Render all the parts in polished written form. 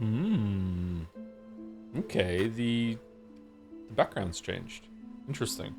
Hmm. Okay, the background's changed. Interesting.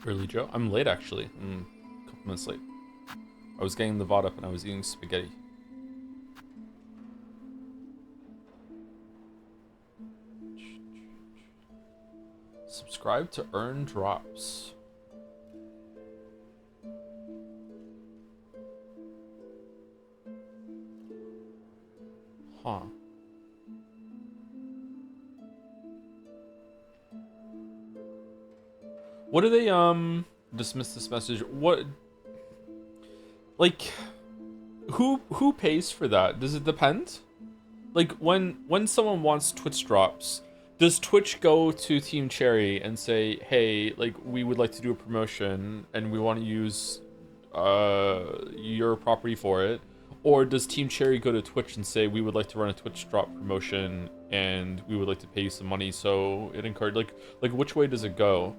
Early Joe? I'm late actually. I'm a couple minutes late. I was getting the VOD up and I was eating spaghetti. Subscribe to earn drops. Huh. What do they dismiss this message? What, like, who pays for that? Does it depend? Like when someone wants Twitch drops, does Twitch go to Team Cherry and say, "Hey, like we would like to do a promotion and we want to use your property for it?" Or does Team Cherry go to Twitch and say, "We would like to run a Twitch drop promotion and we would like to pay you some money so it encourage like which way does it go?"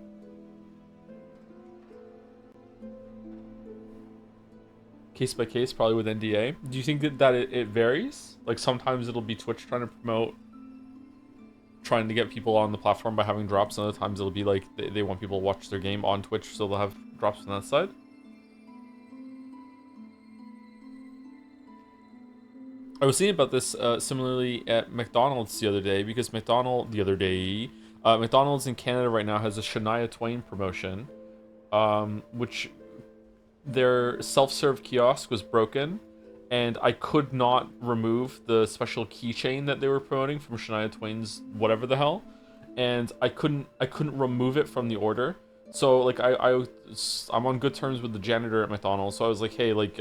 Case by case, probably with NDA. Do you think that it varies? Like sometimes it'll be Twitch trying to promote, trying to get people on the platform by having drops, and other times it'll be like they want people to watch their game on Twitch, so they'll have drops on that side. I was thinking about this similarly at McDonald's the other day, because McDonald's in Canada right now has a Shania Twain promotion, which their self-serve kiosk was broken, and I could not remove the special keychain that they were promoting from Shania Twain's whatever the hell, and I couldn't remove it from the order. So like I'm on good terms with the janitor at McDonald's, so I was like, hey, like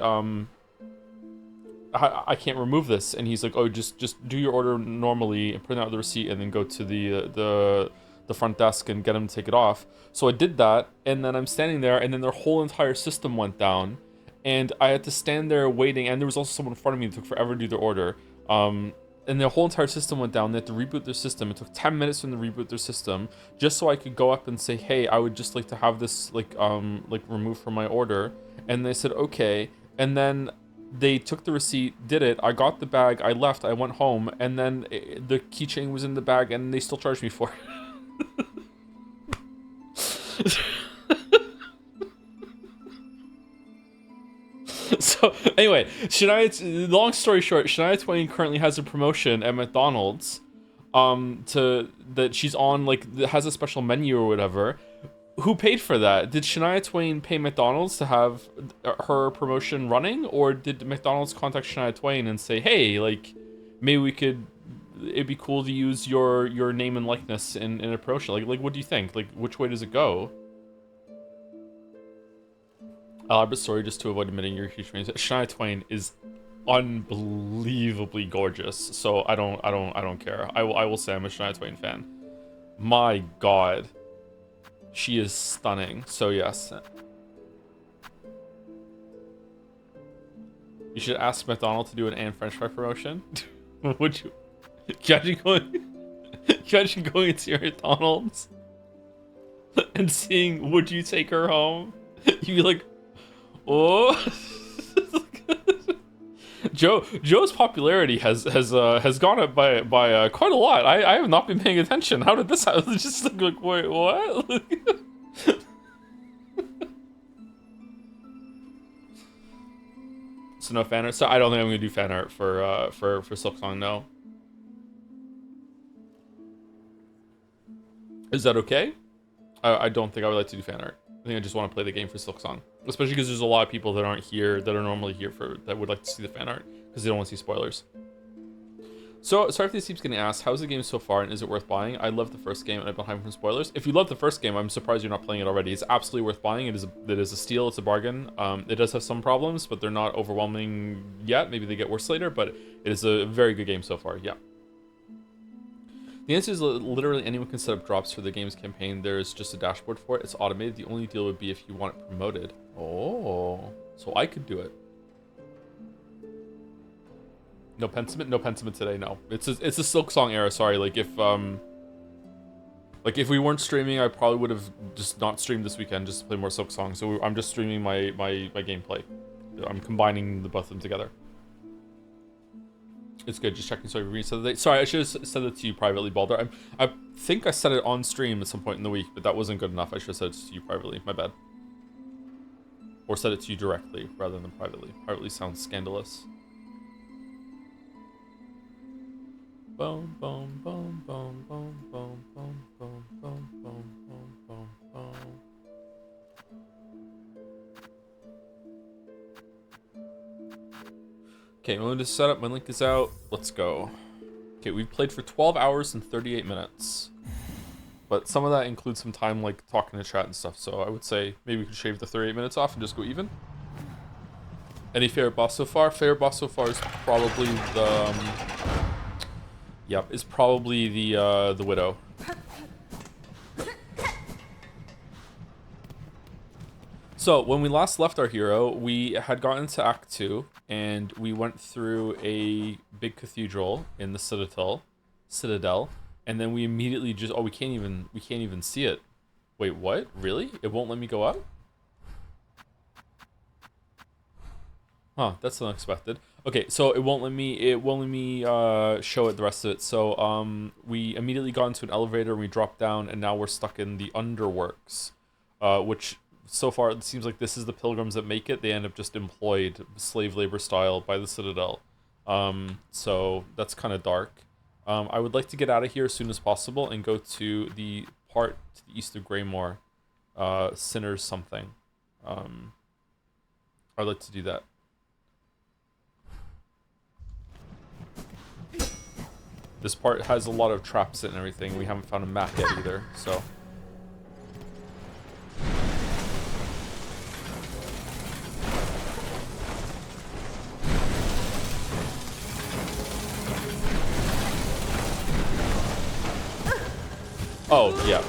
I can't remove this, and he's like, oh, just do your order normally and print out the receipt and then go to the front desk and get him to take it off. So I did that, and then I'm standing there, and then their whole entire system went down, and I had to stand there waiting. And there was also someone in front of me that took forever to do their order. And their whole entire system went down. They had to reboot their system. It took 10 minutes for them to reboot their system just so I could go up and say, hey, I would just like to have this like removed from my order. And they said okay. And then they took the receipt, did it. I got the bag. I left. I went home, and then the keychain was in the bag, and they still charged me for it. So anyway, long story short, Shania Twain currently has a promotion at McDonald's, to that she's on, like, that has a special menu or whatever. Who paid for that? Did Shania Twain pay McDonald's to have her promotion running, or did McDonald's contact Shania Twain and say, hey, like, maybe we could, it'd be cool to use your name and likeness in a promotion? Like what do you think? Like, which way does it go? Elaborate story just to avoid admitting you're a huge fan. Shania Twain is unbelievably gorgeous, so I don't care. I will say I'm a Shania Twain fan. My God, she is stunning. So yes, you should ask McDonald to do an and French fry promotion. Would you? Imagine going into your McDonald's and seeing, would you take her home? You'd be like, oh. Joe's popularity has gone up by quite a lot. I have not been paying attention. How did this happen? Just like, wait, what? So no fan art. So I don't think I'm gonna do fan art for Silksong. No. Is that okay? I don't think I would like to do fan art. I think I just want to play the game for Silksong, especially because there's a lot of people that aren't here that are normally here for that would like to see the fan art because they don't want to see spoilers. So, sorry if this keeps getting asked, how's the game so far and is it worth buying? I love the first game and I've been hiding from spoilers. If you love the first game, I'm surprised you're not playing it already. It's absolutely worth buying. It is a steal, it's a bargain. It does have some problems, but they're not overwhelming yet. Maybe they get worse later, but it is a very good game so far, yeah. The answer is literally anyone can set up drops for the game's campaign. There's just a dashboard for it. It's automated. The only deal would be if you want it promoted. Oh, so I could do it. No Pentiment? No Pentiment today, no. It's a Silksong era, sorry. Like if we weren't streaming, I probably would have just not streamed this weekend just to play more Silksong. So I'm just streaming my gameplay. I'm combining the both of them together. It's good, just checking so I reset the date. Sorry, I should have said it to you privately, Balder. I think I said it on stream at some point in the week, but that wasn't good enough. I should have said it to you privately, my bad. Or said it to you directly rather than privately. Privately sounds scandalous. Boom, boom, boom, boom, boom, boom, boom, boom, boom, boom, boom, boom, boom. Okay, I'm going to set up. My link is out. Let's go. Okay, we've played for 12 hours and 38 minutes. But some of that includes some time, like, talking to chat and stuff. So I would say maybe we could shave the 38 minutes off and just go even. Any favorite boss so far? Favorite boss so far is probably the... yep, is probably the Widow. So, when we last left our hero, we had gotten to Act 2, and we went through a big cathedral in the Citadel, and then we immediately just, oh, we can't even see it. Wait, what? Really? It won't let me go up? Huh, that's unexpected. Okay, so it won't let me show it the rest of it. So, we immediately got into an elevator, and we dropped down, and now we're stuck in the underworks, which... so far, it seems like this is the pilgrims that make it. They end up just employed slave labor style by the Citadel. So that's kind of dark. I would like to get out of here as soon as possible and go to the part to the east of Greymore. Sinners something. I'd like to do that. This part has a lot of traps and everything. We haven't found a map yet either, so... oh, yeah.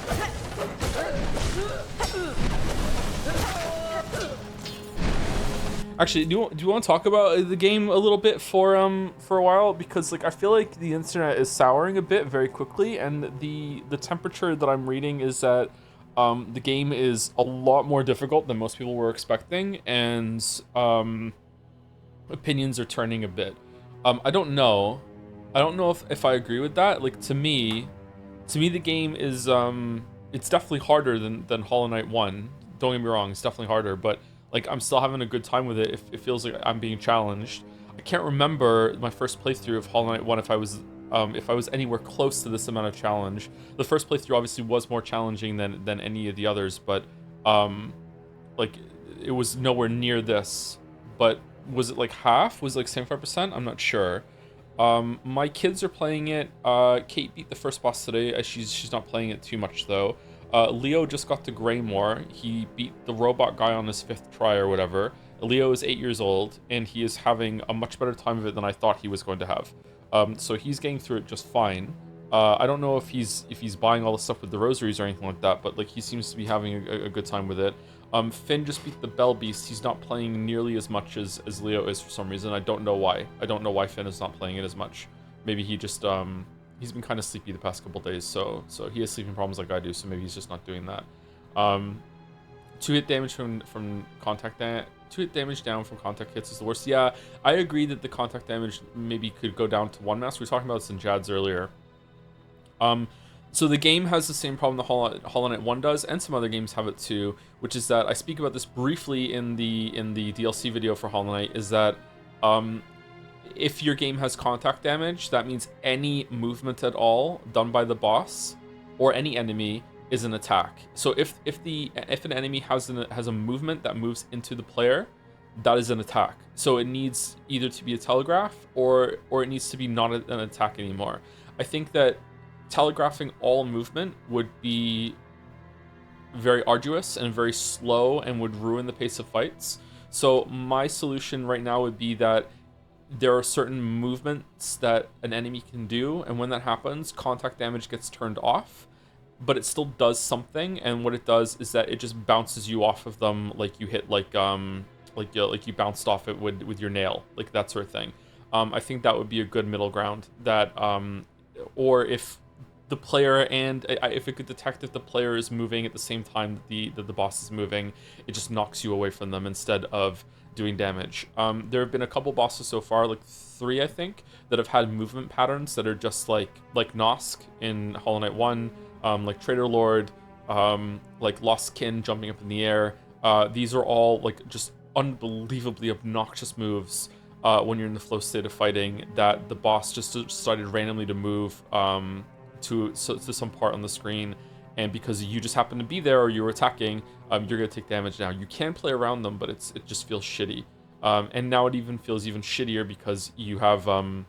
Actually, do you want to talk about the game a little bit for a while? Because like I feel like the internet is souring a bit very quickly, and the temperature that I'm reading is that the game is a lot more difficult than most people were expecting, and opinions are turning a bit. I don't know if I agree with that. Like to me, the game is it's definitely harder than Hollow Knight 1. Don't get me wrong, it's definitely harder, but like I'm still having a good time with it. It feels like I'm being challenged. I can't remember my first playthrough of Hollow Knight 1 if I was anywhere close to this amount of challenge. The first playthrough obviously was more challenging than any of the others, but like it was nowhere near this. But was it like half? Was it like 75%? I'm not sure. My kids are playing it. Kate beat the first boss today. She's not playing it too much though. Leo just got to Greymore. He beat the robot guy on his 5th try or whatever. Leo is 8 years old, and he is having a much better time of it than I thought he was going to have. So he's getting through it just fine. I don't know if he's buying all the stuff with the rosaries or anything like that, but like he seems to be having a good time with it. Finn just beat the Bell Beast. He's not playing nearly as much as Leo is for some reason. I don't know why. I don't know why Finn is not playing it as much. Maybe he just he's been kind of sleepy the past couple days, so he has sleeping problems like I do, so maybe he's just not doing that. 2-hit damage from contact damage. 2-hit damage down from contact hits is the worst. Yeah, I agree that the contact damage maybe could go down to 1 mass. We were talking about this in Jad's earlier. So the game has the same problem that Hollow Knight 1 does, and some other games have it too, which is that I speak about this briefly in the DLC video for Hollow Knight, is that if your game has contact damage, that means any movement at all done by the boss or any enemy is an attack. So if an enemy has a movement that moves into the player, that is an attack. So it needs either to be a telegraph or it needs to be not an attack anymore. I think that telegraphing all movement would be very arduous and very slow and would ruin the pace of fights. So my solution right now would be that there are certain movements that an enemy can do, and when that happens, contact damage gets turned off, but it still does something. And what it does is that it just bounces you off of them, like you hit like you bounced off it with your nail, like that sort of thing. I think that would be a good middle ground. That or if the player and if it could detect if the player is moving at the same time that the boss is moving, it just knocks you away from them instead of doing damage. There have been a couple bosses so far, like 3 I think, that have had movement patterns that are just like Nosk in Hollow Knight 1, like Traitor Lord, like Lost Kin jumping up in the air. These are all like just unbelievably obnoxious moves when you're in the flow state of fighting, that the boss just decided randomly to move to some part on the screen, and because you just happen to be there or you were attacking, you're gonna take damage. Now you can play around them, but it just feels shitty. And now it even feels even shittier because you have 2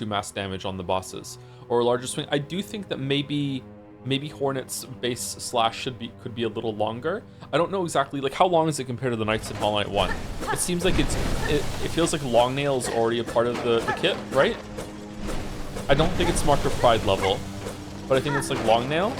mass damage on the bosses or a larger swing. I do think that maybe Hornet's base slash could be a little longer. I don't know exactly, like, how long is it compared to the Knights in Hollow Knight 1? It seems like it feels like Long Nail is already a part of the kit, right? I don't think it's Mark of Pride level, but I think it's like Long Nail.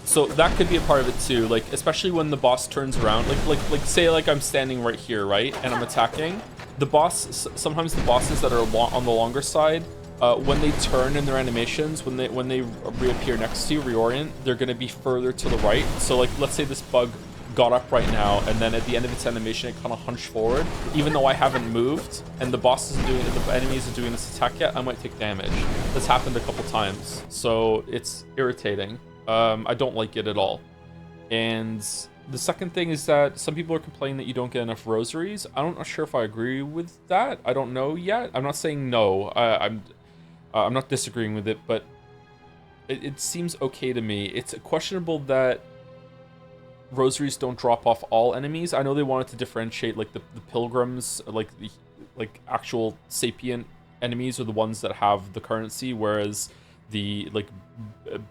So that could be a part of it too, like especially when the boss turns around, like say like I'm standing right here, right, and I'm attacking the boss. Sometimes the bosses that are on the longer side, when they turn in their animations, when they reappear next to you, reorient, they're going to be further to the right. So like, let's say this bug got up right now, and then at the end of its animation it kind of hunched forward. Even though I haven't moved and the enemy isn't doing this attack yet, I might take damage. That's happened a couple times, so it's irritating. I don't like it at all. And the second thing is that some people are complaining that you don't get enough rosaries. I'm not sure if I agree with that. I don't know yet. I'm not saying no. I'm not disagreeing with it, but it seems okay to me. It's questionable that rosaries don't drop off all enemies. I know they wanted to differentiate like the pilgrims, like the actual sapient enemies are the ones that have the currency, whereas the like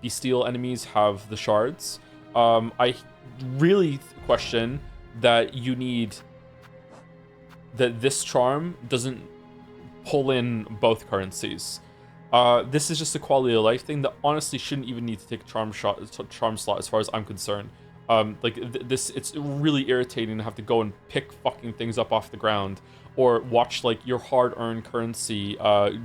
bestial enemies have the shards. I really question that this charm doesn't pull in both currencies. This is just a quality of life thing that honestly shouldn't even need to take a charm slot as far as I'm concerned. It's really irritating to have to go and pick fucking things up off the ground, or watch like your hard-earned currency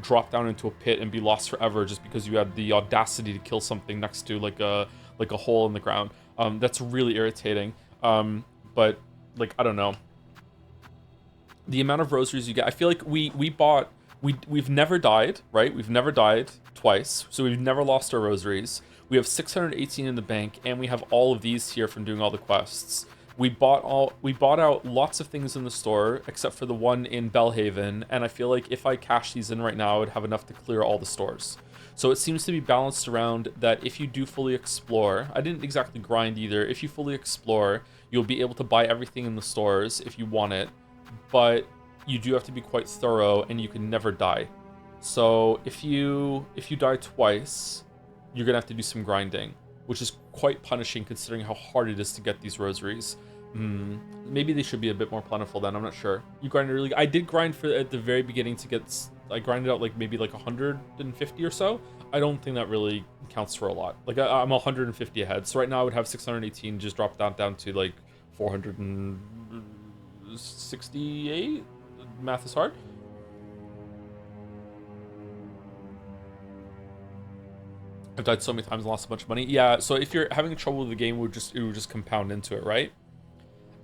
drop down into a pit and be lost forever just because you had the audacity to kill something next to like a hole in the ground. That's really irritating. But like, I don't know, the amount of rosaries you get. I feel like we've never died, right? We've never died twice, so we've never lost our rosaries. We have 618 in the bank, and we have all of these here from doing all the quests. We bought out lots of things in the store, except for the one in Bellhaven, and I feel like if I cash these in right now, I would have enough to clear all the stores. So it seems to be balanced around that if you do fully explore, I didn't exactly grind either, if you fully explore, you'll be able to buy everything in the stores if you want it, but you do have to be quite thorough, and you can never die. So if you die twice, you're gonna have to do some grinding, which is quite punishing considering how hard it is to get these rosaries. Maybe they should be a bit more plentiful then, I'm not sure. You grind really... I did grind for at the very beginning to get... I grinded out like maybe like 150 or so. I don't think that really counts for a lot. Like I'm 150 ahead, so right now I would have 618, just drop down to like 468. Math is hard. I've died so many times and lost a bunch of money. Yeah, so if you're having trouble with the game, it would just compound into it, right?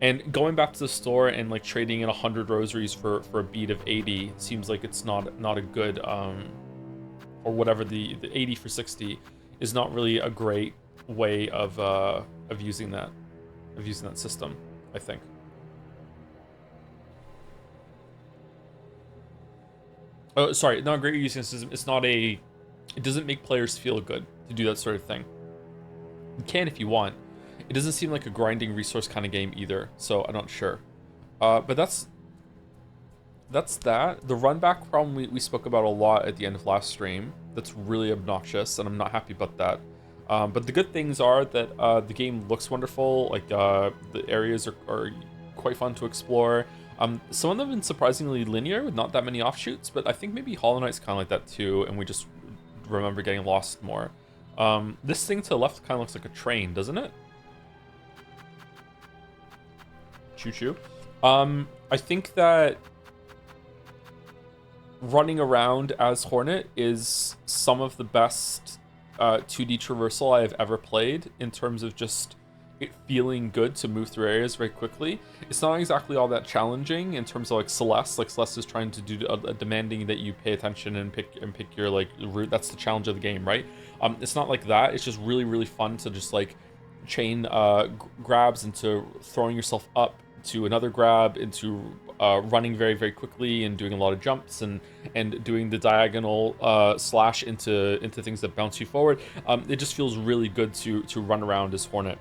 And going back to the store and like trading in 100 rosaries for a bead of 80 seems like it's not a good or whatever, the 80 for 60 is not really a great way of using that system, I think. Oh, sorry, not a great using system. It's not a It doesn't make players feel good to do that sort of thing. You can if you want. It doesn't seem like a grinding resource kind of game either, so I'm not sure. But that's that. The run back problem we spoke about a lot at the end of last stream. That's really obnoxious, and I'm not happy about that. But the good things are that the game looks wonderful. Like the areas are quite fun to explore. Some of them have been surprisingly linear with not that many offshoots, but I think maybe Hollow Knight's kind of like that too, and we just remember getting lost more. This thing to the left kind of looks like a train, doesn't it? Choo-choo. I think that running around as Hornet is some of the best 2D traversal I have ever played in terms of just it feeling good to move through areas very quickly. It's not exactly all that challenging in terms of like Celeste. Like Celeste is trying to do demanding that you pay attention and pick your like route. That's the challenge of the game, right? It's not like that. It's just really fun to just like chain grabs into throwing yourself up to another grab, into running very quickly and doing a lot of jumps and doing the diagonal slash into things that bounce you forward. It just feels really good to run around as Hornet.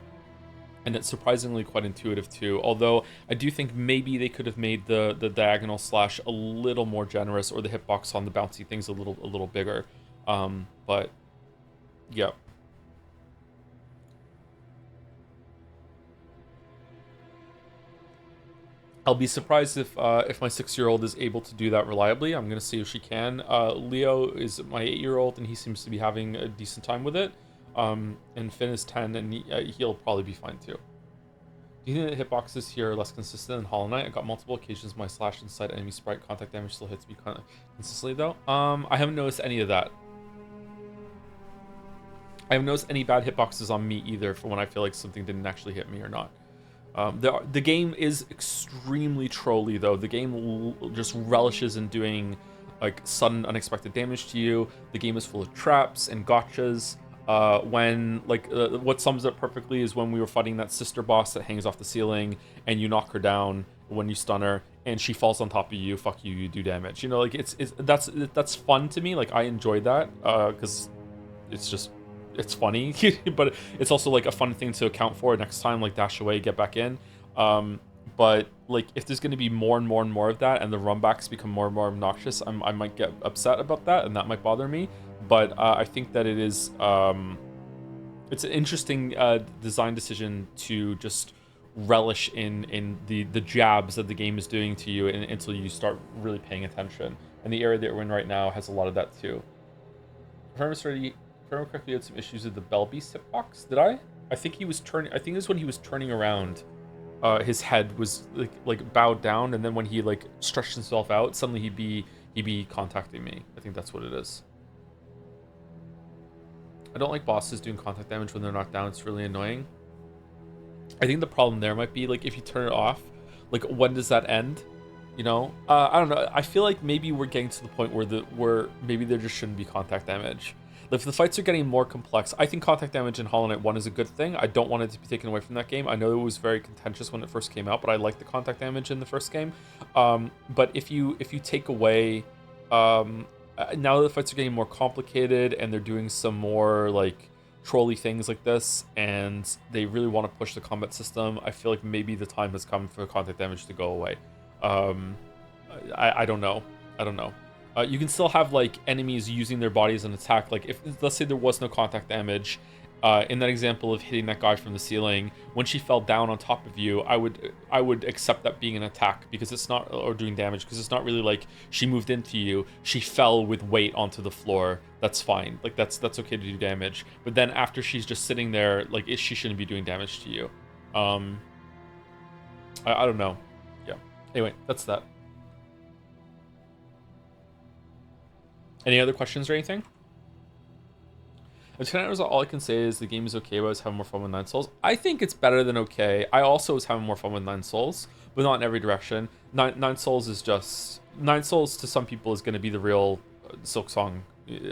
And it's surprisingly quite intuitive too, although I do think maybe they could have made the diagonal slash a little more generous, or the hitbox on the bouncy things a little bigger. But yeah. I'll be surprised if my 6-year-old is able to do that reliably. I'm gonna see if she can. Leo is my 8-year-old, and he seems to be having a decent time with it. And Finn is 10, and he'll probably be fine too. Do you think the hitboxes here are less consistent than Hollow Knight? I got multiple occasions my slash inside enemy sprite contact damage still hits me consistently though. I haven't noticed any of that. I haven't noticed any bad hitboxes on me either for when I feel like something didn't actually hit me or not. The game is extremely trolly though. The game just relishes in doing like sudden unexpected damage to you. The game is full of traps and gotchas. What sums up perfectly is when we were fighting that sister boss that hangs off the ceiling, and you knock her down when you stun her, and she falls on top of you. Fuck you, you do damage. You know, like that's fun to me. Like I enjoyed that because it's funny, but it's also like a fun thing to account for next time. Like dash away, get back in. But like if there's going to be more and more of that, and the runbacks become more and more obnoxious, I might get upset about that, and that might bother me. But I think that it is it's an interesting design decision to just relish in the jabs that the game is doing to you until you start really paying attention. And the area that we're in right now has a lot of that too. If I remember correctly, had some issues with the Bell Beast hitbox. Did I? I think he was turning. I think this is when he was turning around. His head was like bowed down, and then when he like stretched himself out, suddenly he'd be contacting me. I think that's what it is. I don't like bosses doing contact damage when they're knocked down. It's really annoying. I think the problem there might be like if you turn it off, like when does that end? You know, I don't know. I feel like maybe we're getting to the point where maybe there just shouldn't be contact damage. Like if the fights are getting more complex, I think contact damage in Hollow Knight 1 is a good thing. I don't want it to be taken away from that game. I know it was very contentious when it first came out, but I like the contact damage in the first game. But if you take away now that the fights are getting more complicated and they're doing some more like trolly things like this, and they really want to push the combat system, I feel like maybe the time has come for contact damage to go away. I don't know. You can still have like enemies using their bodies and attack. Like if let's say there was no contact damage, in that example of hitting that guy from the ceiling, when she fell down on top of you, I would accept that being an attack, because it's not, or doing damage, because it's not really like she moved into you, she fell with weight onto the floor. That's fine. Like that's okay to do damage. But then after she's just sitting there, like she shouldn't be doing damage to you. I don't know. Yeah. Anyway, that's that. Any other questions or anything? All I can say is the game is okay, but I was having more fun with Nine Souls. I think it's better than okay. I also was having more fun with Nine Souls, but not in every direction. Nine Souls is just... Nine Souls to some people is going to be the real Silksong,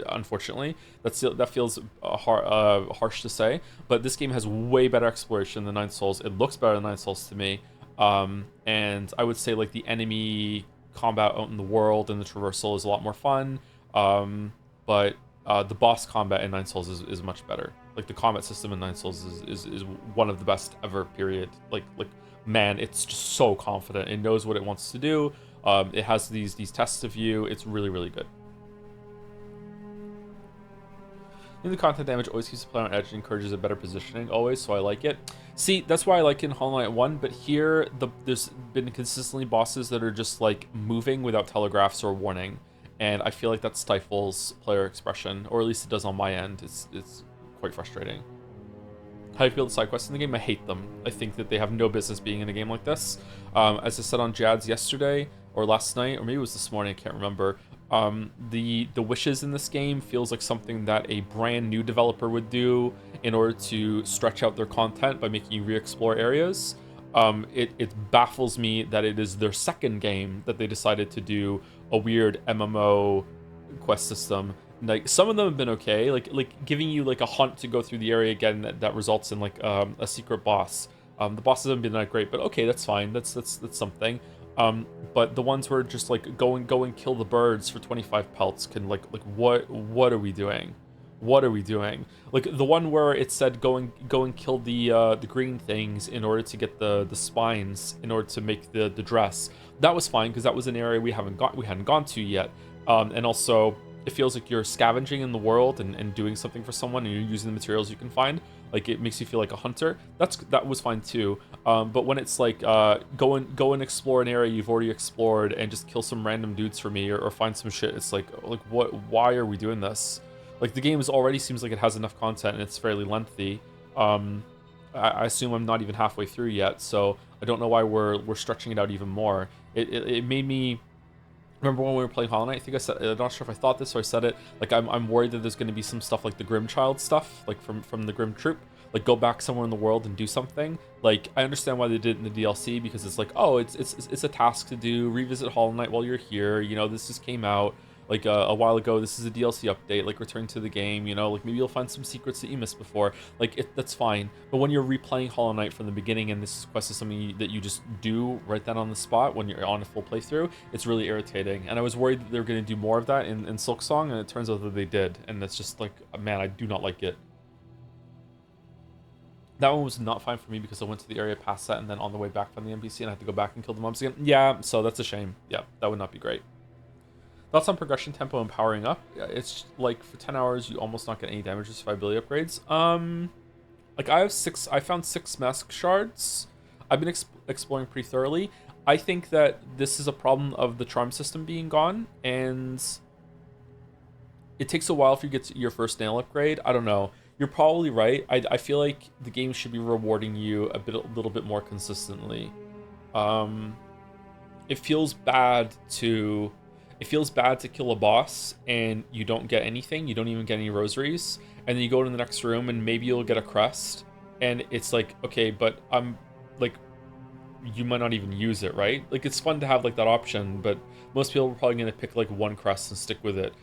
unfortunately. That feels harsh to say, but this game has way better exploration than Nine Souls. It looks better than Nine Souls to me. And I would say like the enemy combat out in the world and the traversal is a lot more fun. But The boss combat in Nine Souls is much better. Like the combat system in Nine Souls is one of the best ever. Period. Like man, it's just so confident. It knows what it wants to do. It has these tests of you. It's really really good. The content damage always keeps the player on edge and encourages a better positioning always, so I like it. See, that's why I like it in Hollow Knight 1, but here there's been consistently bosses that are just like moving without telegraphs or warning, and I feel like that stifles player expression, or at least it does on my end. It's quite frustrating. How do you feel the side quests in the game? I hate them. I think that they have no business being in a game like this. As I said on Jad's yesterday, or last night, or maybe it was this morning, I can't remember. The wishes in this game feels like something that a brand new developer would do in order to stretch out their content by making you re-explore areas. It baffles me that it is their second game that they decided to do a weird MMO quest system. Like some of them have been okay, like giving you like a hunt to go through the area again that results in like a secret boss. The bosses haven't been that great, but okay, that's fine. That's something. But the ones where just like go and kill the birds for 25 pelts can like what are we doing? What are we doing? Like the one where it said go and kill the green things in order to get the spines in order to make the dress. That was fine because that was an area we hadn't gone to yet. And also it feels like you're scavenging in the world and doing something for someone and you're using the materials you can find. Like it makes you feel like a hunter. That was fine too. But when it's like go and explore an area you've already explored and just kill some random dudes for me or find some shit, it's like what? Why are we doing this? Like the game already seems like it has enough content and it's fairly lengthy. I assume I'm not even halfway through yet, so I don't know why we're stretching it out even more. It made me. Remember when we were playing Hollow Knight? I think I said, I'm not sure if I thought this or I said it. Like I'm worried that there's going to be some stuff like the Grim Child stuff, like from the Grim Troop. Like go back somewhere in the world and do something. Like I understand why they did it in the DLC because it's like, oh, it's a task to do. Revisit Hollow Knight while you're here. You know, this just came out like a while ago. This is a DLC update. Like return to the game. You know, like maybe you'll find some secrets that you missed before. Like that's fine. But when you're replaying Hollow Knight from the beginning and this quest is something that you just do right then on the spot when you're on a full playthrough, it's really irritating. And I was worried that they were going to do more of that in Silksong, and it turns out that they did. And it's just like, man, I do not like it. That one was not fine for me because I went to the area past that and then on the way back from the NPC and I had to go back and kill the mobs again. Yeah, so that's a shame. Yeah, that would not be great. Thoughts on progression, tempo, and powering up? It's like for 10 hours you almost not get any damage or survivability upgrades. Like I found 6 mask shards. I've been exploring pretty thoroughly. I think that this is a problem of the charm system being gone, and it takes a while for you to get to your first nail upgrade. I don't know. You're probably right. I feel like the game should be rewarding you a little bit more consistently. It feels bad to kill a boss and you don't get anything. You don't even get any rosaries, and then you go to the next room and maybe you'll get a crest, and it's like, okay, but I'm like, you might not even use it, right? Like it's fun to have like that option, but most people are probably going to pick like one crest and stick with it.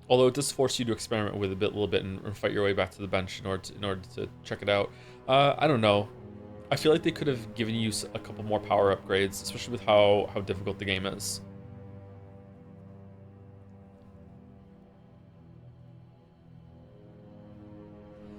Although it does force you to experiment with it a little bit and fight your way back to the bench in order to check it out. I don't know. I feel like they could have given you a couple more power upgrades, especially with how difficult the game is.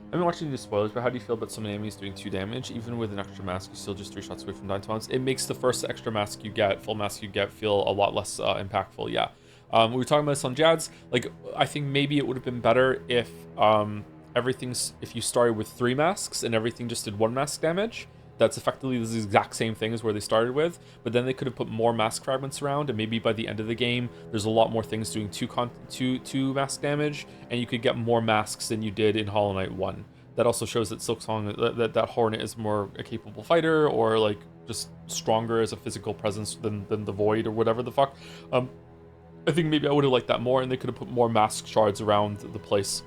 I've been watching the spoilers, but how do you feel about some enemies doing 2 damage? Even with an extra mask, you're still just 3 shots away from dying to bombs. It makes the first extra mask you get, full mask you get, feel a lot less impactful, yeah. We were talking about this on Jad's. Like, I think maybe it would have been better if if you started with 3 masks and everything just did 1 mask damage. That's effectively the exact same thing as where they started with, but then they could have put more mask fragments around, and maybe by the end of the game, there's a lot more things doing 2 mask damage, and you could get more masks than you did in Hollow Knight 1. That also shows that Silksong, that Hornet is more a capable fighter, or like just stronger as a physical presence than the Void or whatever the fuck. I think maybe I would have liked that more, and they could have put more mask shards around the place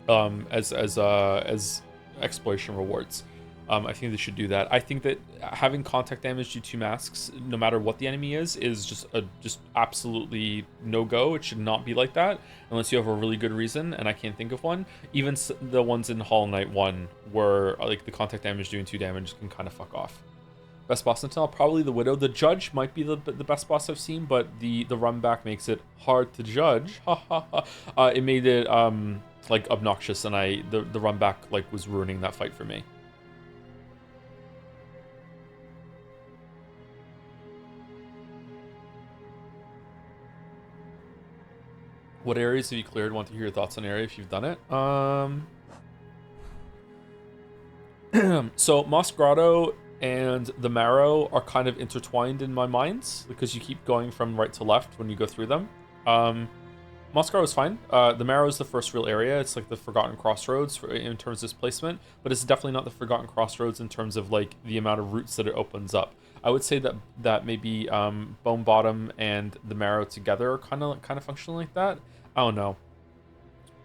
as exploration rewards. I think they should do that. I think that having contact damage do 2 masks, no matter what the enemy is just absolutely no go. It should not be like that unless you have a really good reason, and I can't think of one. Even the ones in Hollow Knight 1 where like the contact damage doing 2 damage can kind of fuck off. Best boss until now, probably the Widow. The Judge might be the best boss I've seen, but the run back makes it hard to judge. Ha ha ha. It made it like obnoxious, and the run back like was ruining that fight for me. What areas have you cleared? Want to hear your thoughts on area if you've done it. So Moss Grotto and the Marrow are kind of intertwined in my minds because you keep going from right to left when you go through them. Moss Grotto is fine. The Marrow is the first real area. It's like the Forgotten Crossroads in terms of displacement, but it's definitely not the Forgotten Crossroads in terms of like the amount of routes that it opens up. I would say that maybe Bone Bottom and the Marrow together are kind of functioning like that. I don't know.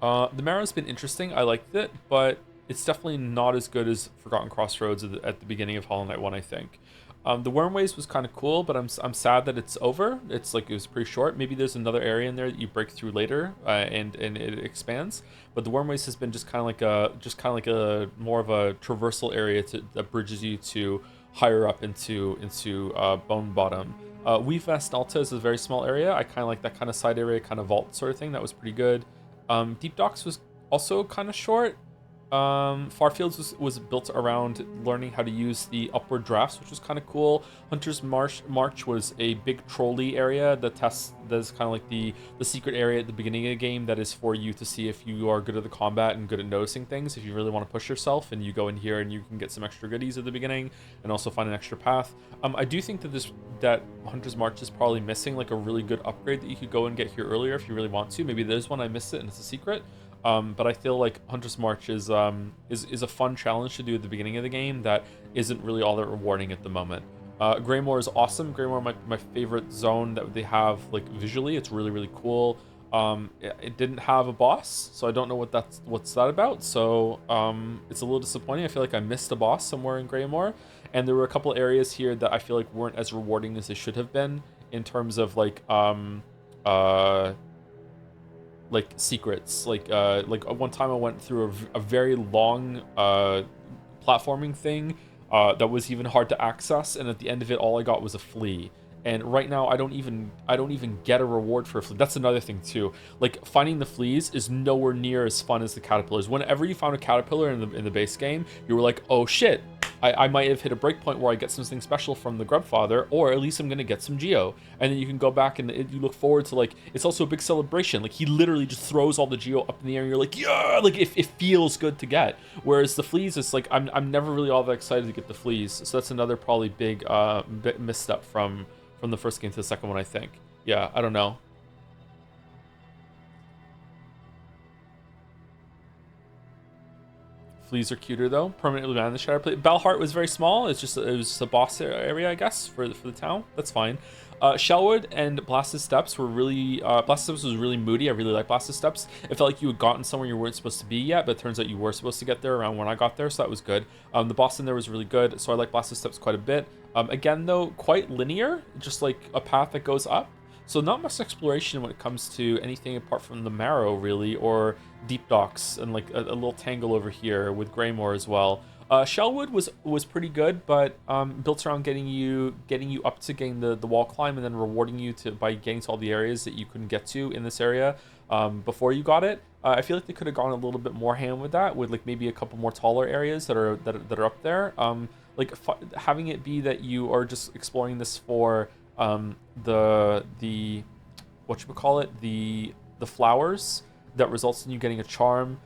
The Marrow's been interesting. I liked it, but it's definitely not as good as Forgotten Crossroads at the beginning of Hollow Knight 1, I think. The Wormways was kind of cool, but I'm sad that it's over. It's like it was pretty short. Maybe there's another area in there that you break through later, and it expands. But the Wormways has been just kind of like a more of a traversal area that bridges you to higher up into Bone Bottom. Weave Vast Alta is a very small area. I kind of like that kind of side area, kind of vault sort of thing. That was pretty good. Deep Docks was also kind of short. Farfields was built around learning how to use the upward drafts, which was kind of cool. Hunter's March was a big trolley area that is kind of like the secret area at the beginning of the game that is for you to see if you are good at the combat and good at noticing things. If you really want to push yourself, and you go in here and you can get some extra goodies at the beginning and also find an extra path. I do think that Hunter's March is probably missing like a really good upgrade that you could go and get here earlier if you really want to. Maybe there's one, I missed it and it's a secret. But I feel like Hunter's March is a fun challenge to do at the beginning of the game that isn't really all that rewarding at the moment. Greymoor is awesome. Greymoor, my favorite zone that they have like visually. It's really, really cool. It didn't have a boss, so I don't know what's that about. So it's a little disappointing. I feel like I missed a boss somewhere in Greymoor, and there were a couple areas here that I feel like weren't as rewarding as they should have been in terms of like secrets. Like one time I went through a very long platforming thing that was even hard to access, and at the end of it all I got was a flea. And right now I don't even get a reward for a flea. That's another thing too. Like finding the fleas is nowhere near as fun as the caterpillars. Whenever you found a caterpillar in the base game, you were like, oh shit, I might have hit a breakpoint where I get something special from the Grubfather, or at least I'm gonna get some Geo. And then you can go back and you look forward to, like, it's also a big celebration. Like he literally just throws all the Geo up in the air and you're like, yeah, like it feels good to get. Whereas the fleas, it's like I'm never really all that excited to get the fleas. So that's another probably big misstep from the first game to the second one, I think. Yeah, I don't know. Fleas are cuter though. Permanently banned the Shadow Plate. Balhart was very small. It was just a boss area, I guess, for the town. That's fine. Shellwood and Blasted Steps were really Blasted Steps was really moody. I really like Blasted Steps. It felt like you had gotten somewhere you weren't supposed to be yet, but it turns out you were supposed to get there around when I got there, so that was good. The boss in there was really good, so I like Blasted Steps quite a bit. Again though, quite linear, just like a path that goes up. So not much exploration when it comes to anything apart from the Marrow, really, or Deep Docks, and like a little tangle over here with Greymoor as well. Shellwood was pretty good, but built around getting you up to getting the wall climb, and then rewarding you by getting to all the areas that you couldn't get to in this area before you got it. I feel like they could have gone a little bit more ham with that, with like maybe a couple more taller areas that are up there. Like having it be that you are just exploring this for the whatchamacallit, the flowers that results in you getting a charm.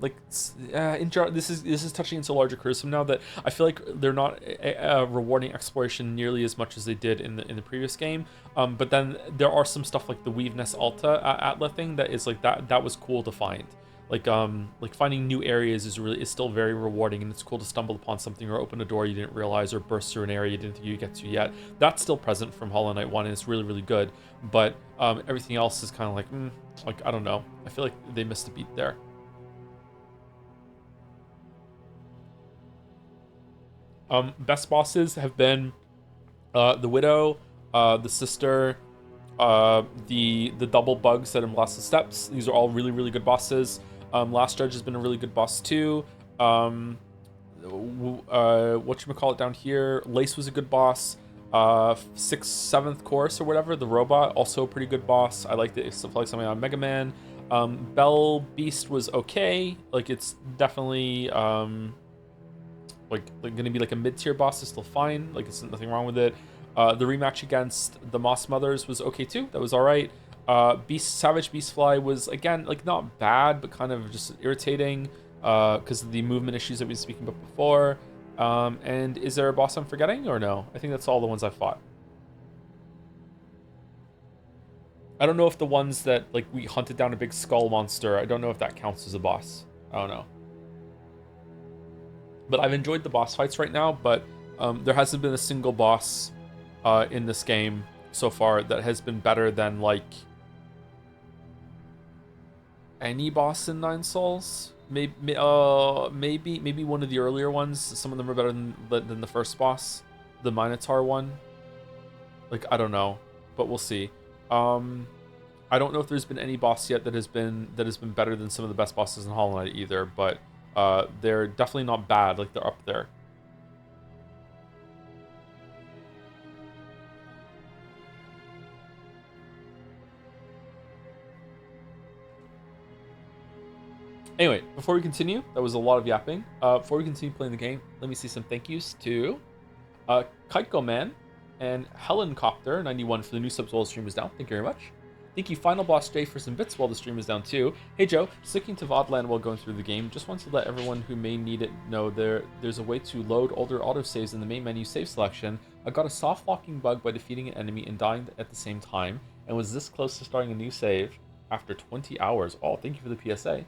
This is touching into larger criticism now, that I feel like they're not rewarding exploration nearly as much as they did in the previous game. But then there are some stuff like the Weaveness Alta Atla thing that is like that was cool to find. Like finding new areas is still very rewarding, and it's cool to stumble upon something or open a door you didn't realize, or burst through an area you didn't think you'd get to yet. That's still present from Hollow Knight 1, and it's really, really good. But everything else is kind of like I don't know. I feel like they missed a beat there. Best bosses have been the Widow, the Sister, the double bugs that in Blasted Steps. These are all really, really good bosses. Last Judge has been a really good boss too. whatchamacallit down here. Lace was a good boss. 6th, 7th course or whatever, the robot, also a pretty good boss. I liked it. It felt like something on Mega Man. Bell Beast was okay. Like, it's definitely like gonna be like a mid-tier boss. Is still fine. Like, it's nothing wrong with it. The rematch against the Moss Mothers was okay too. That was all right. Savage Beastfly was, again, like, not bad, but kind of just irritating because of the movement issues that we were speaking about before. And is there a boss I'm forgetting or no? I think that's all the ones I fought. I don't know if the ones that, like, we hunted down a big skull monster, I don't know if that counts as a boss. I don't know. But I've enjoyed the boss fights right now, but there hasn't been a single boss in this game so far that has been better than, like, any boss in Nine Souls. Maybe one of the earlier ones. Some of them are better than the first boss, the Minotaur one. Like, I don't know, but we'll see. I don't know if there's been any boss yet that has been better than some of the best bosses in Hollow Knight either, but they're definitely not bad. Like, they're up there. Anyway, before we continue, that was a lot of yapping. Before we continue playing the game, let me see some thank yous to Kaiko Man and Helencopter91 for the new subs while the stream is down. Thank you very much. Thank you, Final Boss J, for some bits while the stream is down too. Hey Joe, sticking to VODland while going through the game, just want to let everyone who may need it know there's a way to load older autosaves in the main menu save selection. I got a soft locking bug by defeating an enemy and dying at the same time, and was this close to starting a new save after 20 hours. Oh, thank you for the PSA.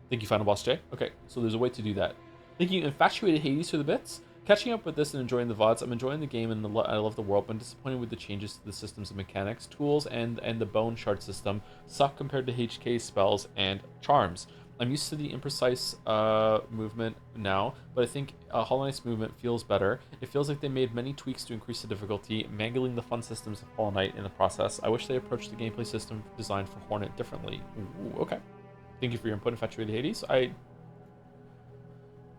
Thank you, Final Boss J. Okay, so there's a way to do that. Thank you, Infatuated Hades, for the bits. Catching up with this and enjoying the VODs. I'm enjoying the game and I love the world, but I'm disappointed with the changes to the systems and mechanics. Tools and the bone shard system suck compared to HK's spells and charms. I'm used to the imprecise movement now, but I think Hollow Knight's movement feels better. It feels like they made many tweaks to increase the difficulty, mangling the fun systems of Hollow Knight in the process. I wish they approached the gameplay system designed for Hornet differently. Ooh, okay. Thank you for your input, Infatuated Hades. I'm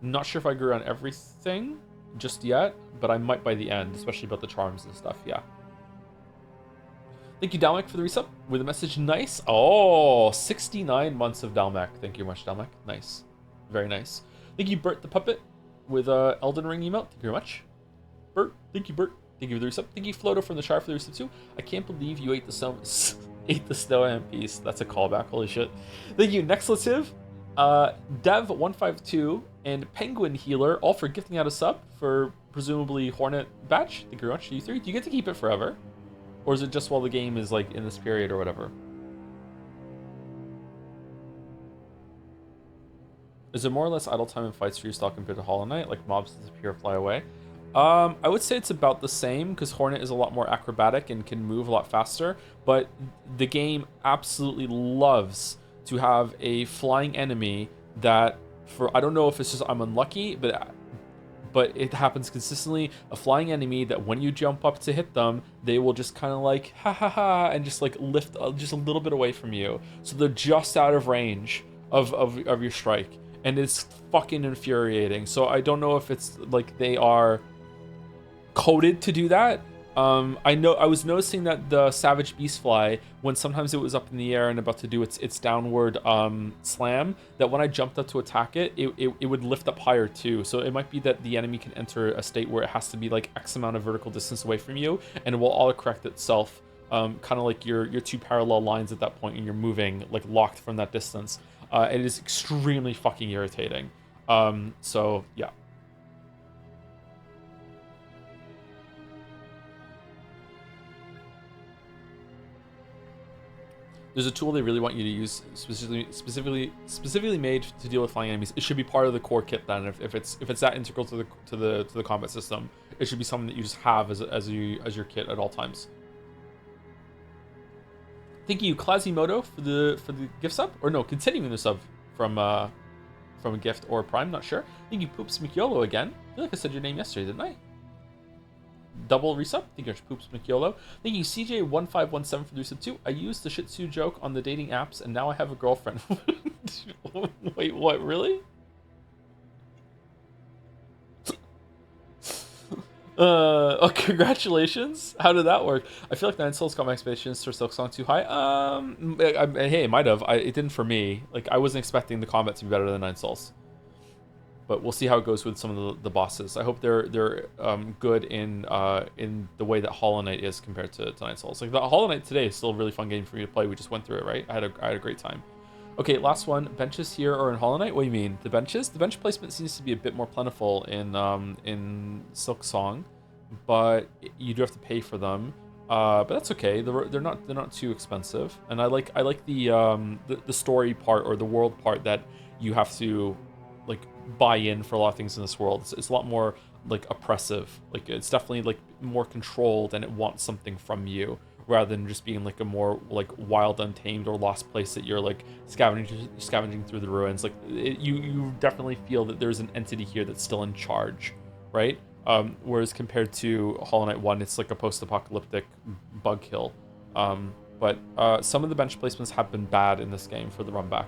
not sure if I agree on everything just yet, but I might by the end, especially about the charms and stuff, yeah. Thank you, Dalmec, for the resub with a message. Nice. Oh, 69 months of Dalmec. Thank you very much, Dalmec. Nice. Very nice. Thank you, Bert the Puppet, with Elden Ring emote. Thank you very much. Bert, thank you, Bert. Thank you for the resub. Thank you, Floto from the Shire, for the resub too. I can't believe you ate the snow MPs. That's a callback. Holy shit. Thank you, Nexlative, Dev152, and Penguin Healer, all for gifting out a sub for presumably Hornet badge. Thank you very much. You three. Do you get to keep it forever? Or is it just while the game is, like, in this period or whatever? Is there more or less idle time in fights for your style compared to Hollow Knight? Like, mobs disappear, fly away? I would say it's about the same, because Hornet is a lot more acrobatic and can move a lot faster, but the game absolutely loves to have a flying enemy that, for, I don't know if it's just I'm unlucky, but it happens consistently, a flying enemy that when you jump up to hit them, they will just kind of like, ha ha ha, and just like lift just a little bit away from you. So they're just out of range of your strike. And it's fucking infuriating. So I don't know if it's like they are coded to do that. I was noticing that the Savage Beastfly, when sometimes it was up in the air and about to do its downward slam, that when I jumped up to attack it, it would lift up higher too. So it might be that the enemy can enter a state where it has to be like X amount of vertical distance away from you, and it will auto-correct itself, kind of like your two parallel lines at that point, and you're moving like locked from that distance. It is extremely fucking irritating. So yeah. There's a tool they really want you to use specifically made to deal with flying enemies. It should be part of the core kit then. If it's that integral to the combat system, it should be something that you just have as your kit at all times. Thank you, Quasimodo, for the gift sub, or no, continuing the sub from a gift or a prime, not sure. Thank you, Poops Mikiolo again. I feel like I said your name yesterday, didn't I? Double resub. Thank you, Poops Mikiolo. Thank you, CJ1517, for the resub too. I used the Shih Tzu joke on the dating apps, and now I have a girlfriend. Wait, what? Really? Oh, congratulations. How did that work? I feel like 9 Souls got my expectations for Silksong too high. Hey, it might have. It didn't for me. Like, I wasn't expecting the combat to be better than 9 Souls. But we'll see how it goes with some of the bosses. I hope they're good in the way that Hollow Knight is compared to 9 Souls. Like, the Hollow Knight today is still a really fun game for me to play. We just went through it, right? I had a great time. Okay, last one. Benches here or in Hollow Knight? What do you mean? The benches? The bench placement seems to be a bit more plentiful in Silksong, but you do have to pay for them. But that's okay. They're not too expensive. And I like the story part or the world part that you have to like buy in for a lot of things in this world. It's a lot more like oppressive. Like, it's definitely like more controlled and it wants something from you, rather than just being like a more like wild, untamed, or lost place that you're like scavenging through the ruins. Like, you definitely feel that there's an entity here that's still in charge, right? Whereas compared to Hollow Knight 1, it's like a post-apocalyptic bug hill. But some of the bench placements have been bad in this game for the run back.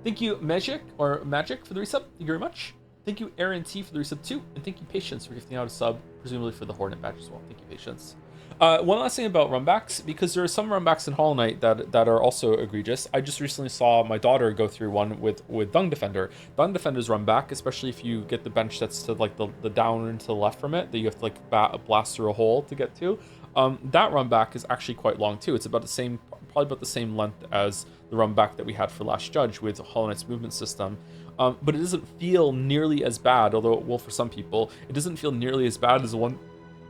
Thank you, Magic for the resub. Thank you very much. Thank you, Aaron T, for the resub too. And thank you, Patience, for gifting out a sub, presumably for the Hornet badge as well. Thank you, Patience. One last thing about runbacks, because there are some runbacks in Hollow Knight that are also egregious. I just recently saw my daughter go through one with Dung Defender. Dung Defender's runback, especially if you get the bench that's to like the down and to the left from it, that you have to like blast through a hole to get to. That runback is actually quite long too. It's about the same, probably about the same length as the runback that we had for Last Judge with Hollow Knight's movement system. But it doesn't feel nearly as bad, although it will for some people. It doesn't feel nearly as bad as the one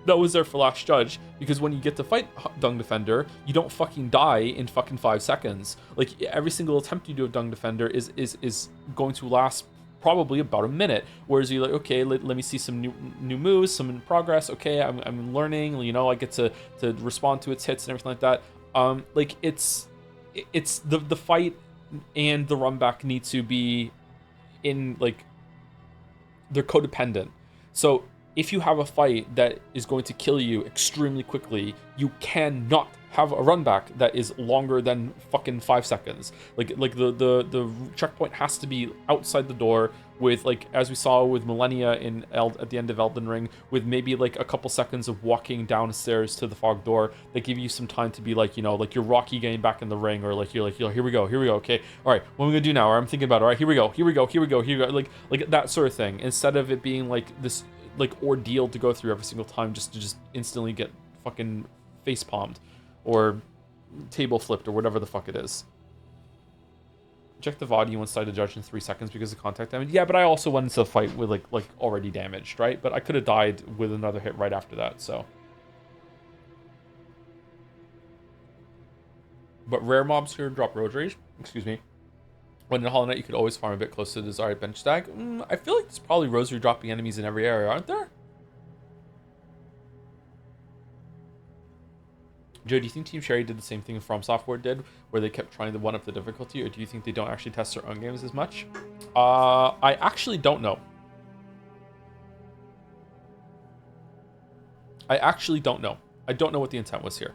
that was there for Last Judge, because when you get to fight Dung Defender, you don't fucking die in fucking 5 seconds. Like, every single attempt you do of Dung Defender is going to last probably about a minute, whereas you're like, okay, let me see some new moves, some in progress. Okay, I'm learning, you know, I get to respond to its hits and everything like that. Like, it's the fight and the run back need to be in, like, they're codependent. So if you have a fight that is going to kill you extremely quickly, you cannot have a run back that is longer than fucking 5 seconds. Like the checkpoint has to be outside the door with, like, as we saw with Millennia at the end of Elden Ring, with maybe like a couple seconds of walking downstairs to the fog door that give you some time to be like, you know, like you're Rocky getting back in the ring, or like you're like, here we go, okay, all right, what am I gonna do now? Or I'm thinking about it, all right, here we go, like that sort of thing, instead of it being like this like ordeal to go through every single time just to instantly get fucking face palmed or table flipped or whatever the fuck it is. Check the VOD, you once died to Judge in 3 seconds because of contact damage. Yeah, but I also went into the fight with like already damaged, right? But I could have died with another hit right after that, so. But rare mobs here drop Road Rage, excuse me. When in Hollow Knight, you could always farm a bit close to the desired bench stag. I feel like there's probably rosary dropping enemies in every area, aren't there? Joe, do you think Team Cherry did the same thing From Software did, where they kept trying to one-up the difficulty, or do you think they don't actually test their own games as much? I actually don't know. I don't know what the intent was here.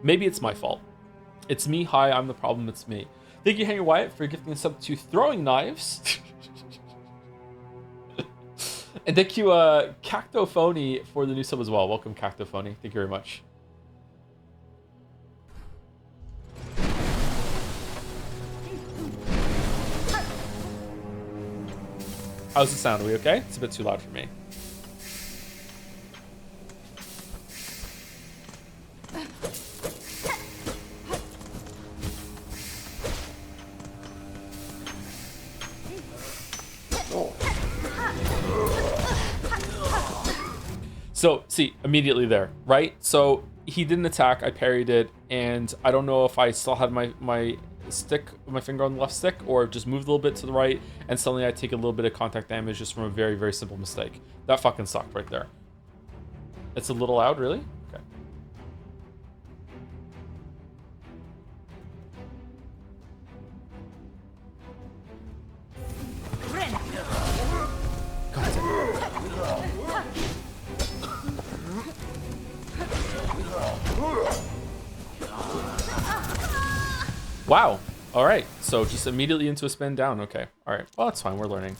Maybe it's my fault. It's me. Hi, I'm the problem. It's me. Thank you, Henry Wyatt, for gifting a sub to Throwing Knives. And thank you, Cactophony, for the new sub as well. Welcome, Cactophony. Thank you very much. How's the sound? Are we okay? It's a bit too loud for me. So, see, immediately there, right? So, he didn't attack, I parried it, and I don't know if I still had my finger on the left stick, or just moved a little bit to the right, and suddenly I take a little bit of contact damage just from a very, very simple mistake. That fucking sucked right there. It's a little loud, really? Okay. God damn. Wow. All right. So just immediately into a spin down. Okay. All right. Well, that's fine. We're learning.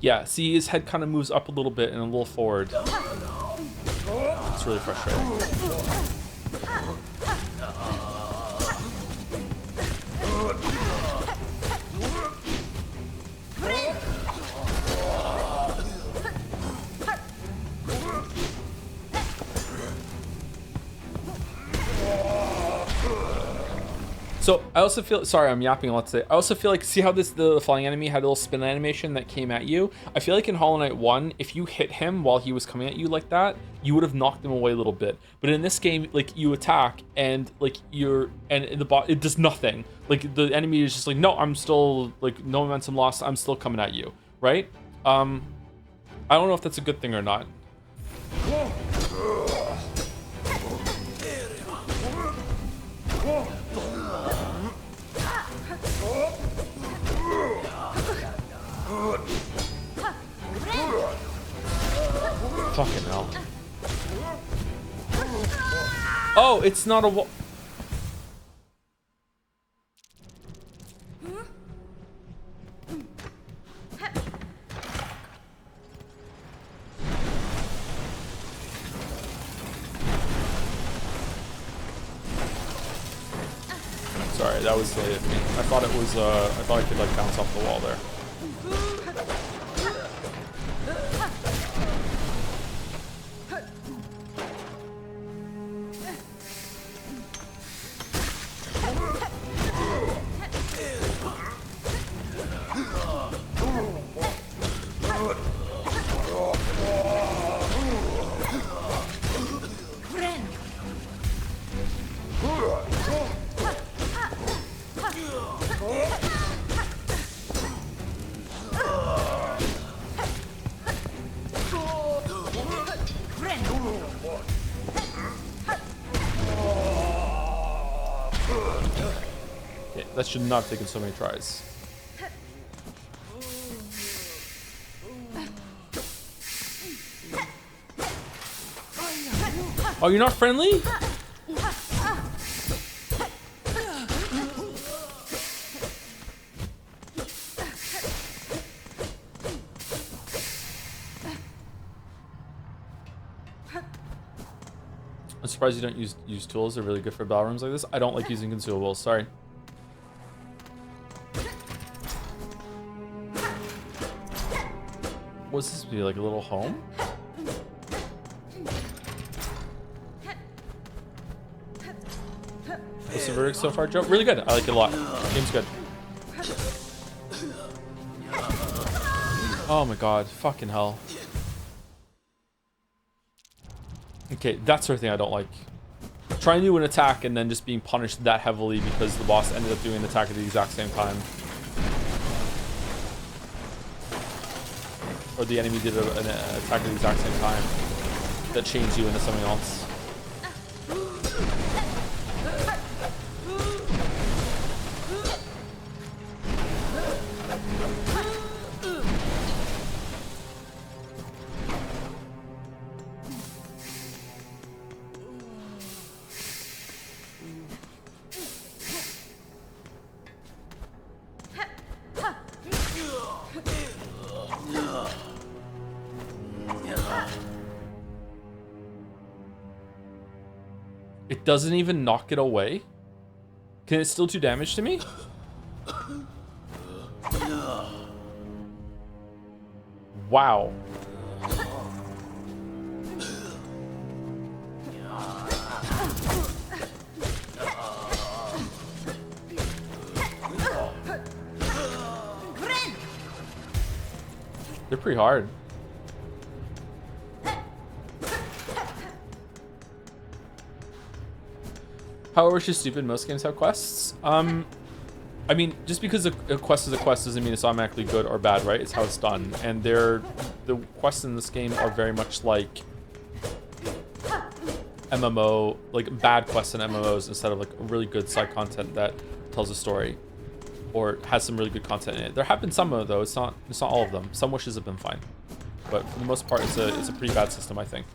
Yeah, see, his head kind of moves up a little bit and a little forward. It's really frustrating. So I also feel, sorry, I'm yapping a lot today. I also feel like, see how the flying enemy had a little spin animation that came at you? I feel like in Hollow Knight 1, if you hit him while he was coming at you like that, you would have knocked him away a little bit. But in this game, like, you attack and like and the bot, it does nothing. Like the enemy is just like, no, I'm still, like, no momentum lost, I'm still coming at you, right? I don't know if that's a good thing or not. Fucking hell. Oh, it's not a wall. Sorry, that was delayed at me. I thought it was, I thought I could, like, bounce off the wall there. Okay, that should not have taken so many tries. Oh, you're not friendly? I'm surprised you don't use tools. They're really good for battle rooms like this. I don't like using consumables. Sorry. What's this be, like a little home? What's the verdict so far, Joe? Really good. I like it a lot. Game's good. Oh my god. Fucking hell. Okay, that sort of thing I don't like. Trying to do an attack and then just being punished that heavily because the boss ended up doing an attack at the exact same time. Or the enemy did an attack at the exact same time that changed you into something else. It doesn't even knock it away? Can it still do damage to me? Wow. They're pretty hard. However, she's stupid. Most games have quests. I mean, just because a quest is a quest doesn't mean it's automatically good or bad, right? It's how it's done. And the quests in this game are very much like MMO, like bad quests in MMOs instead of like really good side content that tells a story or has some really good content in it. There have been some of those, it's not all of them. Some wishes have been fine, but for the most part, it's a pretty bad system, I think.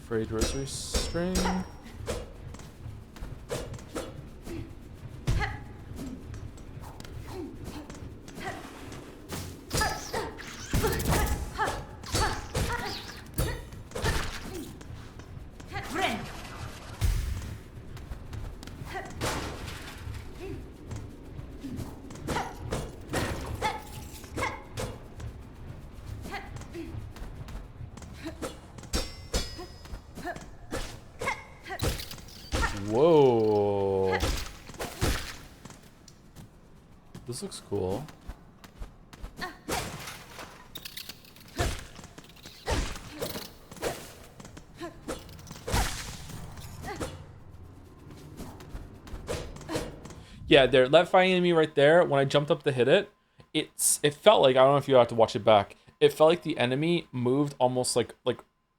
Frayed rosary string. Whoa. This looks cool. Yeah, there, that fighting enemy right there, when I jumped up to hit it, it felt like, I don't know if you have to watch it back, it felt like the enemy moved almost like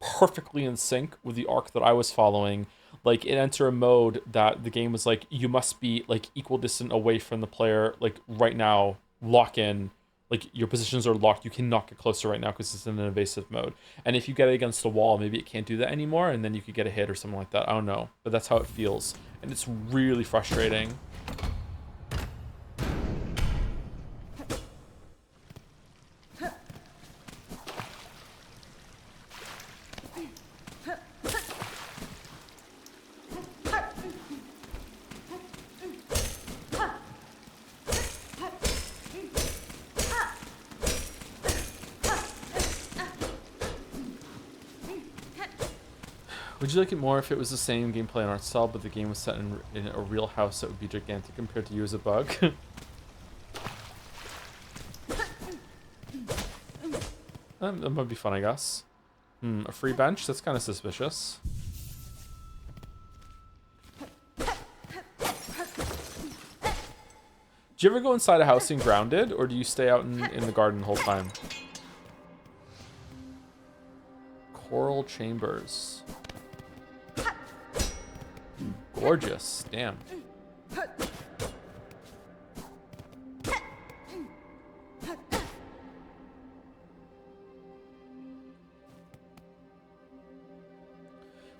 perfectly in sync with the arc that I was following. Like, it entered a mode that the game was like, you must be like equal distant away from the player, like right now, lock in, like your positions are locked, you cannot get closer right now because it's in an evasive mode. And if you get it against the wall, maybe it can't do that anymore, and then you could get a hit or something like that, I don't know. But that's how it feels, and it's really frustrating. Would you like it more if it was the same gameplay and art style, but the game was set in a real house that would be gigantic compared to you as a bug? That might be fun, I guess. A free bench? That's kind of suspicious. Do you ever go inside a house and grounded, or do you stay out in the garden the whole time? Coral chambers. Gorgeous. Damn.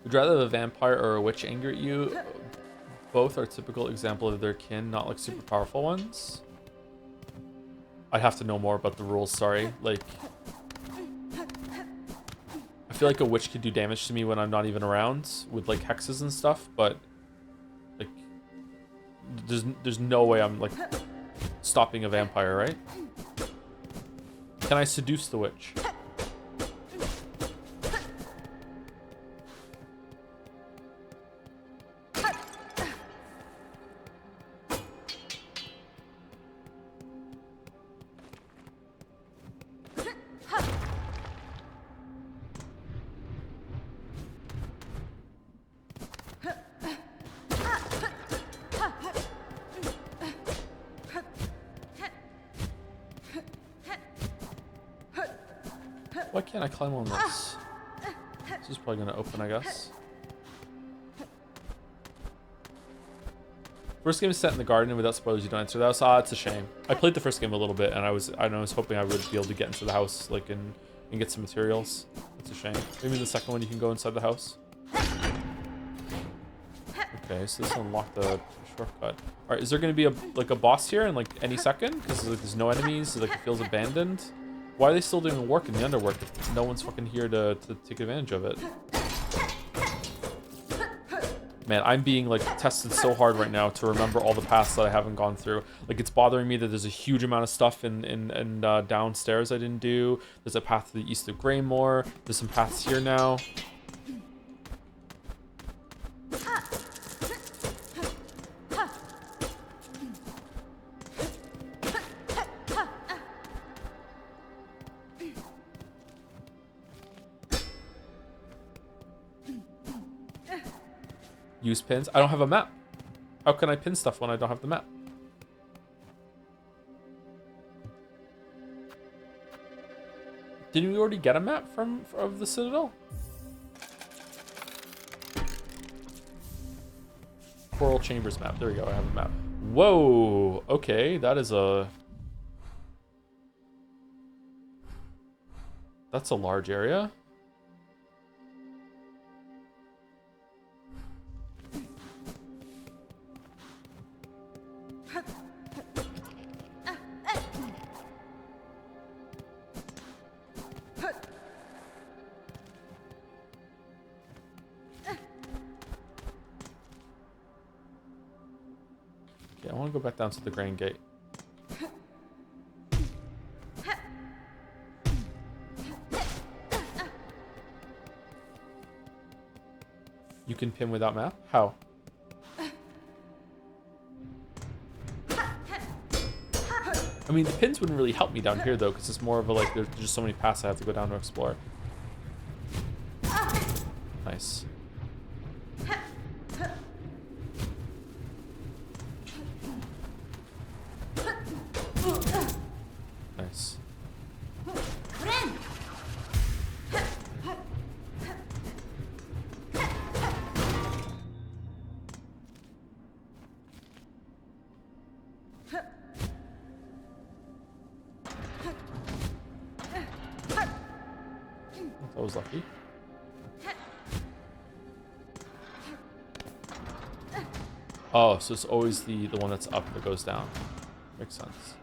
Would you rather have a vampire or a witch anger at you? Both are typical example of their kin, not like super powerful ones. I'd have to know more about the rules, sorry. Like, I feel like a witch could do damage to me when I'm not even around with like hexes and stuff, but like there's no way I'm like stopping a vampire, right? Can I seduce the witch? Why can't I climb on this? This is probably gonna open, I guess. First game is set in the garden, and without spoilers, you don't enter the house. Ah, it's a shame. I played the first game a little bit, and I was hoping I would be able to get into the house, like, and get some materials. It's a shame. Maybe the second one you can go inside the house. Okay, so this will unlock the shortcut. All right, is there gonna be a boss here in like any second? Because like, there's no enemies. Like, it feels abandoned. Why are they still doing work in the underwork if no one's fucking here to take advantage of it? Man, I'm being like tested so hard right now to remember all the paths that I haven't gone through. Like it's bothering me that there's a huge amount of stuff in downstairs I didn't do. There's a path to the east of Greymore. There's some paths here now. Use pins. I don't have a map. How can I pin stuff when I don't have the map? Didn't we already get a map of the Citadel? Coral Chambers map. There we go. I have a map. Whoa. Okay, that's a large area. I want to go back down to the Grain Gate. You can pin without map? How? I mean, the pins wouldn't really help me down here, though, because it's more of a, like, there's just so many paths I have to go down to explore. Nice. Nice. That was lucky. Oh, so it's always the one that's up that goes down. Makes sense.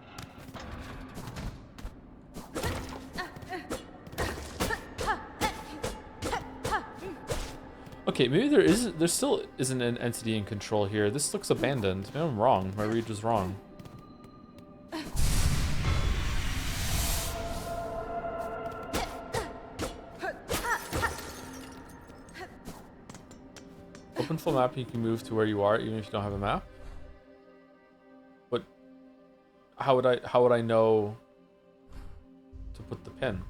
Okay, maybe there still isn't an entity in control here. This looks abandoned. Maybe I'm wrong. My read was wrong. Open full map, you can move to where you are even if you don't have a map. But how would I know to put the pin?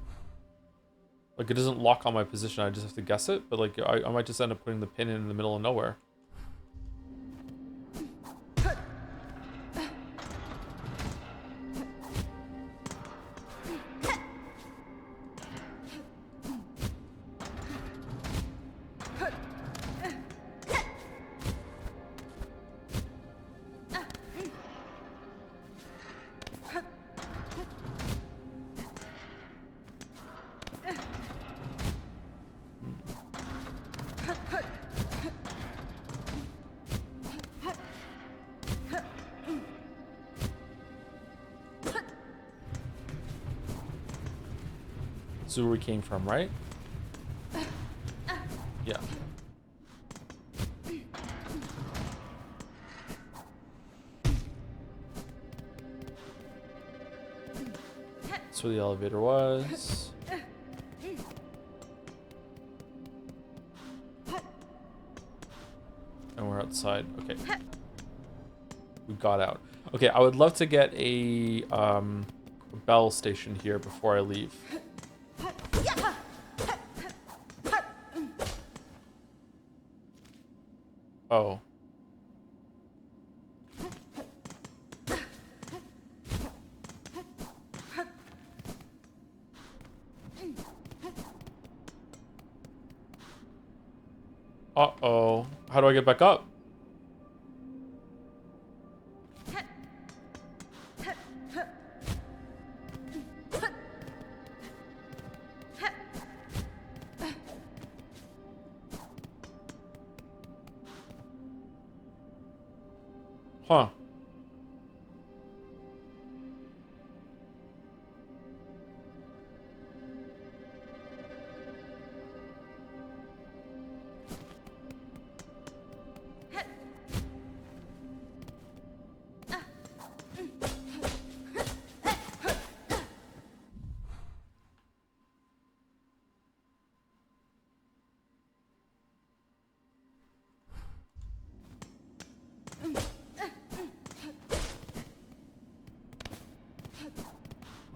Like, it doesn't lock on my position, I just have to guess it, but like I might just end up putting the pin in the middle of nowhere. This is where we came from, right? Yeah. That's where the elevator was. And we're outside. Okay. We got out. Okay, I would love to get a bell station here before I leave. Oh. Uh-oh. How do I get back up? Huh.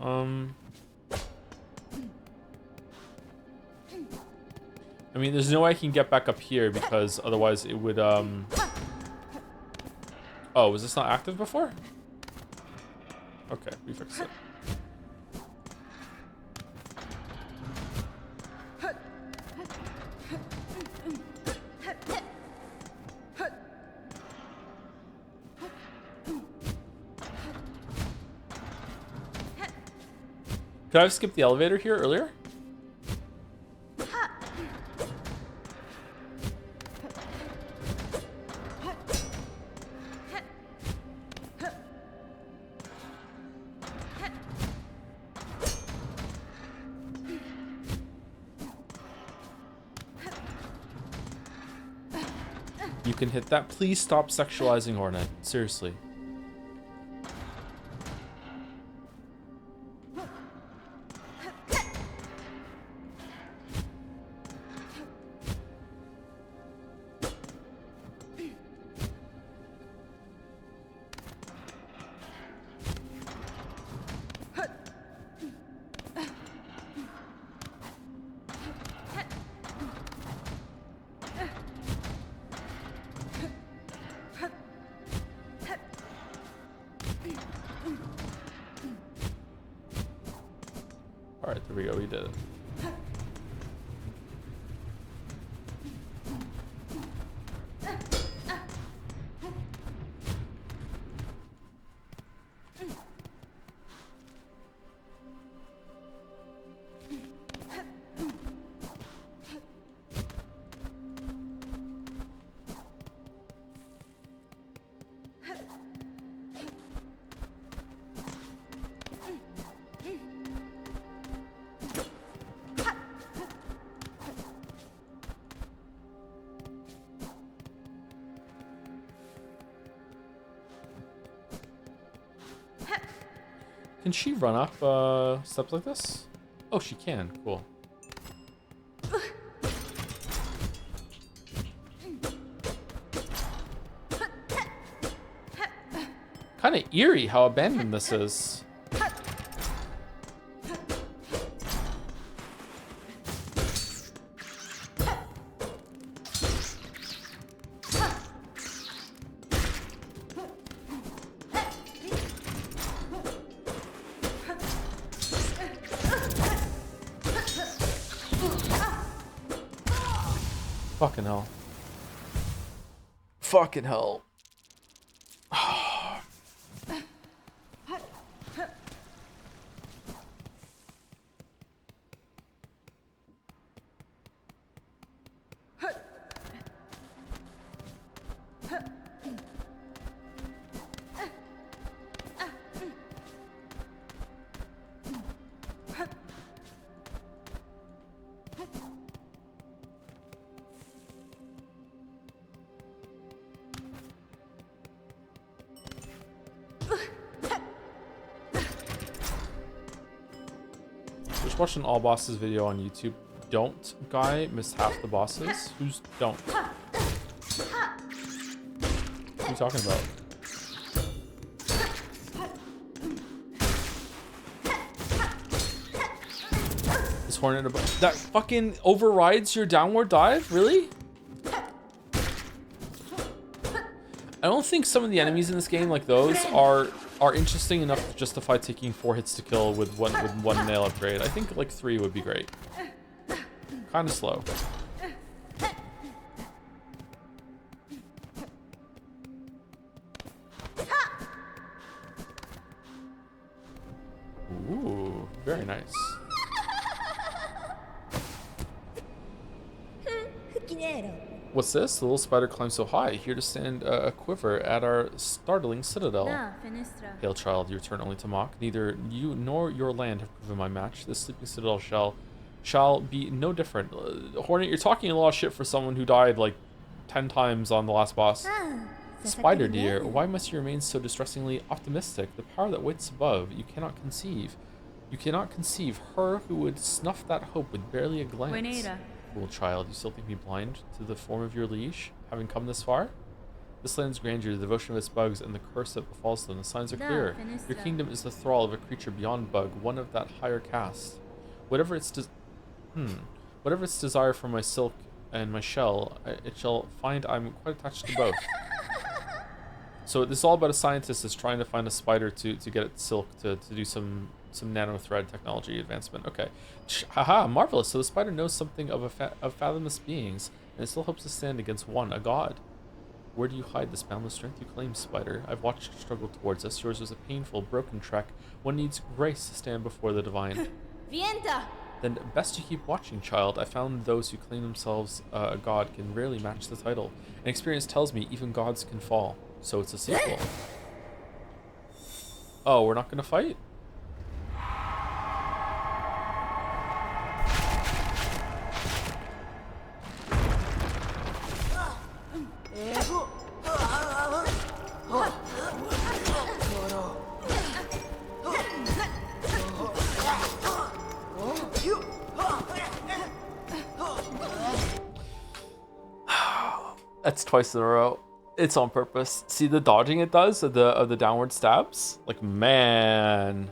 I mean, there's no way I can get back up here because otherwise it would, Oh, was this not active before? Okay, we fixed it. Could I have skipped the elevator here earlier? You can hit that. Please stop sexualizing Hornet. Seriously. Alright, there we go, we did it. Can she run up steps like this? Oh, she can. Cool. Kind of eerie how abandoned this is. Fucking hell. Fucking hell. Just watched an all bosses video on YouTube. Don't guy missed half the bosses. Who's don't? What are you talking about? Is Hornet above? That fucking overrides your downward dive? Really? I don't think some of the enemies in this game, like those, are interesting enough to justify taking 4 hits to kill with one nail upgrade. I think like 3 would be great. Kind of slow. Ooh, very nice. What's this? The little spider climbs so high, here to stand a quiver at our startling citadel. Hail child, you return only to mock. Neither you nor your land have proven my match. This sleeping citadel shall be no different. Hornet, you're talking a lot of shit for someone who died like 10 times on the last boss. Spider dear, why must you remain so distressingly optimistic? The power that waits above, you cannot conceive. You cannot conceive her who would snuff that hope with barely a glance. Fool child, you still think me blind to the form of your liege, having come this far? This land's grandeur, the devotion of its bugs, and the curse that befalls them. The signs are clear. Your kingdom is the thrall of a creature beyond bug, one of that higher caste. Whatever its whatever its desire for my silk and my shell, it shall find I'm quite attached to both. So this is all about a scientist that's trying to find a spider to get its silk to do some nano thread technology advancement. Okay. Haha, marvelous. So the spider knows something of fathomless beings, and it still hopes to stand against one, a god. Where do you hide this boundless strength you claim, spider? I've watched you struggle towards us. Yours was a painful, broken trek. One needs grace to stand before the divine. Vienta! Then best you keep watching, child. I found those who claim themselves a god can rarely match the title. And experience tells me even gods can fall. So it's a sequel. Oh, we're not gonna fight? That's twice in a row. It's on purpose. See the dodging it does of the downward stabs? Like, man.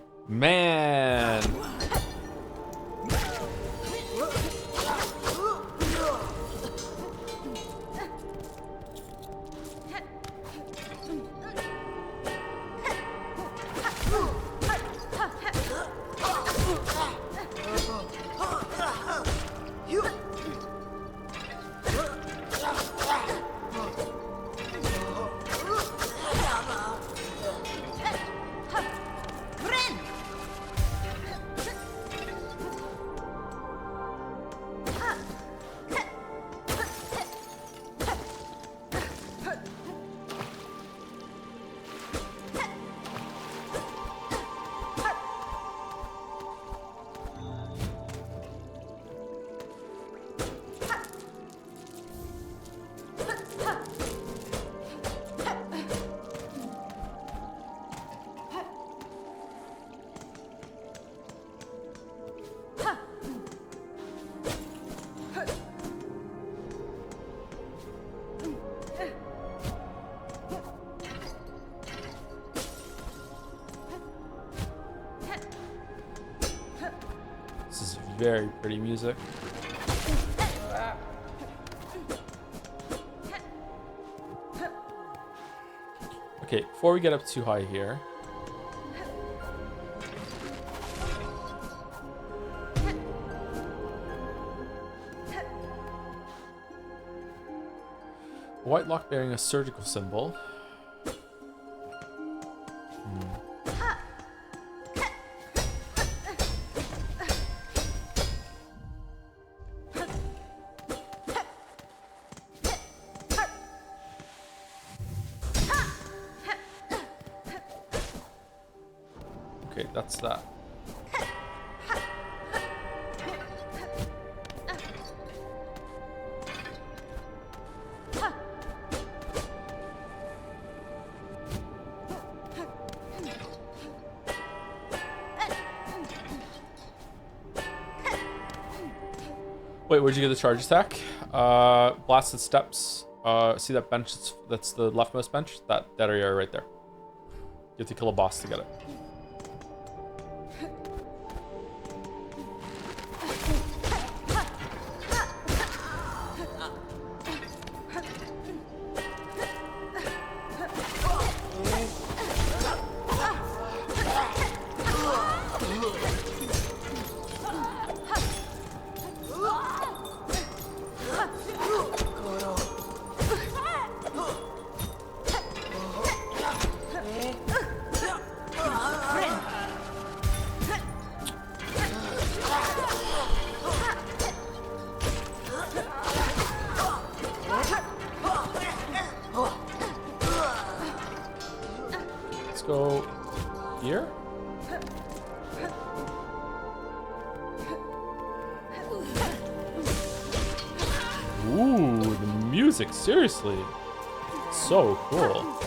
Very pretty music. Okay, before we get up too high here. A white lock bearing a surgical symbol. Okay, that's that. Wait, where'd you get the charge attack? Blasted steps. See that bench? That's the leftmost bench? That area right there. You have to kill a boss to get it. Let's go here. Ooh, the music, seriously. So cool.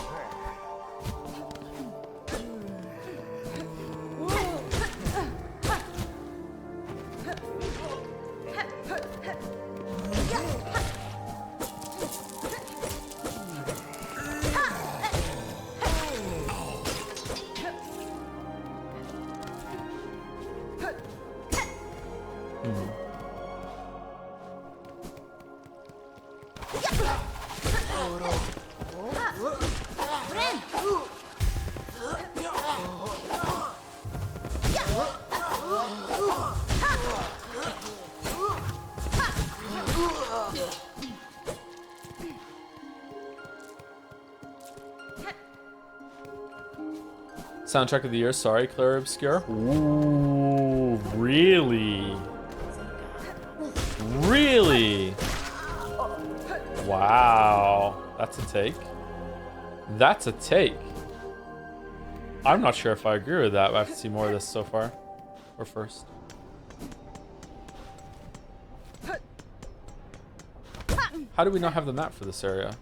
Soundtrack of the year, sorry, Claire Obscure. Ooh, really? Really? Wow, that's a take. That's a take. I'm not sure if I agree with that, but I have to see more of this so far. Or first. How do we not have the map for this area?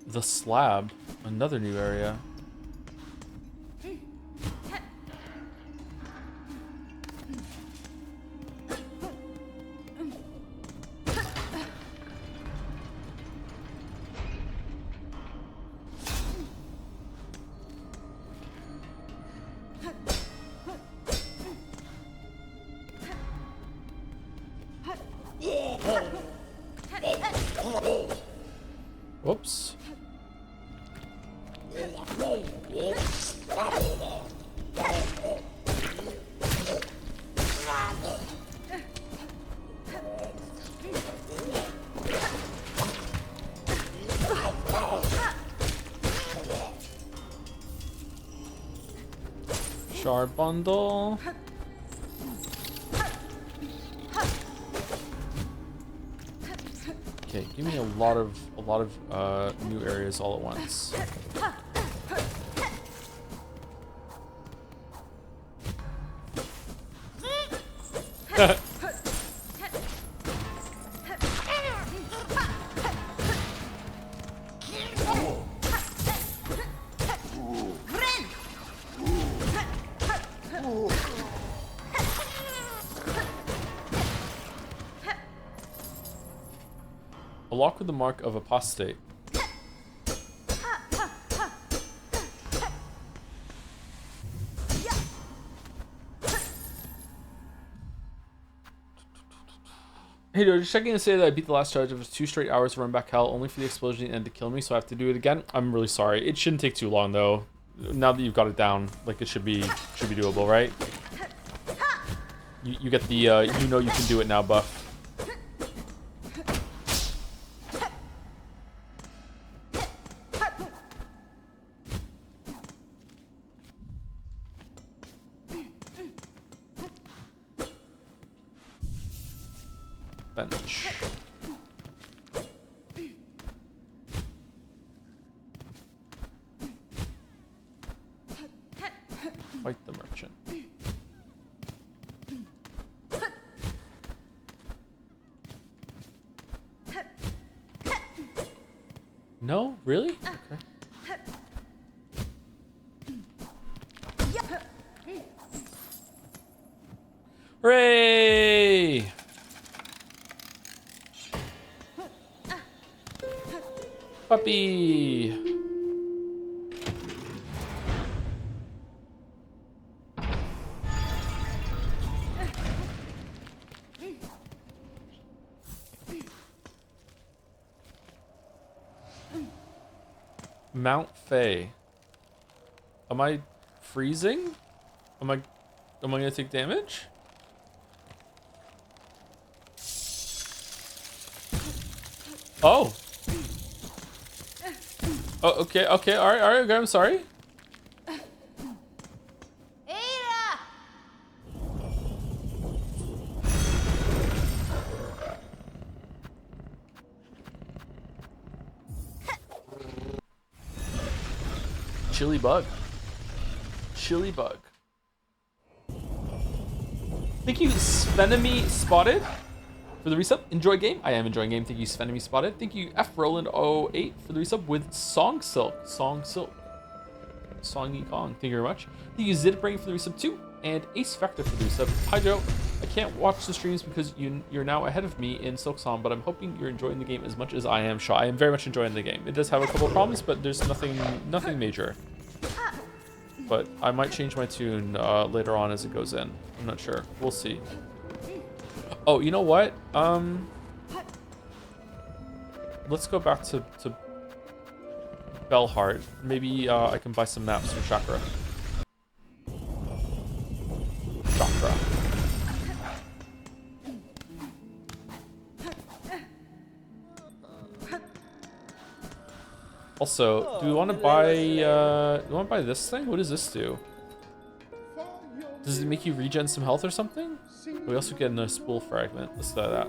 The slab, another new area. Whoops. Shard bundle. Okay, give me a lot of new areas all at once. A lock with the mark of apostate. Hey dude, just checking to say that I beat the last charge of 2 straight hours of run back hell only for the explosion at the end to kill me, so I have to do it again. I'm really sorry. It shouldn't take too long though. Now that you've got it down, like it should be doable, right? You get the you know you can do it now buff. Bench. Fight the merchant. No? Really? Okay. Hooray! Puppy! Mount Faye. Am I freezing? Am I gonna take damage? Oh. Oh, okay, okay, alright, okay, I'm sorry. Chili bug. Chili bug. Thank you, Svenemy Spotted, for the resub. Enjoy game. I am enjoying game. Thank you, Svenemy Spotted. Thank you, F Roland08 for the resub with Song Silk. Songy Kong. Thank you very much. Thank you, Zidbrain for the resub too, and Ace Vector for the resub. Hi Joe. I can't watch the streams because you're now ahead of me in Silksong, but I'm hoping you're enjoying the game as much as I am. Shaw, I am very much enjoying the game. It does have a couple of problems, but there's nothing major. But I might change my tune later on as it goes in. I'm not sure. We'll see. Oh, you know what? Let's go back to Bellheart. Maybe I can buy some maps from Chakra. Also, do we want to buy? Do you want to buy this thing? What does this do? Does it make you regen some health or something? We also get a spool fragment. Let's try that.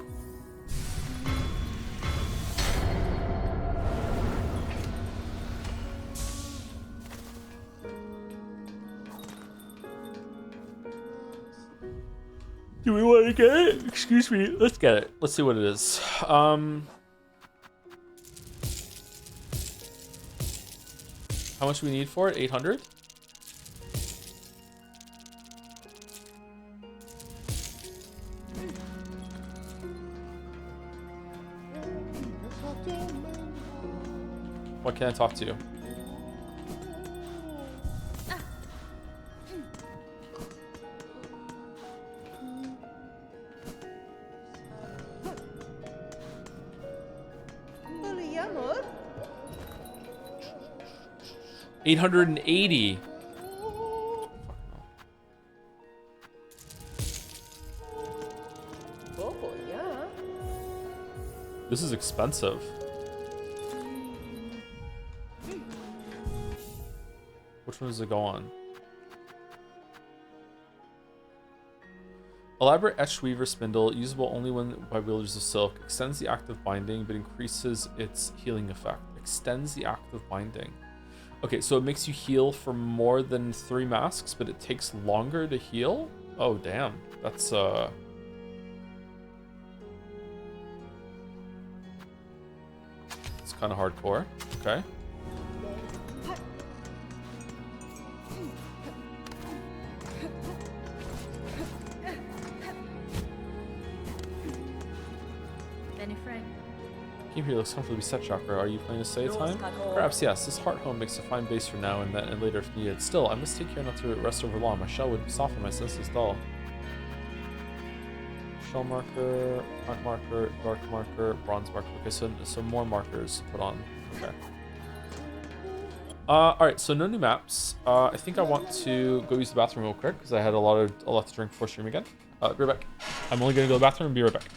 Do we want to get it? Excuse me. Let's get it. Let's see what it is. How much do we need for it? 800? What can I talk to you? $880. This is expensive. Which one does it go on? Elaborate etched weaver spindle, usable only when by wielders of silk. Extends the act of binding, but increases its healing effect. Extends the act of binding. Okay, so it makes you heal for more than 3 masks, but it takes longer to heal? Oh, damn. That's, it's kind of hardcore. Okay. Game here looks comfortably set, Chakra. Are you playing a stay time? Perhaps yes. This heart home makes a fine base for now and then and later if needed. Still, I must take care not to rest over long. My shell would soften my senses dull. Shell marker, heart marker, dark marker, bronze marker. Okay, so more markers put on. Okay. Alright, so no new maps. I think I want to go use the bathroom real quick because I had a lot to drink before stream again. Be right back. I'm only gonna go to the bathroom and be right back.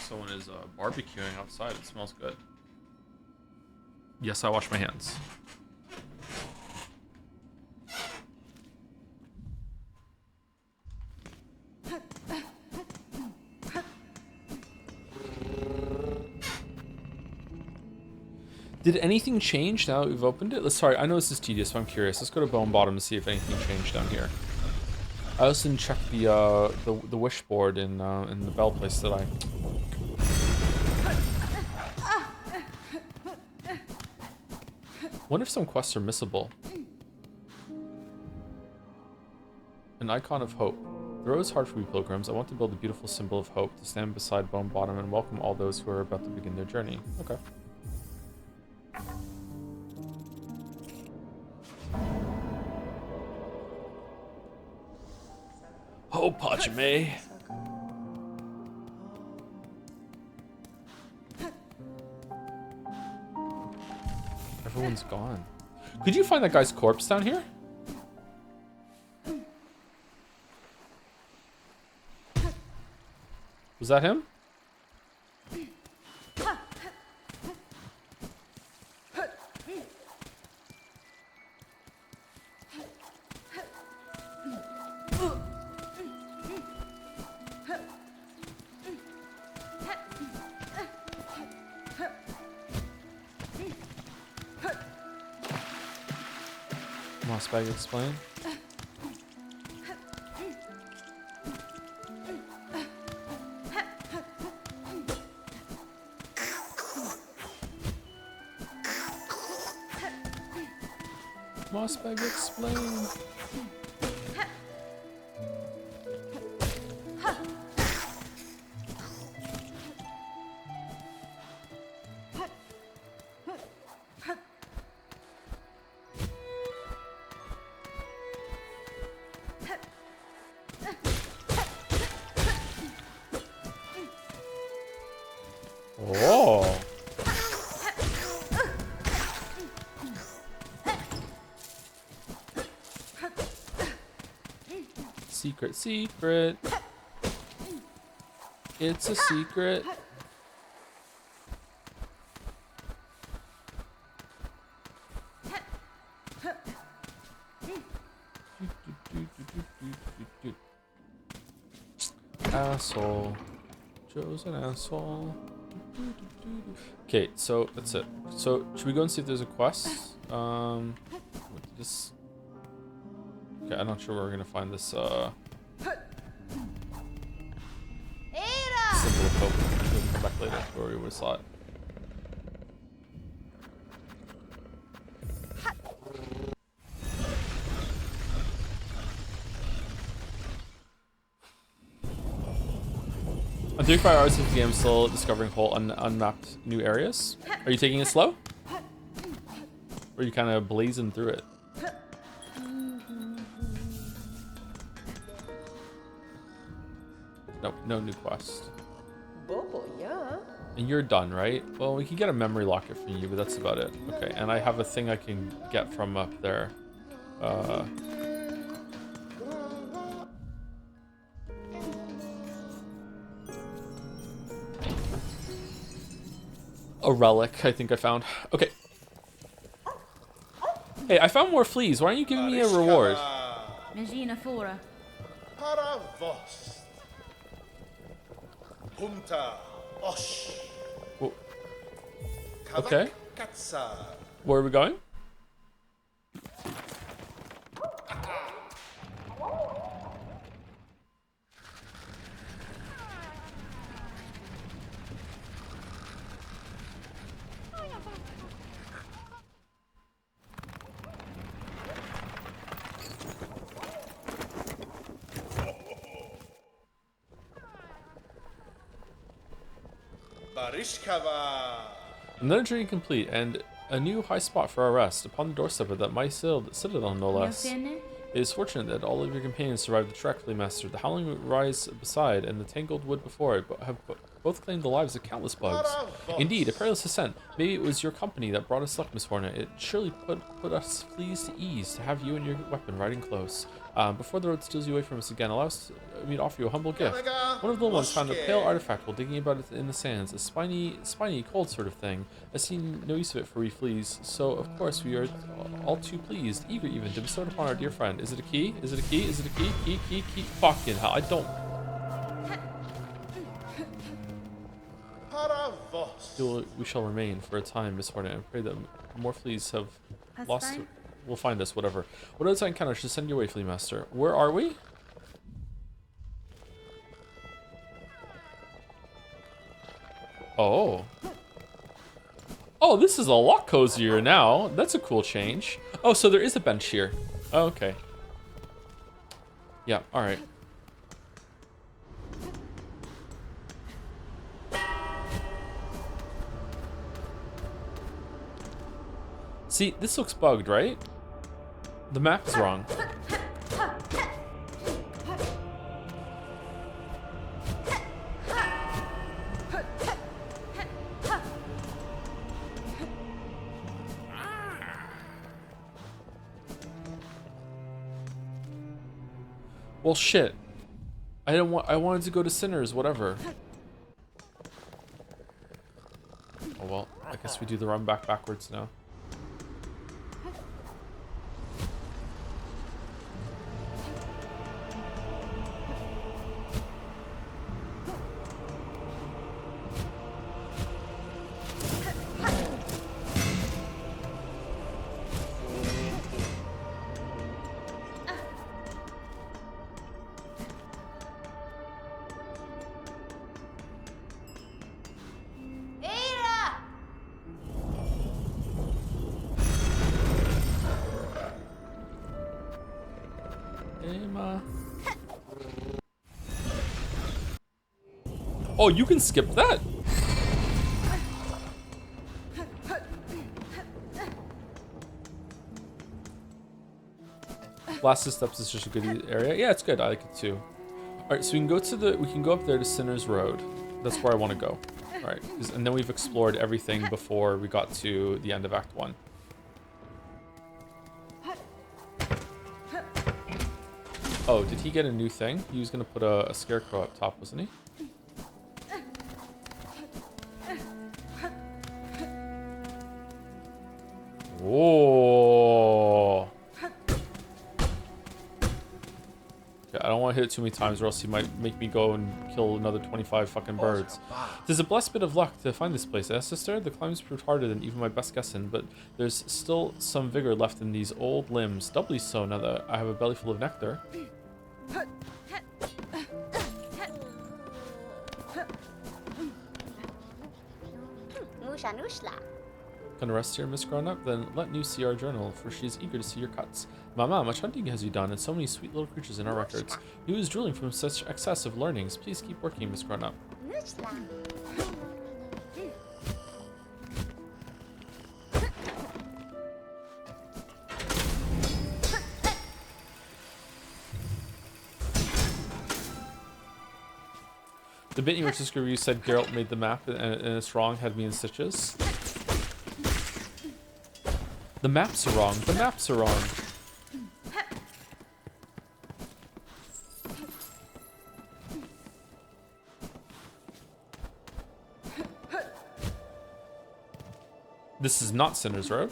Someone is barbecuing outside. It smells good. Yes, I wash my hands. Did anything change now that we've opened it? Sorry, I know this is tedious, but I'm curious. Let's go to Bone Bottom to see if anything changed down here. I also didn't check the wish board in the bell place, did I? Wonder if some quests are missable. An icon of hope. The road is hard for we pilgrims. I want to build a beautiful symbol of hope to stand beside Bone Bottom and welcome all those who are about to begin their journey. Okay. Oh, Pachime. Everyone's gone. Could you find that guy's corpse down here? Was that him? Mossbag explain. Mossbag explain. Oh. Secret, secret. It's a secret. Asshole. Joe's an asshole. Okay, so that's it. So should we go and see if there's a quest? This. Okay, I'm not sure where we're gonna find this symbol of hope. We'll come back later where we would have saw it. I'm 35 hours into the game, still discovering whole unmapped new areas. Are you taking it slow? Or are you kind of blazing through it? Nope, no new quest. And you're done, right? Well, we can get a memory locket from you, but that's about it. Okay, and I have a thing I can get from up there. A relic, I think I found. Okay. Hey, I found more fleas. Why aren't you giving me a reward? Well, okay. Where are we going? Another journey complete, and a new high spot for our rest, upon the doorstep of that mighty citadel, no less. It is fortunate that all of your companions survived the trek, Master. The howling rise beside and the tangled wood before it have both claimed the lives of countless bugs. Indeed, a perilous ascent. Maybe it was your company that brought us luck, Miss Hornet. It surely put us fleas to ease to have you and your weapon riding close. Before the road steals you away from us again, allow me to offer you a humble gift. One of the little ones found a pale artifact while digging about it in the sands, a spiny, cold sort of thing. I see no use of it for we fleas, so of course we are all too pleased, eager even, to bestow it upon our dear friend. Is it a key? Is it a key? Is it a key? Key? Fucking hell, I don't... We shall remain for a time, Miss Hornet, and pray that more fleas have lost. Will find us, whatever. What else I encounter should send you away, Flea Master. Where are we? Oh. Oh, this is a lot cozier now. That's a cool change. Oh, so there is a bench here. Oh, okay. Yeah, alright. See, this looks bugged, right? The map is wrong. Well, shit. I wanted to go to Sinners, whatever. Oh well, I guess we do the run backwards now. Oh, you can skip that? Last of Steps is just a good area. Yeah, it's good. I like it too. All right, so we can go up there to Sinner's Road. That's where I want to go. All right, and then we've explored everything before we got to the end of Act 1. Oh, did he get a new thing? He was gonna put a scarecrow up top, wasn't he? Whoa. Okay, I don't want to hit it too many times or else he might make me go and kill another 25 fucking birds. There's a blessed bit of luck to find this place, eh, sister? The climb's proved harder than even my best guessing, but there's still some vigor left in these old limbs. Doubly so now that I have a belly full of nectar. Gonna rest here, Miss Grown-Up? Then let New see our journal, for she is eager to see your cuts. Mama, much hunting has you done, and so many sweet little creatures in our records. You is drooling from such excessive learnings. Please keep working, Miss Grown-Up. The bit in which this review said Geralt made the map and it's wrong had me in stitches. The maps are wrong. The maps are wrong. This is not Sinner's Road.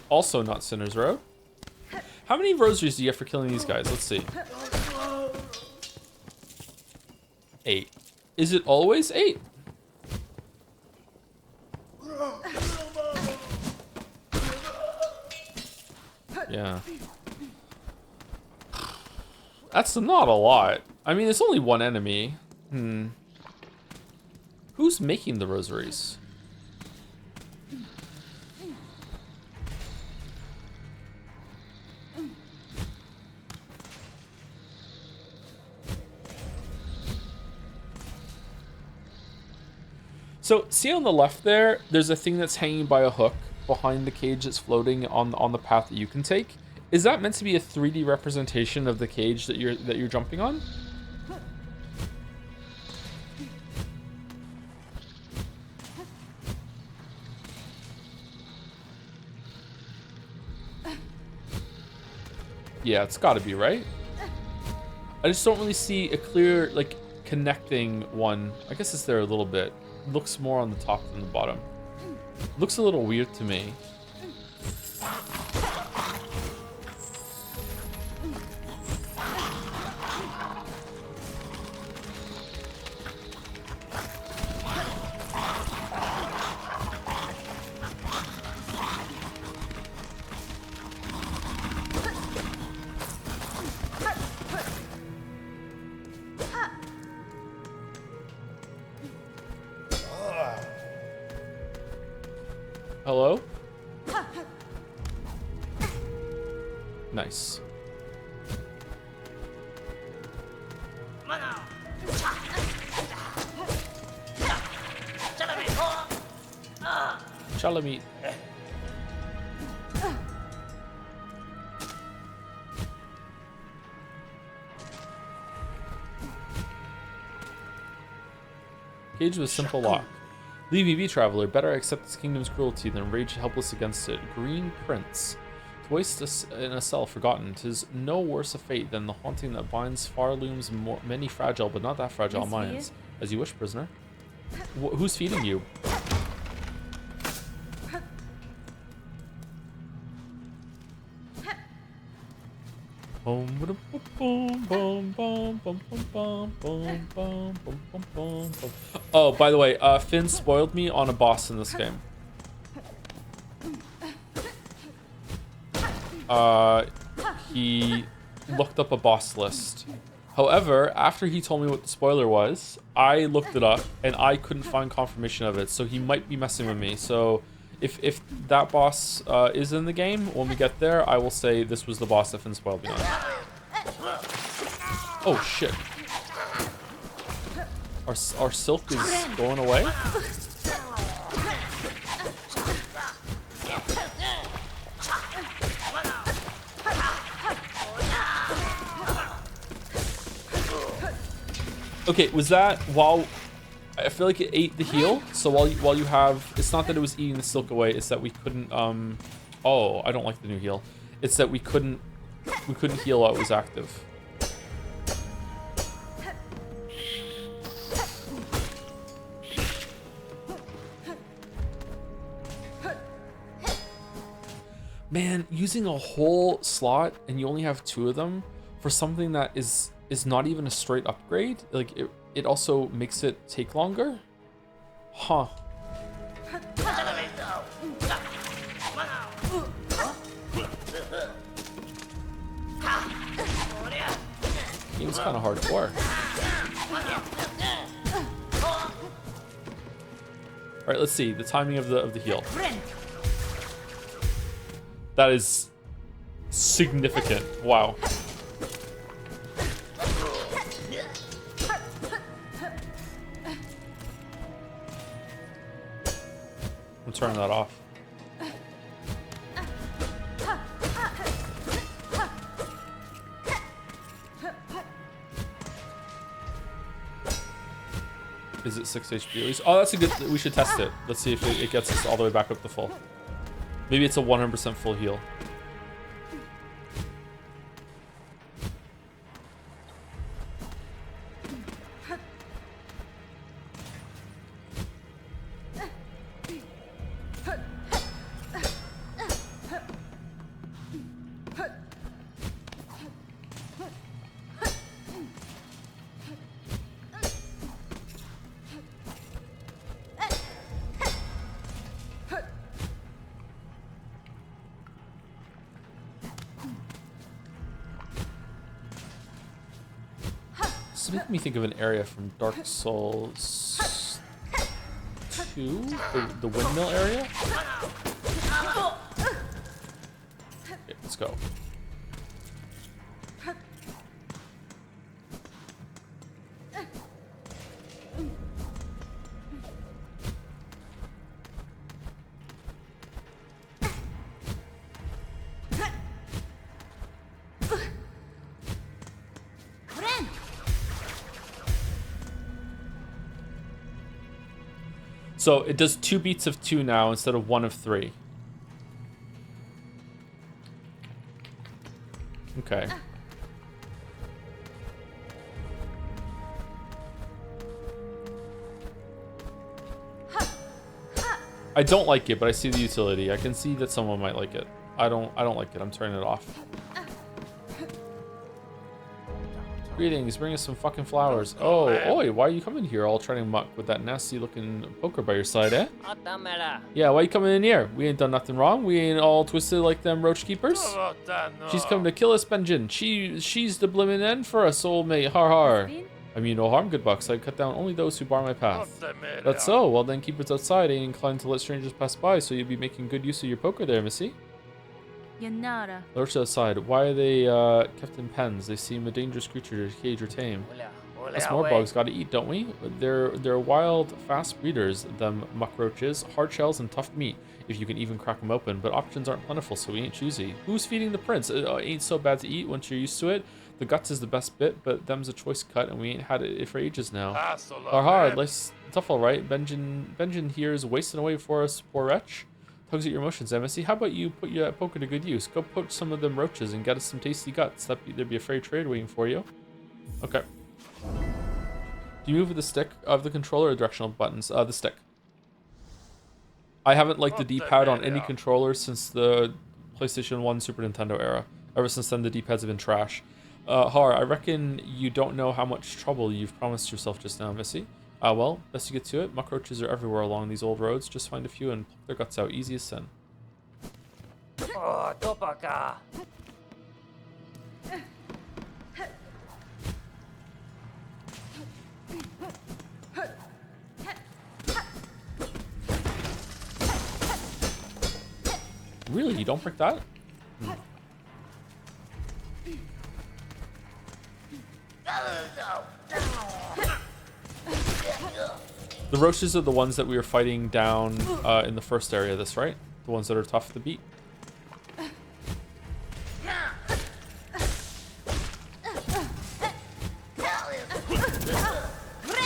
Also not Sinner's Road. How many rosaries do you get for killing these guys? Let's see. 8. Is it always 8? Yeah. That's not a lot. I mean, it's only one enemy. Who's making the rosaries? So, see on the left there, there's a thing that's hanging by a hook behind the cage that's floating on the path that you can take. Is that meant to be a 3D representation of the cage that you're jumping on? Yeah, it's got to be, right? I just don't really see a clear, like, connecting one. I guess it's there a little bit. Looks more on the top than the bottom. Looks a little weird to me. Hello? Nice. Chalamite. Cage with simple lock. Leave EV traveler. Better accept this kingdom's cruelty than rage helpless against it. Green Prince. To waste us in a cell forgotten. 'Tis no worse a fate than the haunting that binds far looms many fragile but not that fragile minds. As you wish, prisoner. Who's feeding you? Oh, by the way, Finn spoiled me on a boss in this game. He looked up a boss list. However, after he told me what the spoiler was, I looked it up and I couldn't find confirmation of it. So he might be messing with me. So if that boss is in the game, when we get there, I will say this was the boss that Finn spoiled me on. Oh shit. Our silk is going away? Okay, was that while... I feel like it ate the heal, so while you have... It's not that it was eating the silk away, it's that we couldn't... Oh, I don't like the new heal. It's that we couldn't heal while it was active. Man, using a whole slot and you only have 2 of them for something that is not even a straight upgrade, like it also makes it take longer? Huh. Seems kind of hardcore. All right, let's see the timing of the heal. That is significant. Wow. I'm turning that off. Is it 6 HP at least? Oh, that's a good... We should test it. Let's see if it gets us all the way back up to full. Maybe it's a 100% full heal. This makes me think of an area from Dark Souls 2, the windmill area. Okay, let's go. So it does 2 beats of 2 now instead of 1 of 3. Okay. I don't like it, but I see the utility. I can see that someone might like it. I don't like it. I'm turning it off. Greetings, bring us some fucking flowers. Oh, oi, why are you coming here all trying to muck with that nasty looking poker by your side, eh? Yeah, why you coming in here? We ain't done nothing wrong. We ain't all twisted like them roach keepers. She's coming to kill us, Benjin. She's the blimmin' end for us, old mate. Har har. I mean no harm, good bucks. I cut down only those who bar my path. That's so. Well then, keepers outside ain't inclined to let strangers pass by, so you'll be making good use of your poker there, missy. Yanara. Lurch outside. Why are they kept in pens? They seem a dangerous creature to cage or tame. Us more bugs gotta eat, don't we? They're wild, fast breeders, them muckroaches. Hard shells and tough meat, if you can even crack them open. But options aren't plentiful, so we ain't choosy. Who's feeding the prince? It ain't so bad to eat once you're used to it. The guts is the best bit, but them's a choice cut, and we ain't had it for ages now. Hard, life's tough, all right. Benjamin here is wasting away for us, poor wretch. Tugs at your emotions, MSC. How about you put your poker to good use? Go poach some of them roaches and get us some tasty guts. There'd be a fair trade waiting for you. Okay. Do you move with the stick of the controller or directional buttons? The stick. I haven't liked the D-pad on any controller since the PlayStation 1 Super Nintendo era. Ever since then, the D-pads have been trash. Har, I reckon you don't know how much trouble you've promised yourself just now, missy. Well, best you get to it. Muckroaches are everywhere along these old roads. Just find a few and pluck their guts out. Easy as sin. Oh, topaka. Really? You don't break that? The roaches are the ones that we were fighting down in the first area of this, right? The ones that are tough to beat.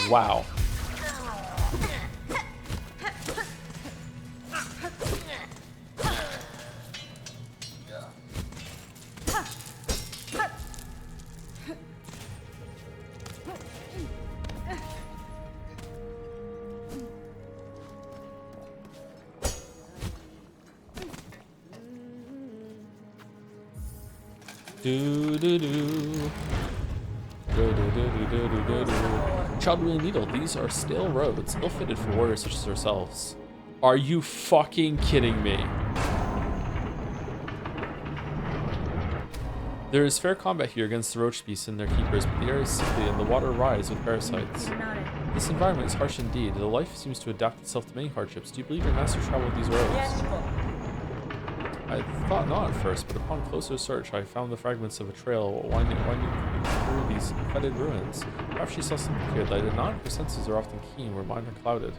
Wow. Child Wheeling Needle, these are stale roads, ill-fitted for warriors such as ourselves. Are you fucking kidding me? There is fair combat here against the roach beasts and their keepers, but the air is sickly and the water rise with parasites. This environment is harsh indeed. The life seems to adapt itself to many hardships. Do you believe your master traveled these roads? I thought not at first, but upon closer search, I found the fragments of a trail winding through these fetid ruins. Perhaps she saw something here that I did not. Her senses are often keen, where mine are clouded.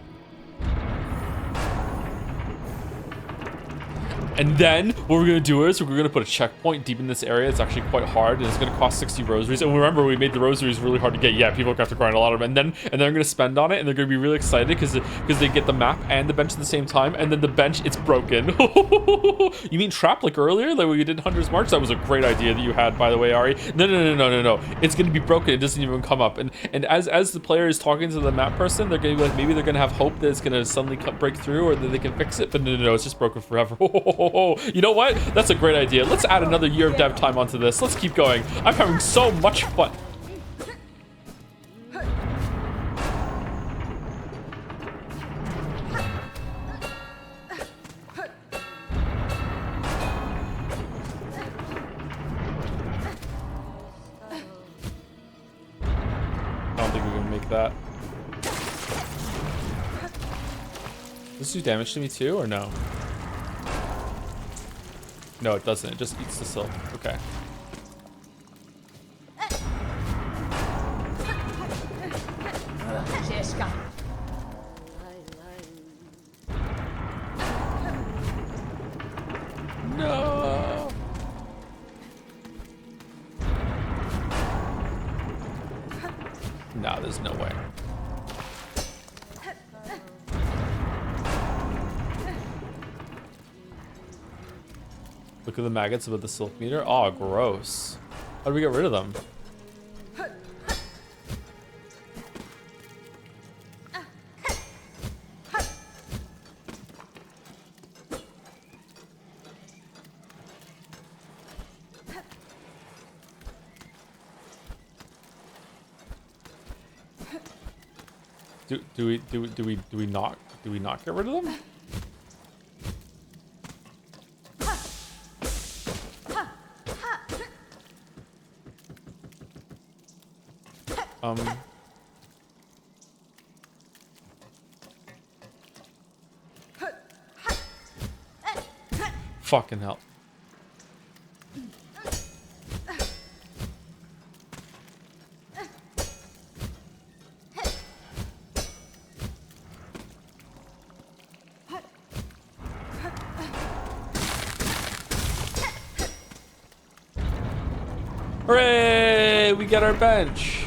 And then what we're gonna do is we're gonna put a checkpoint deep in this area. It's actually quite hard, and it's gonna cost 60 rosaries. And remember, we made the rosaries really hard to get. Yeah, people have to grind a lot of them. And then they're gonna spend on it, and they're gonna be really excited because they get the map and the bench at the same time. And then the bench, it's broken. You mean trap like earlier, like we did Hunter's March? That was a great idea that you had, by the way, Ari. No. It's gonna be broken. It doesn't even come up. And as the player is talking to the map person, they're gonna be like, maybe they're gonna have hope that it's gonna suddenly break through, or that they can fix it. But no, it's just broken forever. You know what? That's a great idea. Let's add another year of dev time onto this. Let's keep going. I'm having so much fun. I don't think we're gonna make that. Does this do damage to me too, or no? No, it doesn't. It just eats the silk. Okay. No. Nah, there's no way. Look at the maggots above the silk meter. Oh, gross. How do we get rid of them? Do we not get rid of them? Fucking hell. Hooray! We get our bench.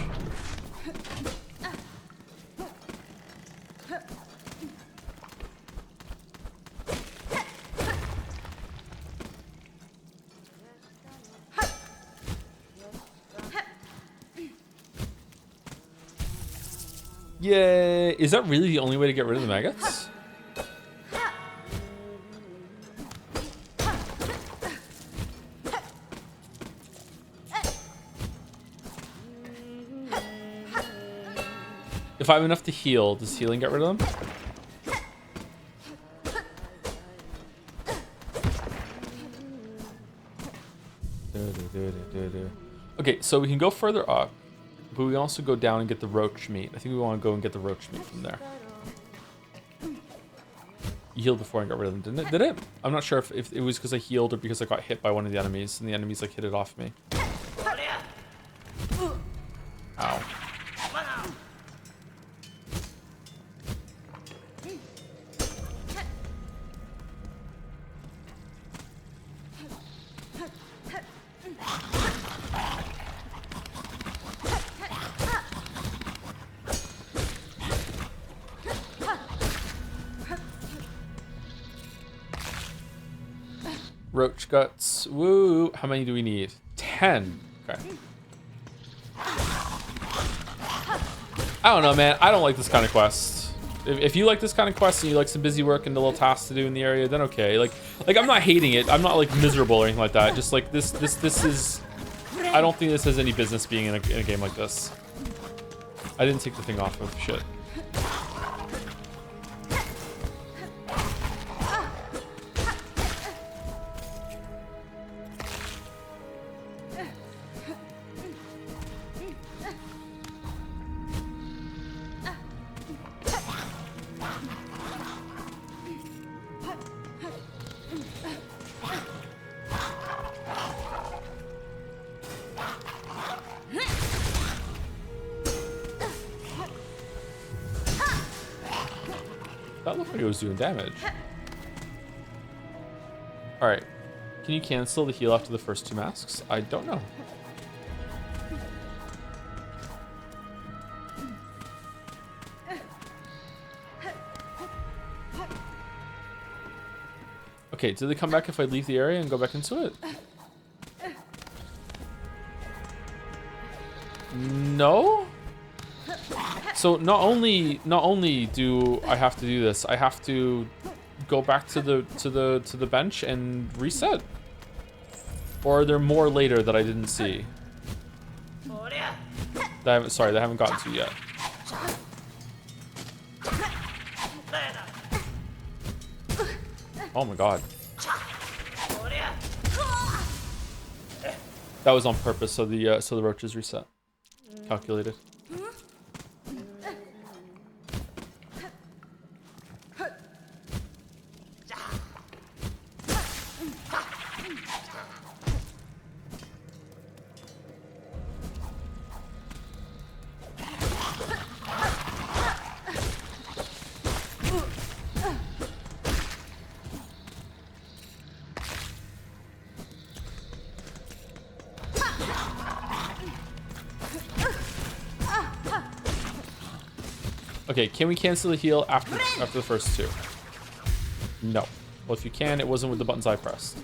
Yay! Is that really the only way to get rid of the maggots? If I have enough to heal, does healing get rid of them? Okay, so we can go further up, but we can also go down and get the roach meat. I think we want to go and get the roach meat from there. You healed before I got rid of them, didn't it? Did it? I'm not sure if it was because I healed or because I got hit by one of the enemies, and the enemies like hit it off me. Ow. Roach guts. Woo. How many do we need? 10. Okay. I don't know, man. I don't like this kind of quest. If you like this kind of quest and you like some busy work and a little tasks to do in the area, then okay. Like I'm not hating it. I'm not like miserable or anything like that. Just like this is. I don't think this has any business being in a game like this. I didn't take the thing off of shit. That looked like it was doing damage. Alright. Can you cancel the heal after the first 2 masks? I don't know. Okay, do they come back if I leave the area and go back into it? No? So not only do I have to do this, I have to go back to the bench and reset. Or are there more later that I didn't see? That I haven't gotten to yet. Oh my god. That was on purpose, so the roaches reset. Calculated. Okay, can we cancel the heal after the first 2? No. Well, if you can, it wasn't with the buttons I pressed.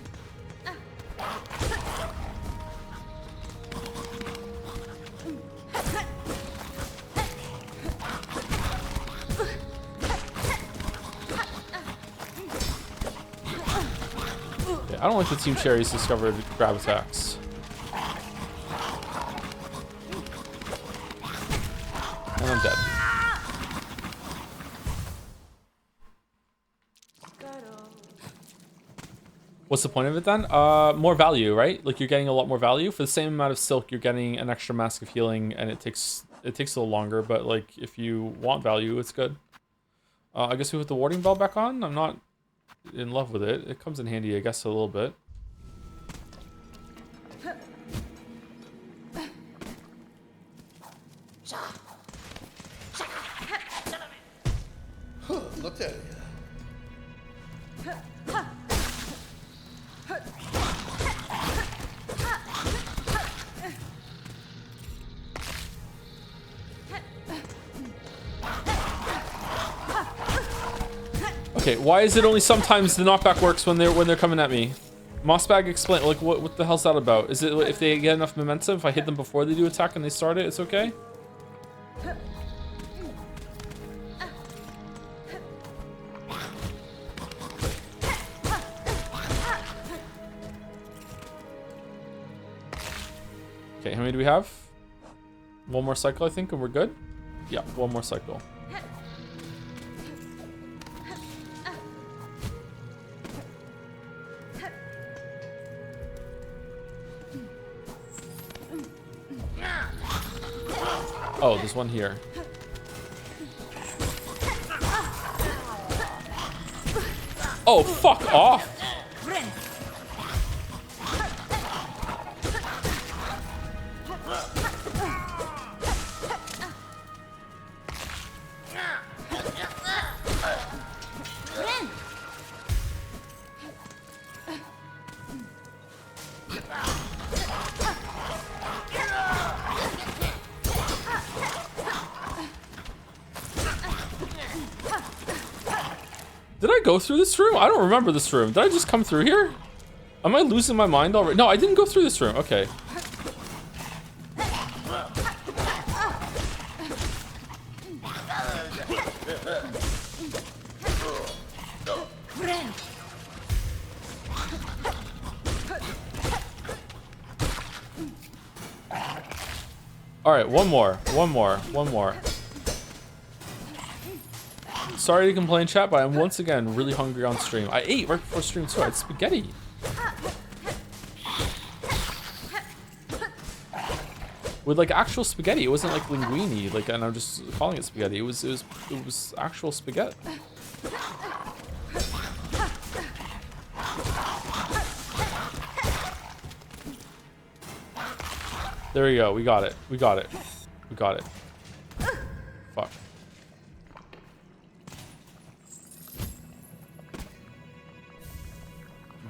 Okay, I don't like the Team Cherry's discovered grab attacks. And I'm dead. What's the point of it then? More value, right? Like you're getting a lot more value for the same amount of silk. You're getting an extra mask of healing, and it takes a little longer. But like, if you want value, it's good. I guess we put the warding bell back on. I'm not in love with it. It comes in handy, I guess, a little bit. Look at it. Okay, why is it only sometimes the knockback works when they're coming at me? Mossbag, explain. Like, what the hell's that about? Is it if they get enough momentum, if I hit them before they do attack and they start it, it's okay? Okay, how many do we have? One more cycle, I think, and we're good? Yeah, one more cycle. Oh, there's one here. Oh, fuck off! Did I go through this room? I don't remember this room. Did I just come through here? Am I losing my mind already? No, I didn't go through this room. Okay. All right, one more. Sorry to complain, chat, but I'm once again really hungry on stream. I ate right before stream too. I had spaghetti. With like actual spaghetti. It wasn't like linguine, like, and I'm just calling it spaghetti. It was actual spaghetti. There we go. We got it. Fuck.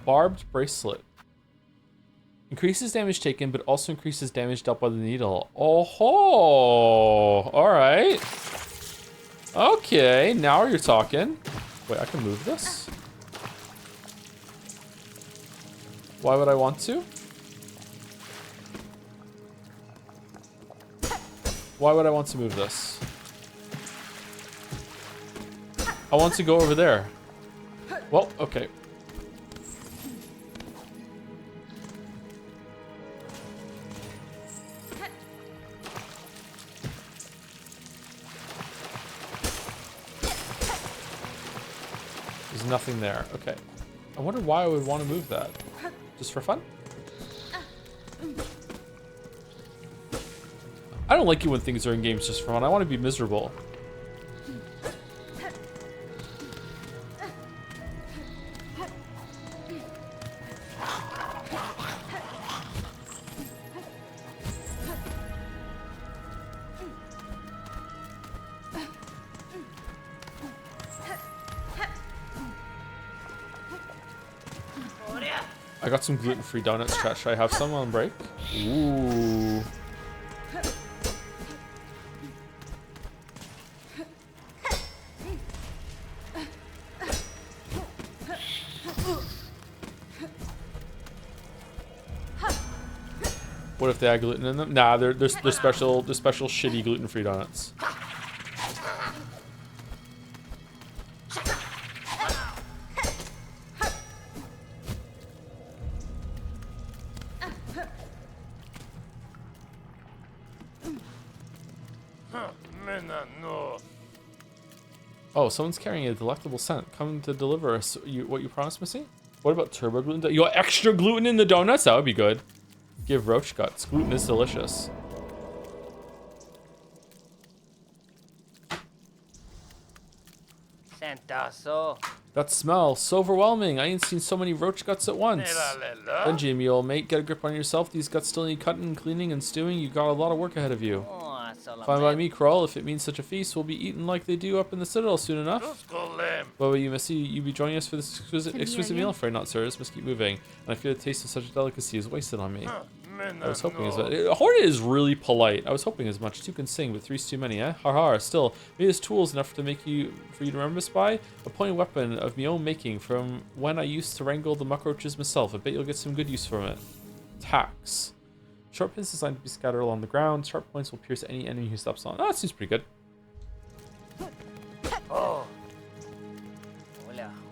Barbed bracelet. Increases damage taken, but also increases damage dealt by the needle. Oh ho! Alright. Okay, now you're talking. Wait, I can move this? Why would I want to? Why would I want to move this? I want to go over there. Well, okay. There's nothing there. Okay. I wonder why I would want to move that. Just for fun? I don't like it when things are in games just for fun. I want to be miserable. I got some gluten-free donuts, chat. Should I have some on break? Ooh. What if they had gluten in them? Nah, they're special shitty gluten-free donuts. Oh, someone's carrying a delectable scent. Come to deliver us what you promised, Missy? What about turbo gluten? You got extra gluten in the donuts? That would be good. Give roach guts. Gluten is delicious. Santaso. That smell, so overwhelming. I ain't seen so many roach guts at once. Benji and me, old mate, get a grip on yourself. These guts still need cutting, cleaning, and stewing. You got a lot of work ahead of you. Fine by me, Crawl. If it means such a feast, we'll be eating like they do up in the Citadel soon enough. Well, you must see you be joining us for this exquisite meal. Afraid not, sirs. Must keep moving. And I fear the taste of such a delicacy is wasted on me. I was hoping as much. Hornet is really polite. I was hoping as much. Two can sing, but three's too many, eh? Har har. Still, maybe this tool is enough for you to remember us by. A pointed weapon of me own making from when I used to wrangle the muckroaches myself. I bet you'll get some good use from it. Tax. Short pins designed to be scattered along the ground. Sharp points will pierce any enemy who steps on. Oh, that seems pretty good. Oh.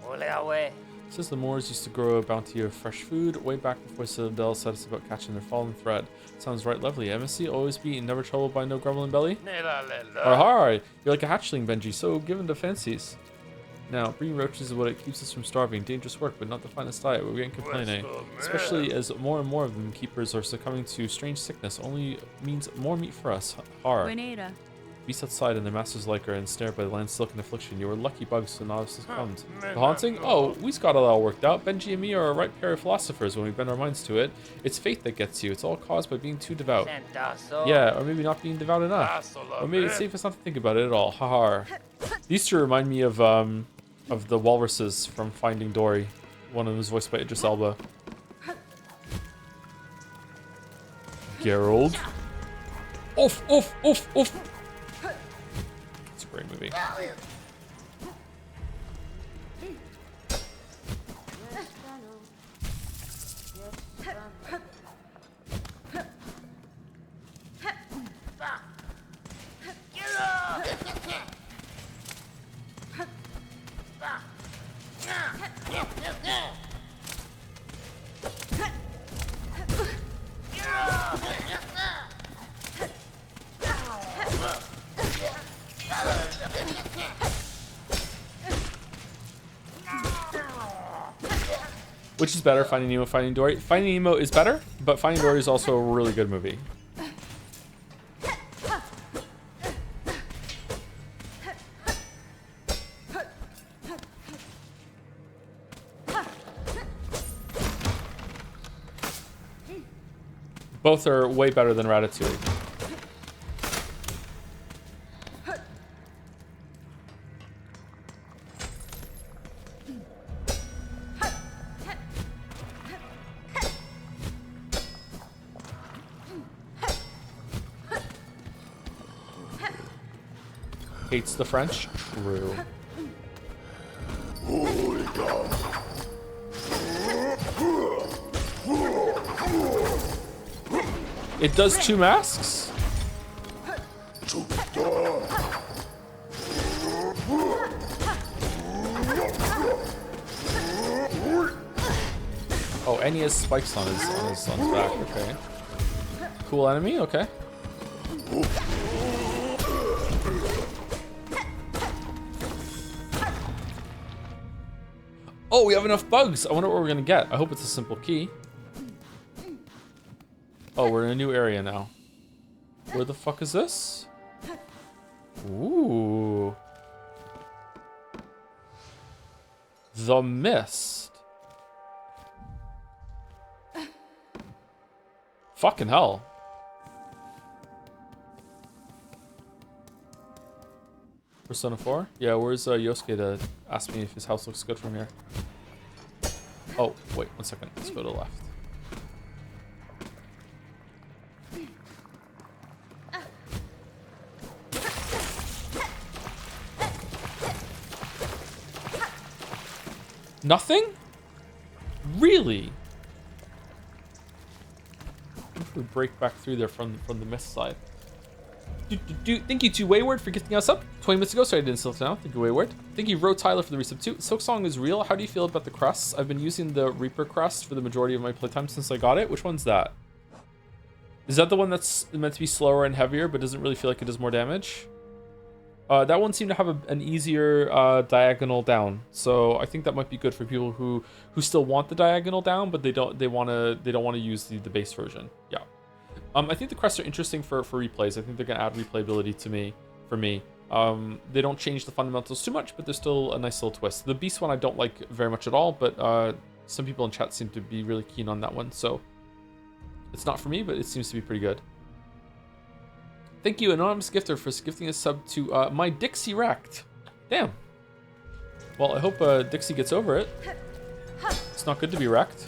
Hola, away. Says the Moors used to grow a bounty of fresh food way back before Citadel set us about catching their fallen thread. Sounds right lovely. MSC always be and never troubled by no grumbling belly. Har har! You're like a hatchling, Benji, so given to fancies. Now, breeding roaches is what it keeps us from starving. Dangerous work, but not the finest diet. We're getting complaining. Especially as more and more of them keepers are succumbing to strange sickness. Only means more meat for us. Har. Beasts outside and their masters like her and snared by the land's silken affliction. You were lucky bugs to not have succumbed. The haunting? Oh, we've got it all worked out. Benji and me are a right pair of philosophers when we bend our minds to it. It's faith that gets you. It's all caused by being too devout. Yeah, or maybe not being devout enough. Or maybe it's safest not to think about it at all. Har. These two remind me of the walruses from Finding Dory. One of them is voiced by Idris Elba. Geralt. Oof, oof, oof, oof. It's a great movie. Which is better, Finding Nemo, Finding Dory? Finding Nemo is better, but Finding Dory is also a really good movie. Both are way better than Ratatouille. Hates the French? True. It does 2 masks? Oh, and he has spikes on his back, okay. Cool enemy, okay. Oh, we have enough bugs. I wonder what we're gonna get. I hope it's a simple key. Oh, we're in a new area now. Where the fuck is this? Ooh. The Mist. Fucking hell. Persona 4? Yeah, where's Yosuke to ask me if his house looks good from here? Oh, wait, 1 second. Let's go to the left. Nothing? Really? If we break back through there from the mist side. Thank you to Wayward for gifting us up 20 minutes ago. Sorry I didn't select now. Thank you, Wayward. Thank you, Ro Tyler, for the resub too. Silksong is real. How do you feel about the crusts? I've been using the Reaper crust for the majority of my playtime since I got it. Which one's that? Is that the one that's meant to be slower and heavier, but doesn't really feel like it does more damage? That one seemed to have an easier diagonal down, so I think that might be good for people who still want the diagonal down, but they don't want to use the base version. Yeah. I think the crests are interesting for replays. I think they're gonna add replayability for me. They don't change the fundamentals too much, but there's still a nice little twist. The beast one I don't like very much at all, but some people in chat seem to be really keen on that one, so it's not for me, but it seems to be pretty good. Thank you, Anonymous Gifter, for gifting a sub to my Dixie Wrecked. Damn. Well, I hope Dixie gets over it. It's not good to be wrecked.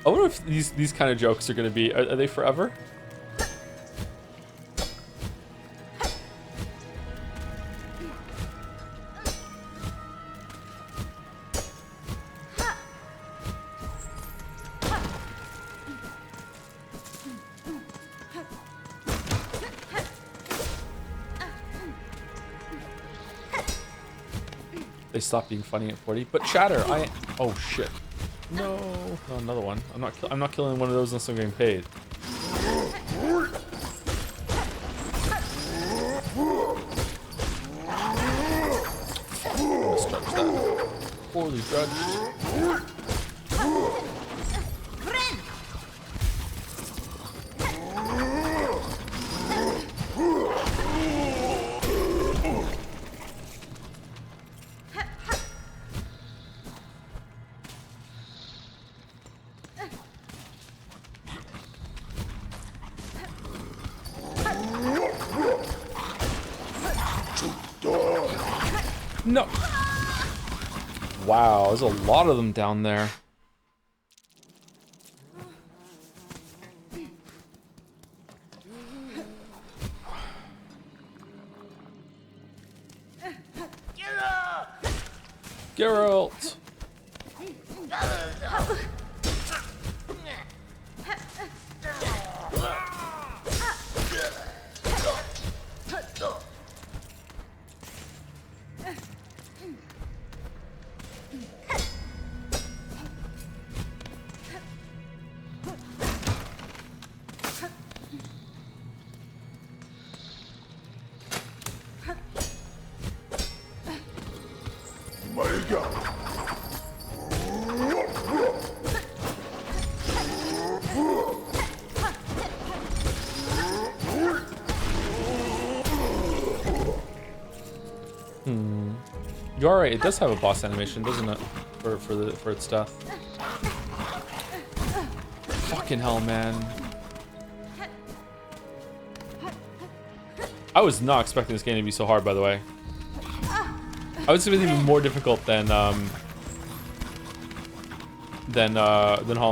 I wonder if these kind of jokes are going to be... Are they forever? They stopped being funny at 40. But Chatter, oh shit. No, oh, another one. I'm not killing one of those unless I'm getting paid. Misjudged that. Poorly judged. No. Wow, there's a lot of them down there. Geralt. You're right, it does have a boss animation, doesn't it? For its death. Fucking hell, man. I was not expecting this game to be so hard, by the way. I was expecting it even more difficult than Hollow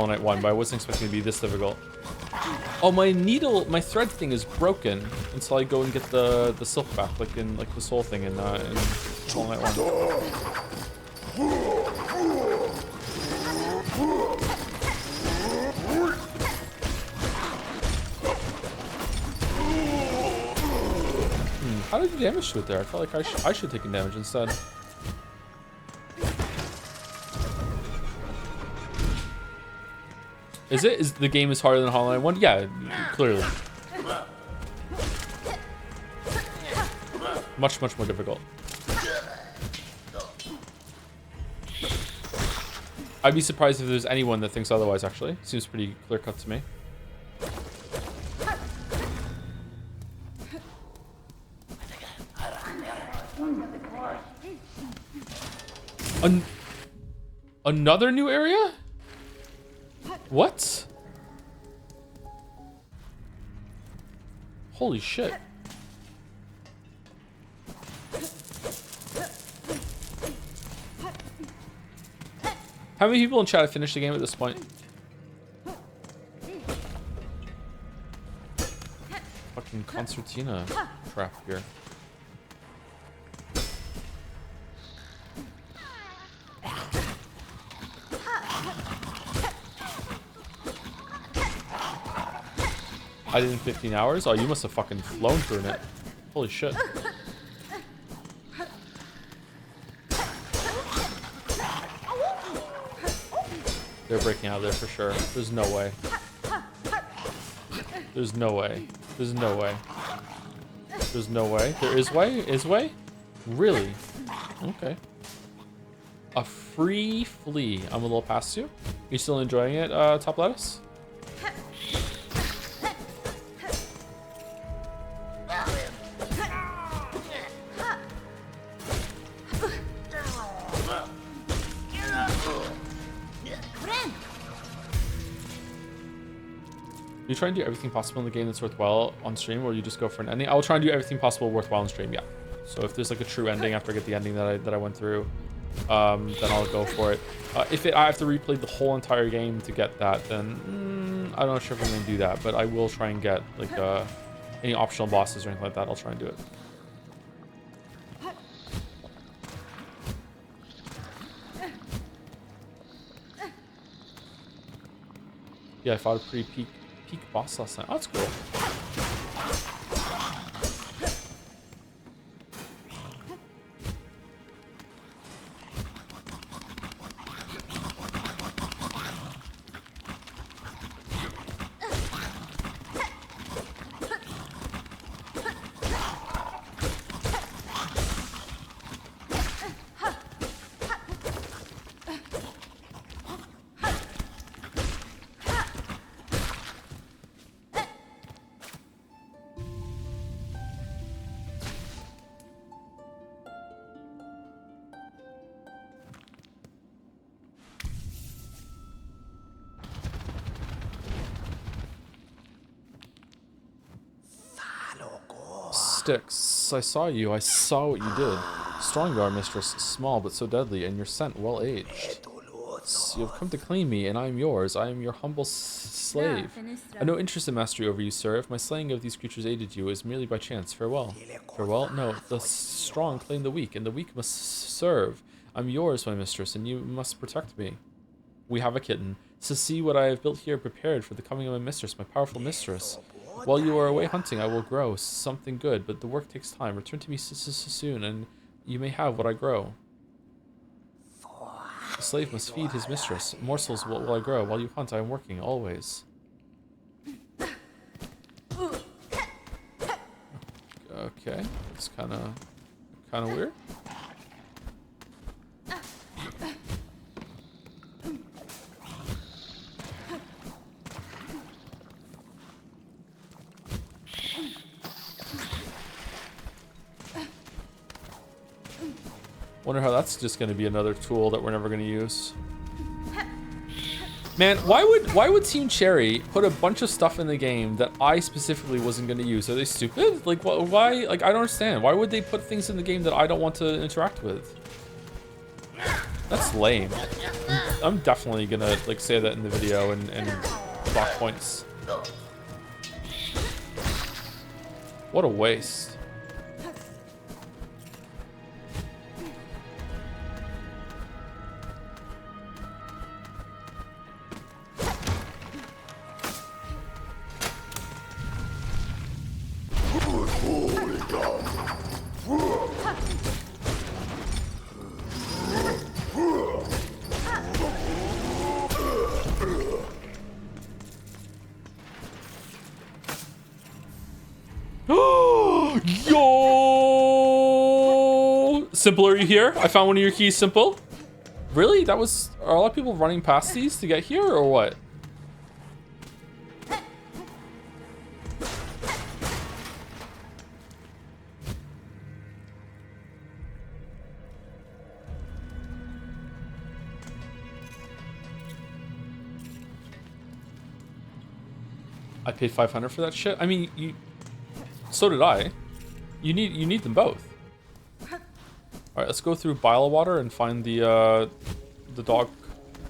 Knight 1, but I wasn't expecting it to be this difficult. Oh, my thread thing is broken until I go and get the silk back, like the soul thing in Hollow Knight 1. How did you damage to it there? I felt like I should have taken damage instead. Is the game is harder than Hollow Knight 1? Yeah, clearly. Much more difficult. I'd be surprised if there's anyone that thinks otherwise, actually. Seems pretty clear cut to me. Another new area? What? Holy shit. How many people in chat have finished the game at this point? Fucking concertina trap here. I did in 15 hours? Oh, you must have fucking flown through it. Holy shit. They're breaking out of there for sure. There's no way. There's no way. There's no way. There's no way. There is way? Is way? Really? Okay. A free flea. I'm a little past you. You still enjoying it, Top Lettuce? You try and do everything possible in the game that's worthwhile on stream, or you just go for an ending? I will try and do everything possible worthwhile on stream, yeah. So if there's like a true ending after I get the ending that I went through, then I'll go for it. If I have to replay the whole entire game to get that, then I'm not sure if I'm gonna do that, but I will try and get like any optional bosses or anything like that. I'll try and do it. Yeah, I fought a pretty peak boss last night. Oh, that's cool. Sticks, I saw you. I saw what you did. Strong you are, mistress. Small, but so deadly, and your scent well-aged. You have come to claim me, and I am yours. I am your humble slave. I have no interest in mastery over you, sir. If my slaying of these creatures aided you, it is merely by chance. Farewell. Farewell? No, the strong claim the weak, and the weak must serve. I'm yours, my mistress, and you must protect me. We have a kitten. To see what I have built here prepared for the coming of my mistress, my powerful mistress. While you are away hunting, I will grow something good, but the work takes time. Return to me soon, and you may have what I grow. The slave must feed his mistress. Morsels will I grow. While you hunt, I am working, always. Okay, that's kind of weird. Wonder how that's just going to be another tool that we're never going to use. Man, why would Team Cherry put a bunch of stuff in the game that I specifically wasn't going to use? Are they stupid? Like, why? Like, I don't understand. Why would they put things in the game that I don't want to interact with? That's lame. I'm definitely going to like say that in the video and block points. What a waste. Yo! Simple, are you here? I found one of your keys, Simple. Really? Are a lot of people running past these to get here, or what? I paid 500 for that shit. I mean, so did I. You need them both. All right, let's go through Bile of Water and find the dog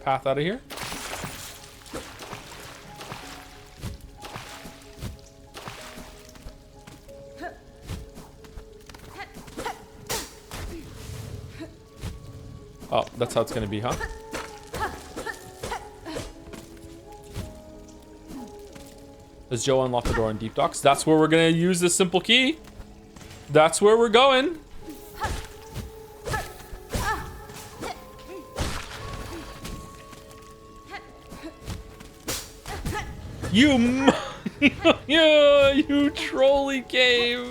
path out of here. Oh, that's how it's gonna be, huh? Does Joe unlock the door in Deep Docks? That's where we're gonna use this simple key. That's where we're going. You trolley cave.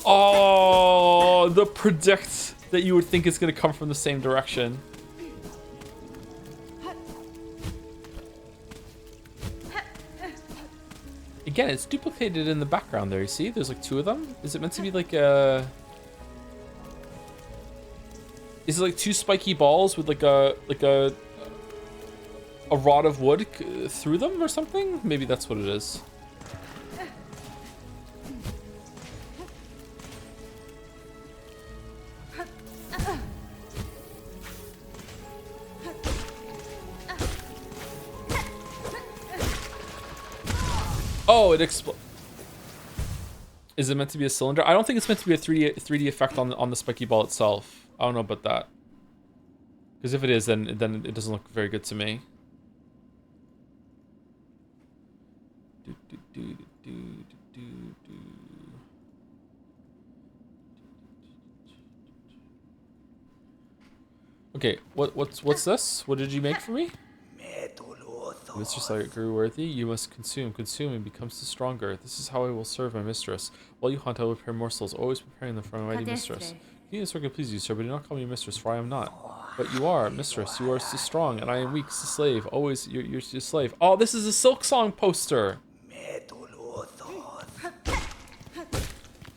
Oh, the predict that you would think is going to come from the same direction. Again, it's duplicated in the background there, you see? There's like 2 of them. Is it meant to be like a... Is it like 2 spiky balls with like a rod of wood through them or something? Maybe that's what it is. Oh, it explodes. Is it meant to be a cylinder? I don't think it's meant to be a 3D effect on the spiky ball itself. I don't know about that. Because if it is, then it doesn't look very good to me. Okay, what's this? What did you make for me? Mistress, I grew worthy. You must consume, and becomes stronger. This is how I will serve my mistress. While you hunt, I will prepare morsels, always preparing them for my mighty mistress. You this work please you, sir, but do not call me mistress, for I am not. But you are, mistress. You are so strong, and I am weak as a slave. Always you're a slave. Oh, this is a Silksong poster.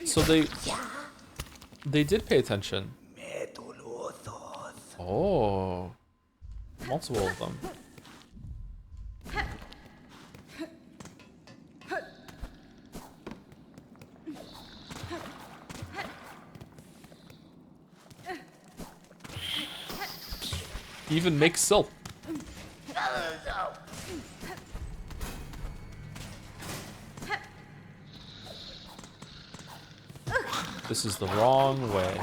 So they did pay attention. Oh, multiple of them. He even makes silk. This is the wrong way.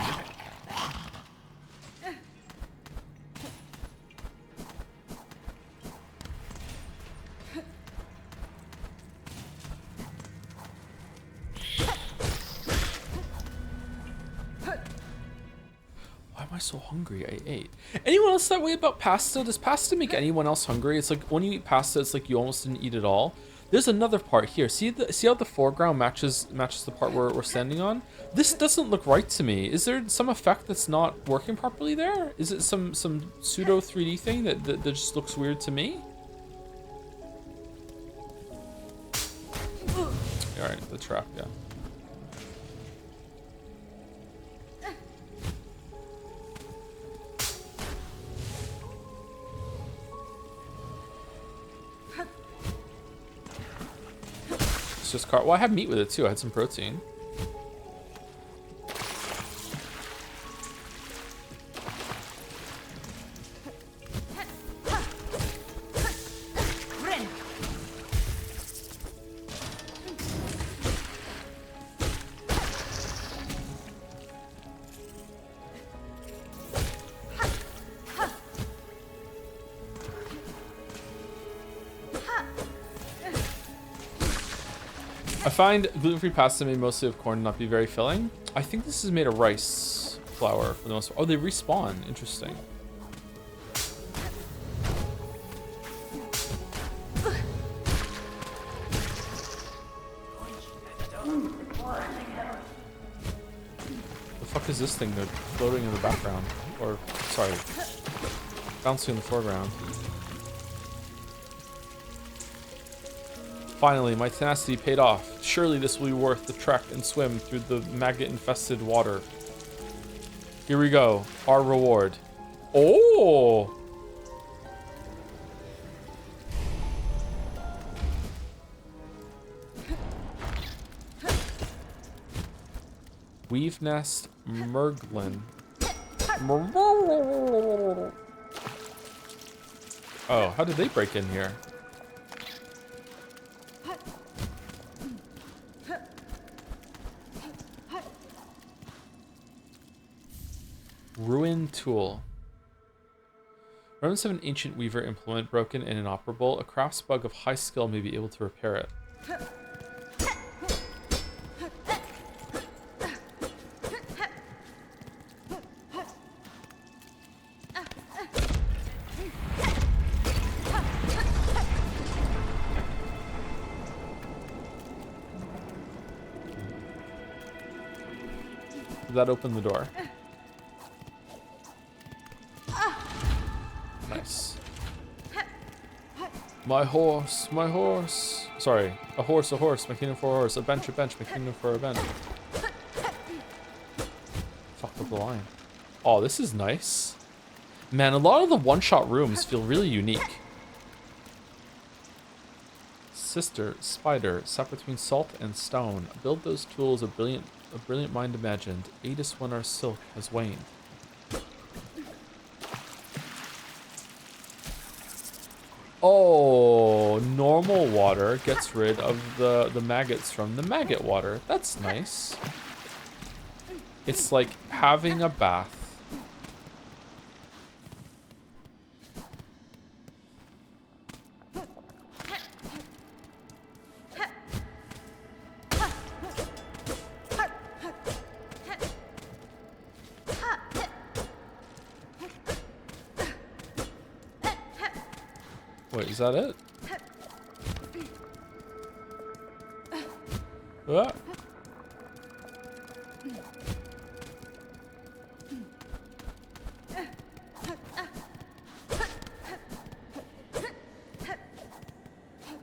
So hungry. I ate. Anyone else that way about pasta? Does pasta make anyone else hungry? It's like when you eat pasta, it's like you almost didn't eat it all. There's another part here. See how the foreground matches the part we're standing on? This doesn't look right to me. Is there some effect that's not working properly there? Is it some pseudo 3D thing that just looks weird to me? All right, the trap, yeah. Just car. Well, I have meat with it too. I had some protein. I find gluten-free pasta made mostly of corn not be very filling. I think this is made of rice flour for the most part. Oh, they respawn. Interesting. The fuck is this thing? They're floating in the background. Or, sorry, bouncing in the foreground. Finally, my tenacity paid off. Surely this will be worth the trek and swim through the maggot-infested water. Here we go. Our reward. Oh! Weave nest Merglin. Oh, how did they break in here? Ruin tool. Remnants of an ancient weaver implement broken and inoperable. A crafts bug of high skill may be able to repair it. Did that open the door? Nice. My horse, my horse. Sorry, a horse, my kingdom for a horse. A bench, my kingdom for a bench. Fucked up the line. Oh, this is nice. Man, a lot of the one-shot rooms feel really unique. Sister, spider, sat between salt and stone. Build those tools a brilliant mind imagined. Aid us when our silk has waned. Oh, normal water gets rid of the maggots from the maggot water. That's nice. It's like having a bath. Wait, is that it? Ah.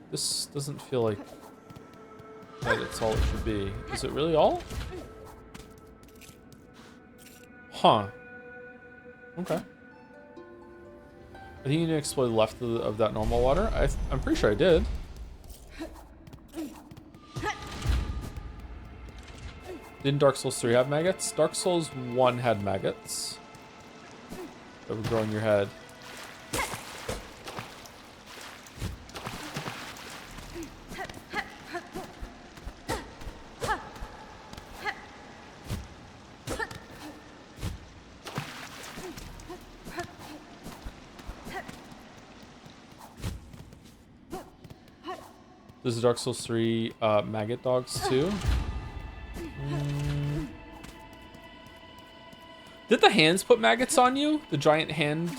This doesn't feel like that it's all it should be. Is it really all? Huh. Okay. I think you need to explore the left of that normal water. I'm pretty sure I did. Didn't Dark Souls 3 have maggots? Dark Souls 1 had maggots that would grow in your head. This is Dark Souls 3 maggot dogs too. Did the hands put maggots on you? The giant hand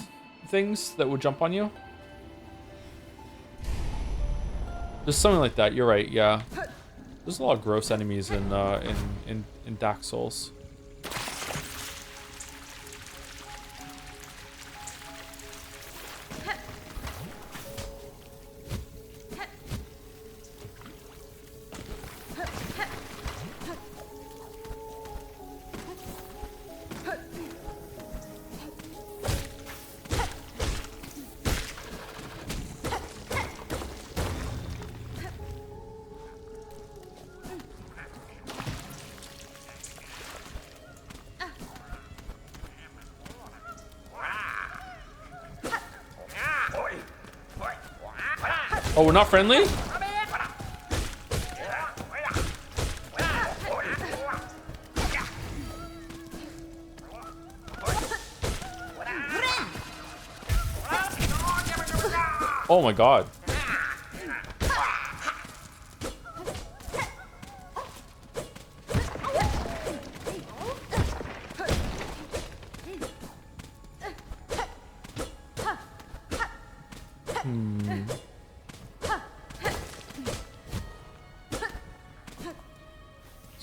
things that would jump on you? There's something like that. You're right. Yeah. There's a lot of gross enemies in Dark Souls. Oh, we're not friendly? Oh my god.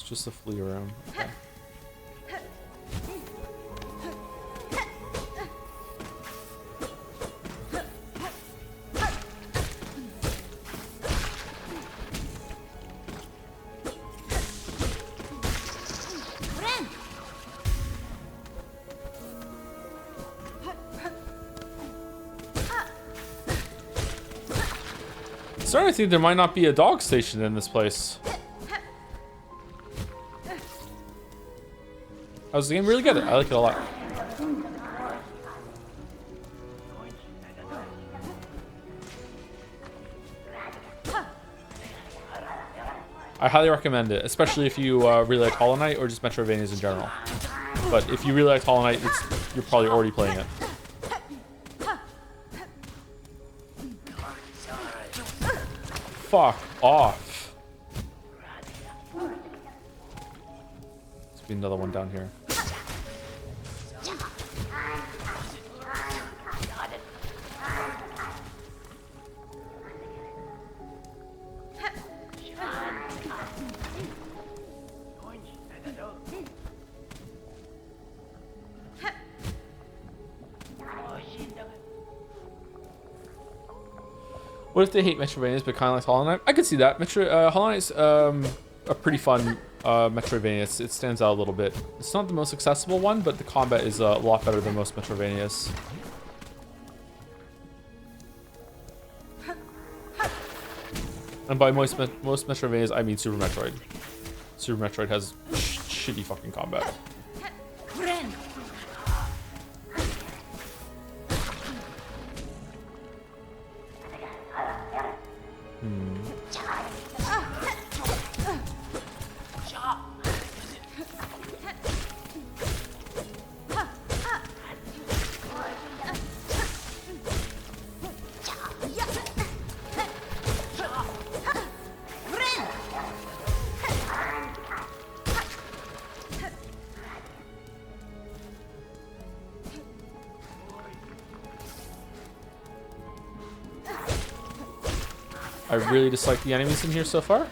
Just a flea around. Okay. Starting to think there might not be a dog station in this place. How's the game? Really good. I like it a lot. I highly recommend it, especially if you really like Hollow Knight or just Metroidvanias in general. But if you really like Hollow Knight, you're probably already playing it. Fuck off. There's be another one down here. What if they hate Metroidvanias but kind of like Hollow Knight? I could see that. Hollow Knight's a pretty fun Metroidvania. It stands out a little bit. It's not the most accessible one, but the combat is a lot better than most Metroidvanias. And by most Metroidvanias, I mean Super Metroid. Super Metroid has shitty fucking combat. I really dislike the enemies in here so far.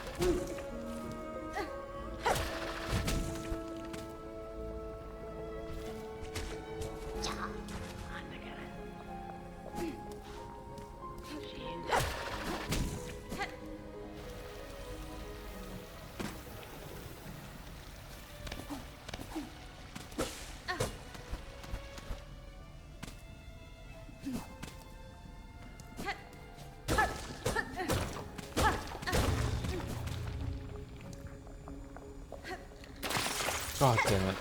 God damn it.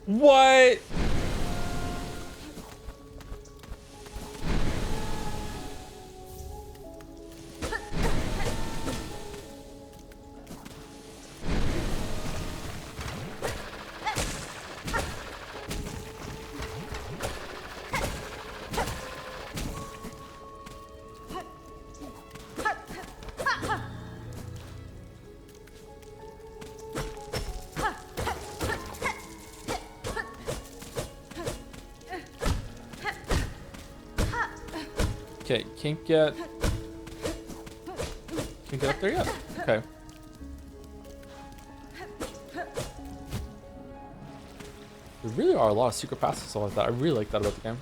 What? Okay, can't get up there yet. Okay. There really are a lot of secret passes like that. I really like that about the game.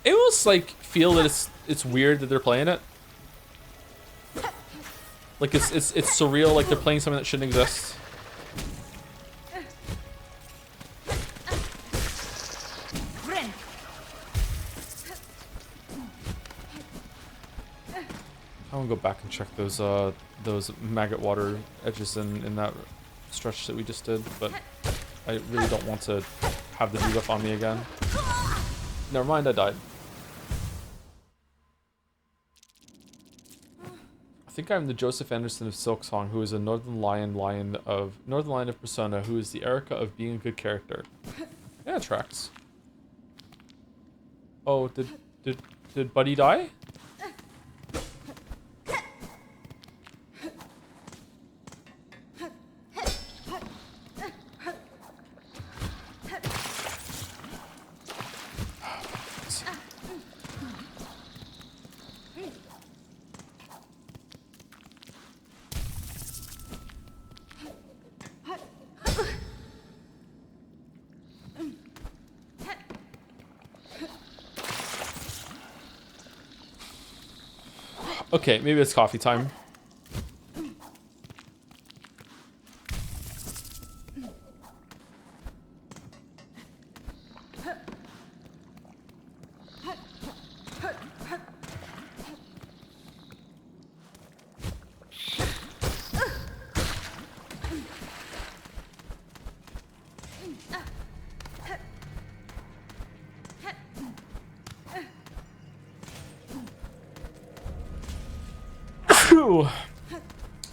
It almost like feel that it's weird that they're playing it. Like it's surreal, like they're playing something that shouldn't exist. I'm gonna go back and check those maggot water edges in that stretch that we just did, but I really don't want to have the debuff on me again. Never mind, I died. I think I'm the Joseph Anderson of Silksong, who is a Northern Lion of Persona, who is the Erica of being a good character. Yeah, it tracks. Oh, did Buddy die? Okay, maybe it's coffee time.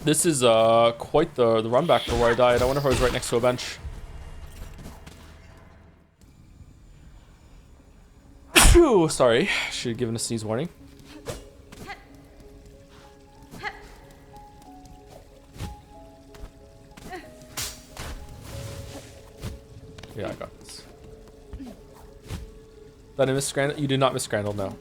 This is quite the run back for where I died. I wonder if I was right next to a bench. Phew, sorry, should have given a sneeze warning. Yeah, I got this. Did I miss Scrandle? You did not miss Scrandle, no.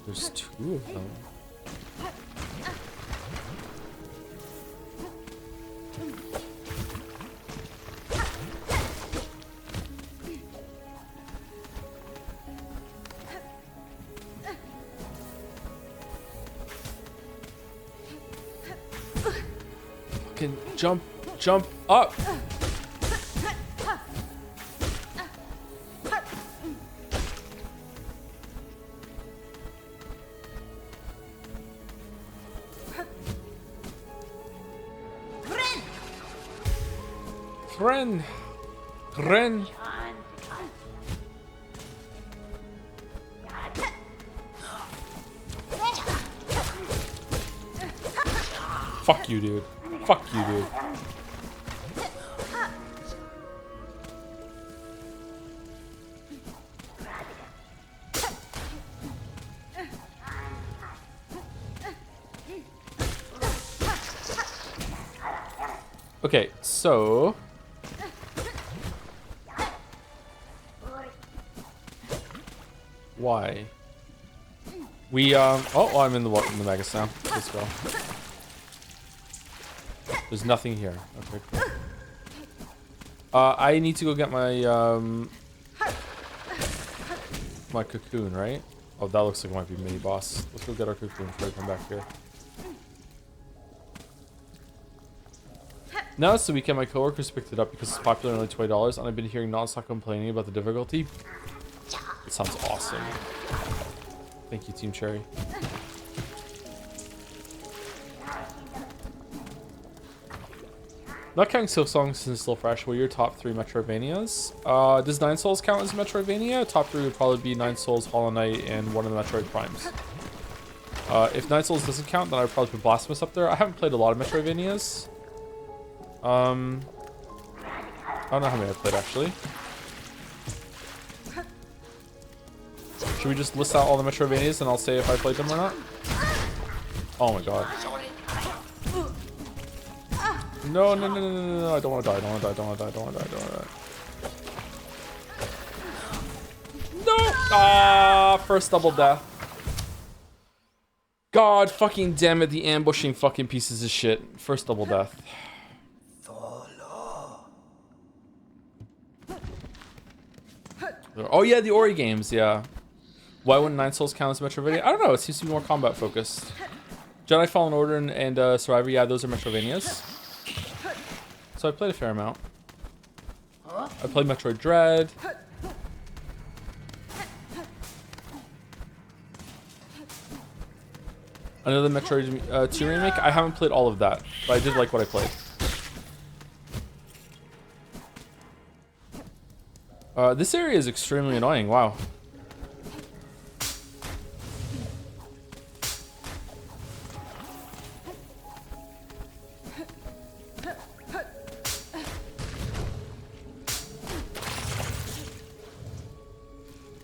There's two of them. Fucking jump up. Ren. Fuck you, dude. Fuck you, dude. Okay, so why? We oh, I'm in the Magus now. Let's go. There's nothing here. Okay, cool. I need to go get my my cocoon, right? Oh, that looks like it might be mini boss. Let's go get our cocoon before I come back here. Now this weekend, my coworkers picked it up because it's popular, only $20, and I've been hearing non-stop complaining about the difficulty. It sounds awesome. Thank you, Team Cherry. Not counting Silksong since it's still fresh, what are your top 3 Metroidvanias? Does Nine Souls count as Metroidvania? Top 3 would probably be Nine Souls, Hollow Knight, and one of the Metroid Primes. If Nine Souls doesn't count, then I would probably put Blasphemous up there. I haven't played a lot of Metroidvanias. I don't know how many I've played, actually. Should we just list out all the Metroidvanias and I'll say if I played them or not? Oh my god. No, I don't want to die, I don't want to die. No! Ah, first double death. God fucking damn it, the ambushing fucking pieces of shit. First double death. Oh yeah, the Ori games, yeah. Why wouldn't Nine Souls count as Metroidvania? I don't know, it seems to be more combat focused. Jedi Fallen Order and Survivor, yeah, those are Metroidvanias. So I played a fair amount. I played Metroid Dread. Another Metroid 2 remake. I haven't played all of that, but I did like what I played. This area is extremely annoying. Wow.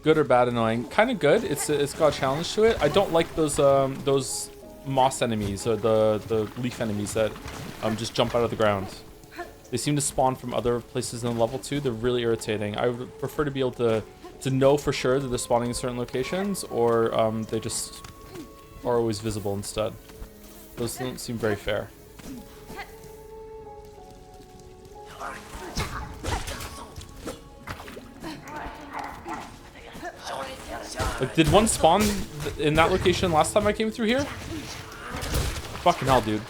Good or bad annoying? Kind of good. It's got a challenge to it. I don't like those moss enemies or the leaf enemies that just jump out of the ground. They seem to spawn from other places in the level too. They're really irritating. I would prefer to be able to know for sure that they're spawning in certain locations, or they just are always visible instead. Those don't seem very fair. Like, did one spawn in that location last time I came through here? Fucking hell, dude.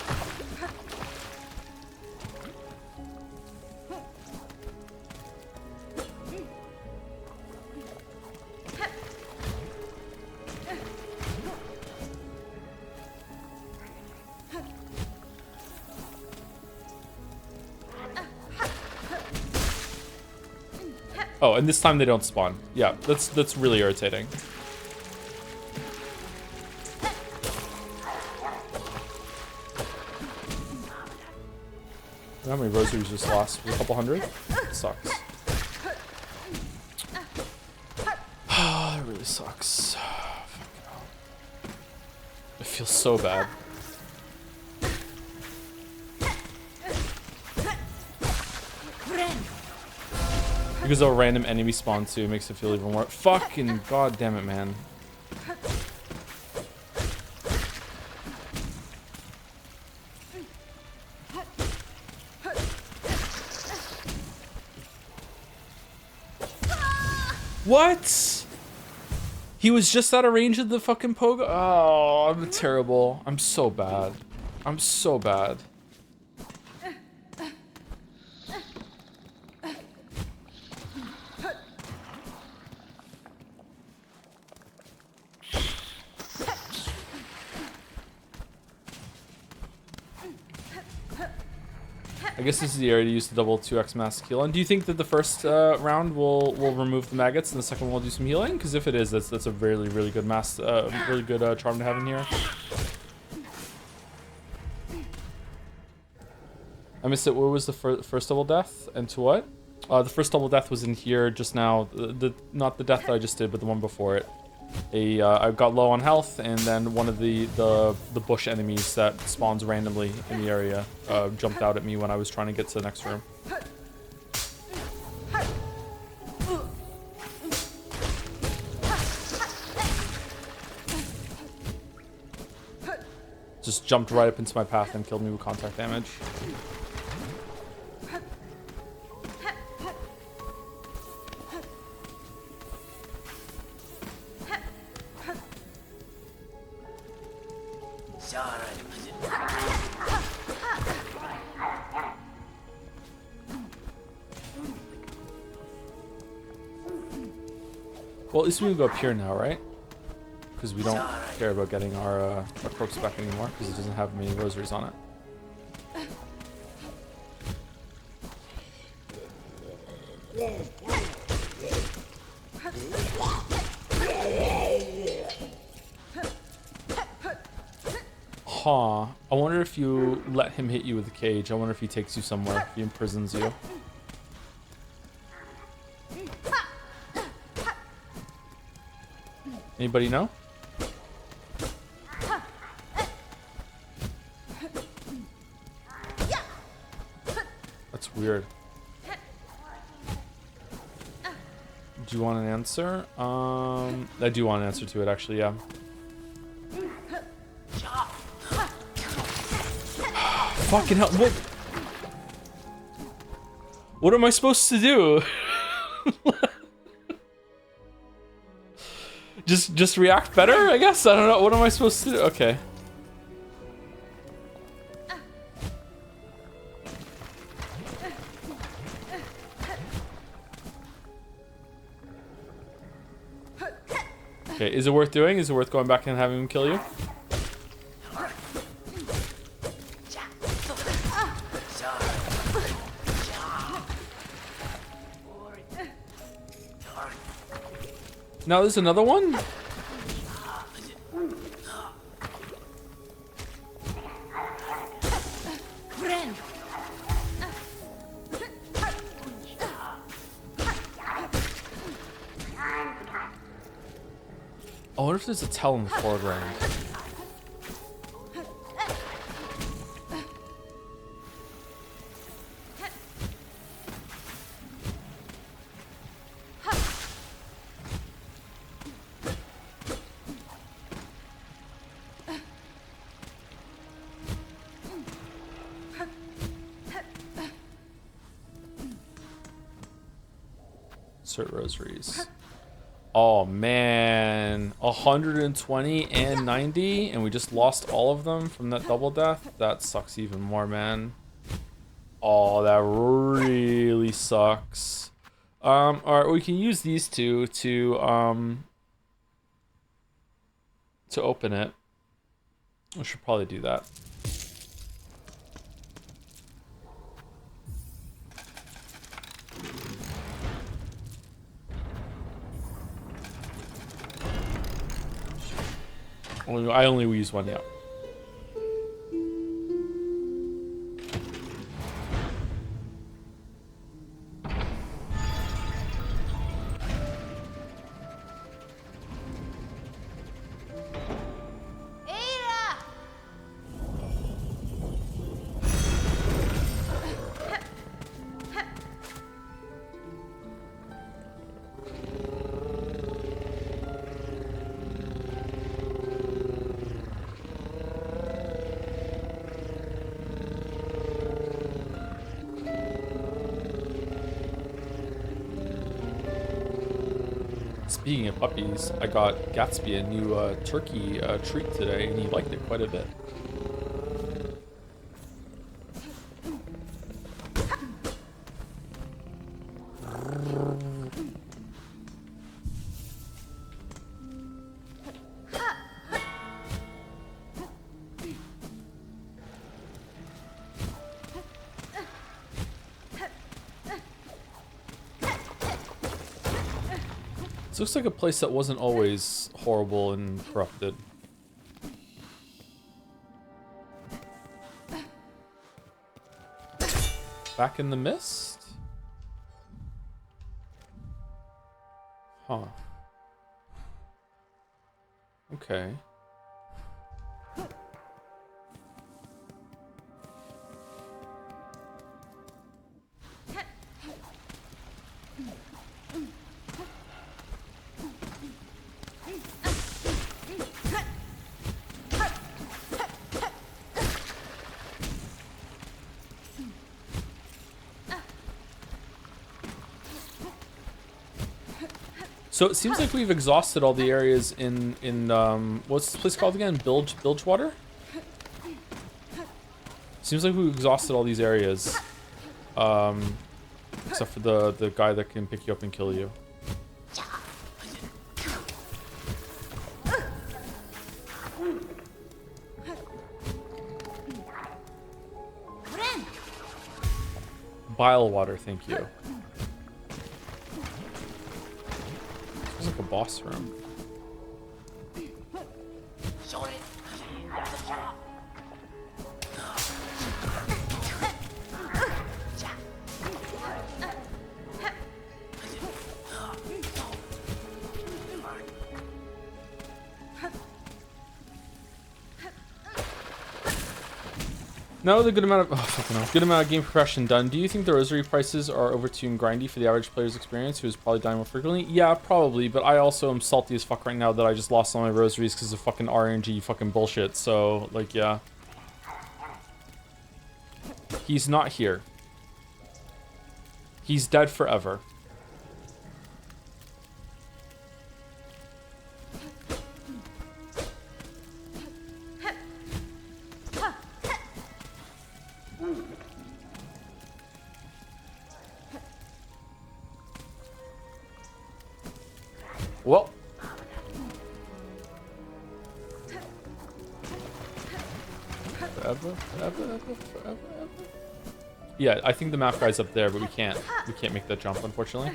Oh, and this time they don't spawn. Yeah, that's really irritating. How many rosaries just lost? A couple hundred? It sucks. It really sucks. Fucking hell. It feels so bad. Because a random enemy spawn too makes it feel even more. Fucking god damn it, man. What? He was just out of range of the fucking pogo. Oh, I'm terrible. I'm so bad. I'm so bad. I guess this is the area to use the double 2x mass heal. And do you think that the first round will remove the maggots and the second one will do some healing? Because if it is, that's a really good mass, really good charm to have in here. I missed it. What was the first double death and to what? The first double death was in here just now. Not the death that I just did, but the one before it. I got low on health, and then one of the bush enemies that spawns randomly in the area jumped out at me when I was trying to get to the next room. Just jumped right up into my path and killed me with contact damage. Well, at least we can go up here now, right? Because we don't care about getting our corpse back anymore, because it doesn't have many rosaries on it. Huh. I wonder if you let him hit you with a cage. I wonder if he takes you somewhere, if he imprisons you. Anybody know? That's weird. Do you want an answer? I do want an answer to it, actually, yeah. Fucking hell, what am I supposed to do? Just react better, I guess? I don't know, what am I supposed to do? Okay. Okay, is it worth doing? Is it worth going back and having him kill you? Now there's another one? Oh, what if there's a tell in the foreground? Insert rosaries. Oh man, 120 and 90, and we just lost all of them from that double death. That sucks even more, man. Oh, that really sucks. All right, we can use these two to open it. We should probably do that. I only use one, yeah. Speaking of puppies, I got Gatsby a new turkey treat today, and he liked it quite a bit. This looks like a place that wasn't always horrible and corrupted. Back in the mist? Huh. Okay. So it seems like we've exhausted all the areas in what's this place called again? Bilgewater? Seems like we've exhausted all these areas. Except for the guy that can pick you up and kill you. Bile water, thank you. It's like a boss room. Now with a good amount of good amount of game progression done, do you think the rosary prices are over too grindy for the average player's experience who is probably dying more frequently? Yeah, probably, but I also am salty as fuck right now that I just lost all my rosaries because of fucking RNG fucking bullshit, so, like, yeah. He's not here. He's dead forever. Well, forever. Yeah, I think the map guy's up there, but we can't make that jump, unfortunately.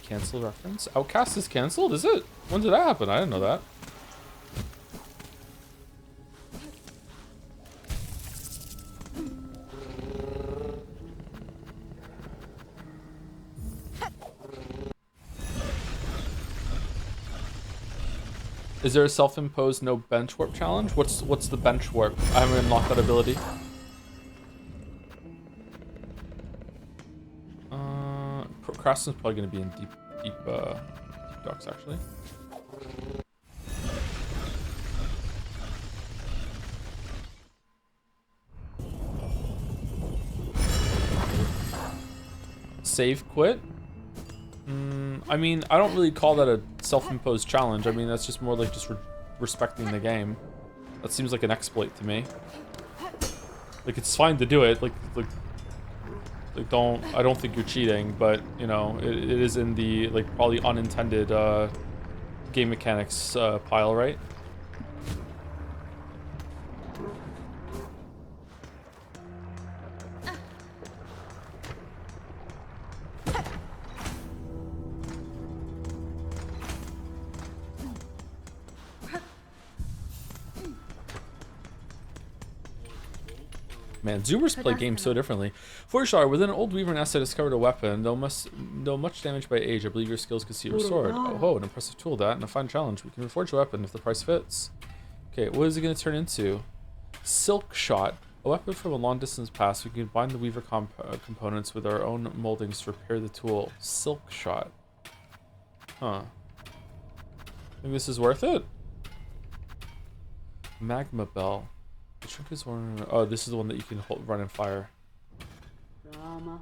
Cancel reference. Outcast is cancelled, is it? When did that happen? I didn't know that. Is there a self-imposed no bench warp challenge? What's the bench warp? I haven't unlocked that ability. Craston's probably going to be in deep docks, actually. Save quit? I mean, I don't really call that a self-imposed challenge. I mean, that's just more like just respecting the game. That seems like an exploit to me. Like, it's fine to do it. Like I don't think you're cheating, but you know, it is in the like probably unintended game mechanics pile, right? Man, Zoomers play games so differently. 4-star, within an old Weaver nest I discovered a weapon. Though much damage by age, I believe your skills could see it restored. Oh, an impressive tool that, and a fun challenge. We can reforge a weapon if the price fits. Okay, what is it going to turn into? Silk shot. A weapon from a long distance pass. We can combine the Weaver components with our own moldings to repair the tool. Silk shot. Huh. Think this is worth it? Magma bell. The trick is one. Oh, this is the one that you can run and fire. Drama.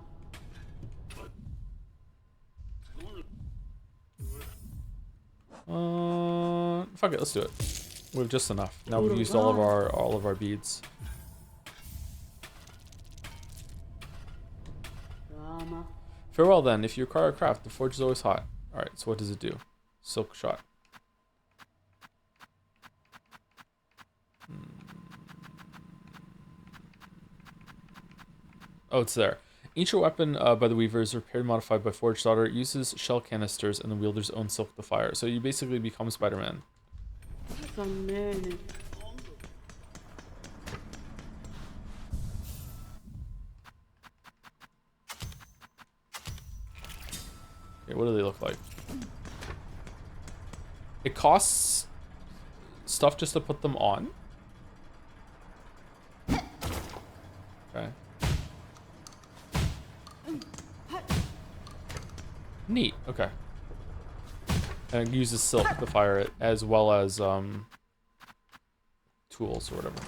Fuck it, let's do it. We have just enough. Now we've used all of our beads. Drama. Farewell then. If you require a craft, the forge is always hot. Alright, so what does it do? Silk shot. Oh, it's there. Ancient weapon by the Weavers, repaired and modified by Forge Daughter, uses shell canisters and the wielder's own silk to fire. So you basically become Spider-Man. Okay, what do they look like? It costs stuff just to put them on. Okay. Neat. Okay. And it uses silk to fire it, as well as tools or whatever.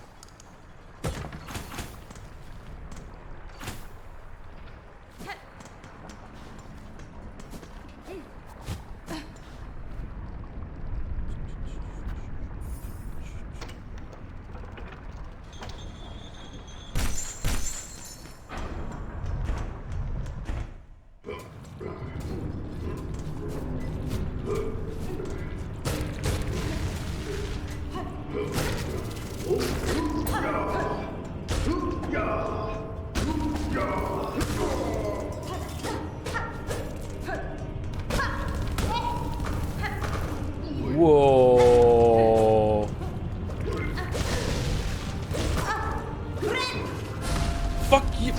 Whoa. Fuck you.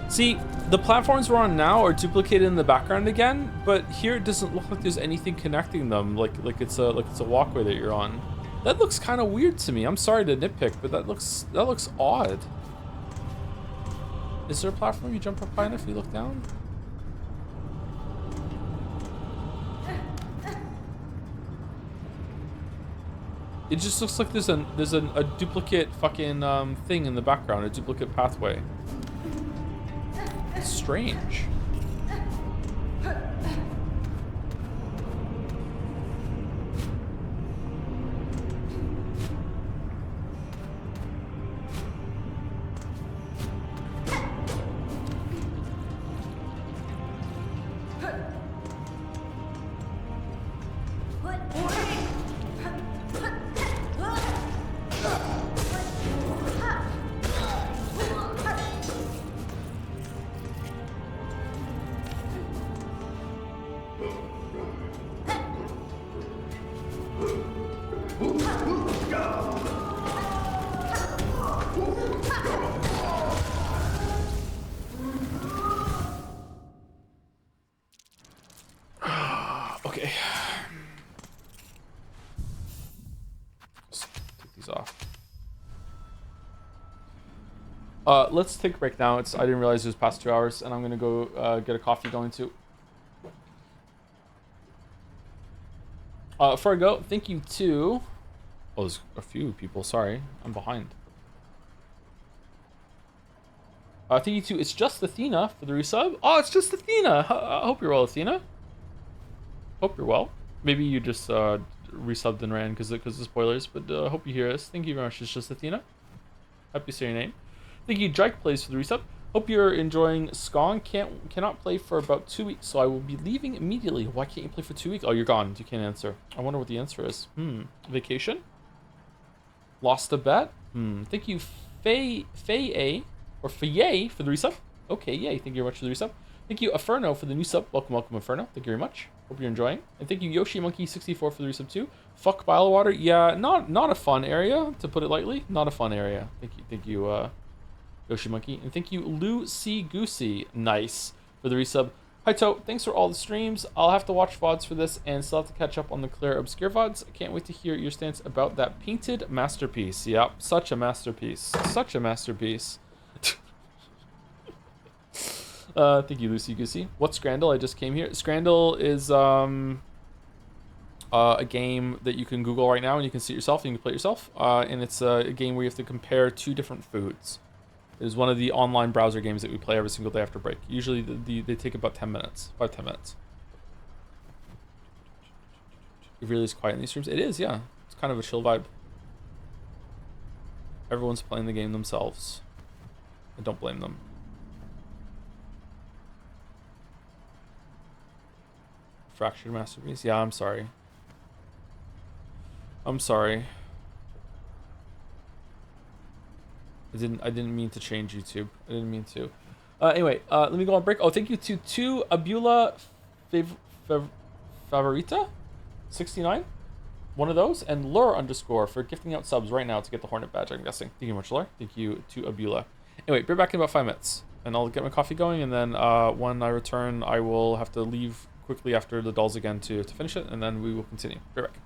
See, the platforms we're on now are duplicated in the background again, but here it doesn't look like there's anything connecting them, like it's a walkway that you're on. That looks kind of weird to me. I'm sorry to nitpick, but that looks odd. Is there a platform you jump up high enough if you look down? It just looks like there's a duplicate fucking thing in the background, a duplicate pathway. It's strange. Okay. Let's take these off. Let's take a break now. I didn't realize it was past 2 hours, and I'm gonna go get a coffee going too. Before I go, thank you to... Oh, there's a few people. Sorry, I'm behind. Thank you to It's Just Athena for the resub. Oh, it's just Athena. I hope you're well, Athena. Hope you're well. Maybe you just resubbed and ran because of spoilers, but hope you hear us. Thank you very much. It's Just Athena. Happy to say your name. Thank you, Drake Plays, for the resub. Hope you're enjoying Skong. Cannot play for about 2 weeks, so I will be leaving immediately. Why can't you play for 2 weeks? Oh, you're gone. You can't answer. I wonder what the answer is. Vacation? Lost a bet? Thank you, Faye A, or Faye for the resub. Okay, yay. Thank you very much for the resub. Thank you, Aferno, for the new sub. Welcome, Aferno. Thank you very much. Hope you're enjoying. And thank you, Yoshi Monkey 64 for the resub too. Fuck Bilewater. Yeah, not a fun area, to put it lightly. Not a fun area. Thank you, Yoshi Monkey. And thank you, Lucy Goosey. Nice for the resub. Hi, To. Thanks for all the streams. I'll have to watch VODs for this and still have to catch up on the Claire Obscure VODs. I can't wait to hear your stance about that painted masterpiece. Yep, such a masterpiece. Such a masterpiece. Thank you, Lucy Goosey. What's Scrandle? I just came here. Scrandle is a game that you can Google right now and you can see it yourself and you can play it yourself. And it's a game where you have to compare 2 different foods. It is one of the online browser games that we play every single day after break. Usually they take about 10 minutes, 5-10 minutes. It really is quiet in these streams. It is, yeah. It's kind of a chill vibe. Everyone's playing the game themselves. I don't blame them. Fractured masterpiece. Yeah, I'm sorry. I'm sorry. I didn't mean to change YouTube. I didn't mean to. Anyway, let me go on break. Oh, thank you to Abula Favorita 69, one of those, and Lure _ for gifting out subs right now to get the Hornet badge, I'm guessing. Thank you much, Lure. Thank you to Abula. Anyway, be back in about 5 minutes, and I'll get my coffee going, and then when I return, I will have to leave quickly after the dolls again to finish it, and then we will continue. Be right back.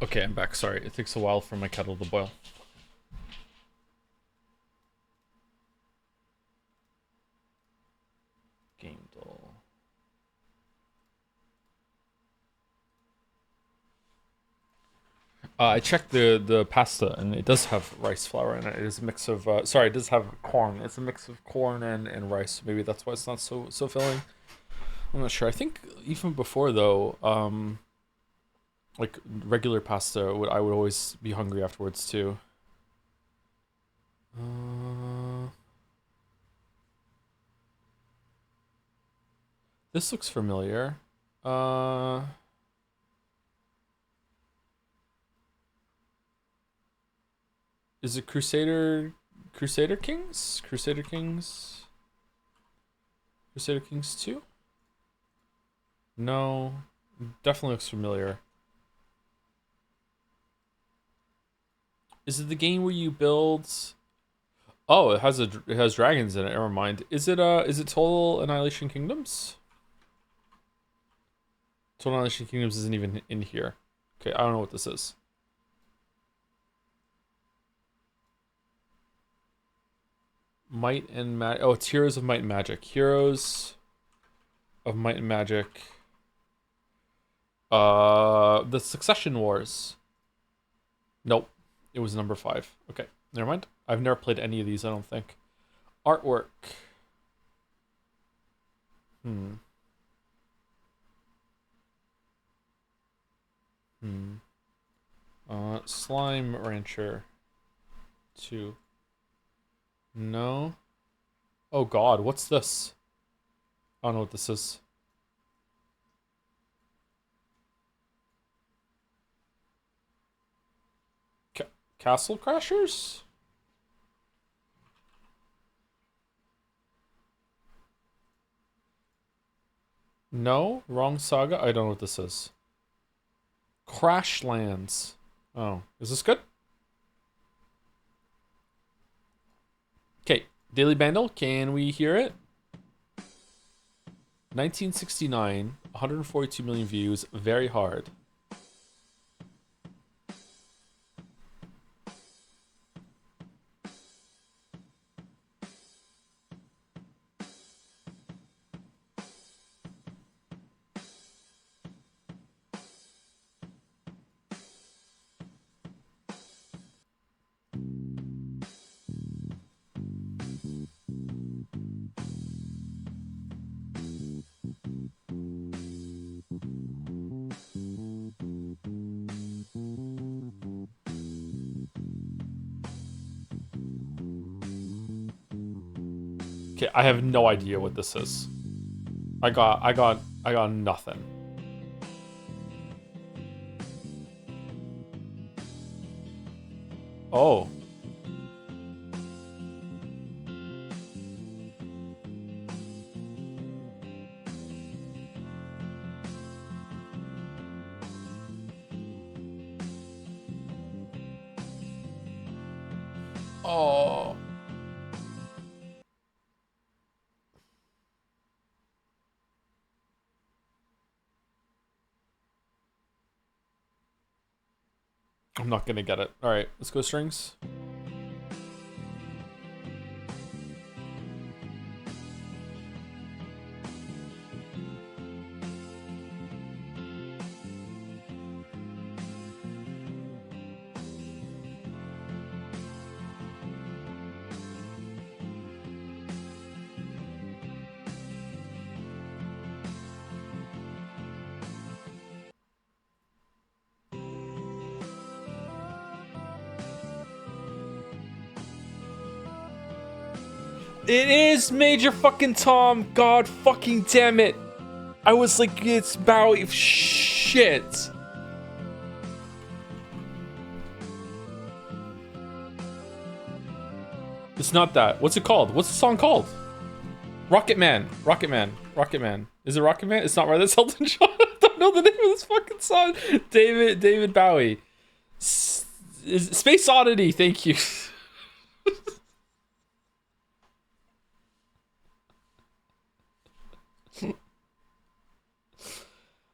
Okay, I'm back. Sorry, it takes a while for my kettle to boil. Game doll. I checked the pasta, and it does have rice flour in it. It is a mix of sorry, it does have corn. It's a mix of corn and rice. Maybe that's why it's not so filling. I'm not sure. I think even before though, like regular pasta, I would always be hungry afterwards too. This looks familiar. Uh, is it Crusader Kings? Crusader Kings 2? No, definitely looks familiar. Is it the game where you build? Oh, it has dragons in it. Never mind. Is it Total Annihilation Kingdoms? Total Annihilation Kingdoms isn't even in here. Okay, I don't know what this is. Might and Magic. Oh, it's Heroes of Might and Magic. Heroes of Might and Magic. The Succession Wars. Nope. It was number 5. Okay, never mind. I've never played any of these, I don't think. Artwork. Hmm. Slime Rancher 2. No. Oh god, what's this? I don't know what this is. Castle Crashers? No, wrong saga. I don't know what this is. Crashlands. Oh, is this good? Okay, Daily Bundle. Can we hear it? 1969, 142 million views. Very hard. Okay, I have no idea what this is. I got nothing. Oh. Oh. I'm not gonna get it. Alright, let's go strings. It is Major fucking Tom. God fucking damn it. I was like, it's Bowie. Shit. It's not that. What's it called? What's the song called? Rocket Man. Rocket Man. Rocket Man. Is it Rocket Man? It's not right. That's Elton John. I don't know the name of this fucking song. David Bowie. Space Oddity. Thank you.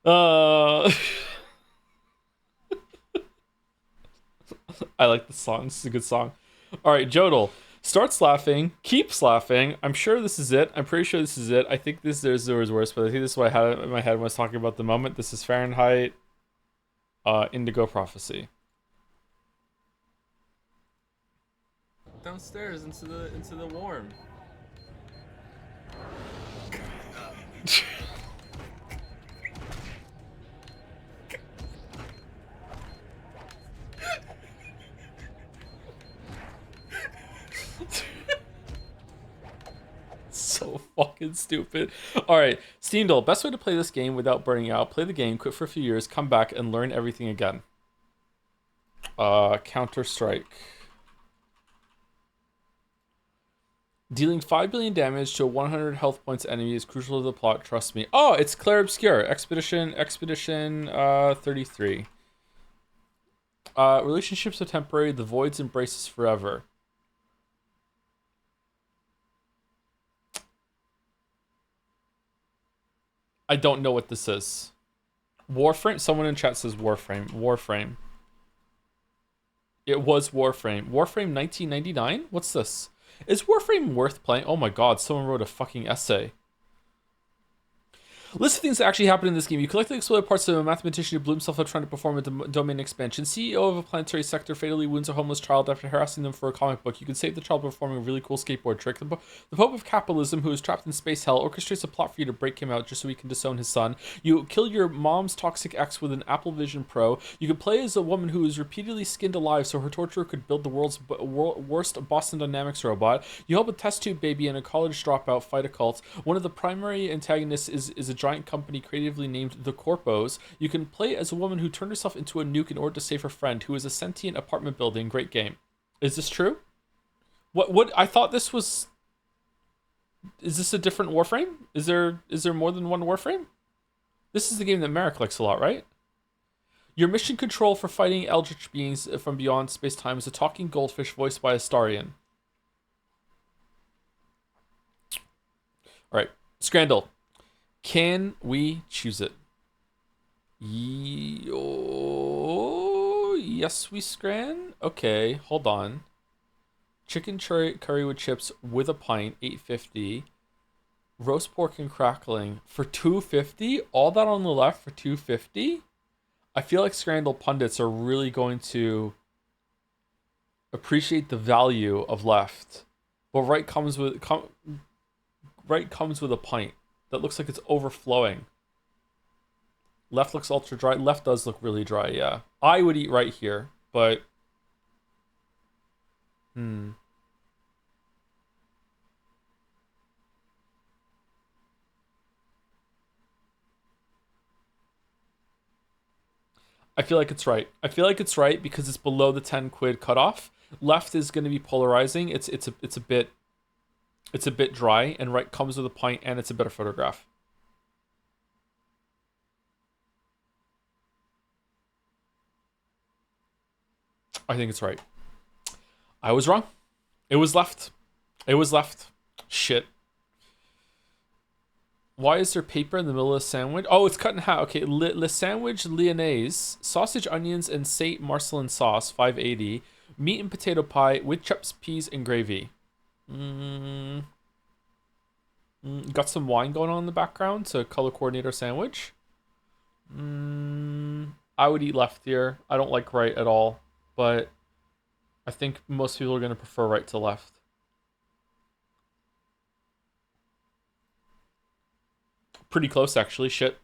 Uh, I like the song. This is a good song. All right, Jodel starts laughing, keeps laughing. I'm sure this is it. I'm pretty sure this is it. I think there was worse, but I think this is what I had in my head when I was talking about the moment. This is Fahrenheit, Indigo Prophecy. Downstairs into the warm. So fucking stupid. Alright, Steamdale, best way to play this game without burning out. Play the game, quit for a few years, come back, and learn everything again. Counter-Strike. Dealing 5 billion damage to a 100 health points enemy is crucial to the plot, trust me. Oh, it's Claire Obscure. Expedition 33. Relationships are temporary, the voids embraces forever. I don't know what this is. Warframe? Someone in chat says Warframe. Warframe. It was Warframe. Warframe 1999? What's this? Is Warframe worth playing? Oh my god, someone wrote a fucking essay. List of things that actually happen in this game. You collect the exploded parts of a mathematician who blew himself up trying to perform a domain expansion. CEO of a planetary sector fatally wounds a homeless child after harassing them for a comic book. You can save the child by performing a really cool skateboard trick. The Pope of Capitalism, who is trapped in space hell, orchestrates a plot for you to break him out just so he can disown his son. You kill your mom's toxic ex with an Apple Vision Pro. You can play as a woman who is repeatedly skinned alive so her torturer could build the world's worst Boston Dynamics robot. You help a test tube baby and a college dropout fight a cult. One of the primary antagonists is a giant company creatively named the Corpos. You can play as a woman who turned herself into a nuke in order to save her friend, who is a sentient apartment building. Great game. Is this true? What I thought this was. Is this a different Warframe? Is there more than one Warframe? This is the game that Merrick likes a lot, right? Your mission control for fighting eldritch beings from beyond space-time is a talking goldfish voiced by Astarion. Alright, Scrandal. Can we choose it? Yes, we scran. Okay, hold on. Chicken curry with chips with a pint, $8.50. Roast pork and crackling for $2.50. All that on the left for $2.50. I feel like Scrandal pundits are really going to appreciate the value of left. But right comes with a pint. That looks like it's overflowing. Left looks ultra dry. Left does look really dry, yeah. I would eat right here, but... I feel like it's right. I feel like it's right because it's below the 10 quid cutoff. Left is going to be polarizing. It's a bit dry, and right comes with a pint, and it's a better photograph. I think it's right. I was wrong. It was left. It was left. Shit. Why is there paper in the middle of the sandwich? Oh, it's cut in half. Okay, le sandwich lyonnaise, sausage, onions, and Saint Marcelin sauce, $5.80. Meat and potato pie with chips, peas, and gravy. Got some wine going on in the background to color coordinate our sandwich. I would eat left here. I don't like right at all, but I think most people are going to prefer right to left. Pretty close, actually. Shit.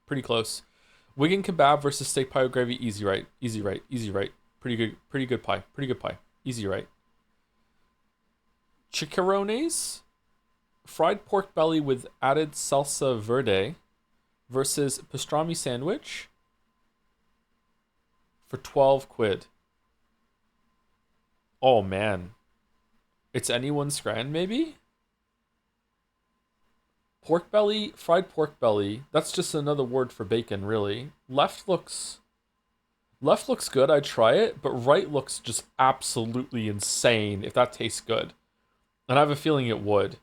Pretty close. Wigan kebab versus steak pie with gravy. Easy right. Easy right. Easy right. Pretty good pie. Pretty good pie. Easy right. Chicharrones. Fried pork belly with added salsa verde versus pastrami sandwich for 12 quid. Oh, man. It's anyone's scran, maybe? Pork belly, fried pork belly. That's just another word for bacon, really. Left looks good. I'd try it, but right looks just absolutely insane if that tastes good. And I have a feeling it would.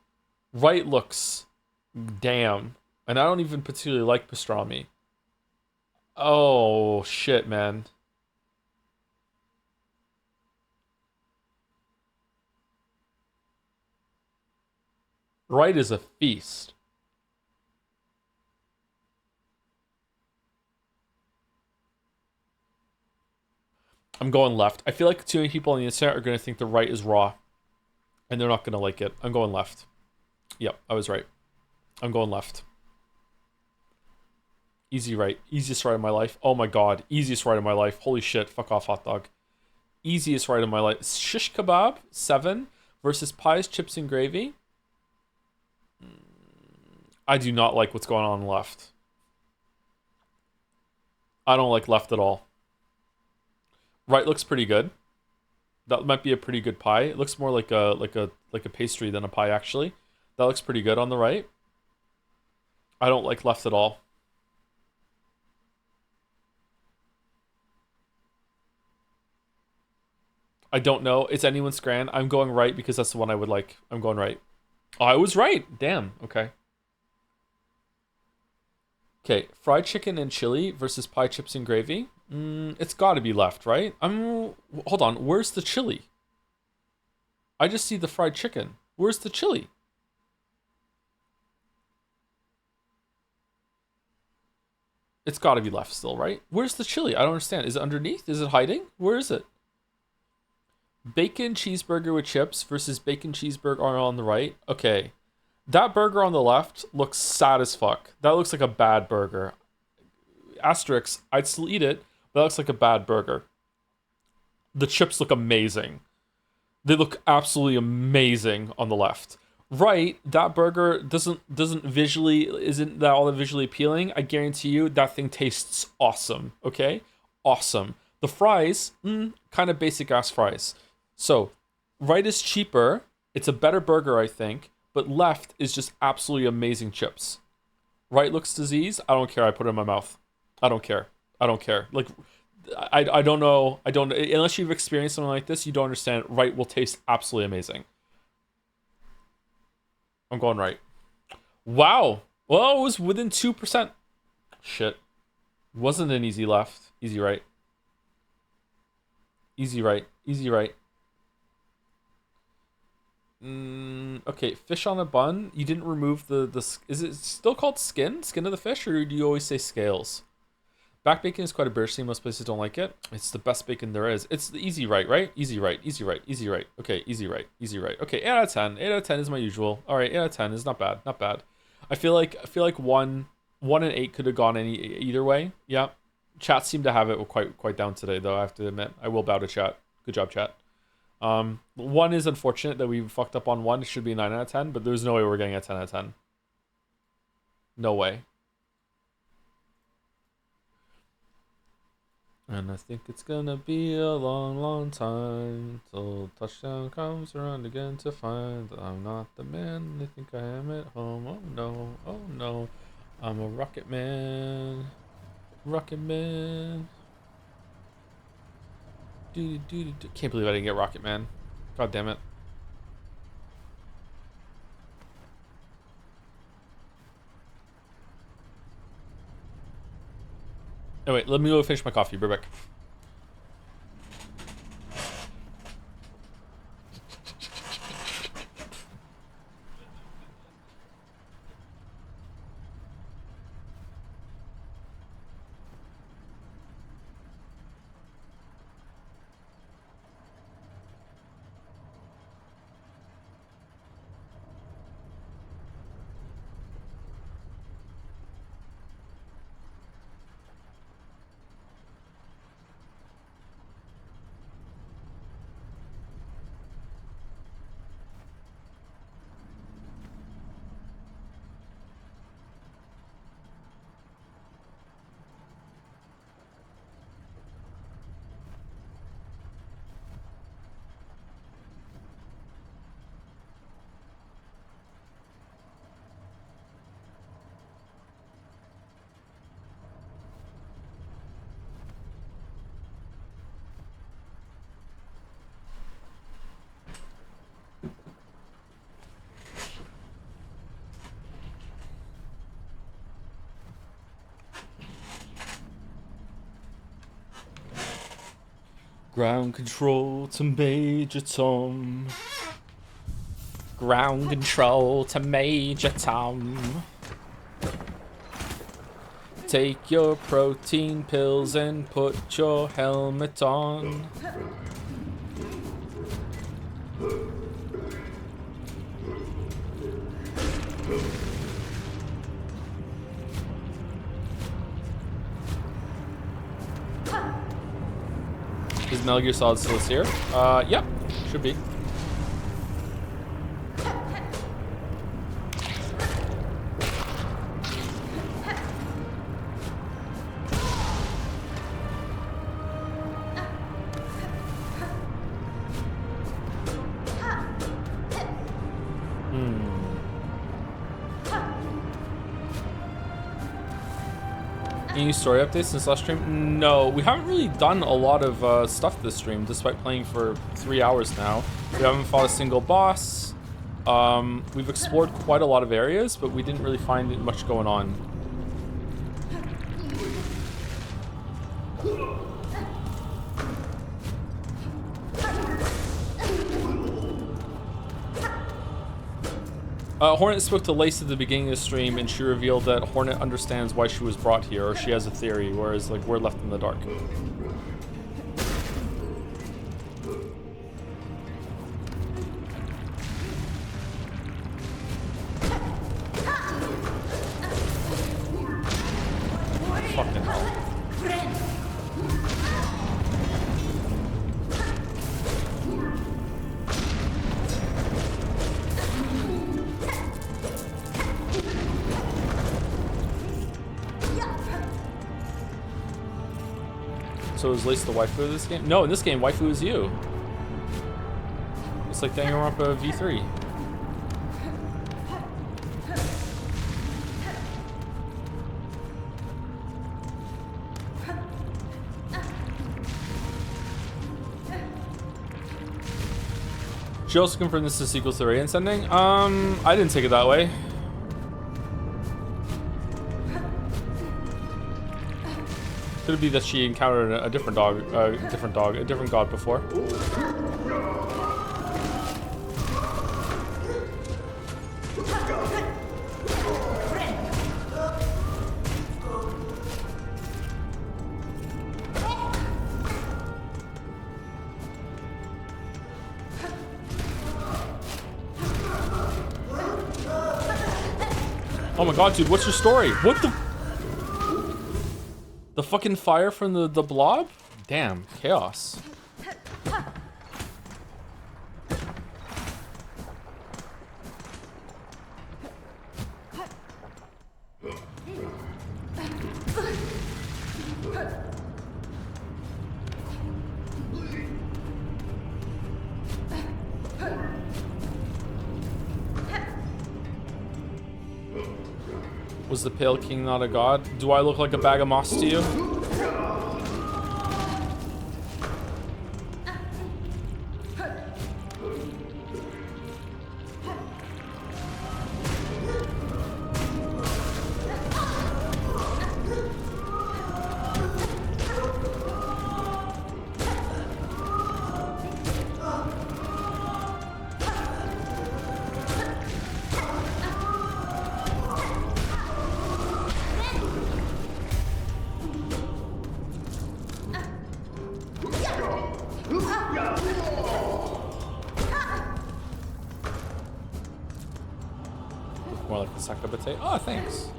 Right looks damn. And I don't even particularly like pastrami. Oh, shit, man. Right is a feast. I'm going left. I feel like too many people on the internet are going to think the right is raw. And they're not going to like it. I'm going left. Yep, I was right. I'm going left. Easy right. Easiest right of my life. Oh my god. Easiest right of my life. Holy shit. Fuck off, hot dog. Easiest right of my life. Shish kebab, 7 versus pies, chips, and gravy. I do not like what's going on left. I don't like left at all. Right looks pretty good. That might be a pretty good pie. It looks more like a pastry than a pie actually. That looks pretty good on the right. I don't like left at all. I don't know. It's anyone's grand. I'm going right because that's the one I would like. I'm going right. Oh, I was right. Damn. Okay. Okay, fried chicken and chili versus pie, chips, and gravy. It's got to be left, right? Hold on. Where's the chili? I just see the fried chicken. Where's the chili? It's got to be left still, right? Where's the chili? I don't understand. Is it underneath? Is it hiding? Where is it? Bacon cheeseburger with chips versus bacon cheeseburger on the right. Okay. That burger on the left looks sad as fuck. That looks like a bad burger. Asterisk, I'd still eat it, but that looks like a bad burger. The chips look amazing. They look absolutely amazing on the left. Right, that burger isn't that all that visually appealing. I guarantee you that thing tastes awesome. Okay? Awesome. The fries, kind of basic ass fries. So, right is cheaper. It's a better burger, I think. But left is just absolutely amazing chips. Right looks disease. I don't care. I put it in my mouth. I don't care. I don't care. Like, I don't know. I don't, unless you've experienced something like this, you don't understand. Right will taste absolutely amazing. I'm going right. Wow. Well, it was within 2%. Shit. Wasn't an easy left. Easy right. Easy right. Easy right. Okay, fish on a bun. You didn't remove the is it still called skin? Skin of the fish, or do you always say scales? Back bacon is quite a British thing. Most places don't like it. It's the best bacon there is. It's the easy right, right? Easy right, easy right, easy right. Okay, easy right, easy right. Okay, 8 out of 10. 8 out of 10 is my usual. All right, 8 out of 10 is not bad, not bad. I feel like one and 8 could have gone either way. Yeah, chat seemed to have it quite down today, though. I have to admit, I will bow to chat. Good job, chat. 1 is unfortunate that we fucked up on 1. It should be a 9 out of 10, but there's no way we're getting a 10 out of 10. No way. And I think it's gonna be a long time till touchdown comes around again to find that I'm not the man they think I am at home. Oh no, oh no. I'm a rocket man. Rocket man. Can't believe I didn't get Rocket Man. God damn it. Oh wait, let me go finish my coffee. Be right back. Ground control to Major Tom. Ground control to Major Tom. Take your protein pills and put your helmet on. Is Metal Gear Solid still here? Yep, should be. Any story updates since last stream? No, we haven't really done a lot of stuff this stream, despite playing for 3 hours now. We haven't fought a single boss. We've explored quite a lot of areas, but we didn't really find much going on. Hornet spoke to Lace at the beginning of the stream, and she revealed that Hornet understands why she was brought here, or she has a theory, whereas like we're left in the dark. Fucking hell. So is Lace the waifu of this game? No, in this game, waifu is you. It's like Danganronpa V3. She also confirmed this is a sequel to the Radiant Sending. I didn't take it that way. Could it be that she encountered a different dog, a different god before? Oh my god, dude, what's your story? What the? The fucking fire from the blob? Damn, chaos. Was the Pale King not a god? Do I look like a bag of moss to you? More like the Sakabate. Oh, thanks.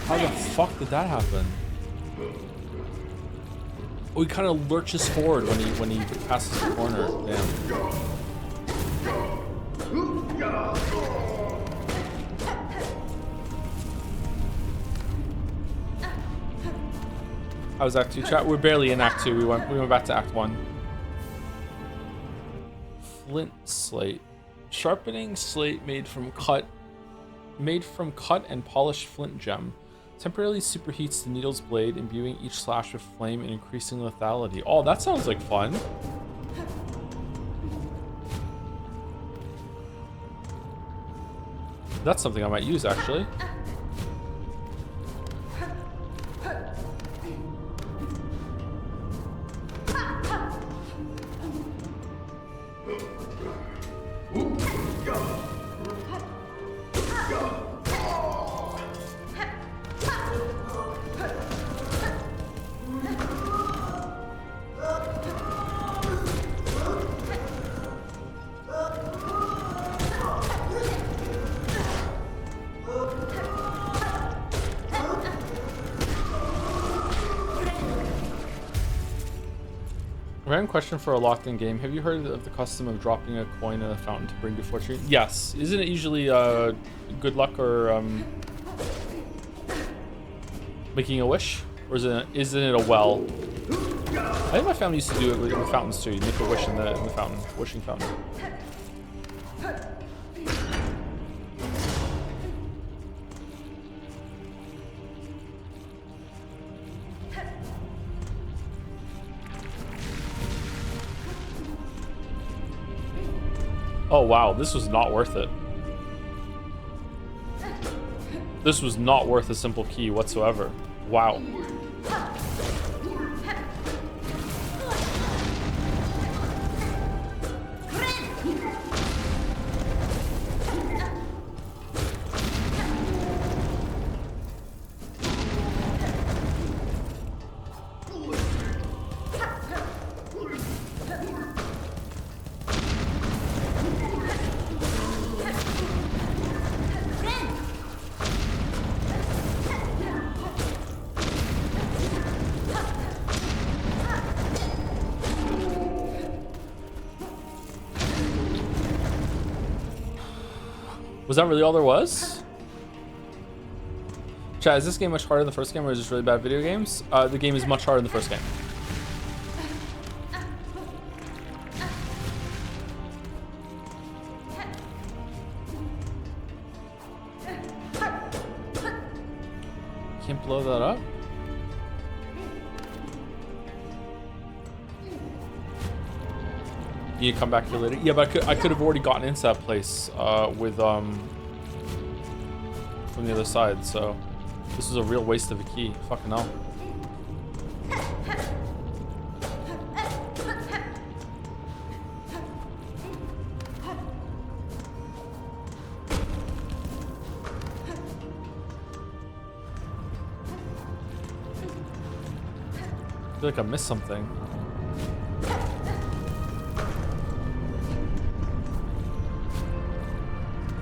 How the fuck did that happen? Oh, he kind of lurches forward when he passes the corner. Damn. How was Act 2 chat? We're barely in Act 2. We went back to Act 1. Flint slate. Sharpening slate made from cut and polished flint gem. Temporarily superheats the needle's blade, imbuing each slash with flame and increasing lethality. Oh, that sounds like fun. That's something I might use, actually. Random question for a locked-in game. Have you heard of the custom of dropping a coin in a fountain to bring good fortune? Yes. Isn't it usually good luck or making a wish? Or isn't it a well? I think my family used to do it with the fountains too. You make a wish in the fountain, wishing fountain. Oh wow, this was not worth it. This was not worth a simple key whatsoever. Wow. Was that really all there was? Chat, is this game much harder than the first game, or is this really bad video games? The game is much harder than the first game. Can't blow that up? You come back here later. Yeah, but I could have already gotten into that place with from the other side. So this was a real waste of a key. Fucking hell. I feel like I missed something.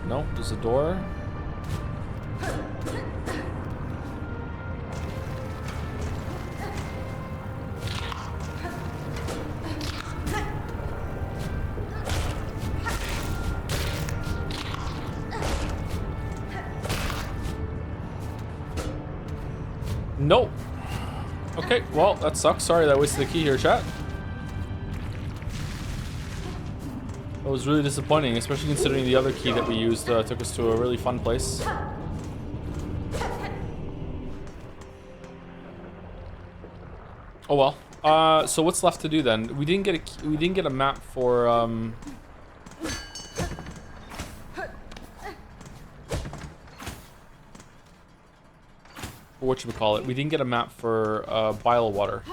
Nope, there's a door. Nope. Okay, well, that sucks. Sorry that I wasted the key here, chat. That was really disappointing, especially considering the other key that we used took us to a really fun place. Oh well. So what's left to do then? We didn't get a map for whatchamacallit. We didn't get a map for bile water.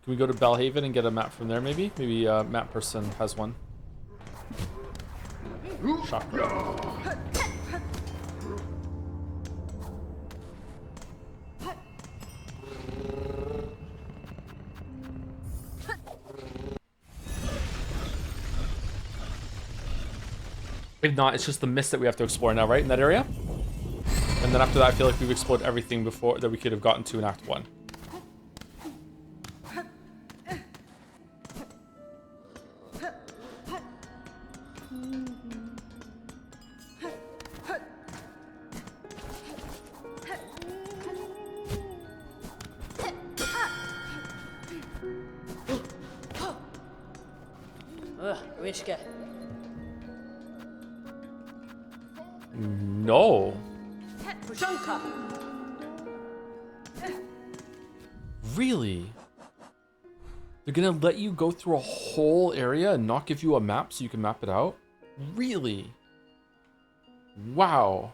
Can we go to Belhaven and get a map from there, maybe? Maybe map person has one. Shotgun. If not, it's just the mist that we have to explore now, right? In that area? And then after that, I feel like we've explored everything before that we could have gotten to in Act 1. Wishka. No. Pushanka. Really? They're gonna let you go through a whole area and not give you a map so you can map it out? Really? Wow.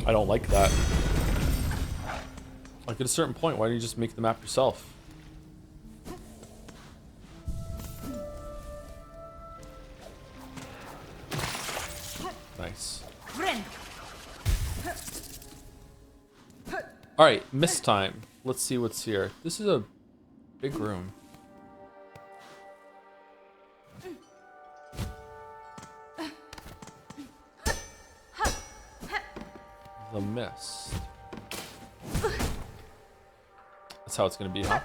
I don't like that. Like at a certain point, why don't you just make the map yourself? Nice. Alright, miss time. Let's see what's here. This is a big room. The mist. That's how it's gonna be, huh?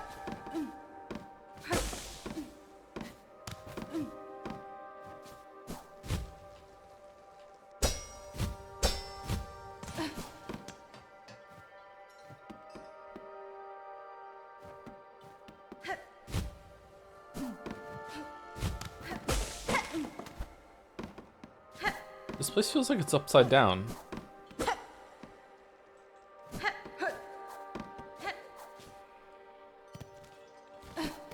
This place feels like it's upside down.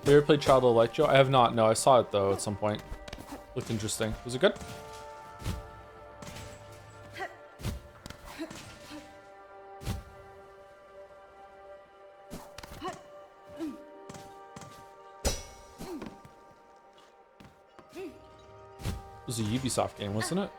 You ever played Child of Light, Joe? I have not. No, I saw it though at some point. Looked interesting. Was it good? It was a Ubisoft game, wasn't it?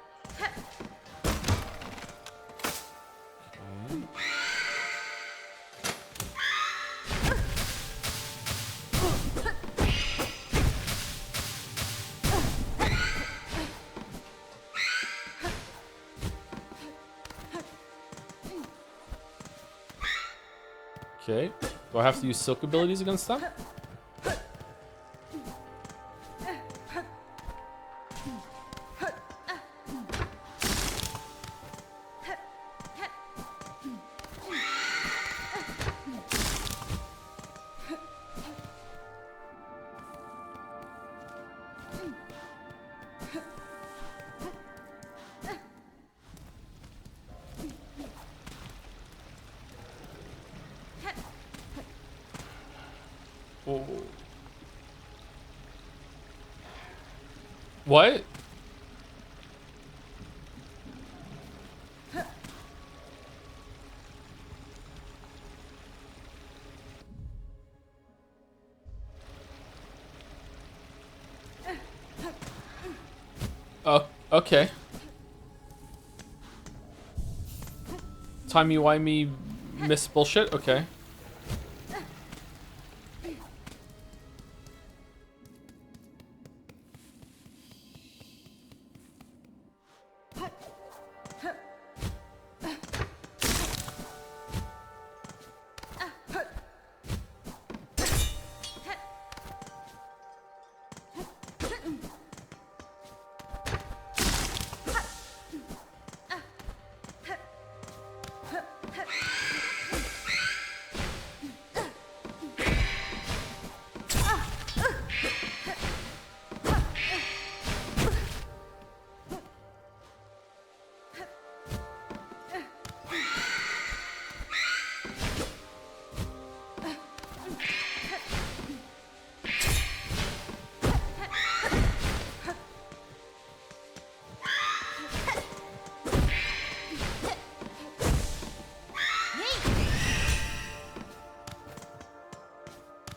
Okay. Do I have to use silk abilities against them? Oh. What? Okay. Timey-wimey miss bullshit? Okay.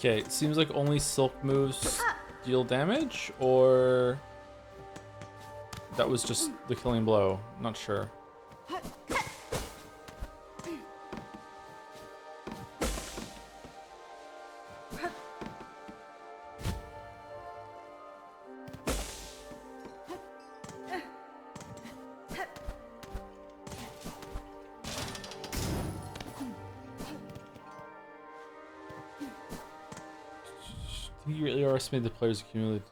Okay, it seems like only silk moves deal damage, or that was just the killing blow. Not sure. You greatly overestimated the players accumulated.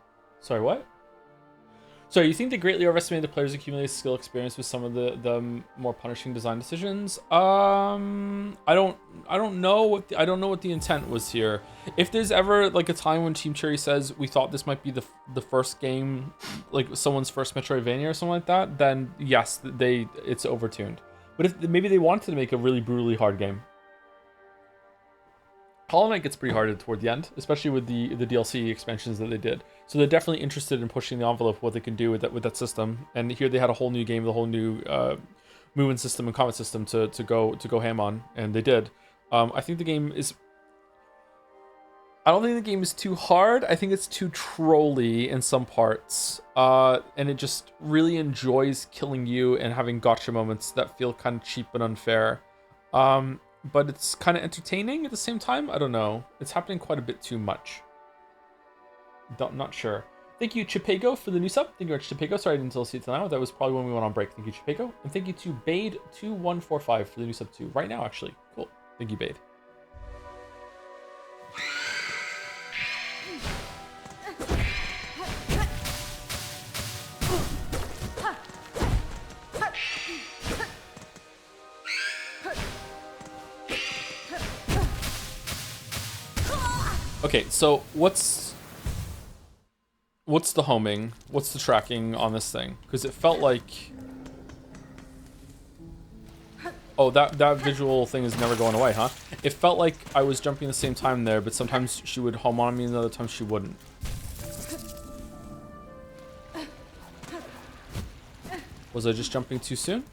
Sorry, what? So you think they greatly overestimated the players' accumulated skill experience with some of the more punishing design decisions? I don't know what the intent was here. If there's ever like a time when Team Cherry says we thought this might be the first game, like someone's first Metroidvania or something like that, then yes, it's overtuned. But if maybe they wanted to make a really brutally hard game. Hollow Knight gets pretty hard toward the end, especially with the DLC expansions that they did. So they're definitely interested in pushing the envelope of what they can do with that system. And here they had a whole new game, the whole new movement system and combat system to go ham on, and they did. I think the game is. I don't think the game is too hard. I think it's too trolly in some parts, and it just really enjoys killing you and having gotcha moments that feel kind of cheap and unfair. But it's kind of entertaining at the same time. I don't know. It's happening quite a bit too much. Not sure. Thank you, Chipago, for the new sub. Thank you very much, Chipago. Sorry I didn't see it till now. That was probably when we went on break. Thank you, Chipago. And thank you to Bade2145 for the new sub too. Right now, actually. Cool. Thank you, Bade. Okay, so what's the homing? What's the tracking on this thing? Because it felt like... Oh, that visual thing is never going away, huh? It felt like I was jumping at the same time there, but sometimes she would home on me and other times she wouldn't. Was I just jumping too soon?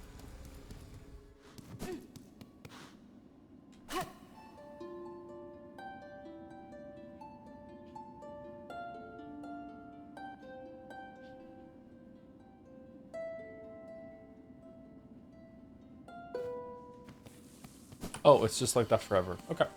Oh, it's just like that forever. Okay.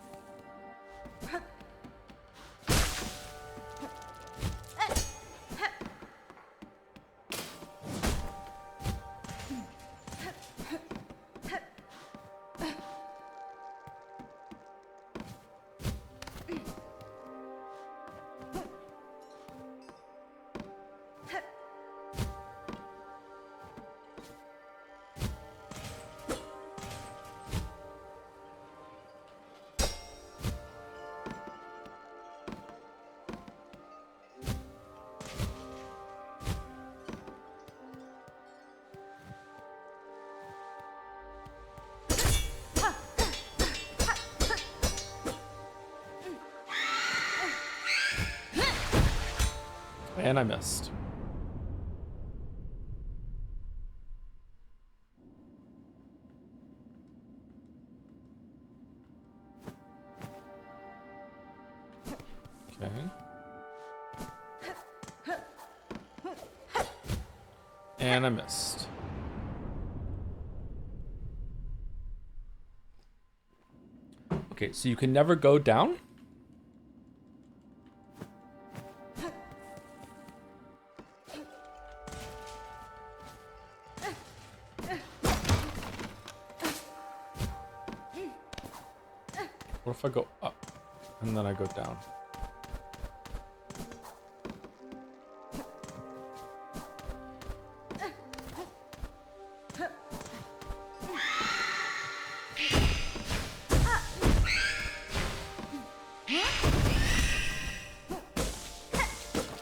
And I missed. Okay. And I missed. Okay, so you can never go down? What if I go up and then I go down?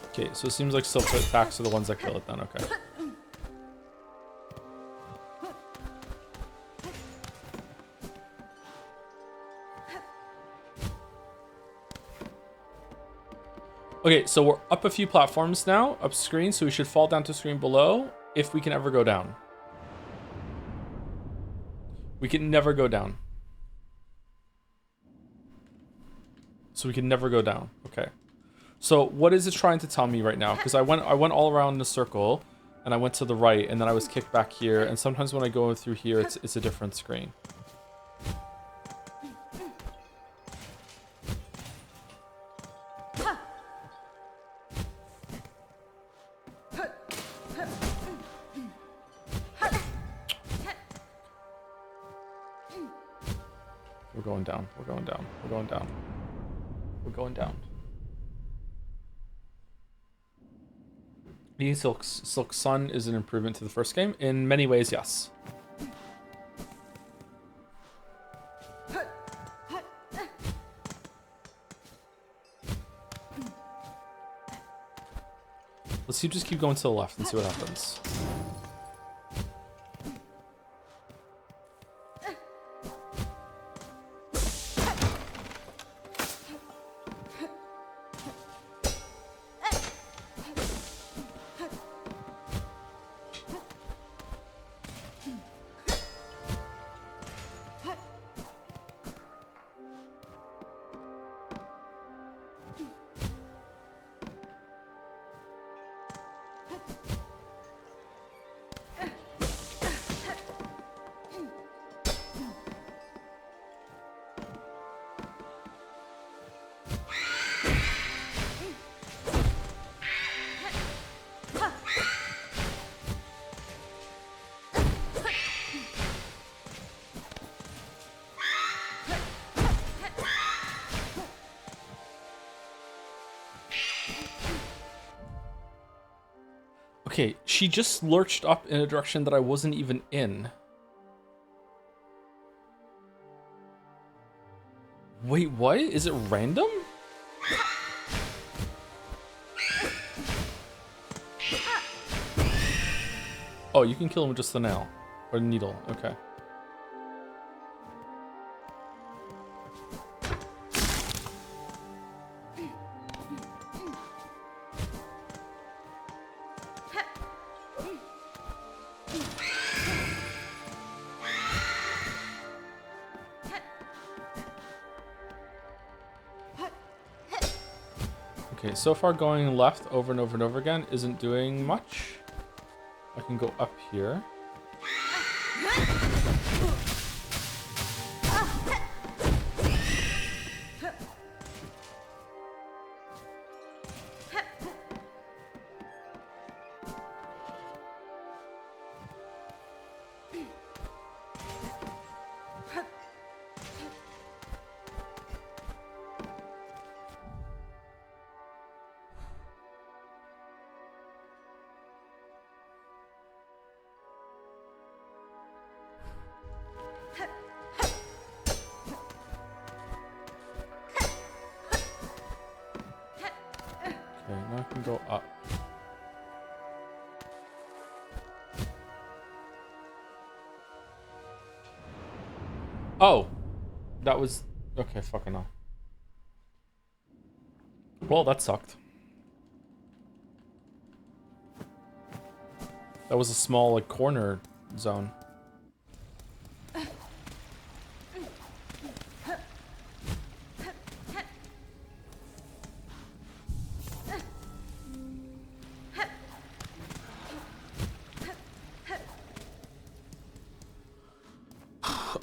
Okay, so it seems like silk attacks are the ones that kill it then, okay. Okay, so we're up a few platforms now, up screen, so we should fall down to screen below if we can ever go down. We can never go down. So we can never go down. Okay. So what is it trying to tell me right now? Because I went all around the circle, and I went to the right, and then I was kicked back here, and sometimes when I go through here, it's a different screen. We're going down. We're going down. We're going down. We're going down. Being Silk Sun is an improvement to the first game. In many ways, yes. Just keep going to the left and see what happens. Okay, she just lurched up in a direction that I wasn't even in. Wait, what? Is it random? Oh, you can kill him with just the nail. Or the needle, okay. Okay, so far going left over and over and over again isn't doing much. I can go up here. Okay, now I can go up. Oh! That was... Okay, fucking hell. Well, that sucked. That was a small, like, corner zone.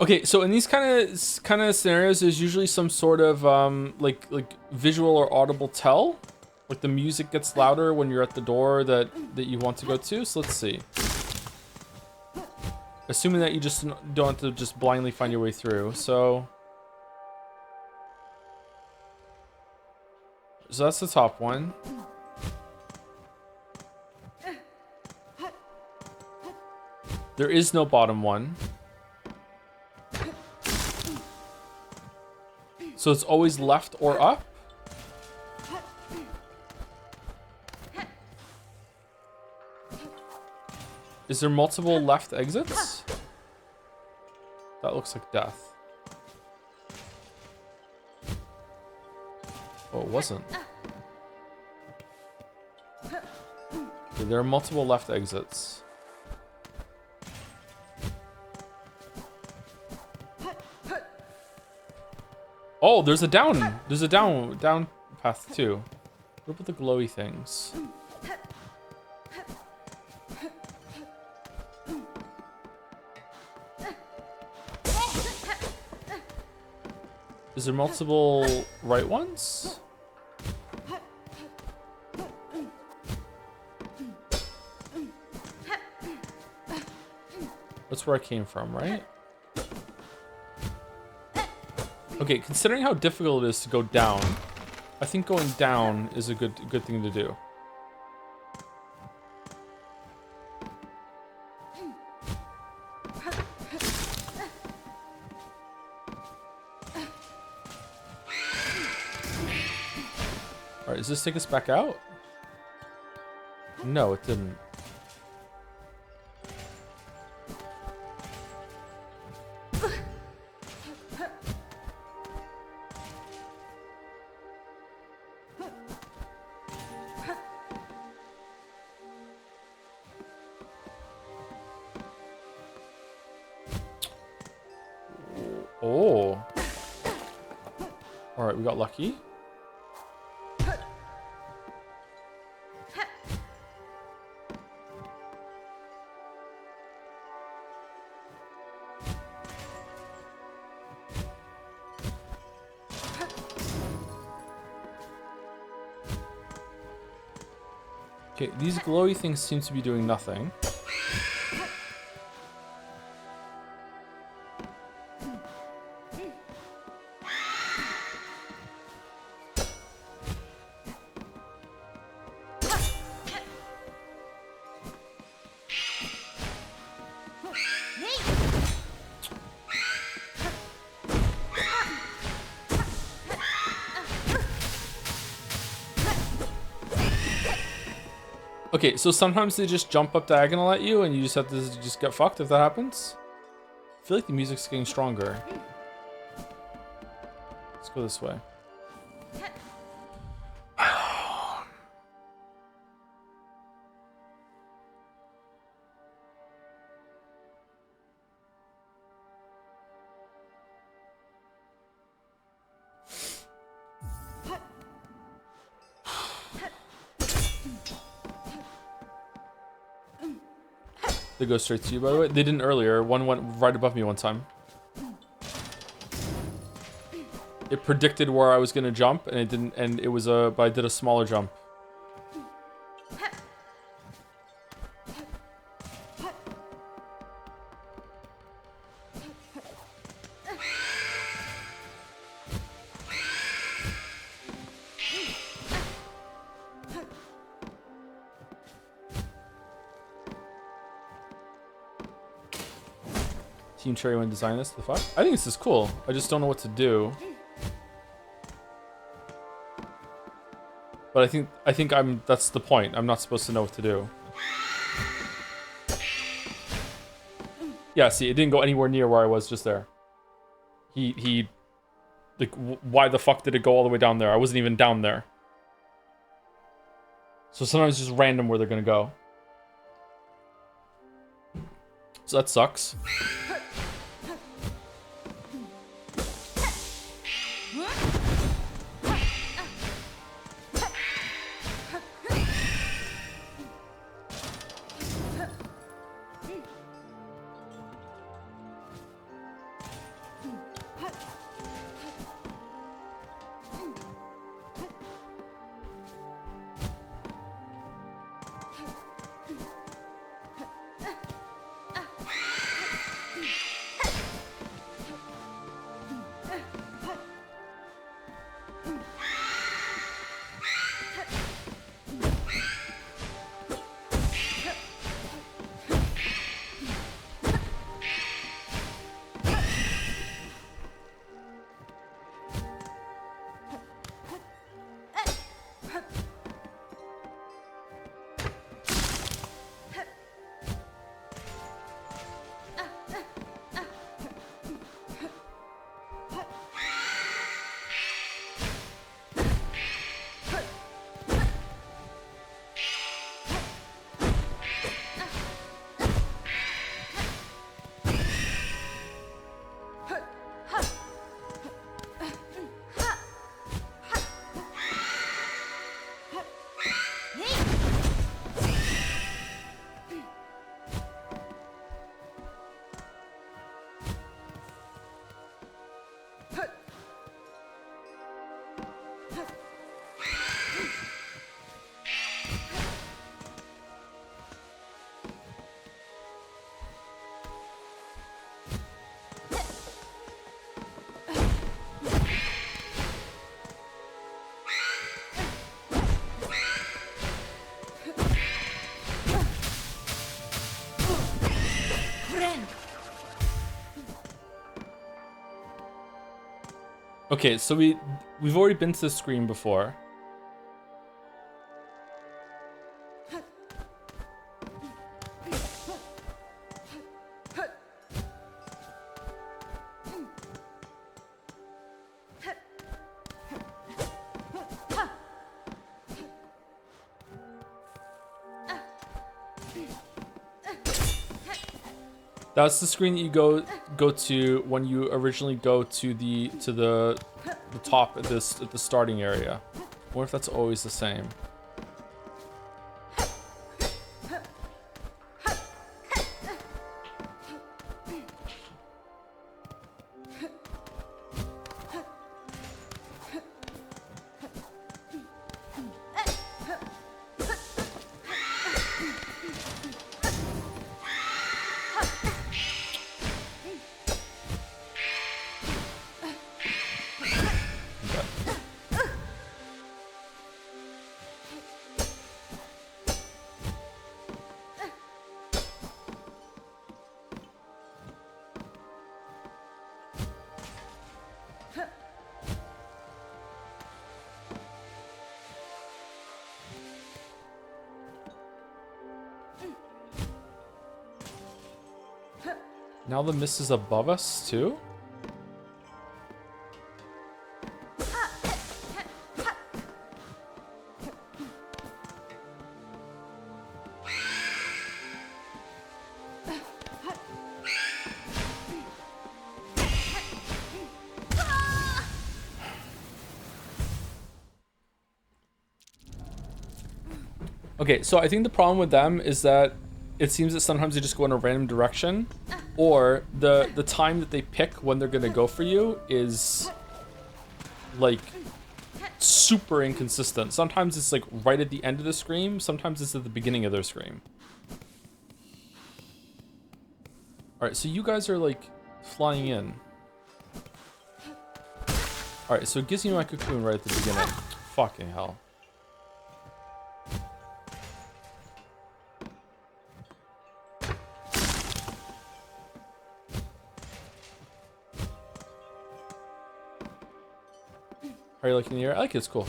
Okay, so in these kind of scenarios, there's usually some sort of like visual or audible tell, like the music gets louder when you're at the door that you want to go to. So let's see. Assuming that you just don't have to just blindly find your way through. So that's the top one. There is no bottom one. So it's always left or up? Is there multiple left exits? That looks like death. Oh, it wasn't. Okay, there are multiple left exits. Oh, there's a down. There's a down path too. What about the glowy things? Is there multiple right ones? That's where I came from, right? Okay, considering how difficult it is to go down, I think going down is a good thing to do. does this take us back out? No, it didn't. Oh. All right, we got lucky. Okay, these glowy things seem to be doing nothing. Okay, so sometimes they just jump up diagonal at you and you just have to just get fucked if that happens. I feel like the music's getting stronger. Let's go this way. They go straight to you, by the way. They didn't earlier. One went right above me one time. It predicted where I was gonna jump, and it didn't. And it was but I did a smaller jump. Team Cherry went design this. The fuck? I think this is cool. I just don't know what to do. But I think that's the point. I'm not supposed to know what to do. Yeah, see, it didn't go anywhere near where I was just there. He like, why the fuck did it go all the way down there? I wasn't even down there. So sometimes it's just random where they're gonna go. So that sucks. Okay, so we've already been to the screen before. That's the screen that you go to when you originally go to the top at the starting area. What if that's always the same? Now the mist is above us too? Okay, so I think the problem with them is that it seems that sometimes they just go in a random direction, or the time that they pick when they're gonna go for you is like super inconsistent. Sometimes it's like right at the end of the scream, sometimes it's at the beginning of their scream. Alright, so you guys are like flying in. Alright, so it gives me my cocoon right at the beginning. Fucking hell. How are you liking the air? I like it, it's cool.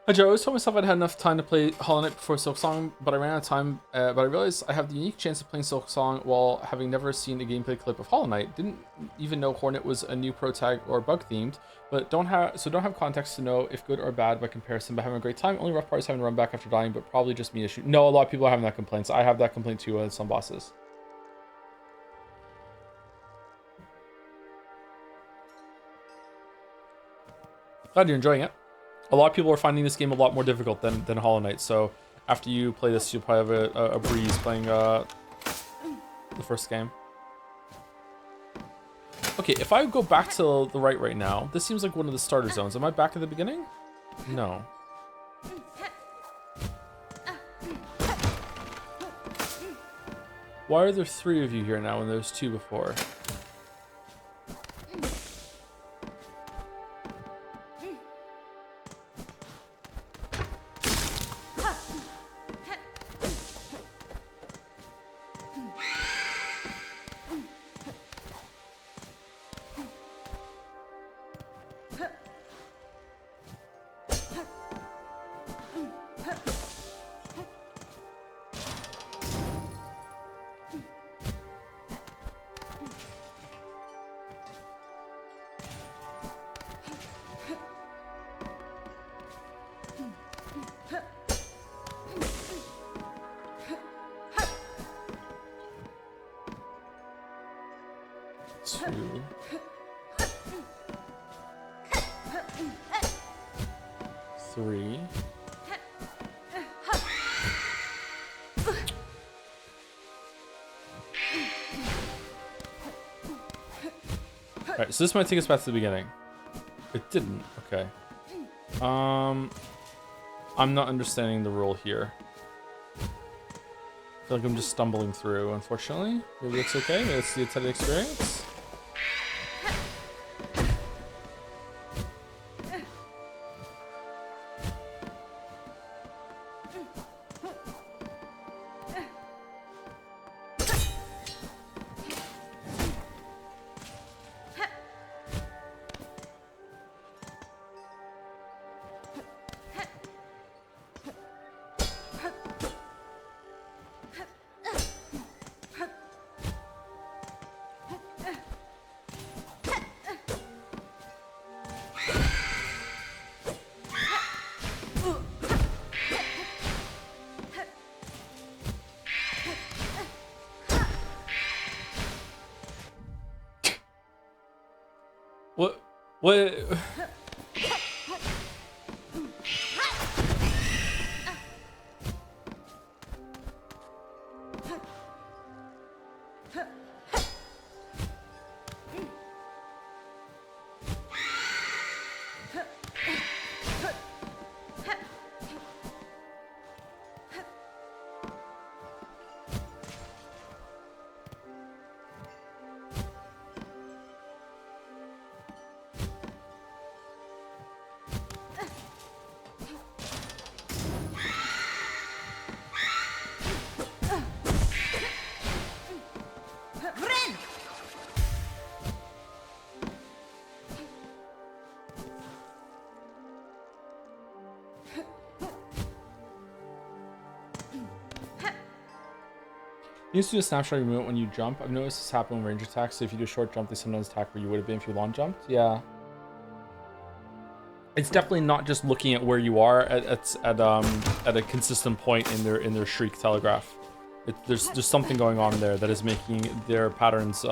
Hi Joe, I always told myself I'd had enough time to play Hollow Knight before Silksong, but I ran out of time. But I realized I have the unique chance of playing Silksong while having never seen a gameplay clip of Hollow Knight. Didn't even know Hornet was a new pro tag or bug themed, but don't have context to know if good or bad by comparison. But having a great time. Only rough part is having to run back after dying, but probably just me issue. No, a lot of people are having that complaint. So I have that complaint too with some bosses. Glad you're enjoying it. A lot of people are finding this game a lot more difficult than Hollow Knight, so after you play this, you'll probably have a breeze playing the first game. Okay, if I go back to the right now, this seems like one of the starter zones. Am I back at the beginning? No. Why are there 3 of you here now when there was 2 before? Alright, so this might take us back to the beginning. It didn't. Okay. I'm not understanding the rule here. I feel like I'm just stumbling through, unfortunately. Maybe it's okay. Maybe it's the intended experience. What? You used to do a snapshot of your movement when you jump. I've noticed this happen when range attacks. So if you do a short jump, they sometimes attack where you would have been if you long jumped. Yeah. It's definitely not just looking at where you are at a consistent point in their shriek telegraph. There's something going on there that is making their patterns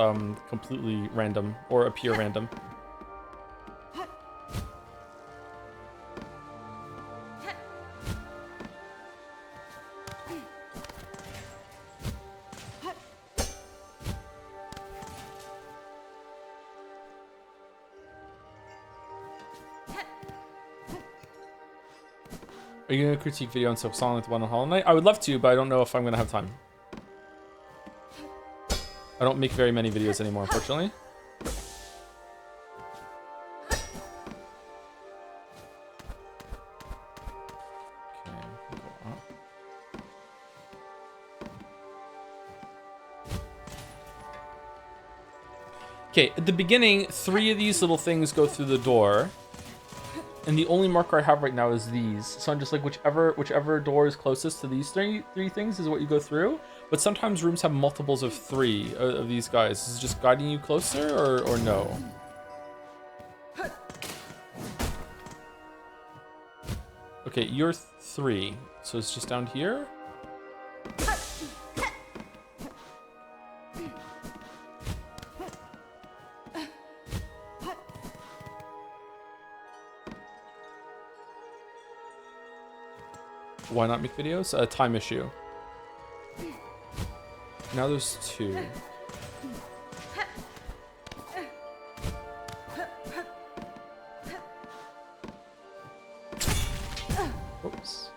completely random or appear random. Are you gonna critique video on Silksong like the one on Hollow Knight? I would love to, but I don't know if I'm gonna have time. I don't make very many videos anymore, unfortunately. Okay, at the beginning, 3 of these little things go through the door. And the only marker I have right now is these. So I'm just like, whichever door is closest to these three things is what you go through. But sometimes rooms have multiples of 3 of these guys. Is it just guiding you closer or no? Okay, you're 3. So it's just down here? Why not make videos? A time issue. Now there's 2. Oops.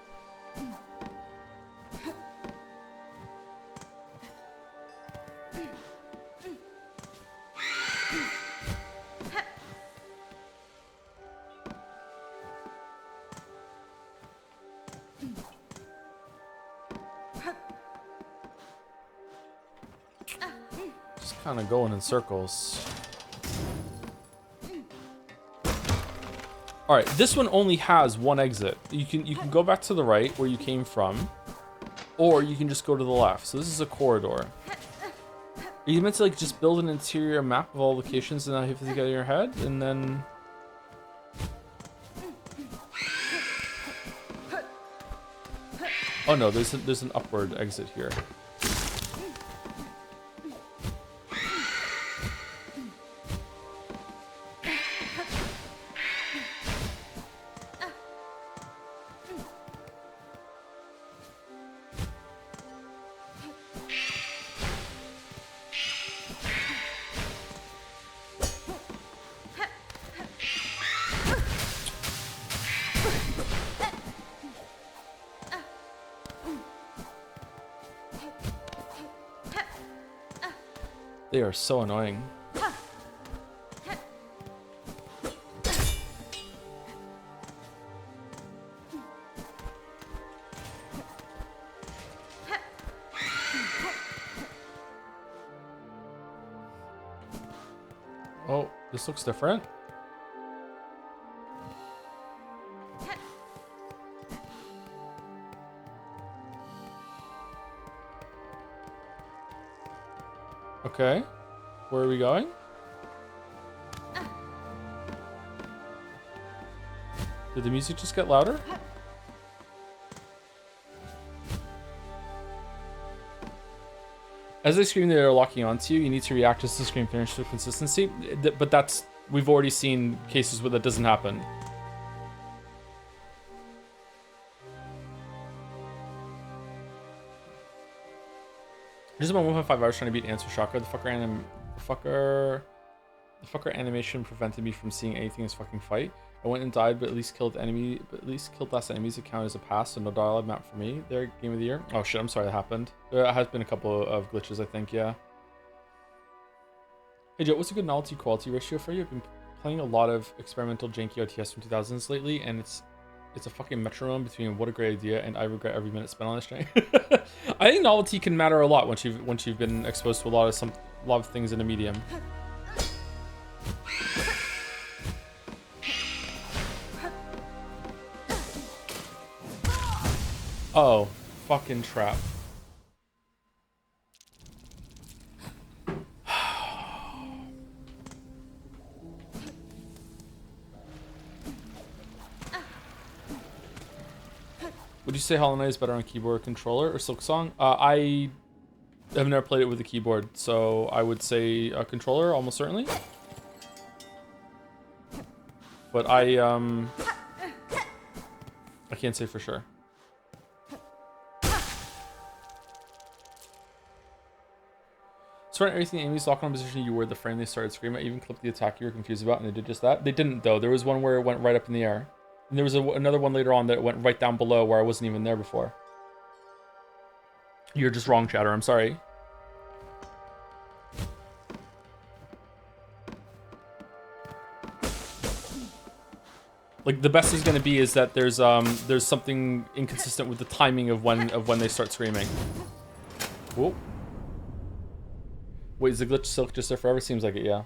Just kind of going in circles. All right, this one only has 1 exit. You can go back to the right where you came from, or you can just go to the left. So this is a corridor. Are you meant to like just build an interior map of all locations and not have to get in your head, and then? Oh no, there's an upward exit here. They are so annoying. Oh, this looks different. Okay, where are we going? Did the music just get louder? As they scream, they are locking onto you. You need to react as the scream finishes with consistency. But that's we've already seen cases where that doesn't happen. Just about 1.5 hours trying to beat Answer Shocker. The fucker animation prevented me from seeing anything as fucking fight. I went and died, but at least killed less enemies. It counted as a pass, so no dialogue map for me. There, game of the year. Oh shit, I'm sorry that happened. There has been a couple of glitches, I think, yeah. Hey Joe, what's a good novelty quality ratio for you? I've been playing a lot of experimental janky OTS from 2000s lately, and it's a fucking metronome between what a great idea and I regret every minute spent on this train. I think novelty can matter a lot once you've been exposed to a lot of things in a medium. Oh, fucking trap. Would you say Hollow Knight is better on keyboard or controller or Silksong? I have never played it with a keyboard, so I would say a controller, almost certainly. But I can't say for sure. So everything Amy's locked on position, you were the frame they started screaming. I even clipped the attack you were confused about, and they did just that. They didn't though. There was one where it went right up in the air. And there was another one later on that went right down below where I wasn't even there before. You're just wrong, chatter. I'm sorry. Like the best is going to be is that there's something inconsistent with the timing of when they start screaming. Whoa. Wait, is the glitch Silk just there forever? Seems like it, yeah.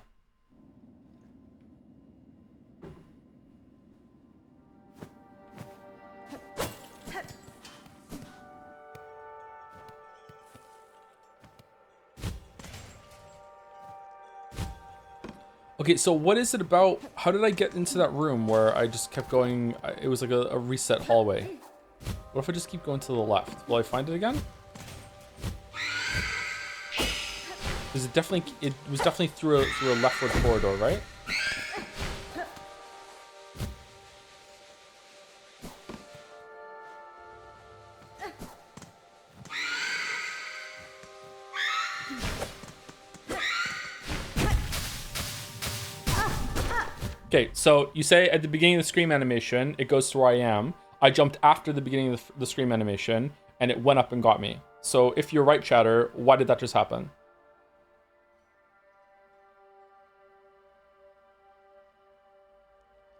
Okay, so what is it about? How did I get into that room where I just kept going? It was like a reset hallway. What if I just keep going to the left? Will I find it again? Because it was definitely through a leftward corridor, right? Okay, so you say at the beginning of the scream animation, it goes to where I am. I jumped after the beginning of the scream animation, and it went up and got me. So if you're right, chatter, why did that just happen?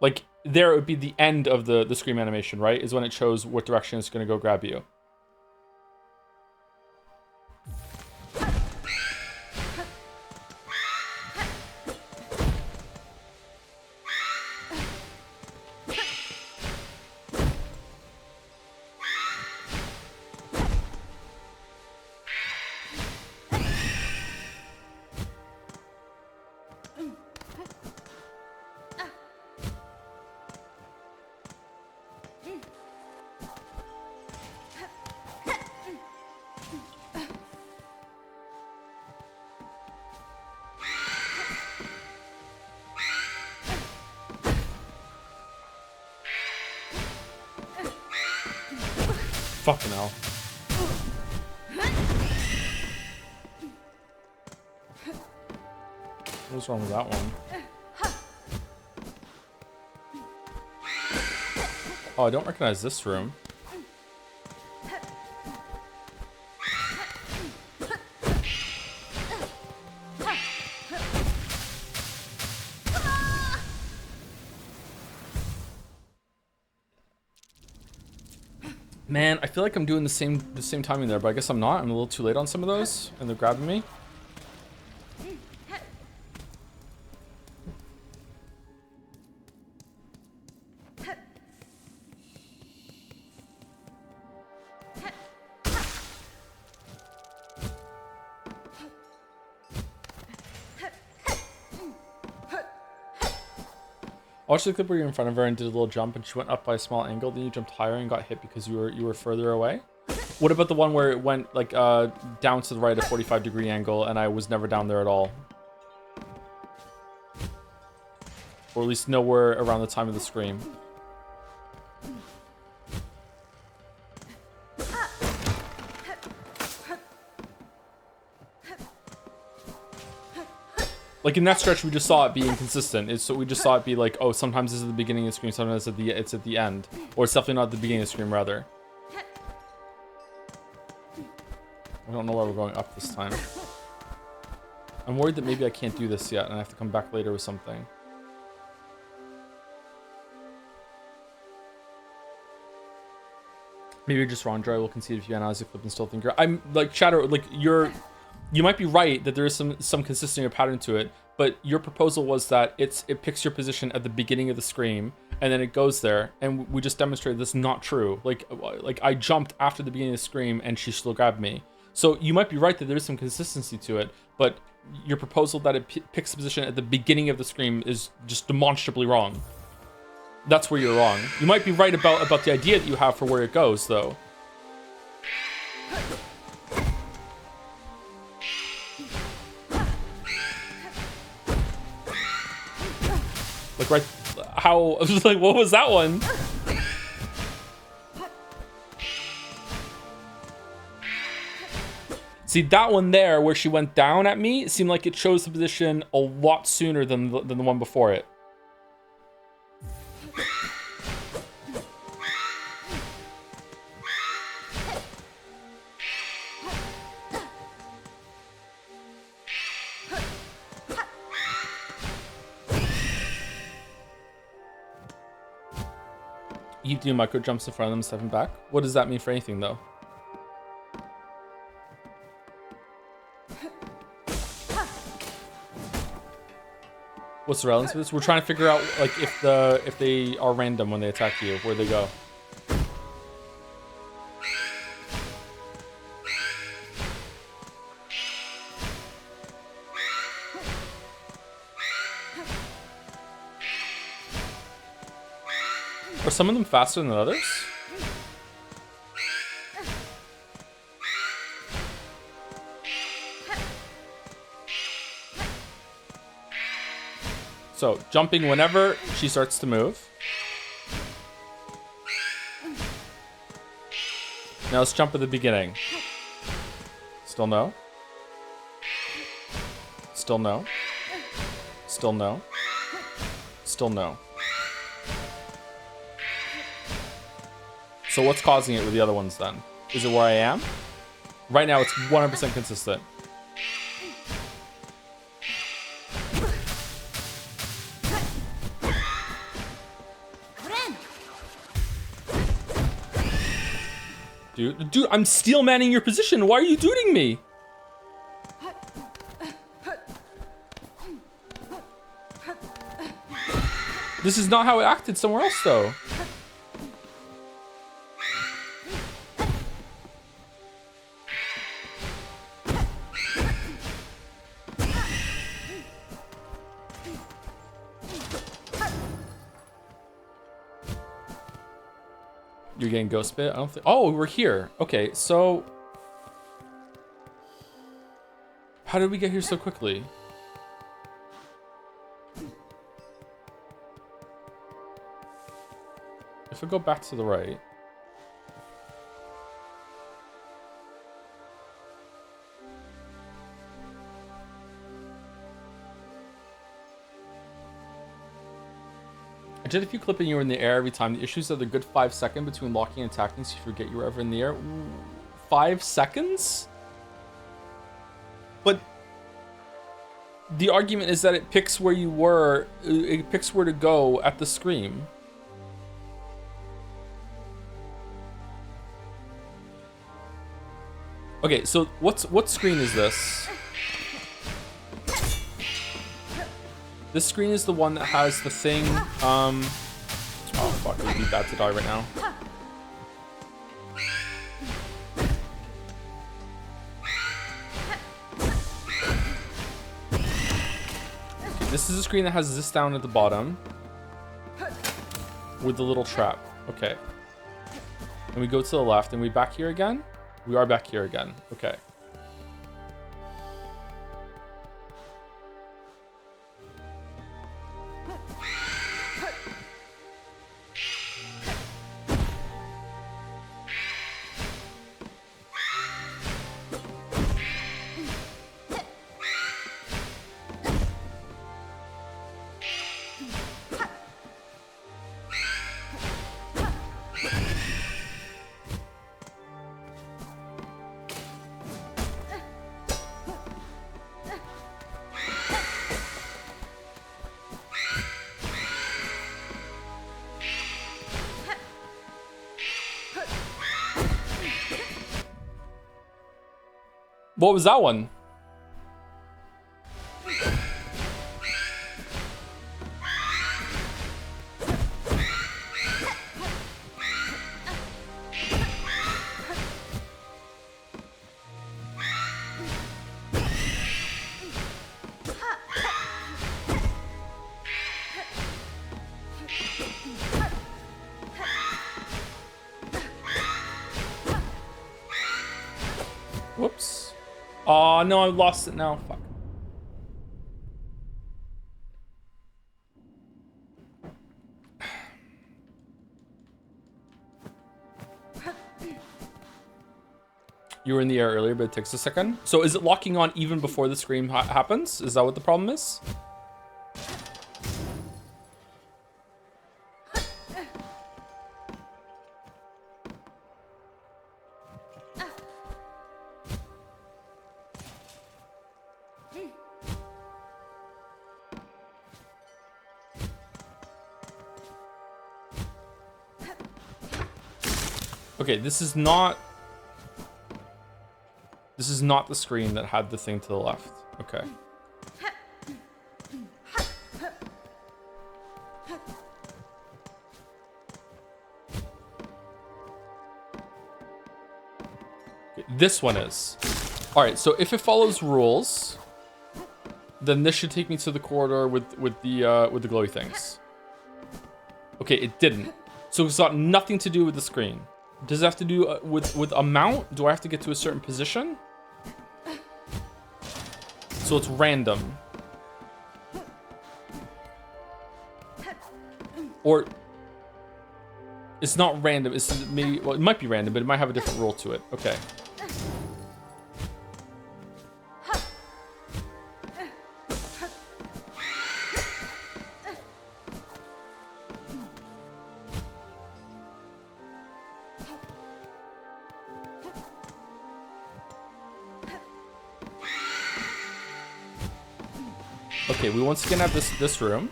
Like, there it would be the end of the scream animation, right? Is when it shows what direction it's going to go grab you. Fucking hell. What's wrong with that one? Oh, I don't recognize this room. Man, I feel like I'm doing the same timing there, but I guess I'm not. I'm a little too late on some of those, and they're grabbing me. I watched the clip where you're in front of her and did a little jump and she went up by a small angle, then you jumped higher and got hit because you were further away. What about the one where it went like down to the right at a 45-degree angle and I was never down there at all? Or at least nowhere around the time of the scream. Like in that stretch, we just saw it be inconsistent. So we just saw it be like, oh, sometimes this is the beginning of the scream, sometimes it's at the end, or it's definitely not the beginning of the scream, rather. I don't know why we're going up this time. I'm worried that maybe I can't do this yet, and I have to come back later with something. Maybe you're just wrong, Joy. We'll concede if you analyze the clip and still think you're... I'm like, Shadow, like you might be right that there is some consistency or pattern to it, but your proposal was that it picks your position at the beginning of the scream and then it goes there, and we just demonstrated that's not true. Like I jumped after the beginning of the scream and she still grabbed me. So you might be right that there is some consistency to it, but your proposal that it picks the position at the beginning of the scream is just demonstrably wrong. That's where you're wrong. You might be right about the idea that you have for where it goes, though. Like right, how? I was like, what was that one? See, that one there, where she went down at me, it seemed like it chose the position a lot sooner than the one before it. You do micro jumps in front of them, stepping back. What does that mean for anything, though? What's the relevance of this? We're trying to figure out like if they are random when they attack you, where they go. Are some of them faster than others? So, jumping whenever she starts to move. Now let's jump at the beginning. Still no. Still no. Still no. Still no. So what's causing it with the other ones then? Is it where I am? Right now it's 100% consistent. Dude, I'm steel manning your position. Why are you duding me? This is not how it acted somewhere else, though. You're getting ghost bit? I don't think... Oh, we're here. Okay, so... How did we get here so quickly? If I go back to the right... I did if you clip and you were in the air every time. The issues are the good 5 seconds between locking and attacking, so you forget you were ever in the air. 5 seconds? But the argument is that it picks where you were. It picks where to go at the scream. Okay, so what screen is this? This screen is the one that has the thing, oh fuck, it would be bad to die right now. This is a screen that has this down at the bottom. With the little trap, okay. And we go to the left, and we back here again? We are back here again, okay. What was that one? Whoops. Oh no, I lost it now. Fuck. You were in the air earlier, but it takes a second. So is it locking on even before the scream happens? Is that what the problem is? Okay, this is not the screen that had the thing to the left. Okay. This one is. All right, so if it follows rules, then this should take me to the corridor with the glowy things. Okay, it didn't. So it's got nothing to do with the screen. Does it have to do with a mount? Do I have to get to a certain position? So it's random. Or it's not random. It's maybe, well, it might be random, but it might have a different rule to it. Okay. Okay, we once again have this room.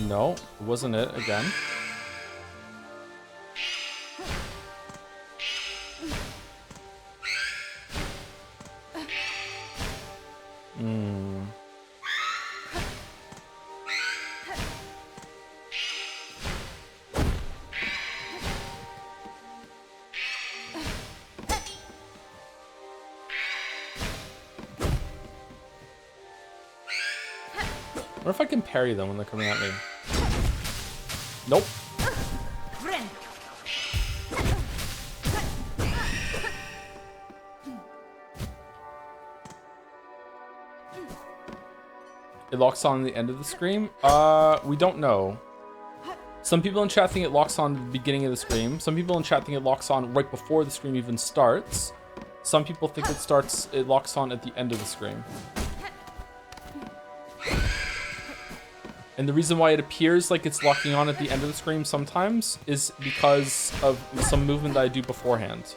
No, it wasn't it again. What if I can parry them when they're coming at me? Nope. It locks on the end of the scream? We don't know. Some people in chat think it locks on at the beginning of the scream. Some people in chat think it locks on right before the scream even starts. Some people think it locks on at the end of the scream. And the reason why it appears like it's locking on at the end of the scream sometimes is because of some movement that I do beforehand.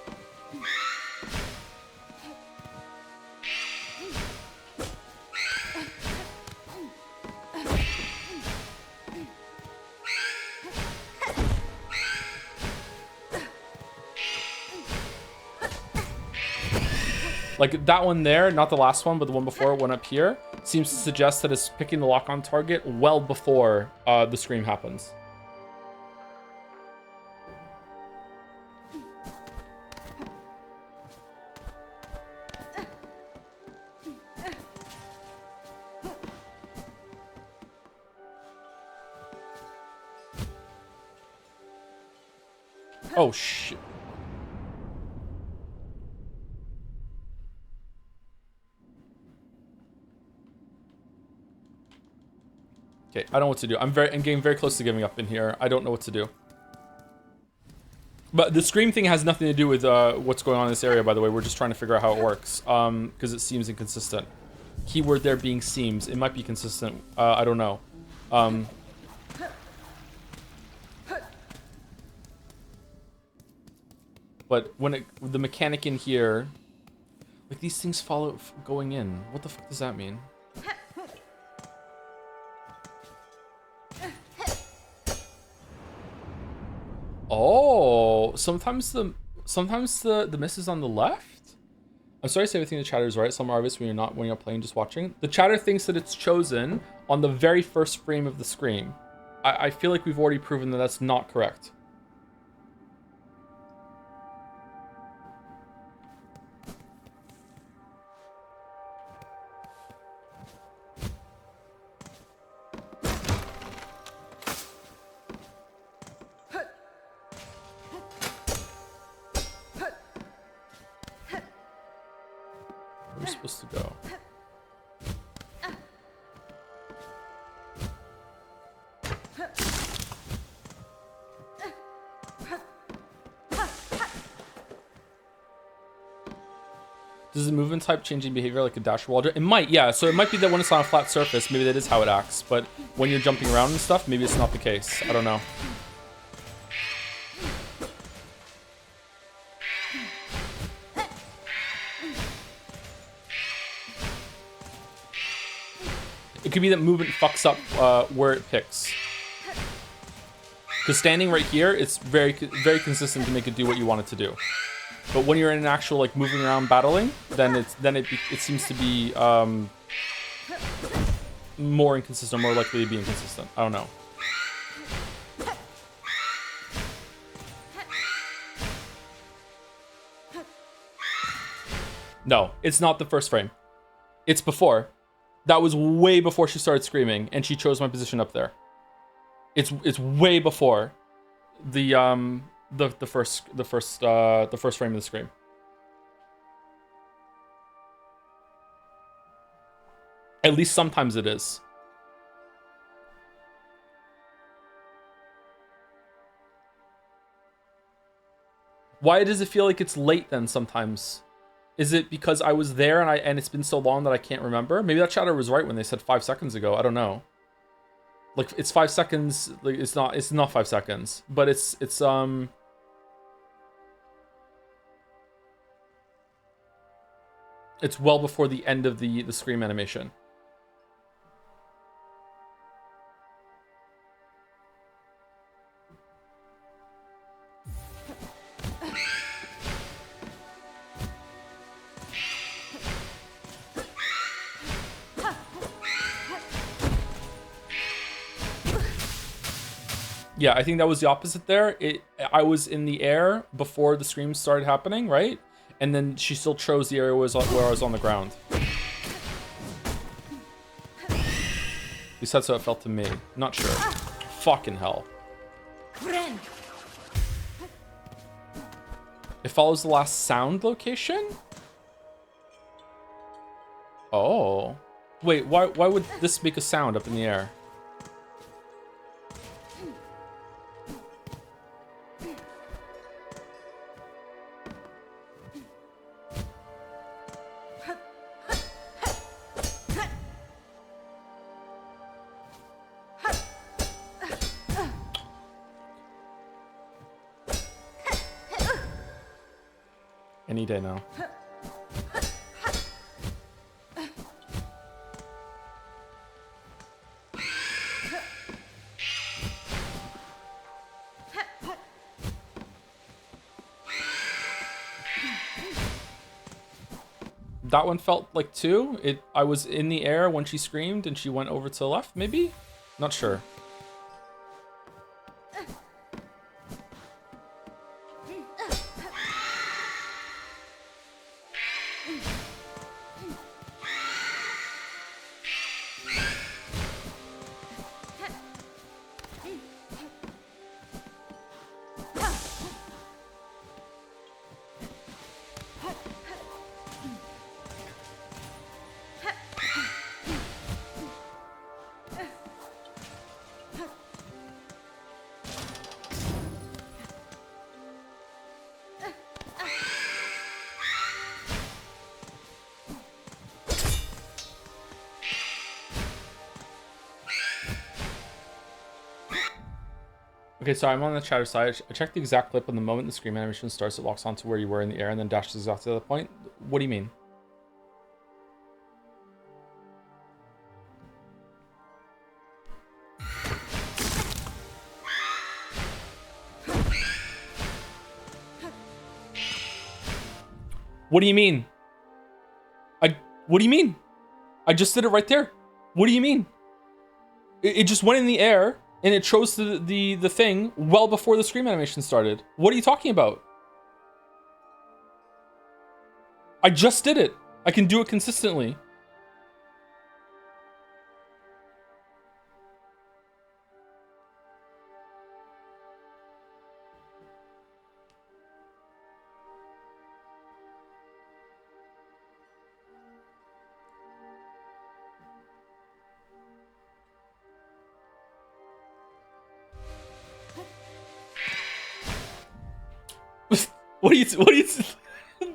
Like that one there, not the last one, but the one before, one up here, seems to suggest that it's picking the lock-on target well before the scream happens. Oh, shit. Okay, I don't know what to do. I'm getting very close to giving up in here. I don't know what to do. But the scream thing has nothing to do with what's going on in this area, by the way. We're just trying to figure out how it works. Because it seems inconsistent. Keyword there being seems. It might be consistent. I don't know. But when the mechanic in here, like these things follow going in. What the fuck does that mean? Oh, sometimes Sometimes the miss is on the left. I'm sorry to say everything the chatter is right. Some are obvious when you're playing, just watching. The chatter thinks that it's chosen on the very first frame of the screen. I feel like we've already proven that that's not correct. Where are we supposed to go? Does the movement type changing behavior like a dash wall? It might, yeah. So it might be that when it's on a flat surface, maybe that is how it acts. But when you're jumping around and stuff, maybe it's not the case. I don't know. It could be that movement fucks up where it picks. Because standing right here, it's very consistent to make it do what you want it to do. But when you're in an actual like moving around battling, then it seems to be more inconsistent, more likely to be inconsistent. I don't know. No, it's not the first frame. It's before. That was way before she started screaming, and she chose my position up there. It's way before the first frame of the scream. At least sometimes it is. Why does it feel like it's late then sometimes? Is it because I was there and it's been so long that I can't remember? Maybe that chatter was right when they said 5 seconds ago. I don't know. Like it's 5 seconds. Like it's not 5 seconds, but it's well before the end of the scream animation. Yeah, I think that was the opposite there. I was in the air before the screams started happening, right? And then she still chose the area where I was on the ground. At least that's how it felt to me. Not sure. Fucking hell. It follows the last sound location? Oh. Wait, why would this make a sound up in the air? Any day now. That one felt like 2. I was in the air when she screamed and she went over to the left, maybe? Not sure. Okay, so I'm on the chatter side. I checked the exact clip on the moment the scream animation starts. It locks onto where you were in the air and then dashes exactly to the point. What do you mean? What do you mean? What do you mean? I just did it right there. What do you mean? It just went in the air and it chose the thing well before the scream animation started. What are you talking about? I just did it. I can do it consistently.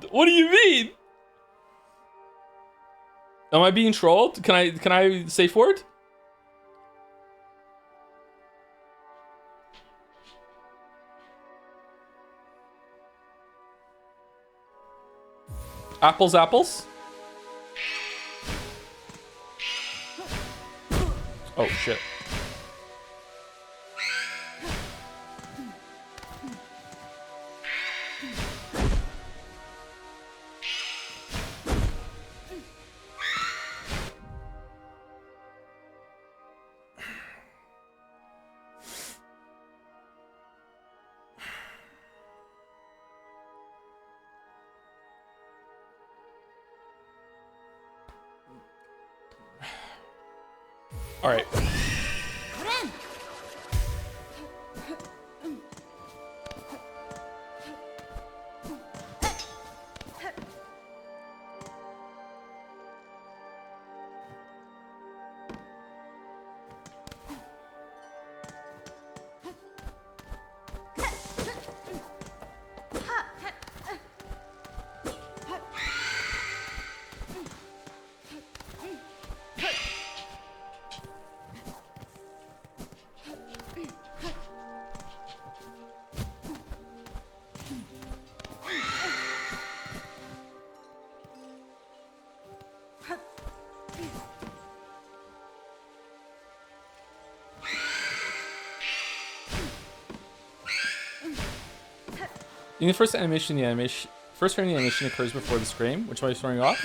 What do you mean? Am I being trolled? Can I safe word? Apples, apples? Oh shit. All right. In the first animation, first frame of the animation occurs before the scream, which one are you throwing off?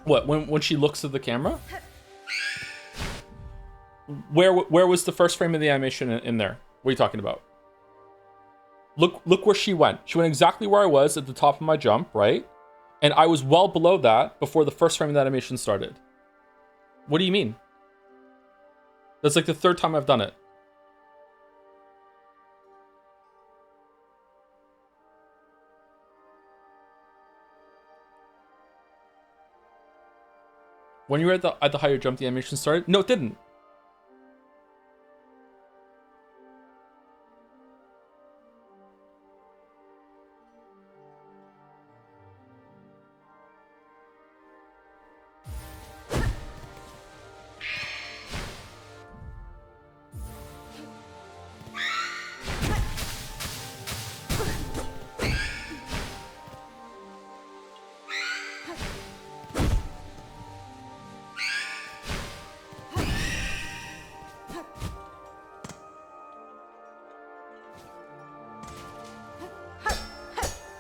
What, when she looks at the camera? Where was the first frame of the animation in there? What are you talking about? Look where she went. She went exactly where I was at the top of my jump, right? And I was well below that before the first frame of the animation started. What do you mean? That's like the third time I've done it. When you were at the higher jump, the animation started? No, it didn't.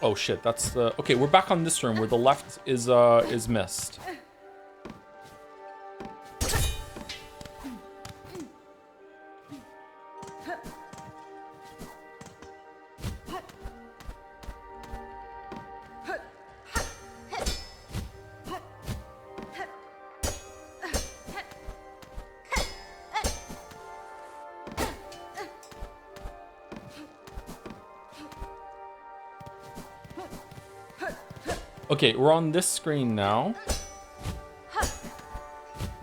Oh shit, that's the... Okay, we're back on this room where the left is missed. Okay, we're on this screen now.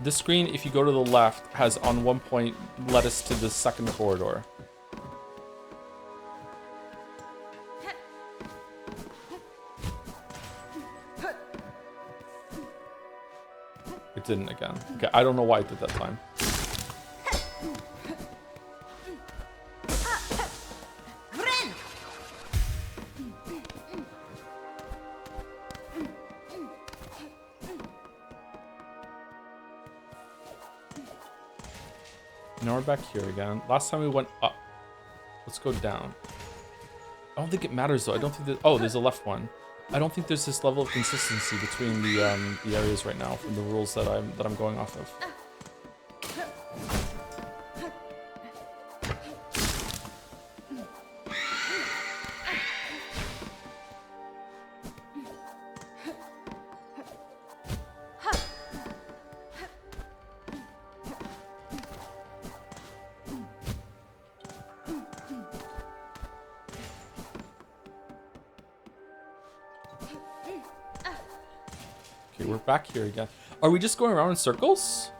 This screen, if you go to the left, has on one point led us to the second corridor. It didn't again. Okay, I don't know why it did that time. Now we're back here again. Last time we went up. Let's go down. I don't think it matters though. I don't think that... Oh, there's a left one. I don't think there's this level of consistency between the areas right now from the rules that I'm going off of. Okay, we're back here again. Are we just going around in circles?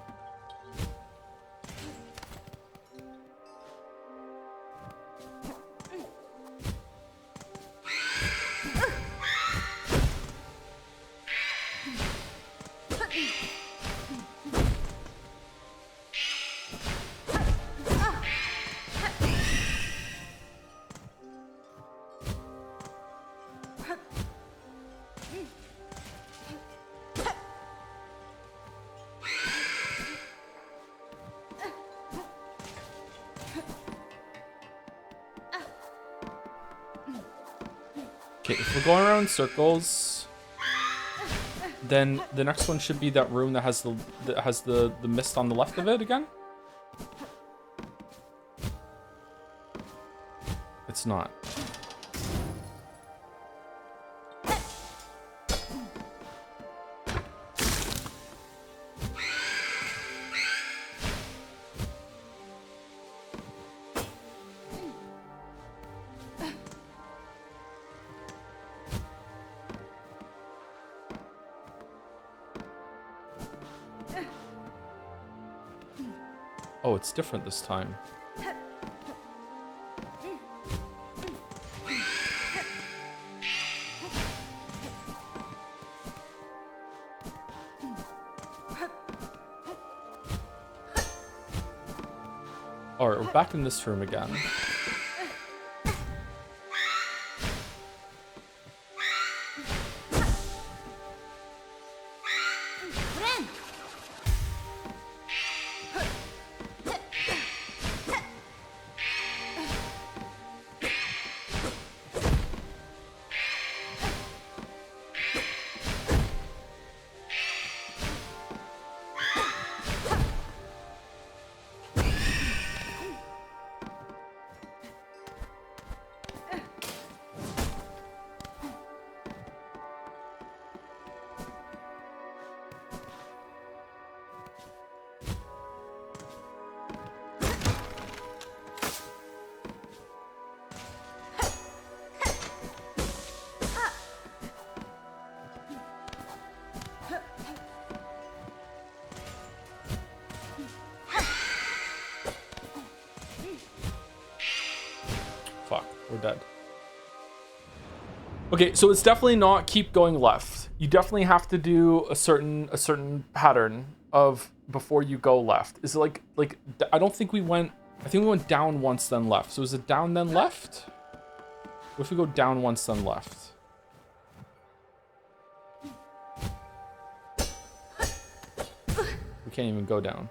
Okay, if we're going around in circles, then the next one should be that room that has the mist on the left of it again. It's not. Oh, it's different this time. Alright, we're back in this room again. Fuck, we're dead. Okay, so it's definitely not keep going left. You definitely have to do a certain pattern of before you go left. Is it like I don't think we went. I think we went down once then left. So is it down then left? What if we go down once then left? We can't even go down.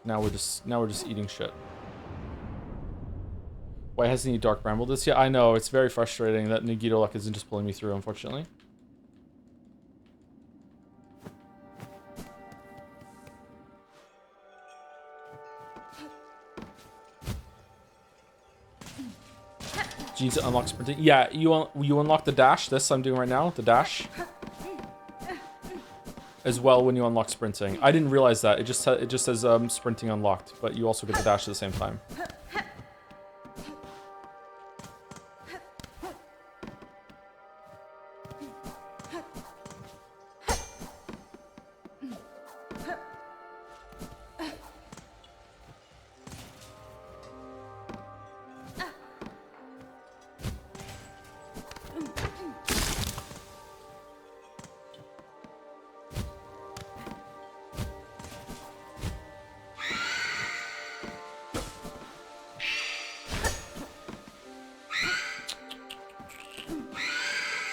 Now we're just eating shit. Why hasn't he dark brambled this yet? I know, it's very frustrating that Nagito luck isn't just pulling me through, unfortunately. Jeans unlock sprinting. Yeah, you unlock the dash. This I'm doing right now, the dash. As well when you unlock sprinting. I didn't realize that. It just says sprinting unlocked, but you also get the dash at the same time.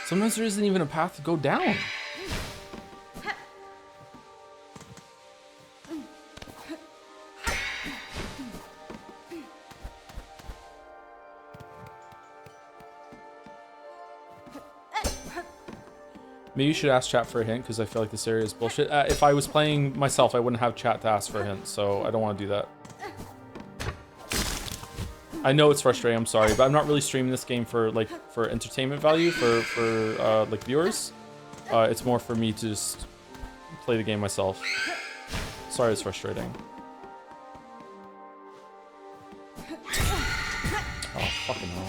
Sometimes there isn't even a path to go down. Maybe you should ask chat for a hint, because I feel like this area is bullshit. If I was playing myself, I wouldn't have chat to ask for a hint, so I don't want to do that. I know it's frustrating, I'm sorry, but I'm not really streaming this game for entertainment value, for like viewers. It's more for me to just play the game myself. Sorry, it's frustrating. Oh, fucking hell.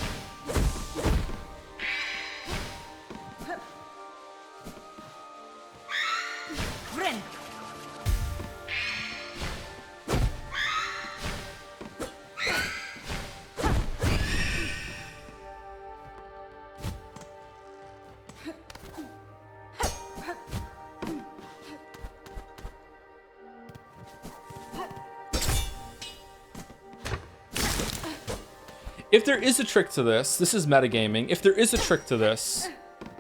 If there is a trick to this, this is metagaming. If there is a trick to this,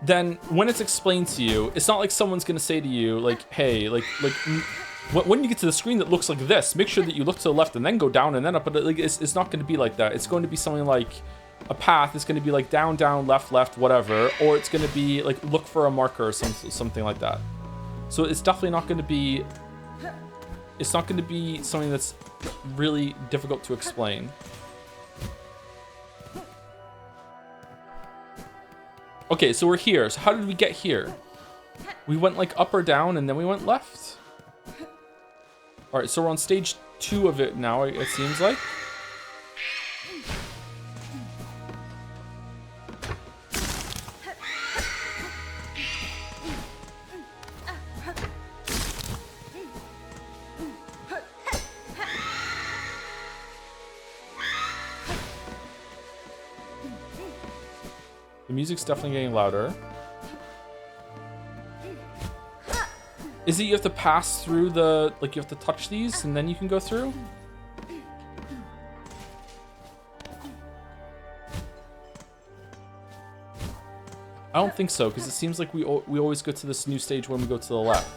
then when it's explained to you, it's not like someone's gonna say to you, like, hey, when you get to the screen that looks like this, make sure that you look to the left and then go down and then up. But like, it's not gonna be like that. It's going to be something like a path. It's gonna be like down, down, left, left, whatever. Or it's gonna be like look for a marker or something like that. So it's definitely not gonna be. It's not gonna be something that's really difficult to explain. Okay, so we're here. So how did we get here? We went like up or down and then we went left. All right, so we're on stage 2 of it now, it seems like. The music's definitely getting louder. Is it you have to pass through the, like you have to touch these and then you can go through? I don't think so, because it seems like we always go to this new stage when we go to the left.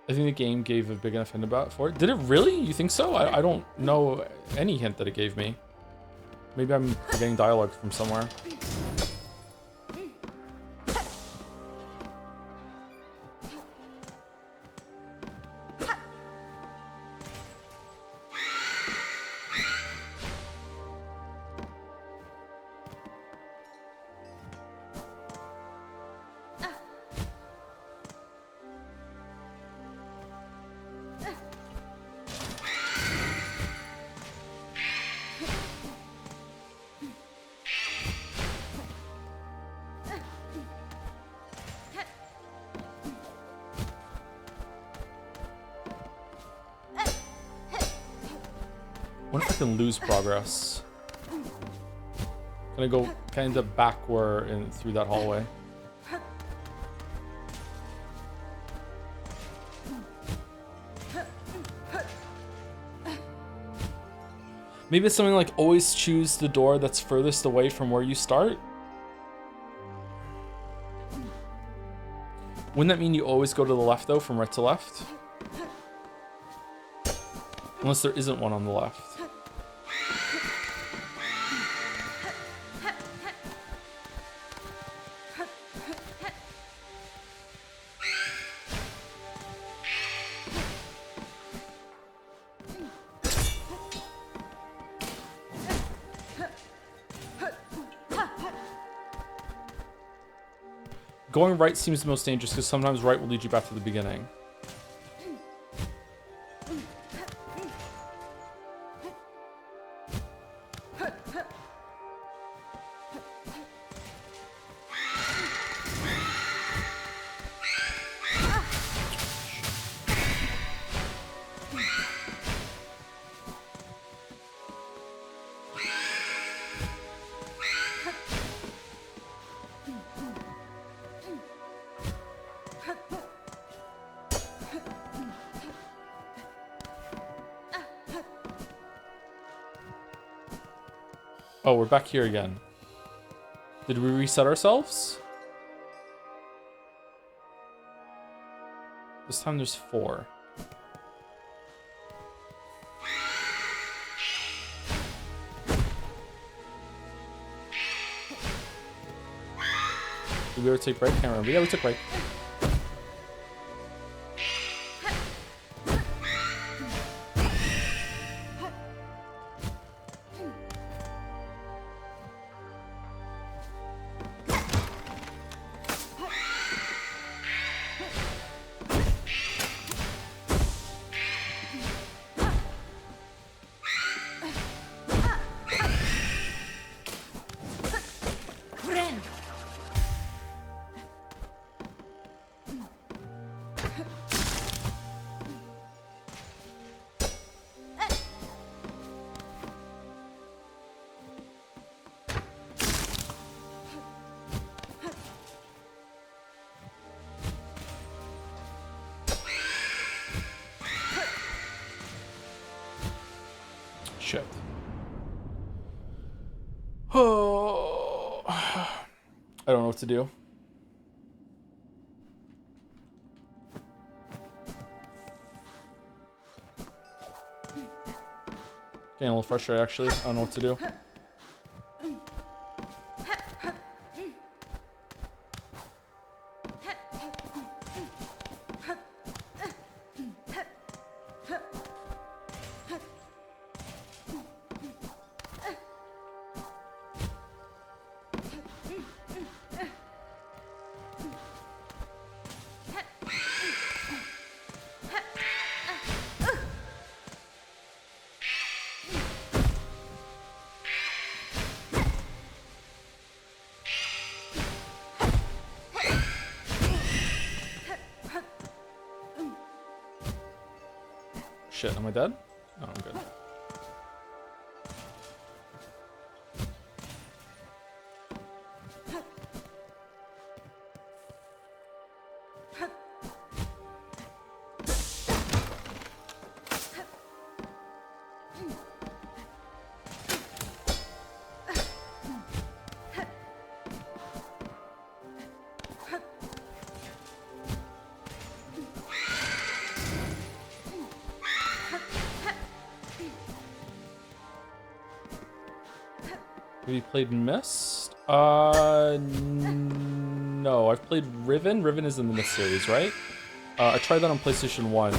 I think the game gave a big enough hint for it. Did it really? You think so? I don't know any hint that it gave me. Maybe I'm getting dialogue from somewhere. What if I can lose progress? Can I go kind of backward and through that hallway? Maybe it's something like always choose the door that's furthest away from where you start. Wouldn't that mean you always go to the left though, from right to left? Unless there isn't one on the left. Going right seems the most dangerous because sometimes right will lead you back to the beginning. Oh, we're back here again. Did we reset ourselves? This time there's 4. Did we ever take break? Can't remember. Yeah, we took break. Shit. Oh, I don't know what to do. Getting a little frustrated, actually. I don't know what to do. Shit, am I dead? No, I'm good. Have you played Mist? No. I've played Riven. Riven is in the Mist series, right? I tried that on PlayStation 1.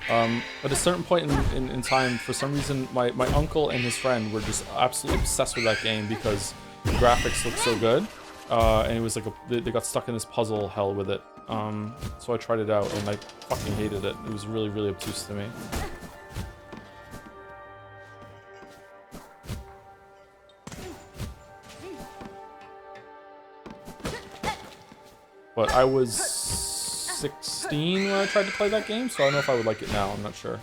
At a certain point in time, for some reason, my uncle and his friend were just absolutely obsessed with that game because the graphics looked so good. And it was like they got stuck in this puzzle hell with it. So I tried it out and I fucking hated it. It was really, really obtuse to me. But I was 16 when I tried to play that game, so I don't know if I would like it now. I'm not sure.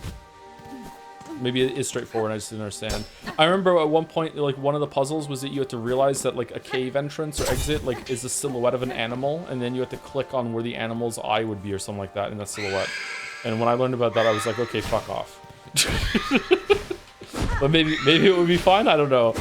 Maybe it is straightforward, I just didn't understand. I remember at one point, like, one of the puzzles was that you had to realize that, like, a cave entrance or exit, like, is the silhouette of an animal, and then you had to click on where the animal's eye would be or something like that in that silhouette. And when I learned about that, I was like, okay, fuck off. But maybe it would be fine, I don't know.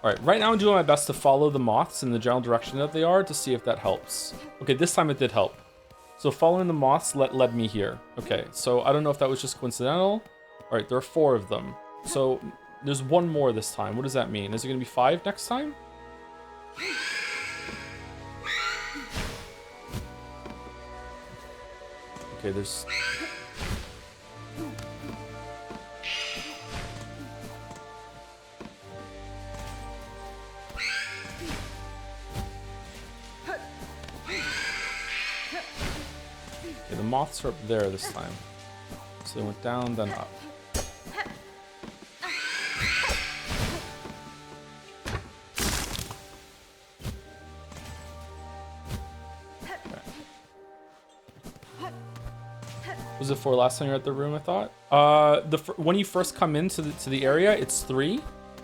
Alright, right now I'm doing my best to follow the moths in the general direction that they are to see if that helps. Okay, this time it did help. So following the moths led me here. Okay, so I don't know if that was just coincidental. Alright, there are 4 of them. So there's 1 more this time. What does that mean? Is it going to be 5 next time? Okay, there's... Okay, the moths are up there this time. So they went down, then up. Okay. Was it 4 last time you were at the room, I thought? When you first come into the area, it's 3.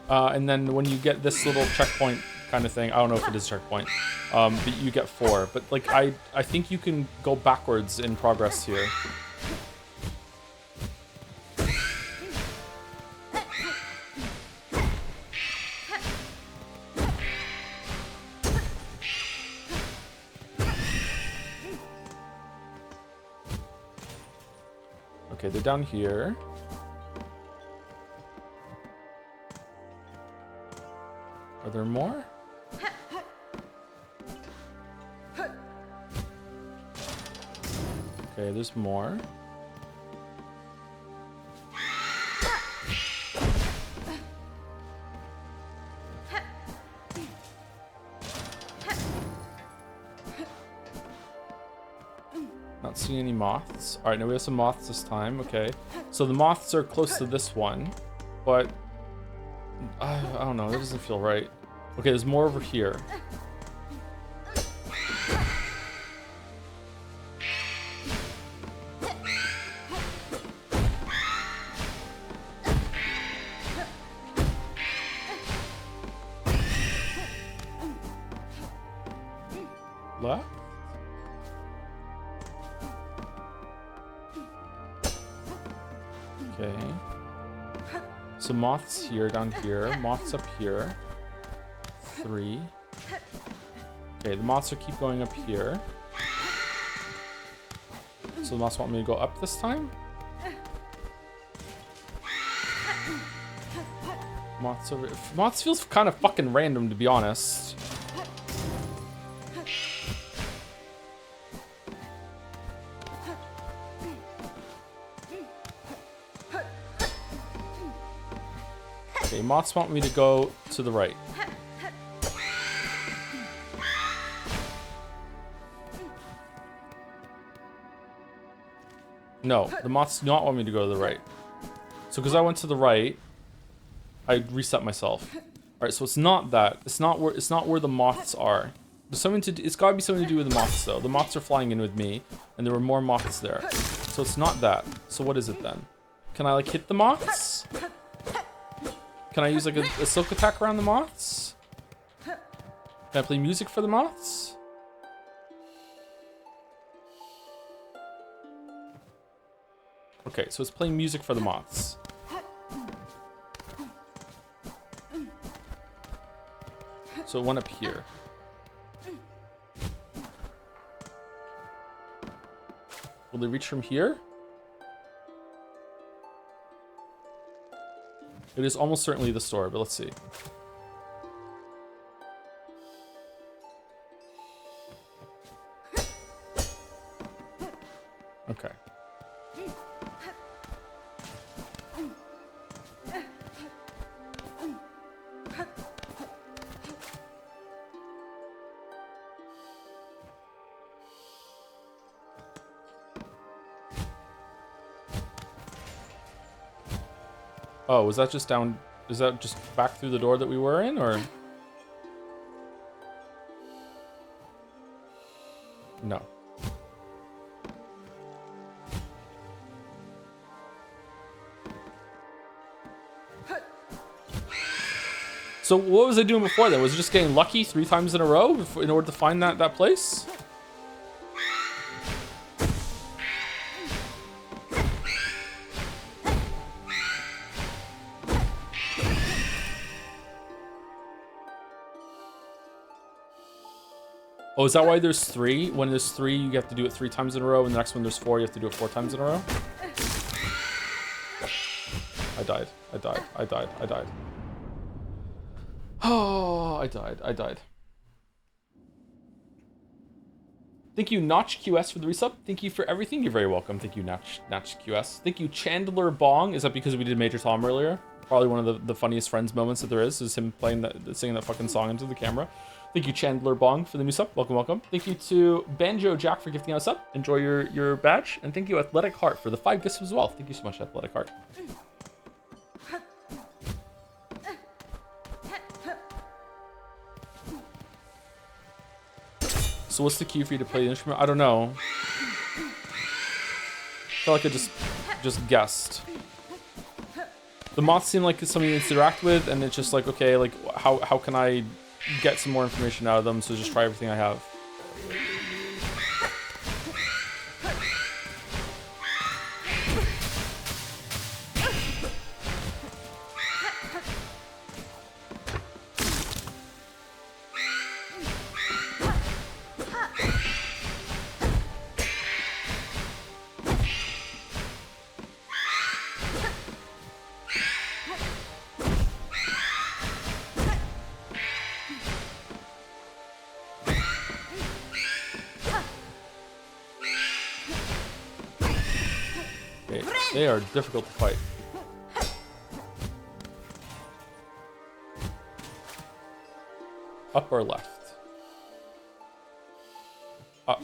And then when you get this little checkpoint kind of thing, I don't know if it is a checkpoint, but you get 4. But like, I think you can go backwards in progress here. Okay, they're down here. Are there more? Okay, there's more. Not seeing any moths. All right, now we have some moths this time. Okay, so the moths are close to this one, but I don't know. That doesn't feel right. Okay, there's more over here. Left? Okay. So moths here, down here. Moths up here. 3. Okay, the moths are keep going up here. So the moths want me to go up this time? Moths over... Moths feels kind of fucking random, to be honest. Okay, moths want me to go to the right. No, the moths do not want me to go to the right. So because I went to the right, I reset myself. All right, so it's not that. It's not where the moths are. There's something to. It's got to be something to do with the moths though. The moths are flying in with me, and there were more moths there. So it's not that. So what is it then? Can I like hit the moths? Can I use like a silk attack around the moths? Can I play music for the moths? Okay, so it's playing music for the moths. So one up here. Will they reach from here? It is almost certainly the store, but let's see. Okay. Oh, was that just down? Is that just back through the door that we were in, or? No. So what was I doing before that? Was it just getting lucky 3 times in a row in order to find that place? Oh, is that why there's 3? When there's 3, you have to do it 3 times in a row, and the next one there's 4, you have to do it 4 times in a row? I died. I died. I died. I died. Oh, I died. I died. Thank you, Notch QS, for the resub. Thank you for everything. You're very welcome. Thank you, Notch QS. Thank you, Chandler Bong. Is that because we did Major Tom earlier? Probably one of the funniest Friends moments that there is him playing singing that fucking song into the camera. Thank you, Chandler Bong, for the new sub. Welcome, welcome. Thank you to Banjo Jack for gifting us up. Enjoy your badge. And thank you, Athletic Heart, for the 5 gifts as well. Thank you so much, Athletic Heart. So what's the key for you to play the instrument? I don't know. feel like I just guessed. The moths seem like something to interact with, and it's just like, okay, like how can I get some more information out of them? So just try everything I have. They are difficult to fight. Up or left? Up.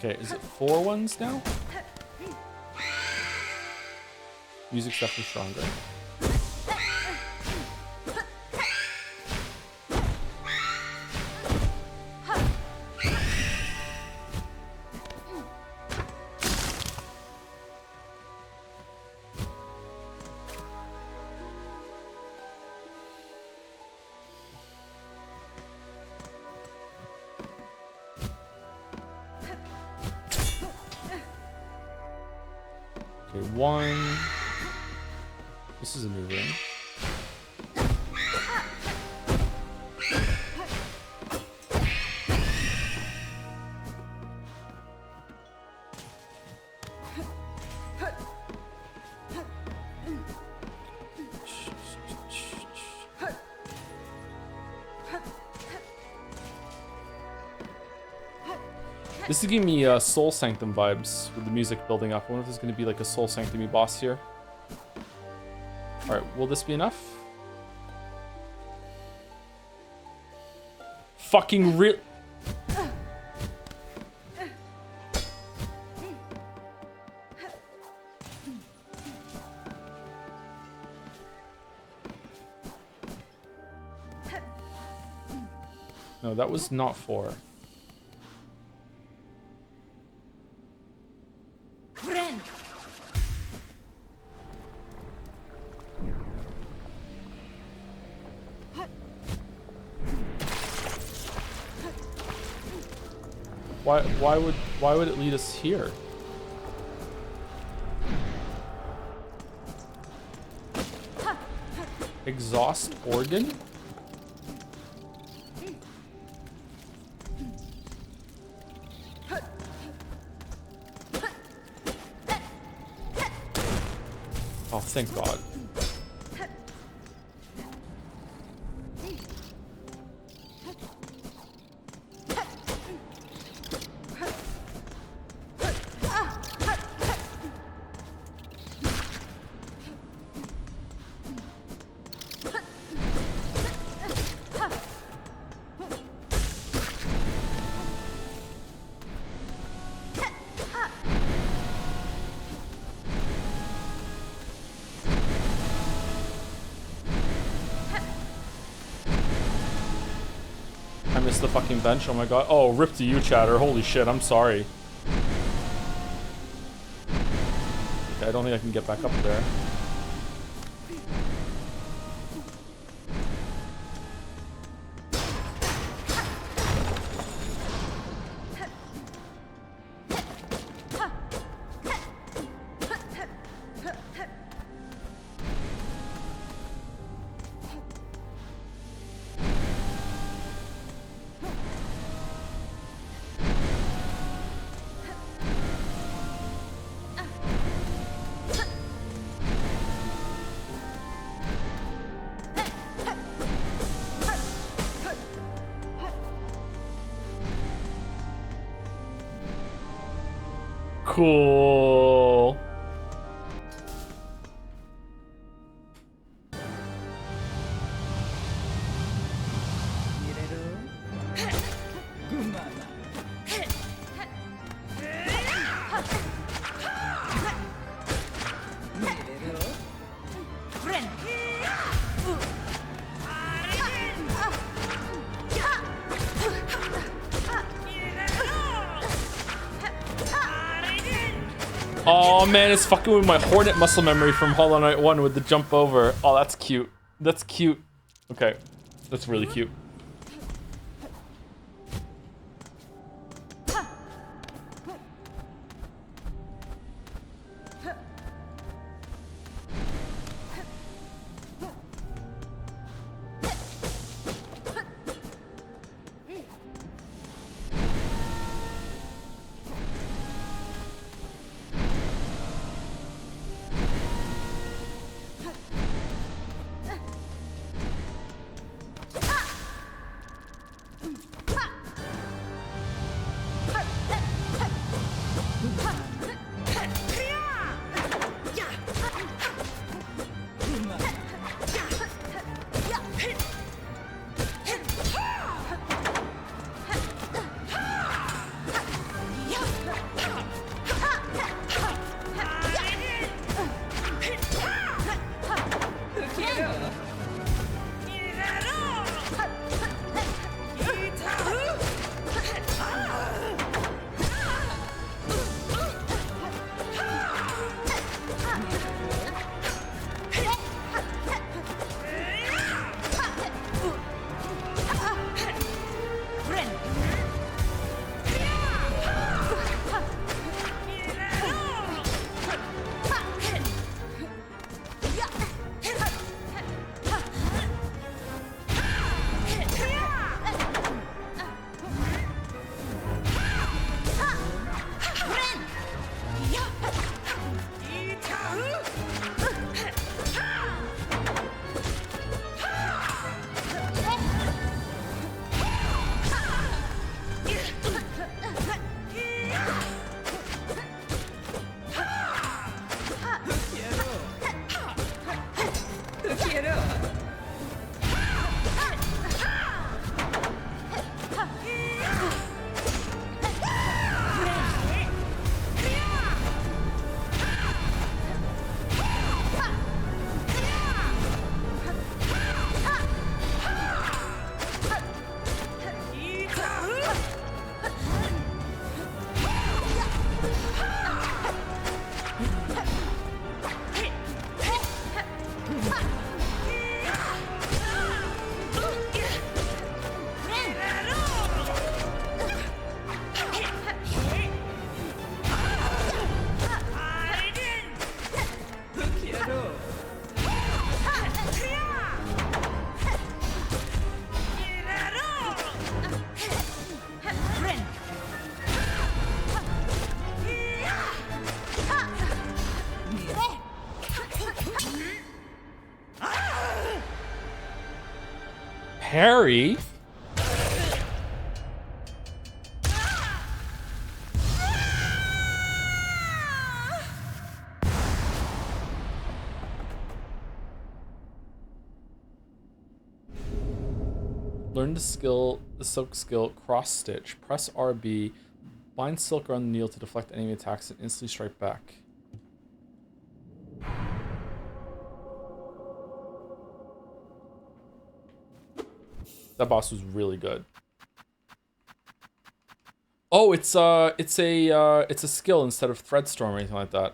Okay, is it 4 ones now? Music's definitely stronger. Okay, 1. This is a new room. This is giving me Soul Sanctum vibes with the music building up. I wonder if there's going to be like a Soul Sanctum-y boss here. Alright, will this be enough? Fucking real. No, that was not 4. Why would it lead us here? Exhaust organ? Oh, thank God. The fucking bench. Oh my God. Oh, rip to you, chatter. Holy shit, I'm sorry. Okay, I don't think I can get back up there. Cool. Oh man, it's fucking with my Hornet muscle memory from Hollow Knight 1 with the jump over. Oh, that's cute. That's cute. Okay, that's really cute. Harry? Learn the silk skill, cross stitch. Press RB, bind silk around the needle to deflect enemy attacks and instantly strike back. That boss was really good. Oh, it's a skill instead of Threadstorm or anything like that.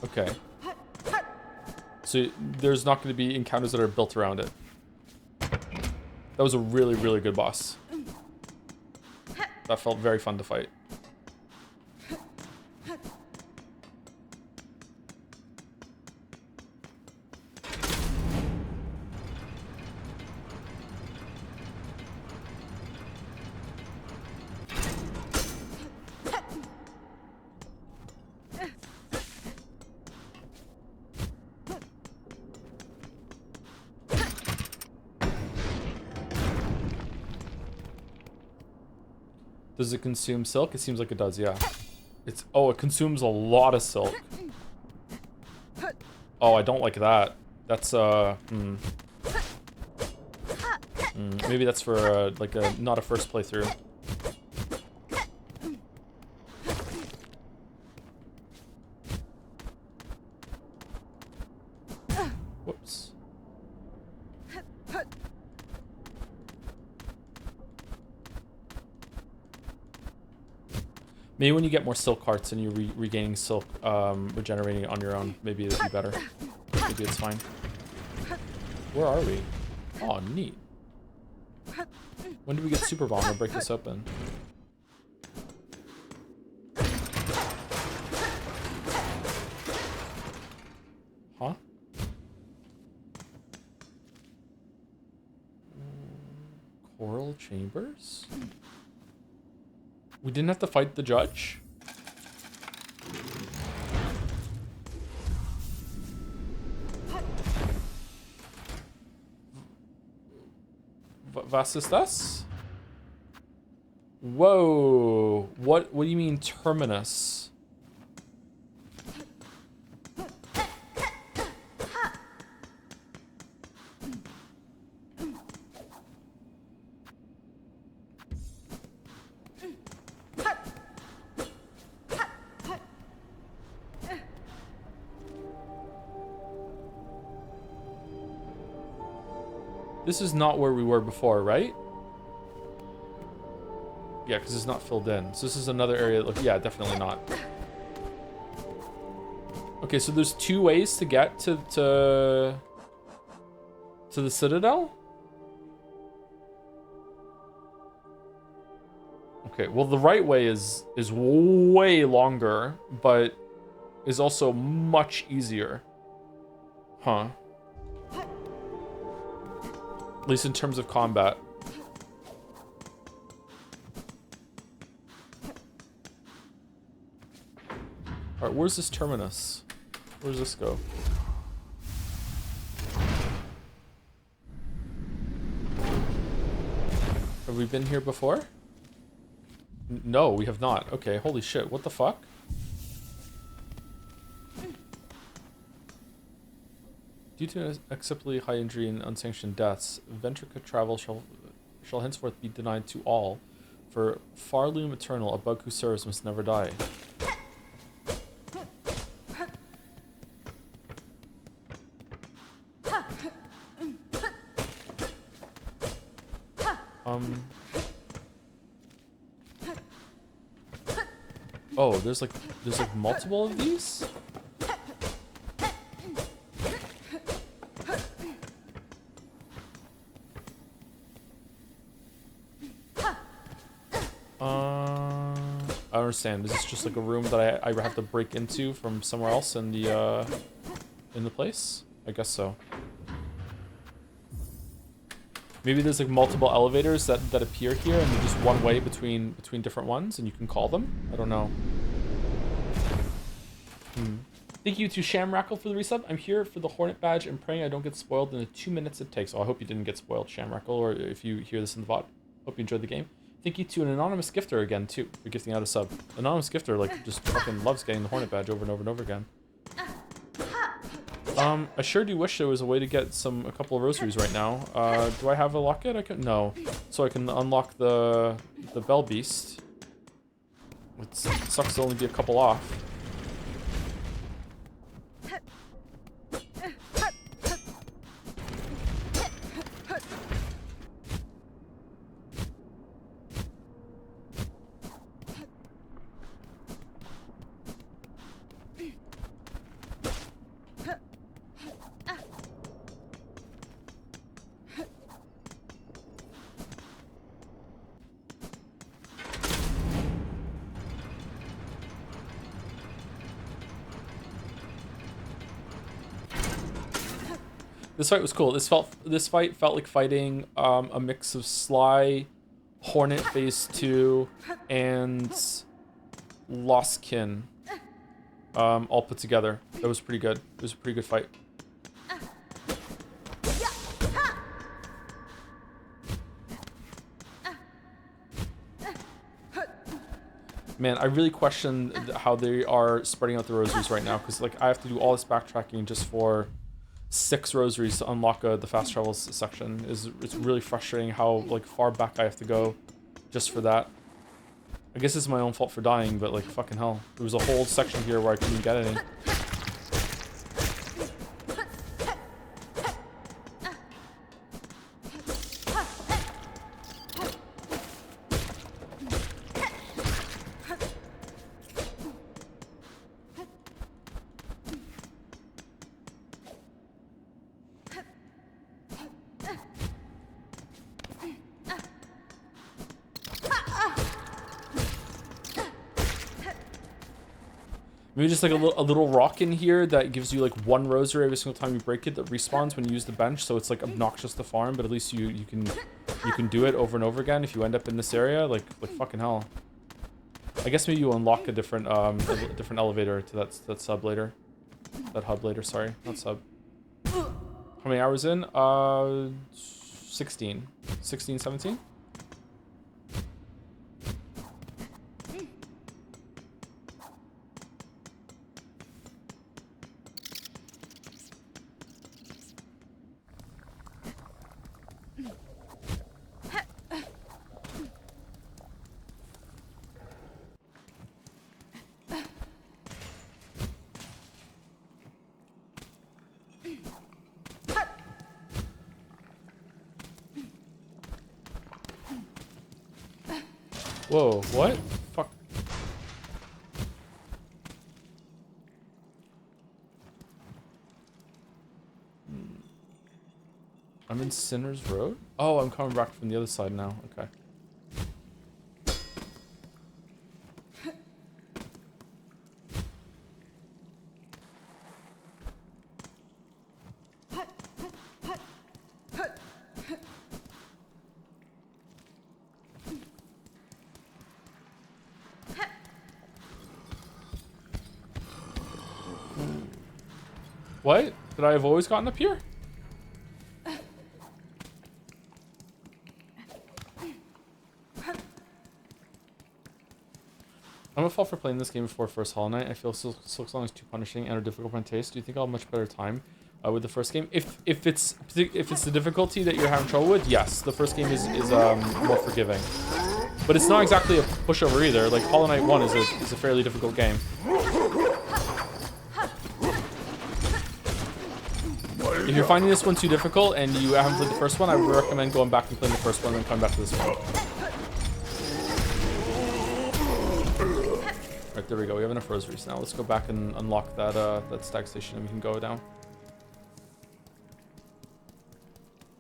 Okay. So there's not going to be encounters that are built around it. That was a really, really good boss. That felt very fun to fight. Does it consume silk? It seems like it does, yeah. It's... Oh, it consumes a lot of silk. Oh, I don't like that. That's, maybe that's for, like, not a first playthrough. Whoops. Maybe when you get more silk hearts and you're regaining silk, regenerating it on your own, maybe it'd be better. Maybe it's fine. Where are we? Oh, neat. When do we get Super Bomb? I'll break this open. Huh? Coral Chambers? We didn't have to fight the judge? Was ist das? Whoa. What do you mean terminus? This is not where we were before, right? Yeah, because it's not filled in. So this is another area. Look, yeah, definitely not. Okay, so there's two ways to get to the Citadel? Okay, well, the right way is way longer, but is also much easier. Huh. At least in terms of combat. Alright, where's this terminus? Where does this go? Have we been here before? No, we have not. Okay, holy shit, what the fuck? Due to acceptably high injury and unsanctioned deaths, Ventrica travel shall henceforth be denied to all. For Farloom Eternal, a bug who serves must never die. Oh, there's like multiple of these? I don't understand. Is this just like a room that I have to break into from somewhere else in the place? I guess so. Maybe there's like multiple elevators that appear here, and they're just one way between different ones, and you can call them. I don't know. Thank you to Shamrackle for the resub. I'm here for the Hornet badge and praying I don't get spoiled in the 2 minutes it takes. Oh, I hope you didn't get spoiled, Shamrackle, or if you hear this in the VOD. Hope you enjoyed the game. Thank you to an anonymous gifter again, too, for gifting out a sub. Anonymous gifter, like, just fucking loves getting the Hornet badge over and over and over again. I sure do wish there was a way to get a couple of rosaries right now. Do I have a locket? No. So I can unlock the Bell Beast. It sucks to only be a couple off. This fight was cool. This fight felt like fighting a mix of Sly, Hornet Phase 2, and Lostkin all put together. That was pretty good. It was a pretty good fight. Man, I really question how they are spreading out the rosaries right now, because like I have to do all this backtracking just for 6 rosaries to unlock the fast travel section. It's really frustrating how like far back I have to go just for that. I guess it's my own fault for dying, but like fucking hell, there was a whole section here where I couldn't get any. Maybe just like a little rock in here that gives you like 1 rosary every single time you break it that respawns when you use the bench, so it's like obnoxious to farm, but at least you can do it over and over again if you end up in this area. Like fucking hell. I guess maybe you unlock a different elevator to that sub later. That hub later, sorry, not sub. How many hours in? 16, 17? Whoa, what? Fuck. I'm in Sinner's Road? Oh, I'm coming back from the other side now. Okay. What? Did I have always gotten up here? I'm a fault for playing this game before first Hollow Knight. I feel Silksong is too punishing and or difficult for my taste. Do you think I'll have much better time with the first game? If it's the difficulty that you're having trouble with, yes, the first game is more forgiving. But it's not exactly a pushover either. Like Hollow Knight 1 is a fairly difficult game. If you're finding this one too difficult and you haven't played the first one, I would recommend going back and playing the first one and then coming back to this one. Right, there we go. We have enough rosaries now. Let's go back and unlock that stag station and we can go down.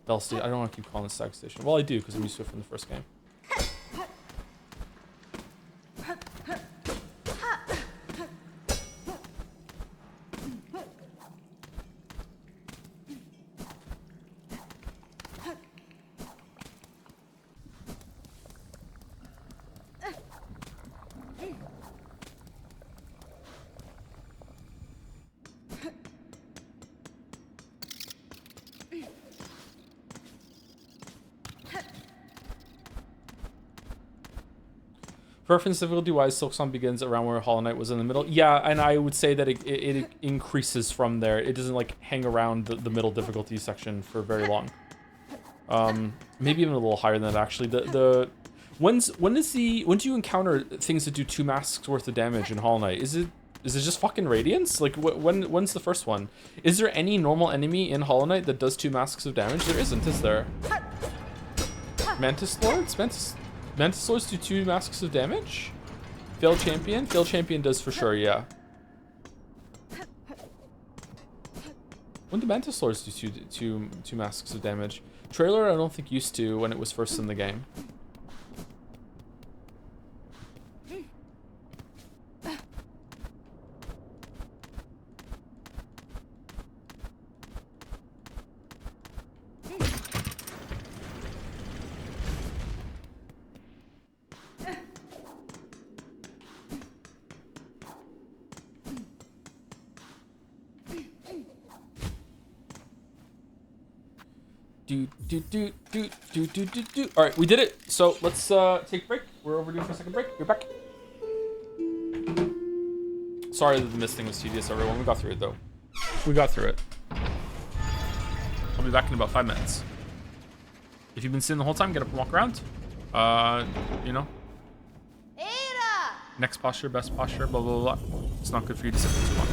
Bell Station. I don't want to keep calling it stag station. Well, I do because I'm used to it from the first game. Preference difficulty-wise, Silksong begins around where Hollow Knight was in the middle. Yeah, and I would say that it increases from there. It doesn't like hang around the middle difficulty section for very long. Maybe even a little higher than that actually. When do you encounter things that do 2 masks worth of damage in Hollow Knight? Is it just fucking Radiance? Like when's the first one? Is there any normal enemy in Hollow Knight that does 2 masks of damage? There isn't, is there? Mantis Lords? Mantis Lords do 2 masks of damage? Failed Champion? Failed Champion does for sure, yeah. When did Mantis Lords do two masks of damage? Trailer, I don't think used to when it was first in the game. All right, we did it. So let's take a break. We're overdue for a second break. You're back. Sorry that the mist thing was tedious, everyone. We got through it, though. We got through it. I'll be back in about 5 minutes. If you've been sitting the whole time, get up and walk around. You know. Next posture, best posture, blah, blah, blah. It's not good for you to sit for too long.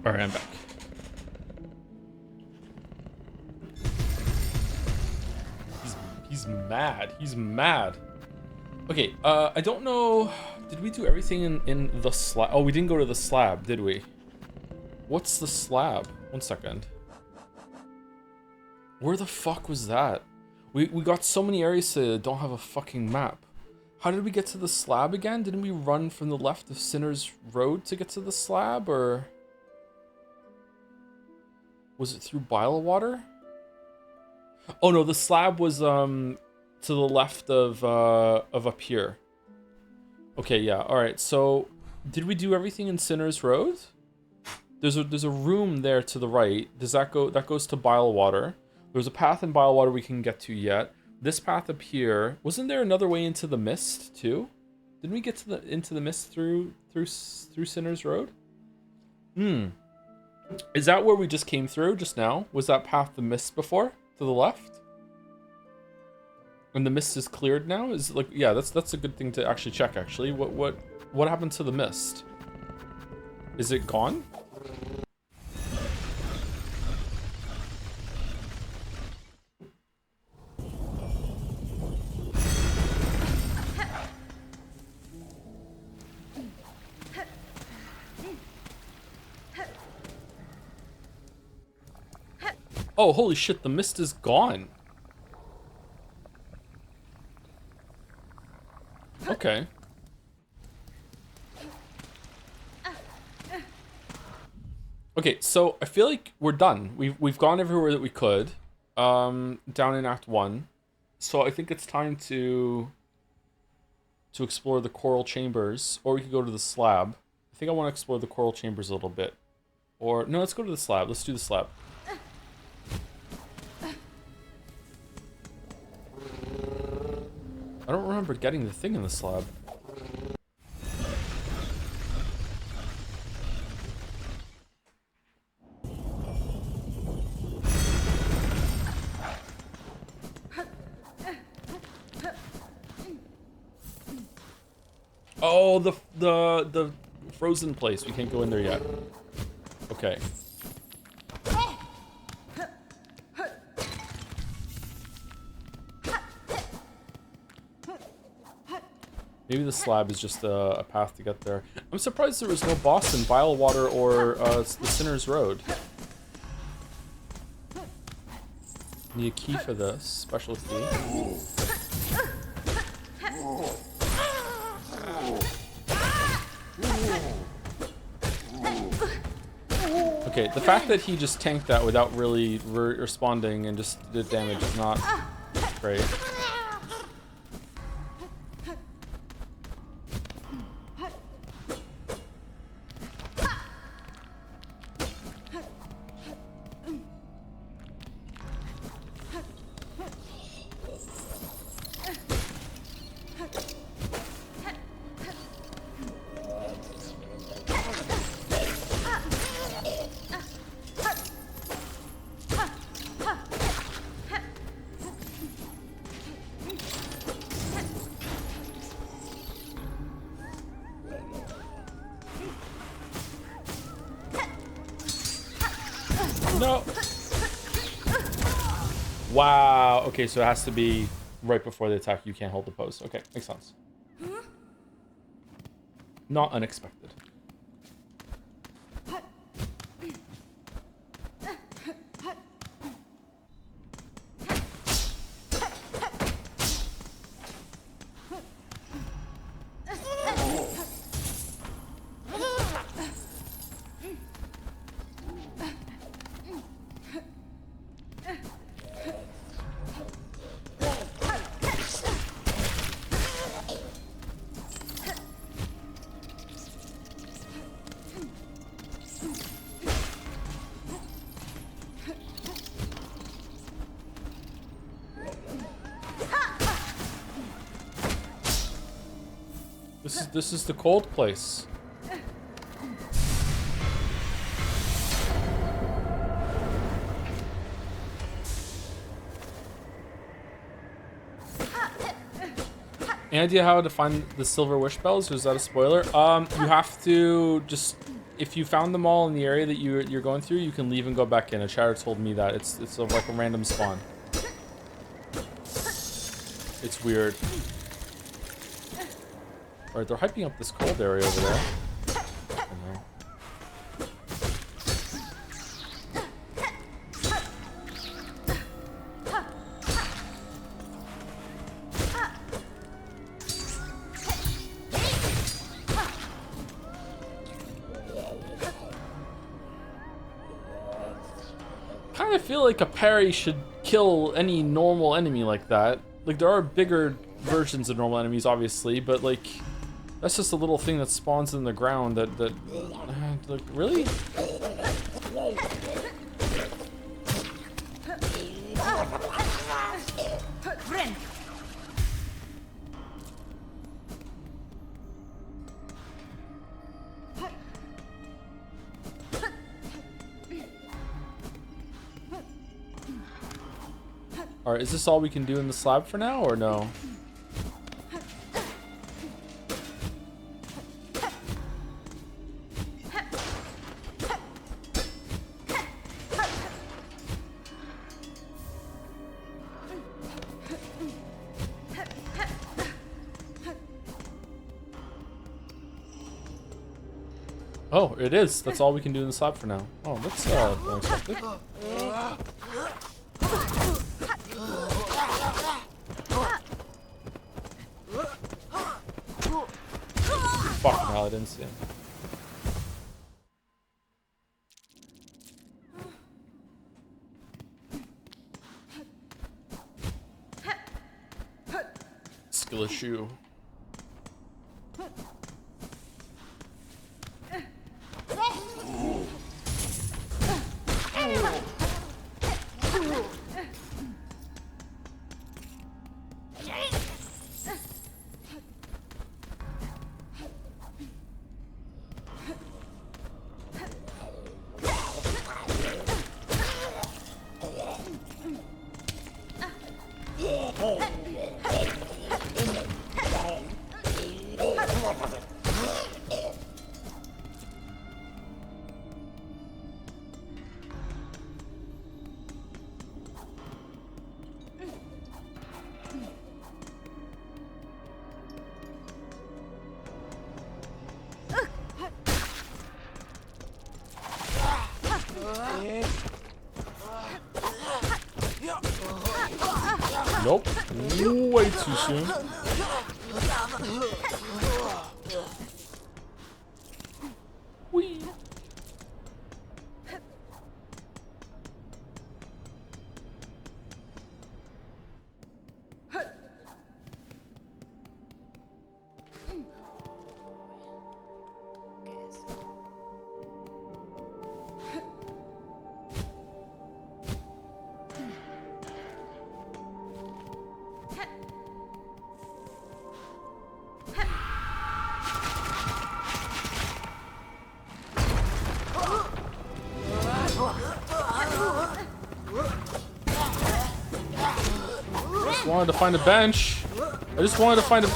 All right, I'm back. He's mad. He's mad. Okay, I don't know. Did we do everything in the slab? Oh, we didn't go to the slab, did we? What's the slab? 1 second. Where the fuck was that? We got so many areas that don't have a fucking map. How did we get to the slab again? Didn't we run from the left of Sinner's Road to get to the slab, or was it through Bilewater? Oh no, the slab was to the left of up here. Okay, yeah. All right. So, did we do everything in Sinner's Road? There's a room there to the right. Does that go? That goes to Bilewater. There's a path in Bilewater we can get to yet. This path up here. Wasn't there another way into the mist too? Didn't we get to into the mist through Sinner's Road? Is that where we just came through just now? Was that path the mist before to the left? And the mist is cleared now? Is like, yeah, that's a good thing to actually check. Actually, what happened to the mist? Is it gone? Oh, holy shit, the mist is gone. Okay. Okay, so I feel like we're done. We've gone everywhere that we could, down in Act 1. So I think it's time to explore the coral chambers, or we could go to the slab. I think I want to explore the coral chambers a little bit. Or no, let's go to the slab. Let's do the slab. I don't remember getting the thing in the slab. Oh, the frozen place. We can't go in there yet. Okay. Maybe the slab is just a path to get there. I'm surprised there was no boss in Bilewater or the Sinner's Road. Need a key for this. Special key. Okay, the fact that he just tanked that without really responding and just did damage is not great. No. Wow. Okay, so it has to be right before the attack. You can't hold the pose. Okay, makes sense. Not unexpected. This is the cold place. Any idea how to find the silver wish bells, or is that a spoiler? You have to just if you found them all in the area that you're going through, you can leave and go back in. A chatter told me that it's like a random spawn. It's weird. All right, they're hyping up this cold area over there. I know. Kind of feel like a parry should kill any normal enemy like that. Like, there are bigger versions of normal enemies, obviously, but like, that's just a little thing that spawns in the ground that like, really? Alright, is this all we can do in the slab for now, or no? Oh, it is. That's all we can do in the slab for now. Oh, that's unexpected. Fucking hell, I didn't see him. Skill issue. Nope. Way too soon. Whee. Wanted to find a bench. I just wanted to find a...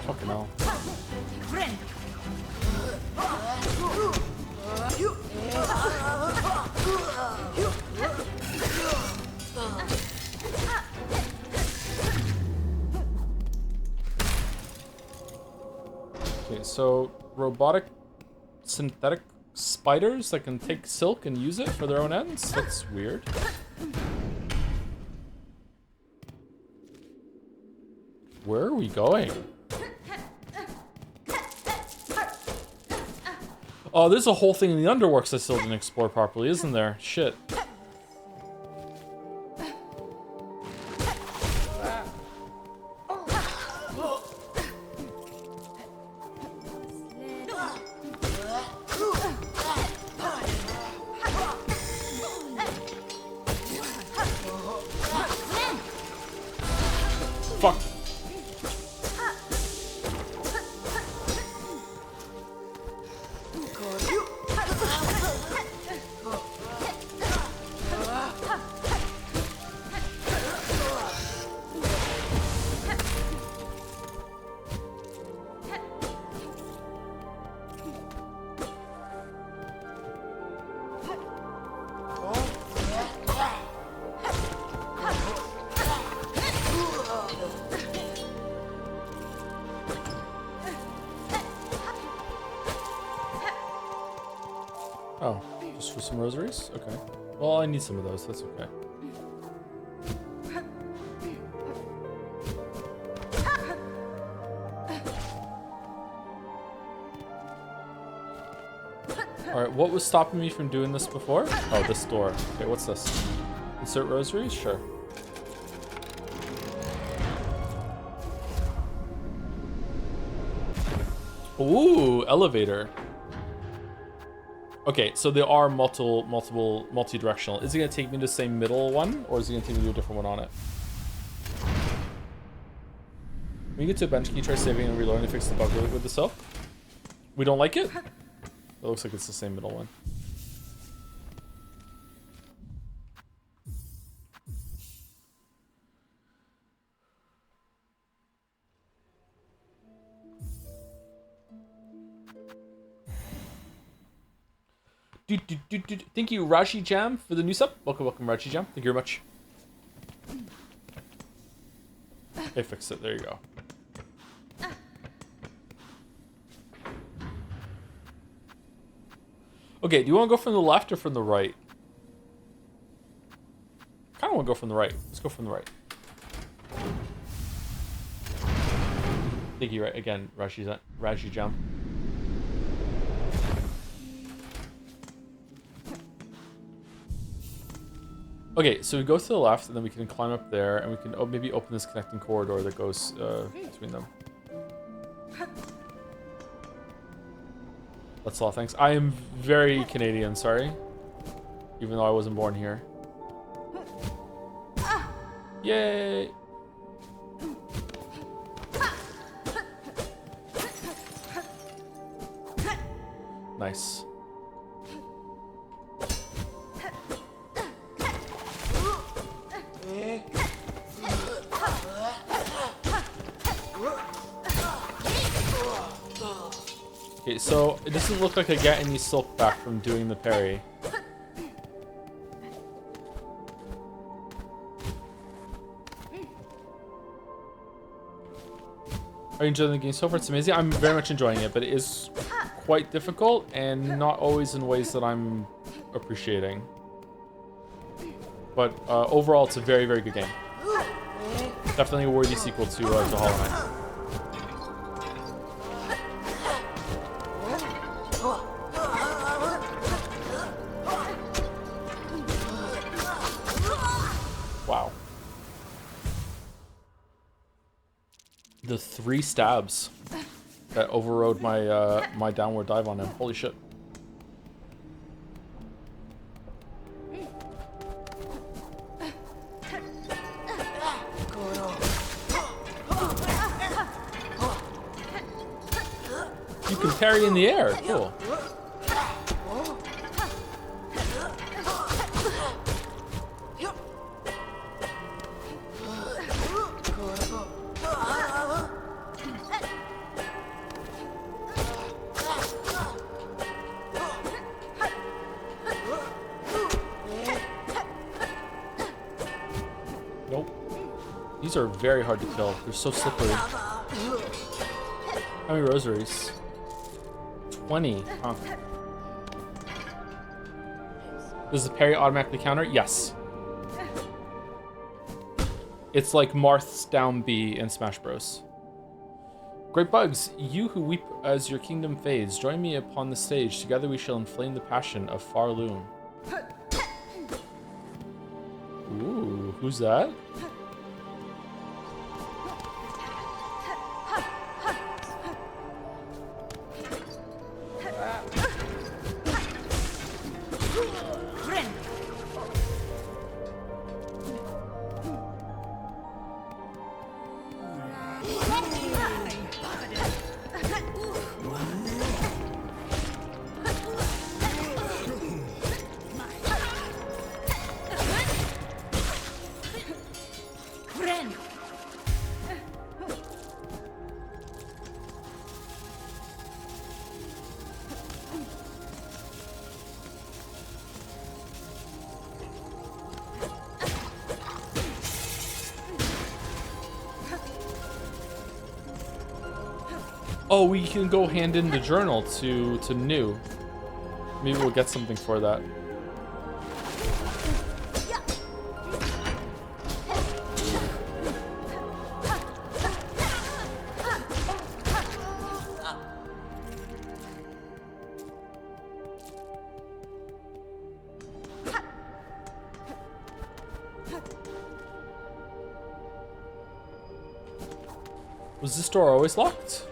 Fucking hell. Okay, so robotic synthetic spiders that can take silk and use it for their own ends? That's weird. Where are we going? Oh, there's a whole thing in the Underworks I still didn't explore properly, isn't there? Shit. Fuck. Oh, just for some rosaries? Okay. Well, I need some of those. That's okay. Alright, what was stopping me from doing this before? Oh, this door. Okay, what's this? Insert rosaries? Sure. Ooh, elevator. Okay, so there are multi-directional. Is it gonna take me to the same middle one, or is it gonna take me to a different one on it? When you get to a bench, can you try saving and reloading to fix the bug with the silk? We don't like it? It looks like it's the same middle one. Thank you, Raji Jam, for the new sub. Welcome, Raji Jam. Thank you very much. They fixed it. There you go. Okay, do you want to go from the left or from the right? I kind of want to go from the right. Let's go from the right. Thank you, right again, Raji Jam. Okay, so we go to the left, and then we can climb up there, and we can maybe open this connecting corridor that goes between them. That's a lot, thanks. I am very Canadian, sorry. Even though I wasn't born here. Yay! Nice. Okay, so it doesn't look like I get any silk back from doing the parry. Are you enjoying the game so far? It's amazing. I'm very much enjoying it, but it is quite difficult and not always in ways that I'm appreciating. But overall, it's a very, very good game. Definitely a worthy sequel to Hollow Knight. Wow. The 3 stabs that overrode my my downward dive on him. Holy shit. You can parry in the air. Cool. Nope. These are very hard to kill. They're so slippery. How many rosaries? 20, huh? Does the parry automatically counter? Yes. It's like Marth's down B in Smash Bros. Great Bugs, you who weep as your kingdom fades, join me upon the stage. Together we shall inflame the passion of Farloon. Ooh, who's that? Oh, we can go hand in the journal to New. Maybe we'll get something for that. Was this door always locked?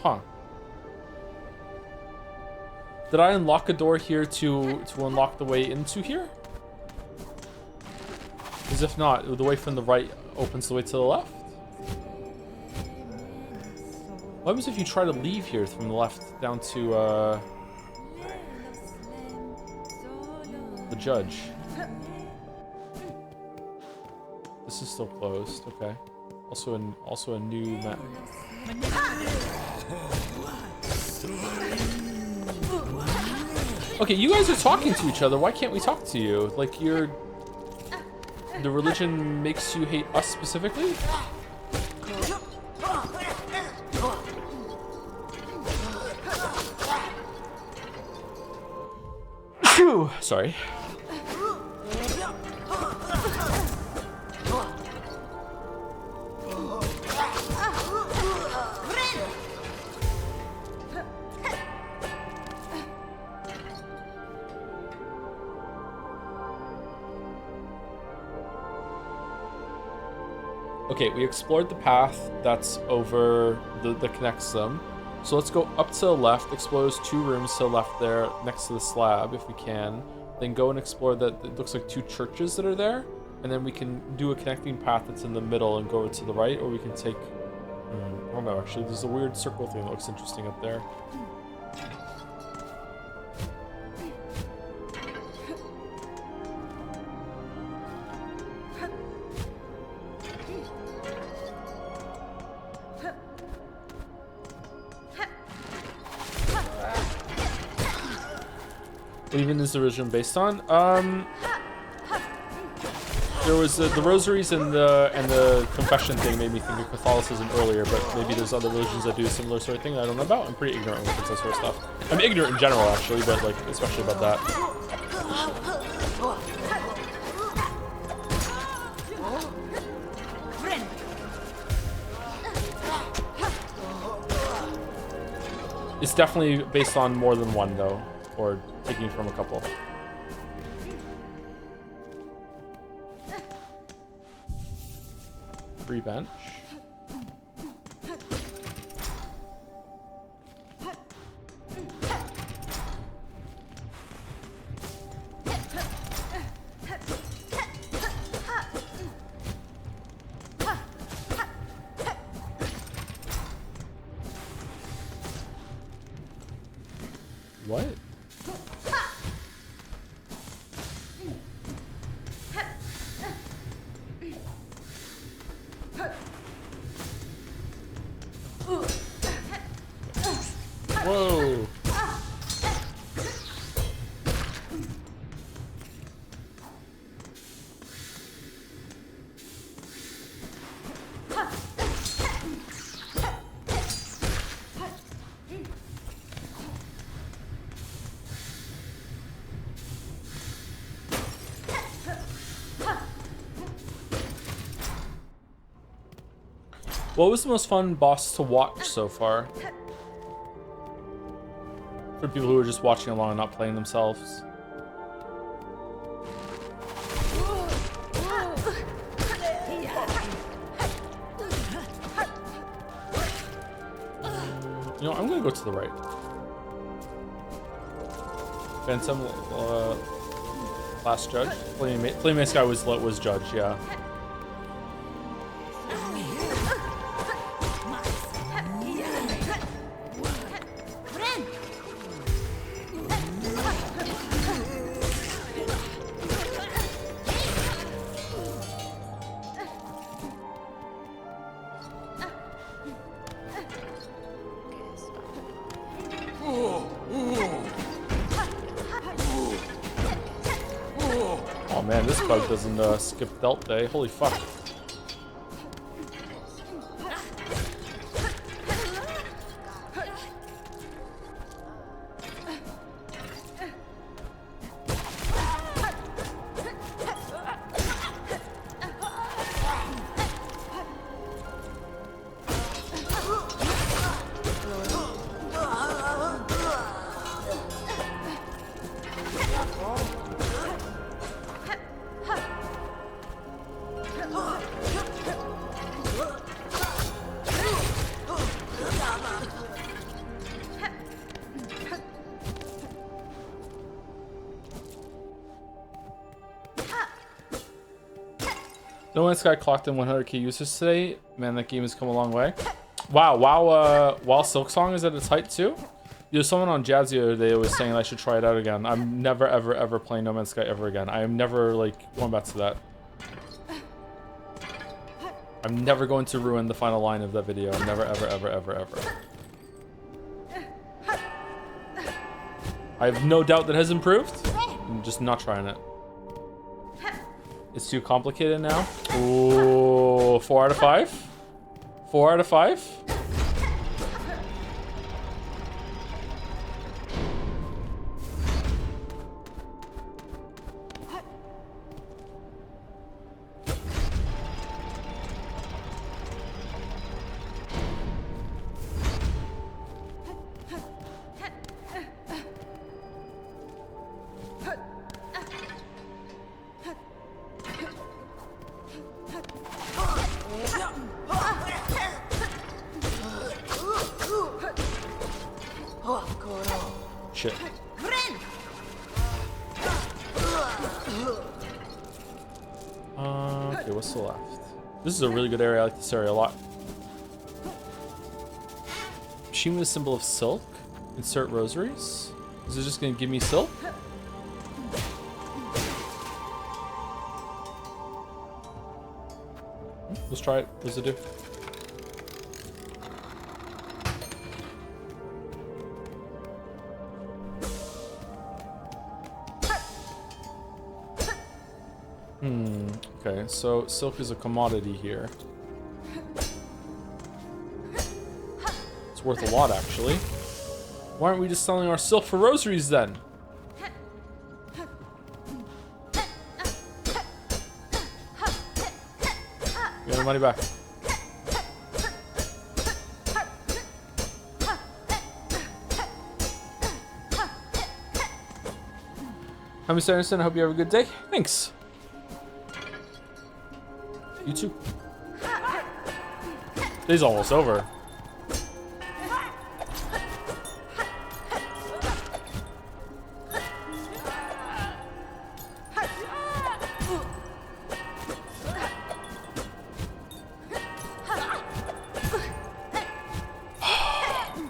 Huh. Did I unlock a door here to unlock the way into here? Because if not, the way from the right opens the way to the left? What happens if you try to leave here from the left down to the judge? This is still closed, okay. Also a new map. Okay, you guys are talking to each other. Why can't we talk to you? Like the religion makes you hate us specifically? Phew, sorry. Okay, we explored the path that's over that connects them. So let's go up to the left, explore those 2 rooms to the left there next to the slab if we can. Then go and explore that. It looks like 2 churches that are there. And then we can do a connecting path that's in the middle and go over to the right, or we can take... I don't know, actually. There's a weird circle thing that looks interesting up there. What even is the religion based on? There was the rosaries and the confession thing made me think of Catholicism earlier, but maybe there's other religions that do a similar sort of thing that I don't know about. I'm pretty ignorant when it comes to that sort of stuff. I'm ignorant in general, actually, but like especially about that. It's definitely based on more than one, though, or taking from a couple. Free bench. What? Whoa. What was the most fun boss to watch so far? For people who are just watching along and not playing themselves. You know, I'm gonna go to the right. Phantom, last judge. Flame Sky was judge, yeah. Oh man, this bug doesn't skip Delt Day. Holy fuck. No Man's Sky clocked in 100k users today. Man, that game has come a long way. Wow, while Silksong is at its height too. There's someone on Jazzy the other day was saying I should try it out again. I'm never, ever, ever playing No Man's Sky ever again. I am never, like, going back to that. I'm never going to ruin the final line of that video. Never, ever, ever, ever, ever. I have no doubt that has improved. I'm just not trying it. It's too complicated now. Ooh, 4 out of 5? 4 out of 5? Shit. Okay, what's the left? This is a really good area. I like this area a lot. Machine with a symbol of silk. Insert rosaries. Is it just gonna give me silk? Let's try it. What does it do? Okay, so silk is a commodity here. It's worth a lot, actually. Why aren't we just selling our silk for rosaries then? Give me the money back. Hi, Mr. Anderson. I hope you have a good day. Thanks. You too. Day's almost over.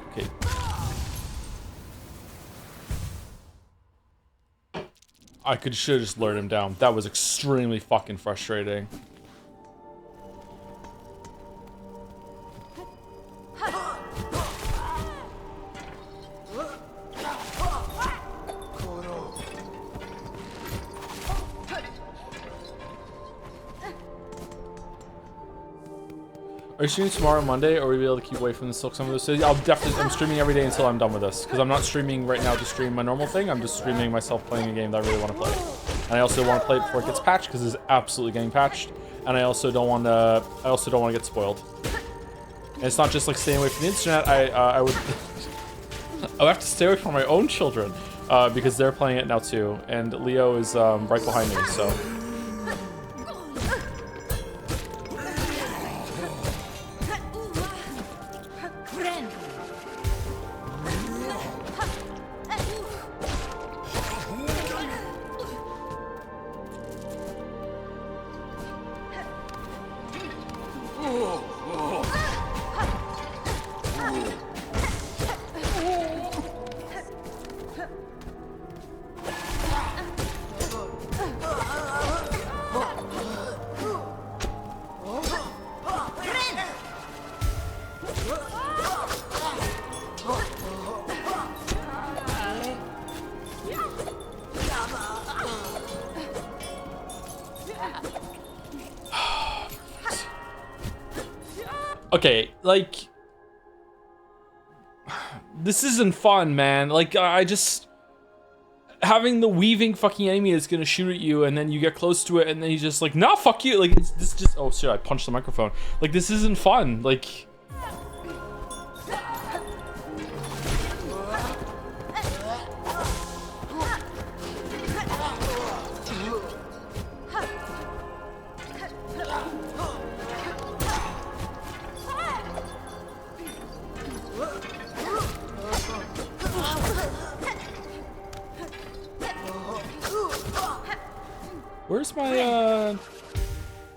Okay. Should have just lured him down. That was extremely fucking frustrating. Are you streaming tomorrow, Monday, or will we be able to keep away from the Silksong of the City? I'm streaming every day until I'm done with this, because I'm not streaming right now to stream my normal thing. I'm just streaming myself playing a game that I really want to play. And I also want to play it before it gets patched, because it's absolutely getting patched. And I also don't want to get spoiled. And it's not just like staying away from the internet. I would I would have to stay away from my own children because they're playing it now too, and Leo is right behind me. So. Okay, like, this isn't fun, man. Like, I just, having the weaving fucking enemy that's gonna shoot at you, and then you get close to it, and then he's just like, nah, fuck you. Like, it's this just, oh shit, I punched the microphone. Like, this isn't fun. Like,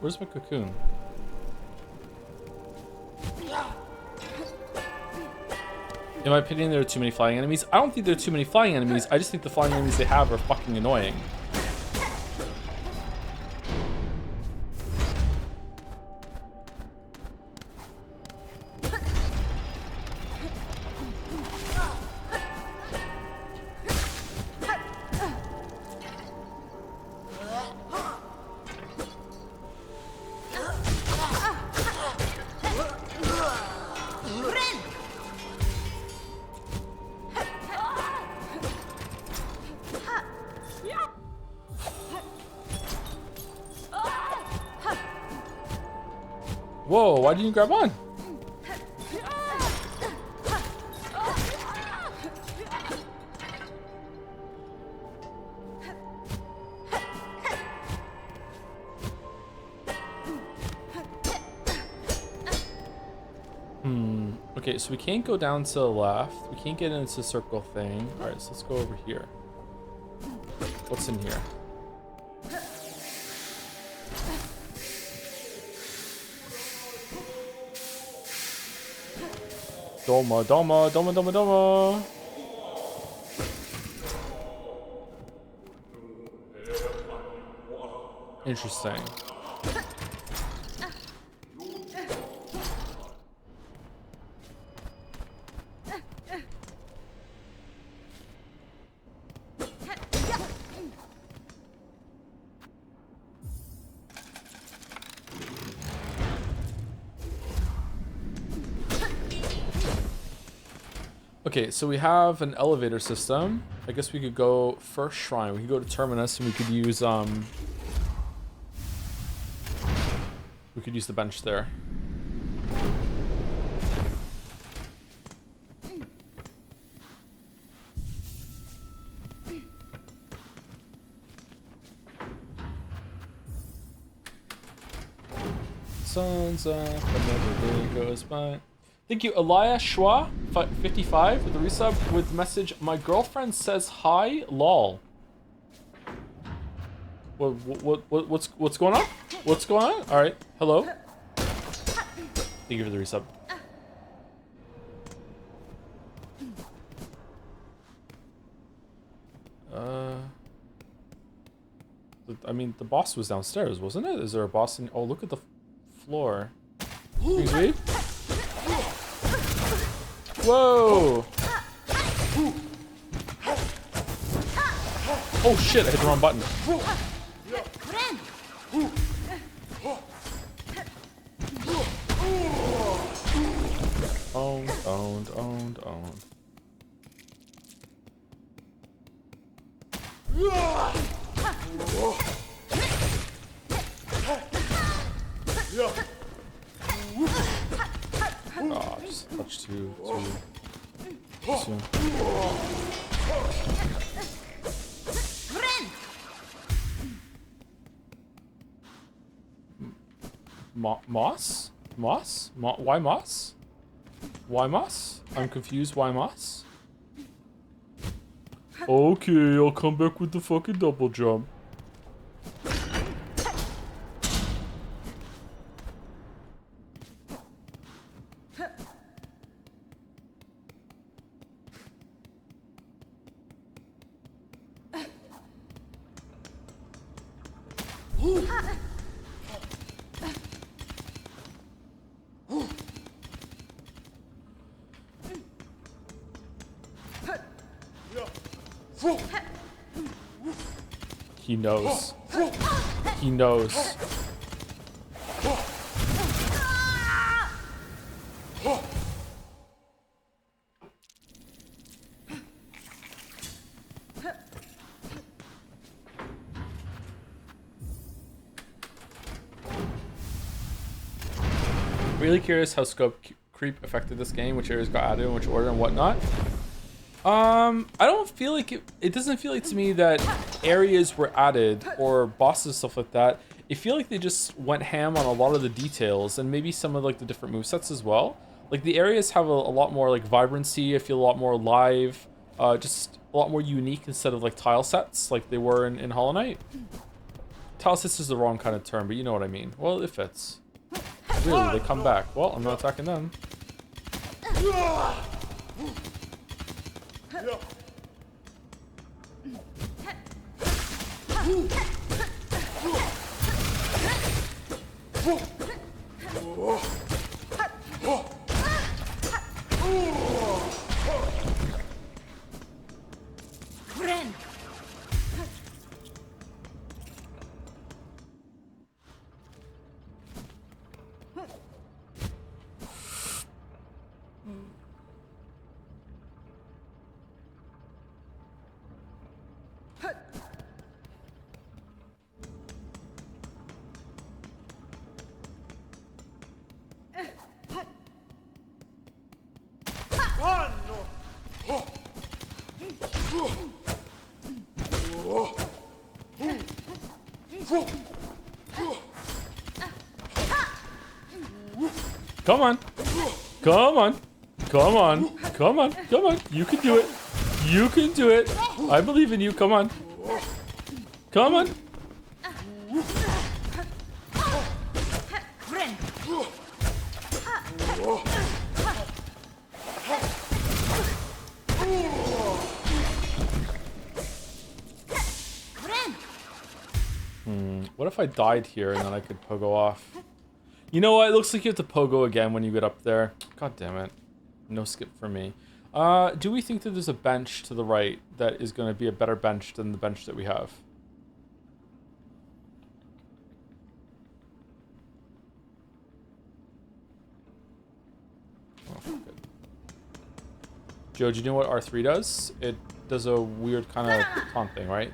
where's my cocoon? In my opinion, there are too many flying enemies. I don't think there are too many flying enemies. I just think the flying enemies they have are fucking annoying. Whoa, why didn't you grab on? Okay, so we can't go down to the left. We can't get into the circle thing. All right, so let's go over here. What's in here? Doma, doma, doma, doma, doma. Interesting. Okay, so we have an elevator system. I guess we could go first shrine. We could go to Terminus and we could use the bench there. Sun's up, another day goes by. Thank you, Elias Schwa, 55, with the resub with the message, my girlfriend says hi, lol. What's going on? What's going on? All right, hello. Thank you for the resub. I mean, the boss was downstairs, wasn't it? Is there a boss in? Oh, look at the floor. Excuse me? Whoa! Oh shit, I hit the wrong button. Owned. Oops, touch too soon. Moss? Moss? Why moss? Why moss? I'm confused. Why moss? Okay, I'll come back with the fucking double jump. He knows. He knows. Really curious how scope creep affected this game, which areas got added in which order and whatnot. I don't feel like it doesn't feel like to me that areas were added or bosses, stuff like that. I feel like they just went ham on a lot of the details and maybe some of like the different movesets as well. Like the areas have a lot more like vibrancy. I feel a lot more live, just a lot more unique instead of like tile sets like they were in Hollow Knight. Tile sets is the wrong kind of term, but you know what I mean. Well, it fits. Really, they come back. Well, I'm not attacking them. Come on. Come on. Come on. Come on. Come on. You can do it. You can do it. I believe in you. Come on. Come on. What if I died here and then I could pogo off? You know what? It looks like you have to pogo again when you get up there. God damn it. No skip for me. Do we think that there's a bench to the right that is going to be a better bench than the bench that we have? Oh, good. Joe, do you know what R3 does? It does a weird kind of taunt thing, right?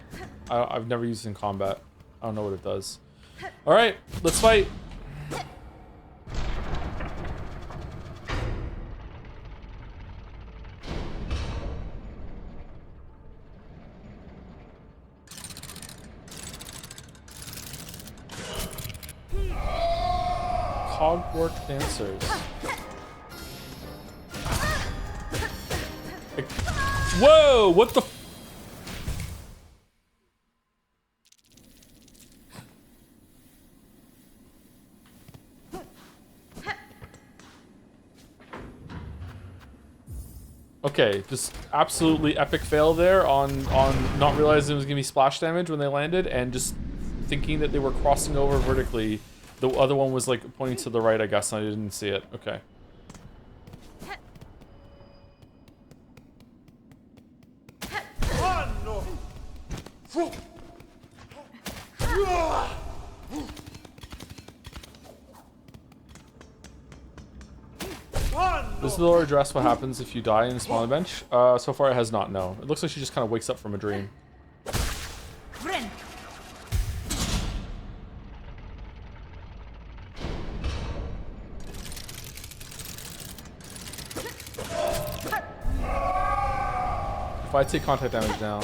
I've never used it in combat. I don't know what it does. Alright, let's fight. Cogwork dancers. Whoa! What the? Okay, just absolutely epic fail there on not realizing it was gonna be splash damage when they landed, and just thinking that they were crossing over vertically. The other one was like pointing to the right, I guess, and I didn't see it. Okay. Does the lore address what happens if you die in a smaller bench? So far it has not, no. It looks like she just kind of wakes up from a dream. I take contact damage now.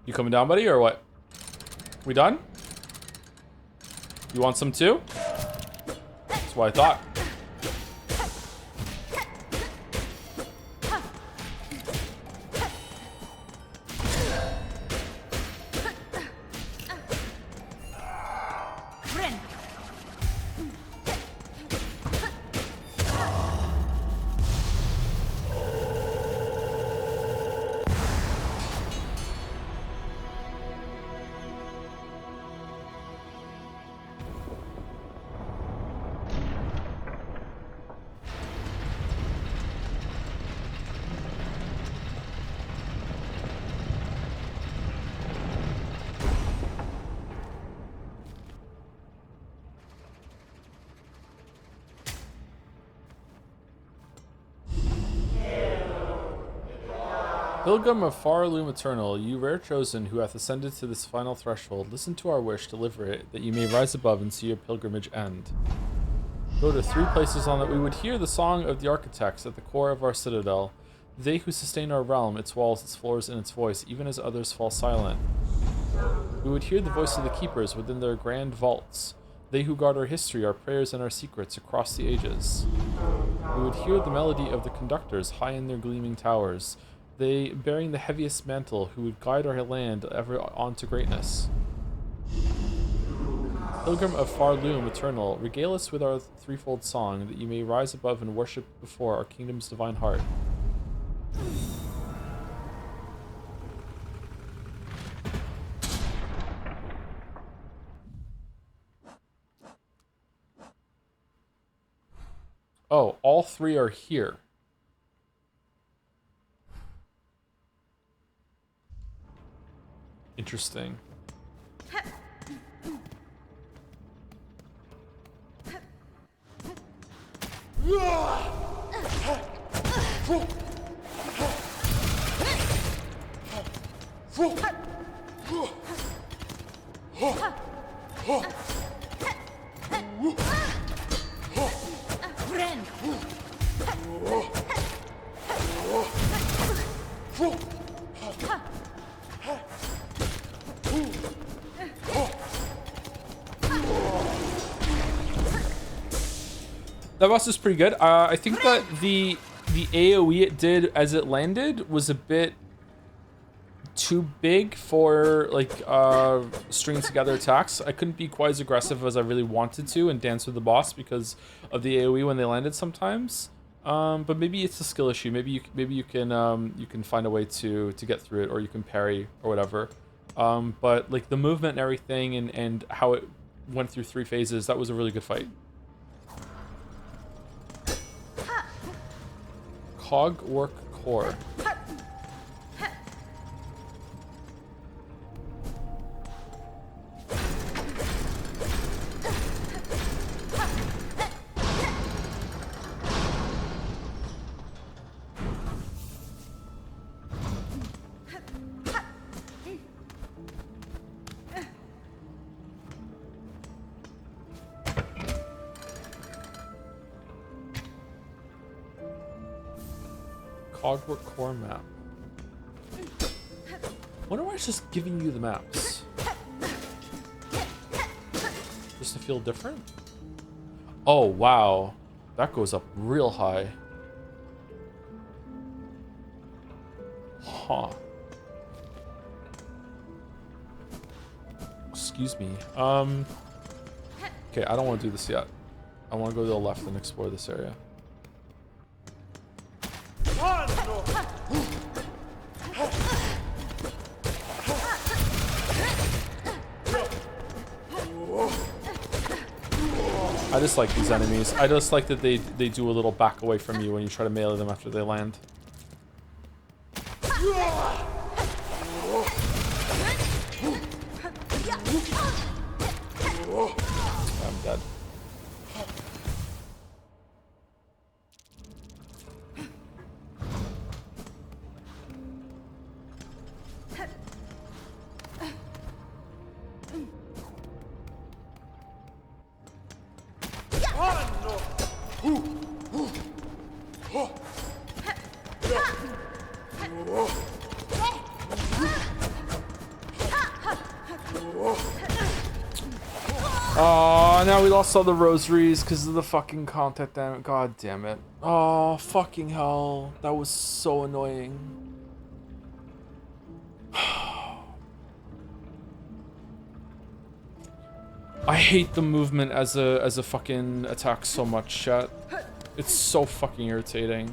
You coming down, buddy, or what? We done? You want some too? That's what I thought. Pilgrim of far loom eternal, you rare chosen who hath ascended to this final threshold, listen to our wish, deliver it, that you may rise above and see your pilgrimage end. Go to 3 places on that we would hear the song of the architects at the core of our citadel, they who sustain our realm, its walls, its floors, and its voice, even as others fall silent. We would hear the voice of the keepers within their grand vaults, they who guard our history, our prayers, and our secrets across the ages. We would hear the melody of the conductors high in their gleaming towers, they bearing the heaviest mantle who would guide our land ever on to greatness. Pilgrim of far loom eternal, regale us with our threefold song, that you may rise above and worship before our kingdom's divine heart. Oh, all 3 are here. Interesting. That boss is pretty good. I think that the AoE it did as it landed was a bit too big for like stringing together attacks. I couldn't be quite as aggressive as I really wanted to and dance with the boss because of the AoE when they landed sometimes. But maybe it's a skill issue. Maybe you can find a way to get through it, or you can parry or whatever. But like the movement and everything and how it went through 3 phases, that was a really good fight. Cogwork core. Cogwork core map. Wonder why it's just giving you the maps. Just to feel different? Oh wow. That goes up real high. Huh. Excuse me. Okay, I don't want to do this yet. I want to go to the left and explore this area. I just like these enemies. I just like that they do a little back away from you when you try to melee them after they land. I'm dead. Oh, now we lost all the rosaries because of the fucking content, damn it. God damn it. Oh, fucking hell. That was so annoying. I hate the movement as a fucking attack so much, chat. It's so fucking irritating.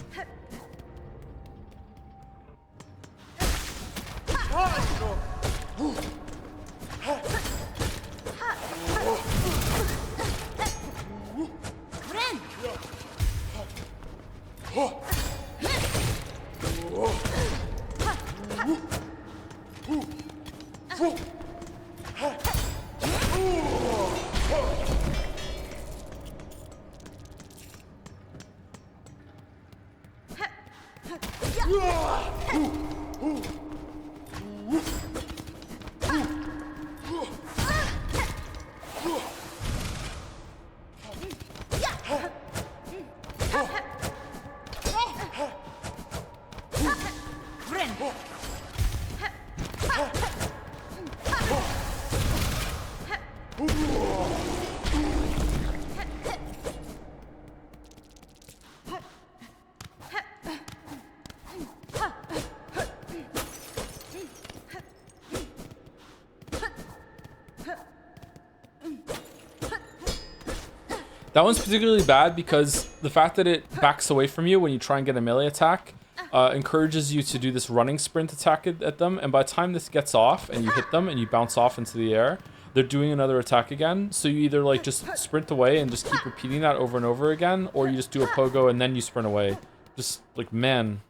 That one's particularly bad because the fact that it backs away from you when you try and get a melee attack encourages you to do this running sprint attack at them, and by the time this gets off and you hit them and you bounce off into the air, they're doing another attack again. So you either like just sprint away and just keep repeating that over and over again, or you just do a pogo and then you sprint away. Just like, man,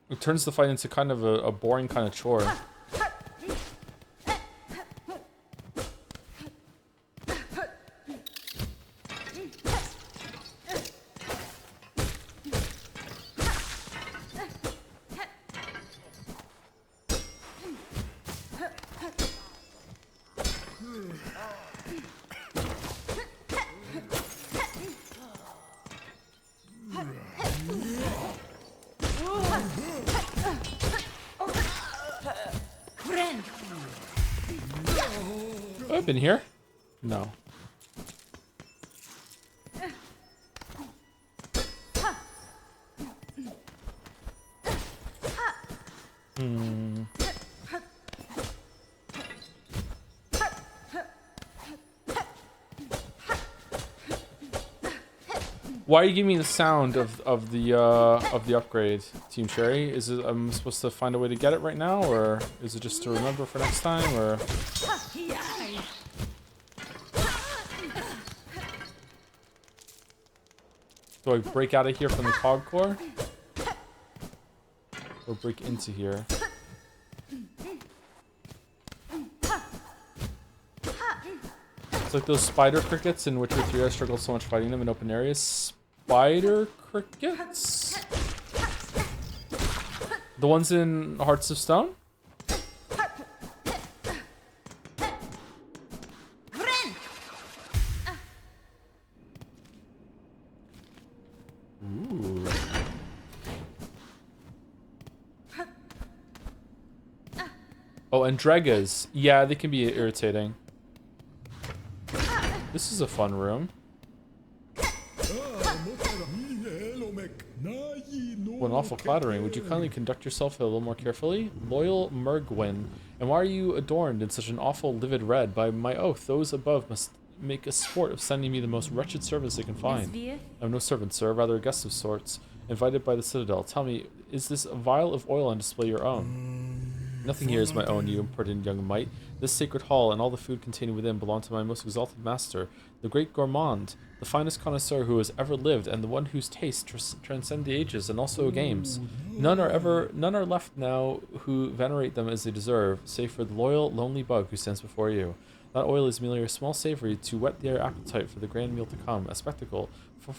it turns the fight into kind of a boring kind of chore. I've been here? No. Hmm. Why are you giving me the sound of the upgrade, Team Sherry? Is it I'm supposed to find a way to get it right now, or is it just to remember for next time, or? Do I break out of here from the cog core? Or break into here? It's like those spider crickets in Witcher 3. I struggled so much fighting them in open areas. Spider crickets? The ones in Hearts of Stone? Ooh. Oh, and Dregas. Yeah, they can be irritating. This is a fun room. What an awful clattering. Would you kindly conduct yourself a little more carefully? Loyal Mergwyn. And why are you adorned in such an awful livid red? By my oath, those above must make a sport of sending me the most wretched servants they can find. I'm no servant, sir, rather a guest of sorts, invited by the Citadel. Tell me, is this vial of oil on display your own? Nothing here is my own, you impertinent young mite. This sacred hall and all the food contained within belong to my most exalted master, the great gourmand, the finest connoisseur who has ever lived, and the one whose tastes transcend the ages and also games. None are left now who venerate them as they deserve, save for the loyal, lonely bug who stands before you. That oil is merely a small savory to whet their appetite for the grand meal to come, a spectacle, for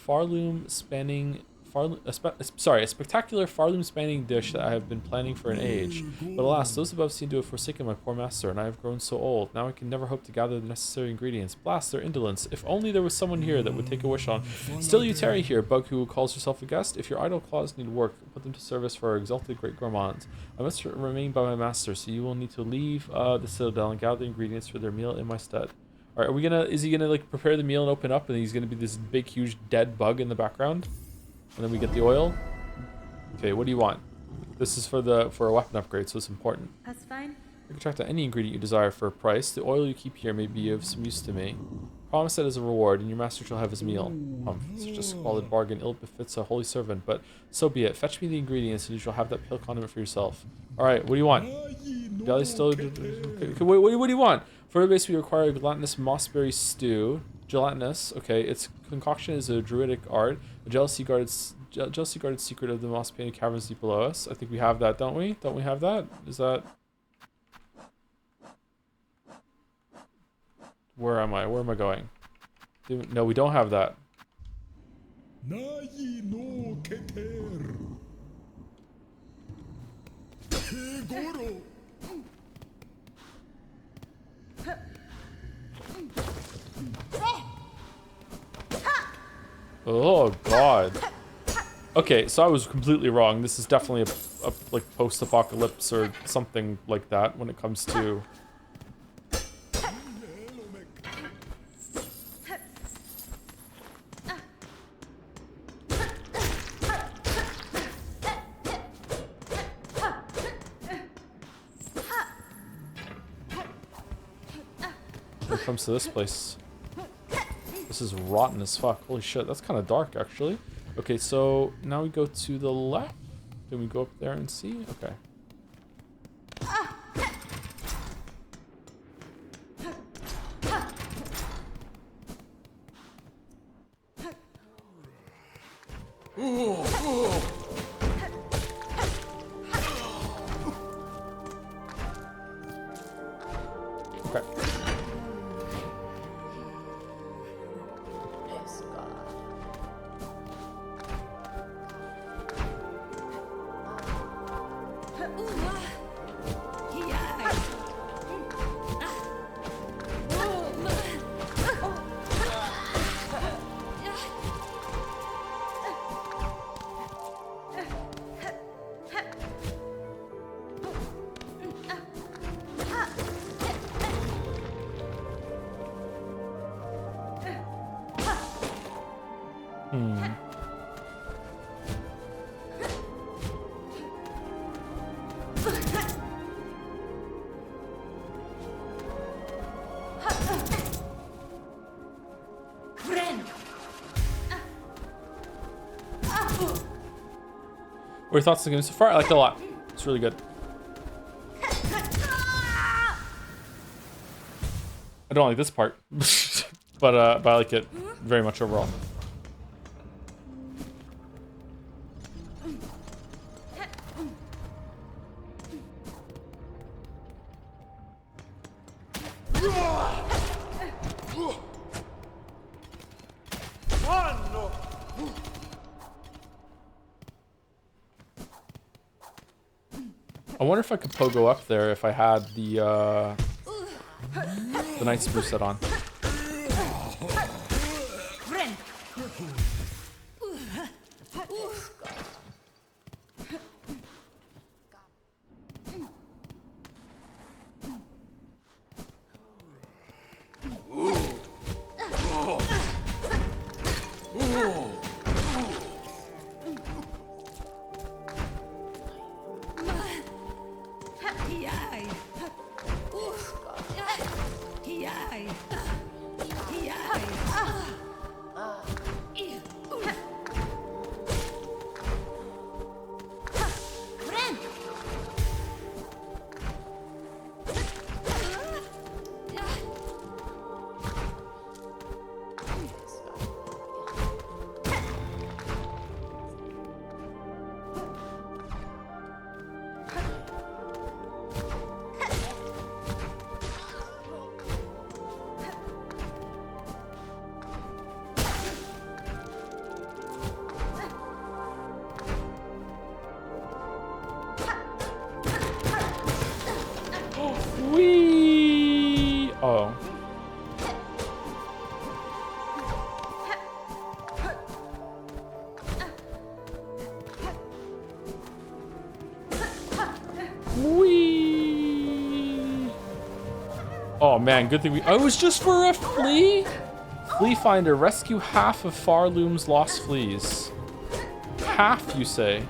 a spectacular farloom-spanning dish that I have been planning for an age. But alas, those above seem to have forsaken my poor master, and I have grown so old. Now I can never hope to gather the necessary ingredients. Blast their indolence. If only there was someone here that would take a wish on. Still you tarry here, bug who calls yourself a guest? If your idle claws need work, put them to service for our exalted great gourmand. I must remain by my master, so you will need to leave the Citadel and gather the ingredients for their meal in my stead. Alright, is he gonna like prepare the meal and open up, and he's gonna be this big huge dead bug in the background? And then we get the oil. Okay, what do you want? This is for a weapon upgrade, so it's important. That's fine. You can track down any ingredient you desire for a price. The oil you keep here may be of some use to me. Promise that as a reward, and your master shall have his meal. Such a squalid bargain ill befits a holy servant, but so be it. Fetch me the ingredients, and you shall have that pale condiment for yourself. All right, what do you want? Deli still. Okay, what do you want? For the base, we require a gelatinous mossberry stew. Gelatinous. Okay, its concoction is a druidic art. A jealousy guarded secret of the moss-painted caverns deep below us. I think we have that, don't we? Don't we have that? Is that... Where am I? Where am I going? No, we don't have that. Oh god. Okay, so I was completely wrong. This is definitely a like post-apocalypse or something like that when it comes to... When it comes to this place. This is rotten as fuck. Holy shit, that's kind of dark, actually. Okay, so now we go to the left. Can we go up there and see? Okay. Okay. What are your thoughts on the game so far? I like it a lot. It's really good. I don't like this part, but I like it very much overall. I wonder if I could pogo up there if I had the night spruce set on. Wee! Oh. Wee! Oh man, good thing we. Oh, it was just for a flea? Flea finder, rescue half of Farloom's lost fleas. Half, you say?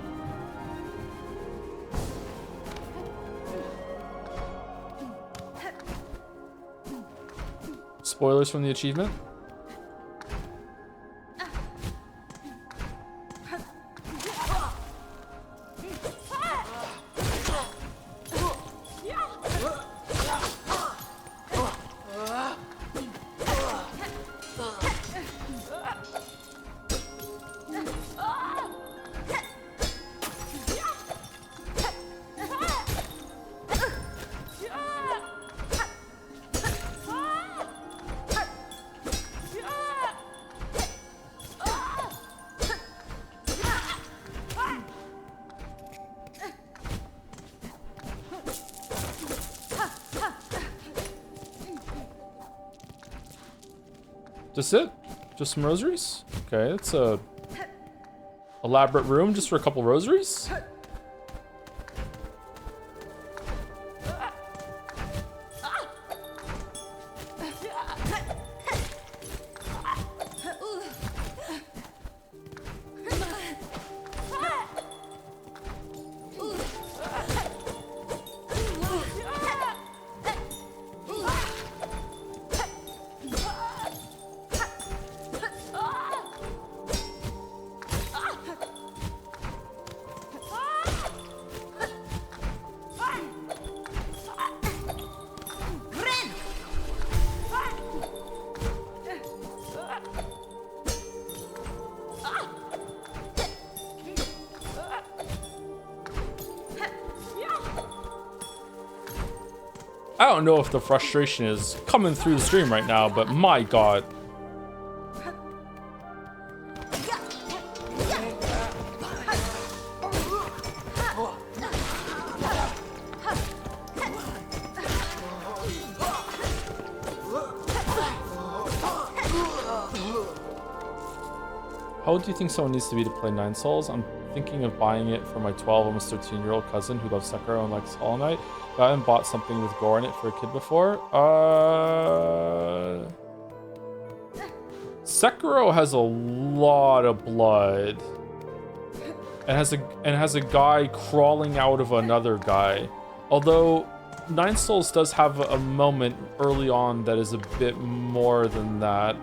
Spoilers from the achievement? Just it? Just some rosaries? Okay, it's a elaborate room just for a couple rosaries? I don't know if the frustration is coming through the stream right now, but my god. How old do you think someone needs to be to play Nine Souls? I'm thinking of buying it for my 12, almost 13-year-old cousin who loves Sekiro and likes Hollow Knight. I haven't bought something with gore in it for a kid before. Sekiro has a lot of blood. And has a guy crawling out of another guy. Although Nine Souls does have a moment early on that is a bit more than that.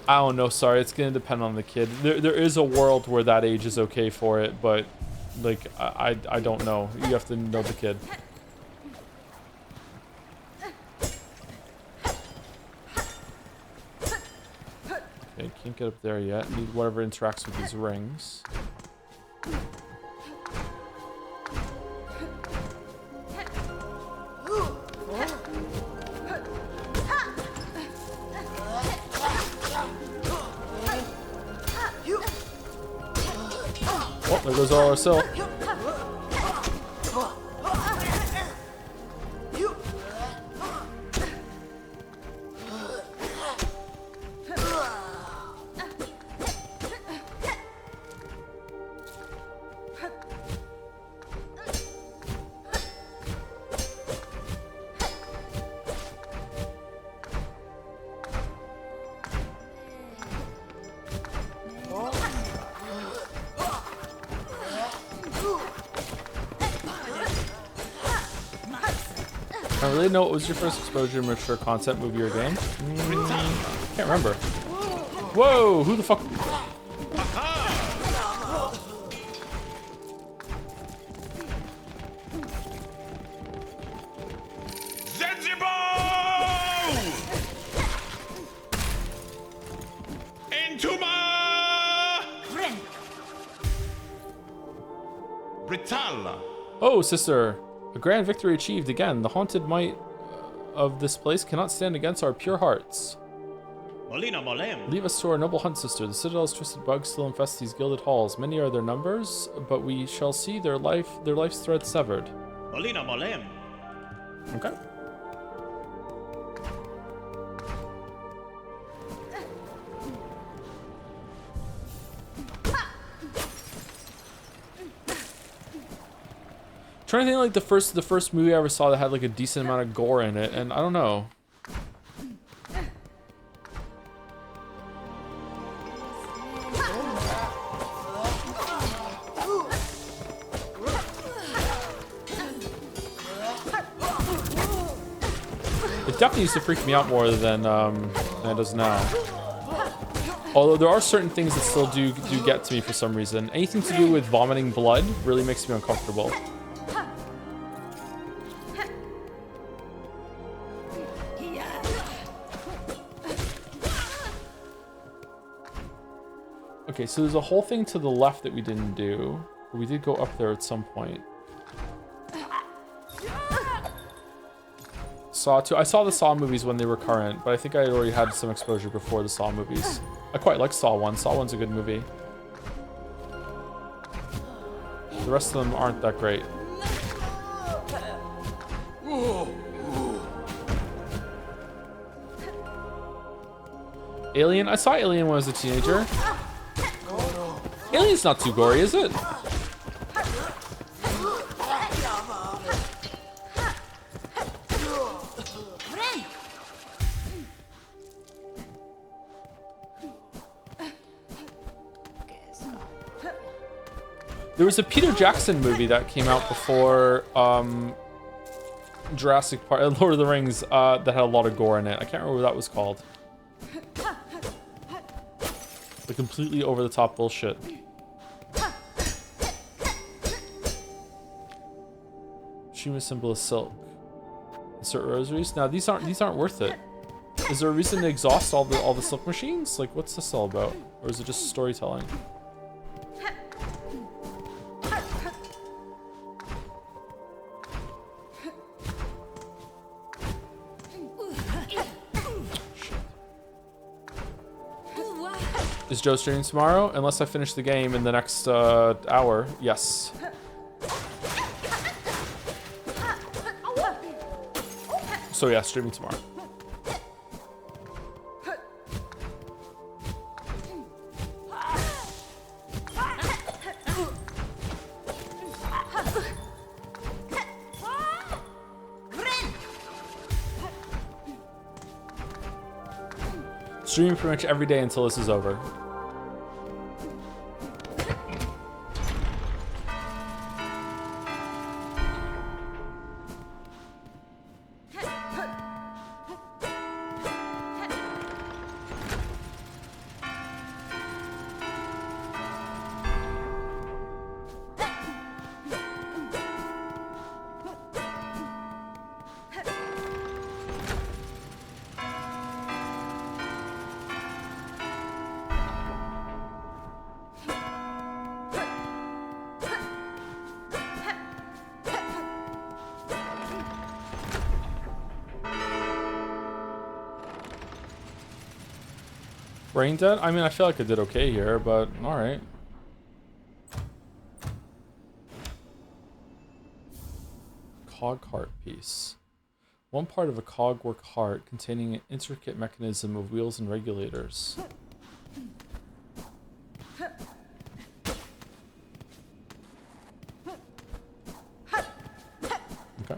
I don't know. Sorry, it's gonna depend on the kid. There is a world where that age is okay for it, but like I don't know. You have to know the kid. Okay, can't get up there yet. Need whatever interacts with these rings. Oh, there goes all our silk. I really know what was your first exposure to mature content movie or game? Can't remember. Whoa, who the fuck? Oh, sister. A grand victory achieved again. The haunted might of this place cannot stand against our pure hearts. Leave us to our noble hunt, sister. The Citadel's twisted bugs still infest these gilded halls. Many are their numbers, but we shall see their life's thread severed. Okay. Trying to think like the first movie I ever saw that had like a decent amount of gore in it, and I don't know. It definitely used to freak me out more than it does now. Although there are certain things that still do get to me for some reason. Anything to do with vomiting blood really makes me uncomfortable. Okay, so there's a whole thing to the left that we didn't do. We did go up there at some point. Saw 2. I saw the Saw movies when they were current, but I think I had already had some exposure before the Saw movies. I quite like Saw 1. Saw 1's a good movie. The rest of them aren't that great. Alien? I saw Alien when I was a teenager. Alien's not too gory, is it? There was a Peter Jackson movie that came out before Jurassic Park, Lord of the Rings, that had a lot of gore in it. I can't remember what that was called. The completely over-the-top bullshit. Shima symbol is silk. Insert rosaries. Now these aren't worth it. Is there a reason to exhaust all the silk machines? Like, what's this all about? Or is it just storytelling? Is Joe streaming tomorrow? Unless I finish the game in the next hour. Yes. So yeah, streaming tomorrow. Streaming pretty much every day until this is over. Brain dead? I mean, I feel like I did okay here, but alright. Cog heart piece. One part of a cogwork heart containing an intricate mechanism of wheels and regulators. Okay.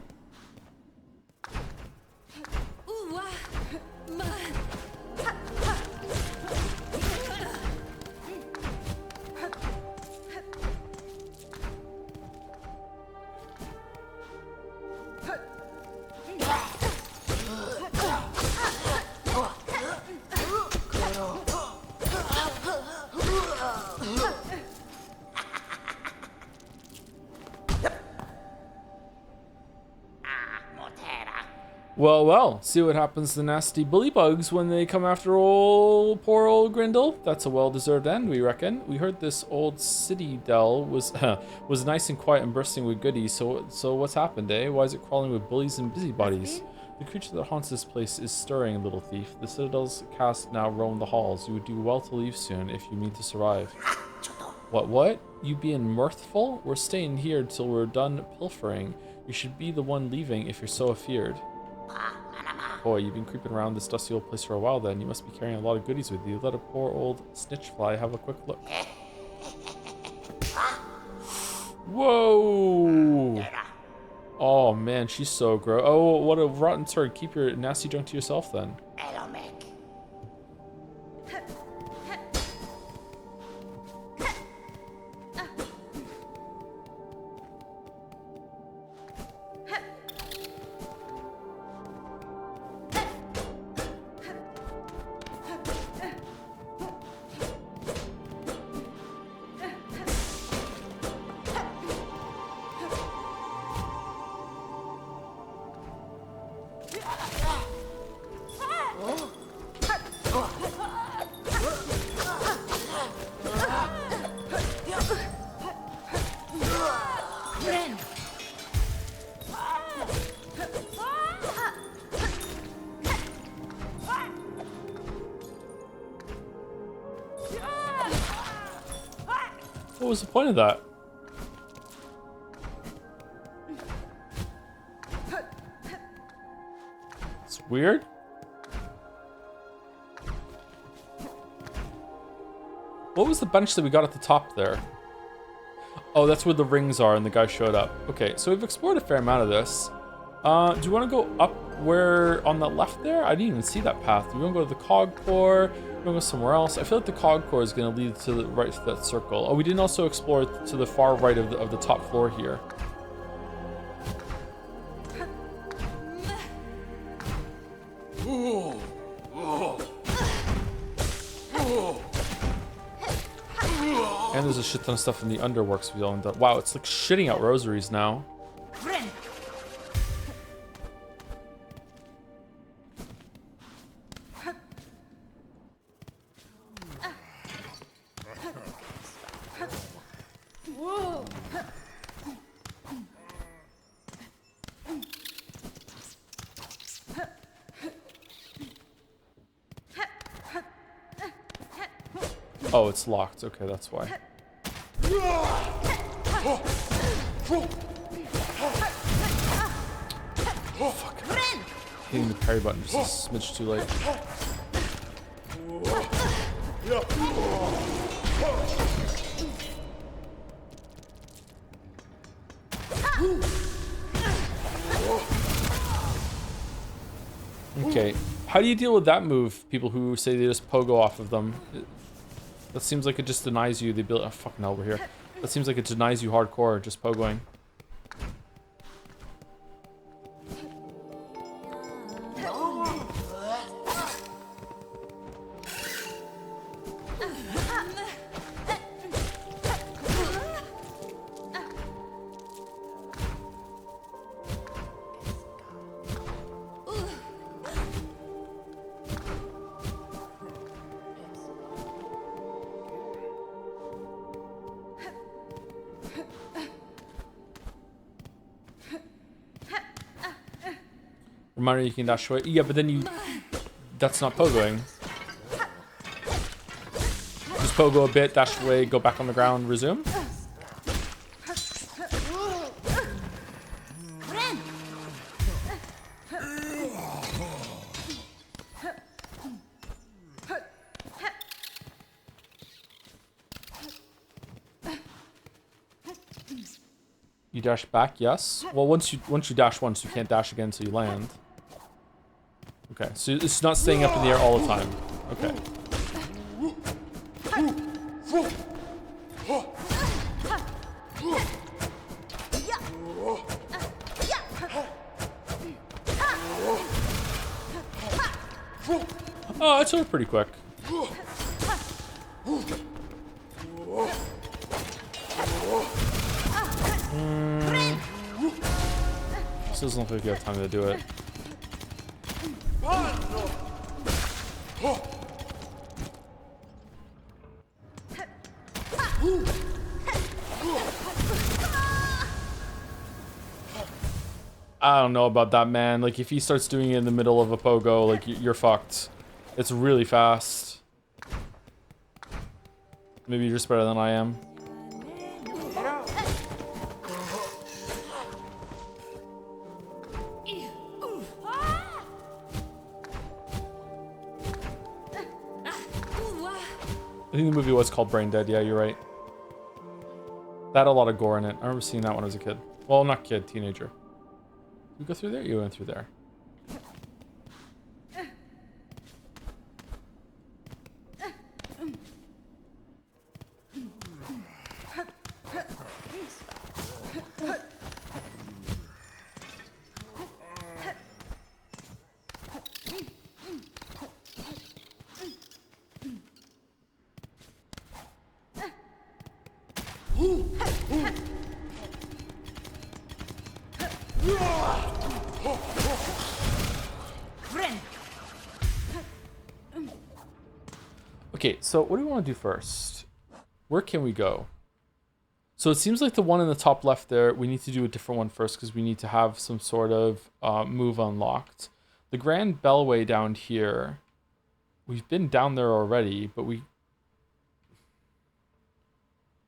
Well, well, see what happens to nasty bully bugs when they come after poor old Grindle. That's a well-deserved end, we reckon. We heard this old citadel was was nice and quiet and bursting with goodies. So what's happened, eh? Why is it crawling with bullies and busybodies? The creature that haunts this place is stirring, little thief. The citadel's cast now roam the halls. You would do well to leave soon if you mean to survive. What? You being mirthful? We're staying here till we're done pilfering. You should be the one leaving if you're so afeared. Boy, you've been creeping around this dusty old place for a while then. You must be carrying a lot of goodies with you. Let a poor old snitch fly have a quick look. Whoa! Oh man, she's so gross. Oh, what a rotten turd. Keep your nasty junk to yourself then. What was the point of that? It's weird. What was the bench that we got at the top there? Oh, that's where the rings are and the guy showed up. Okay, so we've explored a fair amount of this. Do you want to go up where on the left there? I didn't even see that path. Do you want to go to the cog core? Do you want to go somewhere else? I feel like the cog core is going to lead to the right to that circle. Oh, we didn't also explore to the far right of the top floor here. And there's a shit ton of stuff in the underworks we owned up. Wow, it's like shitting out rosaries now. Oh, it's locked. Okay, that's why. Fuck. Hitting the parry button just a smidge too late. Okay. How do you deal with that move? People who say they just pogo off of them. That seems like it just denies you the ability. Oh, fucking hell, we're here. That seems like it denies you hardcore, just pogoing. Reminder you can dash away. Yeah, but then you... That's not pogoing. Just pogo a bit, dash away, go back on the ground, resume. You dash back, yes. Well, once you dash once, you can't dash again until you land. Okay, so it's not staying up in the air all the time. Okay. Oh, it's over pretty quick. This doesn't look like you have time to do it. I don't know about that, man. Like, if he starts doing it in the middle of a pogo, like, you're fucked. It's really fast. Maybe you're just better than I am. I think the movie was called Brain Dead. Yeah, you're right. That had a lot of gore in it. I remember seeing that when I was a kid. Well, not kid, teenager. You go through there? You went through there. Okay, so what do we want to do first? Where can we go? So it seems like the one in the top left there, we need to do a different one first because we need to have some sort of move unlocked. The Grand Bellway down here, we've been down there already, but we...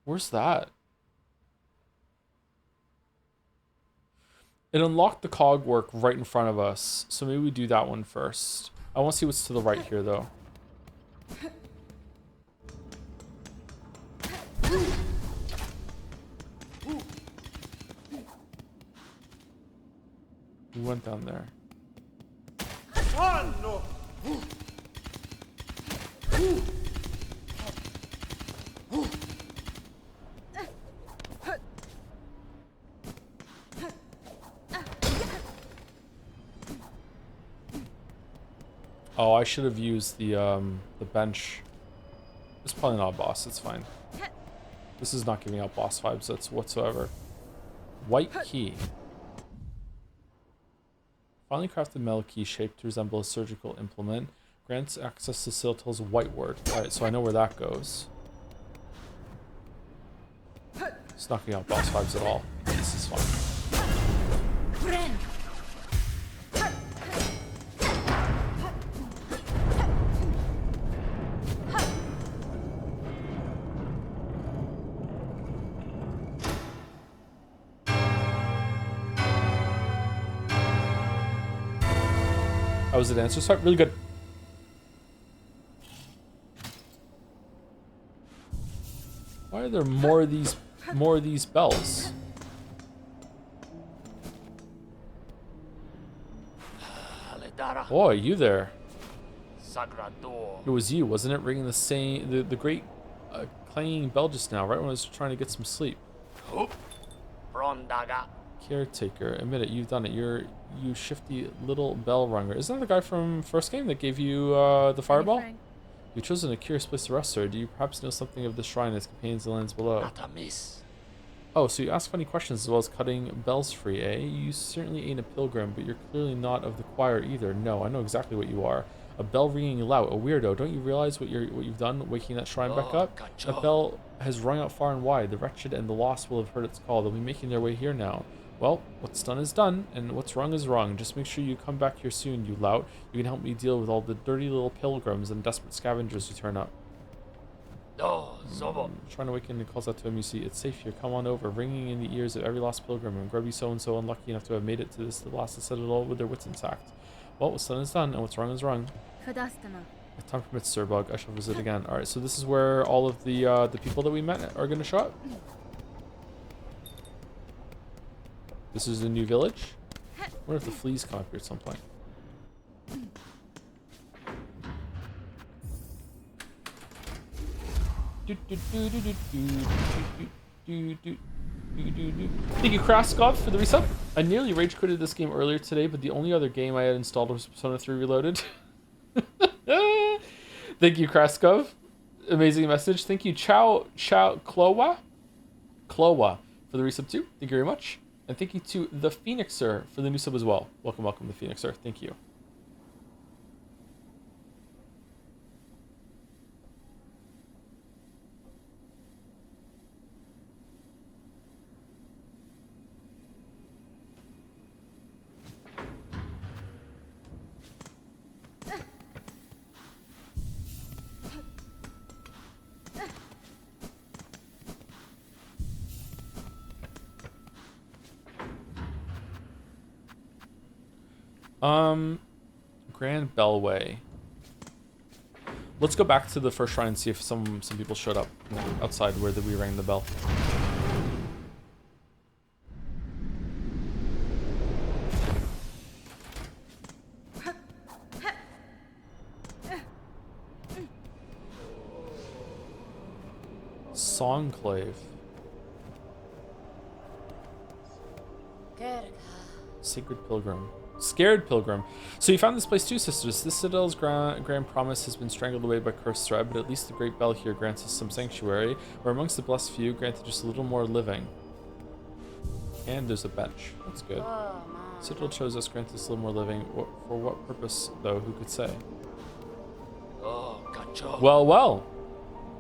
Where's that? It unlocked the cogwork right in front of us, so maybe we do that one first. I want to see what's to the right here, though. We went down there. Oh, I should have used the bench. It's probably not a boss. It's fine. This is not giving out boss vibes. That's whatsoever. White key. Finely crafted metal key shaped to resemble a surgical implement. Grants access to Siltel's white word. Alright, so I know where that goes. It's not giving out boss vibes at all. This is fine. How was the dancer start? Really good. Why are there more of these bells? Boy, you there. It was you, wasn't it? Ringing the great clanging bell just now, right when I was trying to get some sleep. Caretaker, admit it, you've done it. You shifty little bell ringer. Isn't that the guy from first game that gave you the fireball? You've chosen a curious place to rest, sir. Do you perhaps know something of the shrine and its companions and lands below? Oh, so you ask funny questions as well as cutting bells free, eh? You certainly ain't a pilgrim, but you're clearly not of the choir either. No, I know exactly what you are. A bell ringing loud, a weirdo. Don't you realize what you've done, waking that shrine back up? That bell has rung out far and wide. The wretched and the lost will have heard its call. They'll be making their way here now. Well, what's done is done, and what's wrong is wrong. Just make sure you come back here soon, you lout. You can help me deal with all the dirty little pilgrims and desperate scavengers who turn up. No, Zobo. Trying to awaken and calls out to him. You see, it's safe here. Come on over. Ringing in the ears of every lost pilgrim and grubby so-and-so unlucky enough to have made it to this the last citadel with their wits intact. Well, what's done is done, and what's wrong is wrong. Fadastana. If time permits, Sir Bug, I shall visit again. Alright, so this is where all of the people that we met are going to show up. This is the new village. I wonder if the fleas come up here at some point. Thank you, Kraskov, for the resub. I nearly rage quitted this game earlier today, but the only other game I had installed was Persona 3 Reloaded. Thank you, Kraskov. Amazing message. Thank you, Klowa, for the resub too. Thank you very much. And thank you to the Phoenixer for the new sub as well. Welcome, welcome, the Phoenixer. Thank you. Grand Bellway. Let's go back to the first shrine and see if some people showed up outside where we rang the bell. Songclave. Sacred Pilgrim. Scared Pilgrim. So you found this place too, sisters. This citadel's grand promise has been strangled away by cursed thread, but at least the great bell here grants us some sanctuary. We're amongst the blessed few, granted just a little more living. And there's a bench. That's good. Citadel chose us, granted us a little more living. For what purpose, though? Who could say? Well, well.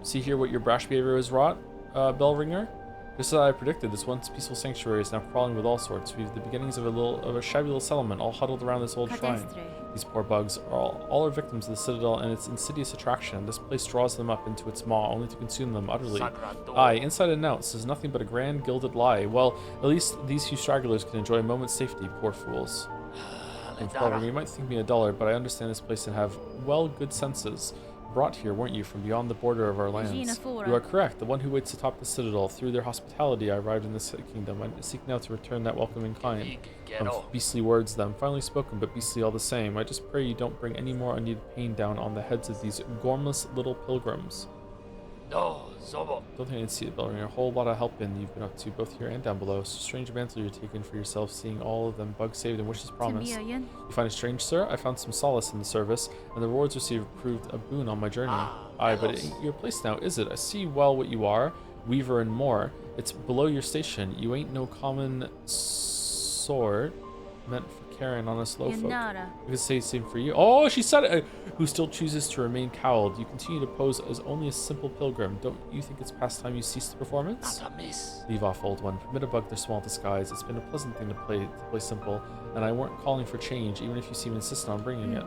See here what your brash behavior has wrought, bell ringer? Just as I predicted, this once peaceful sanctuary is now crawling with all sorts. We've the beginnings of a shabby little settlement, all huddled around this old shrine. These poor bugs are all are victims of the citadel and its insidious attraction. This place draws them up into its maw, only to consume them utterly. Aye, inside and out, this is nothing but a grand gilded lie. Well, at least these few stragglers can enjoy a moment's safety, poor fools. And you might think me a dullard, but I understand this place and have, well, good senses. Brought here, weren't you, from beyond the border of our lands? You are correct. The one who waits atop the citadel. Through their hospitality, I arrived in this kingdom. I seek now to return that welcome in kind. Beastly words, them. Finally spoken, but beastly all the same. I just pray you don't bring any more unneeded pain down on the heads of these gormless little pilgrims. No, Zobo. Don't think I can see it, Bellringer. A whole lot of helping you've been up to, both here and down below. So strange mantle you're taking for yourself, seeing all of them bugs saved and wishes promised. You find it strange, sir? I found some solace in the service, and the rewards received proved a boon on my journey. Aye, but it ain't your place now, is it? I see well what you are, weaver and more. It's below your station. You ain't no common sort meant for carrying on us low folk. I could say the same for you. Oh, she said it! Who still chooses to remain cowled. You continue to pose as only a simple pilgrim. Don't you think it's past time you cease the performance? Leave off, old one. Permit a bug their small disguise. It's been a pleasant thing to play simple, and I weren't calling for change, even if you seem insistent on bringing it.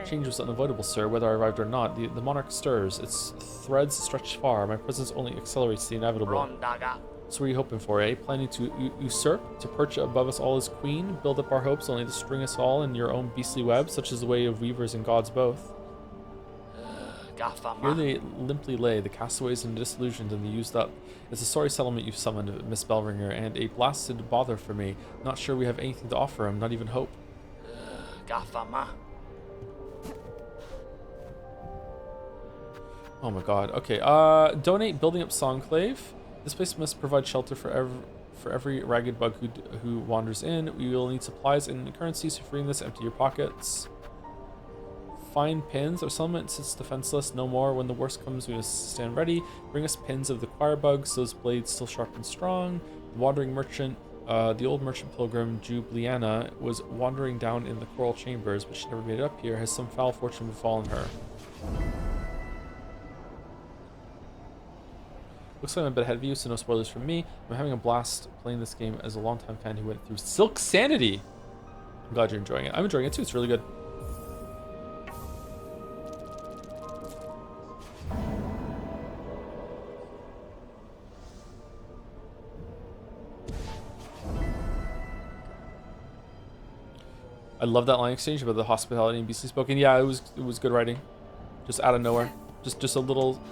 Change was unavoidable, sir, whether I arrived or not. The monarch stirs. Its threads stretch far. My presence only accelerates the inevitable. So what are you hoping for, eh? Planning to usurp, to perch above us all as queen, build up our hopes only to string us all in your own beastly web, such is the way of weavers and gods both. Here they limply lay, the castaways and disillusioned and the used up. It's a sorry settlement you've summoned, Miss Bellringer, and a blasted bother for me. Not sure we have anything to offer him, not even hope. Oh my god. Okay, donate building up Songclave. This place must provide shelter for every ragged bug who wanders in. We will need supplies and currency, so freeing this, empty your pockets. Find pins. Our settlement sits defenseless, no more. When the worst comes, we must stand ready. Bring us pins of the choir bugs, those blades still sharp and strong. The wandering merchant, the old merchant pilgrim, Jubliana, was wandering down in the coral chambers, but she never made it up here. Has some foul fortune befallen her? Looks like I'm a bit ahead of you, so no spoilers from me. I'm having a blast playing this game as a longtime fan who went through Silk Sanity. I'm glad you're enjoying it. I'm enjoying it too. It's really good. I love that line exchange about the hospitality and beastly spoken. Yeah, it was good writing. Just out of nowhere. Just a little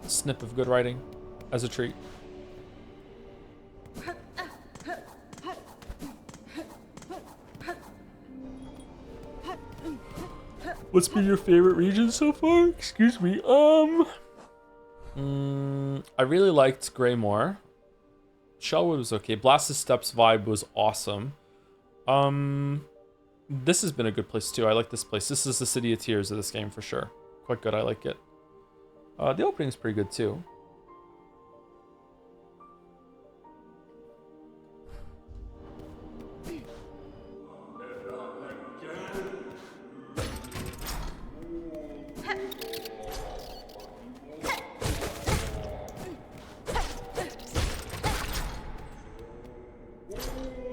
snip of good writing as a treat. What's been your favorite region so far? Excuse me. I really liked Greymoor. Shellwood was okay. Blasted Steps vibe was awesome. This has been a good place too. I like this place. This is the City of Tears of this game for sure. Quite good. I like it. The opening is pretty good too.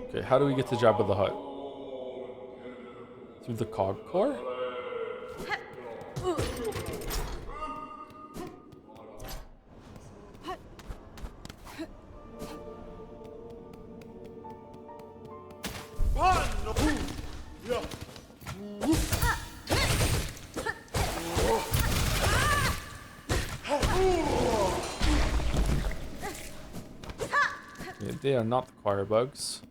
Okay, how do we get to Jabba the Hutt? Through the cog core? Okay, they are not the choir bugs.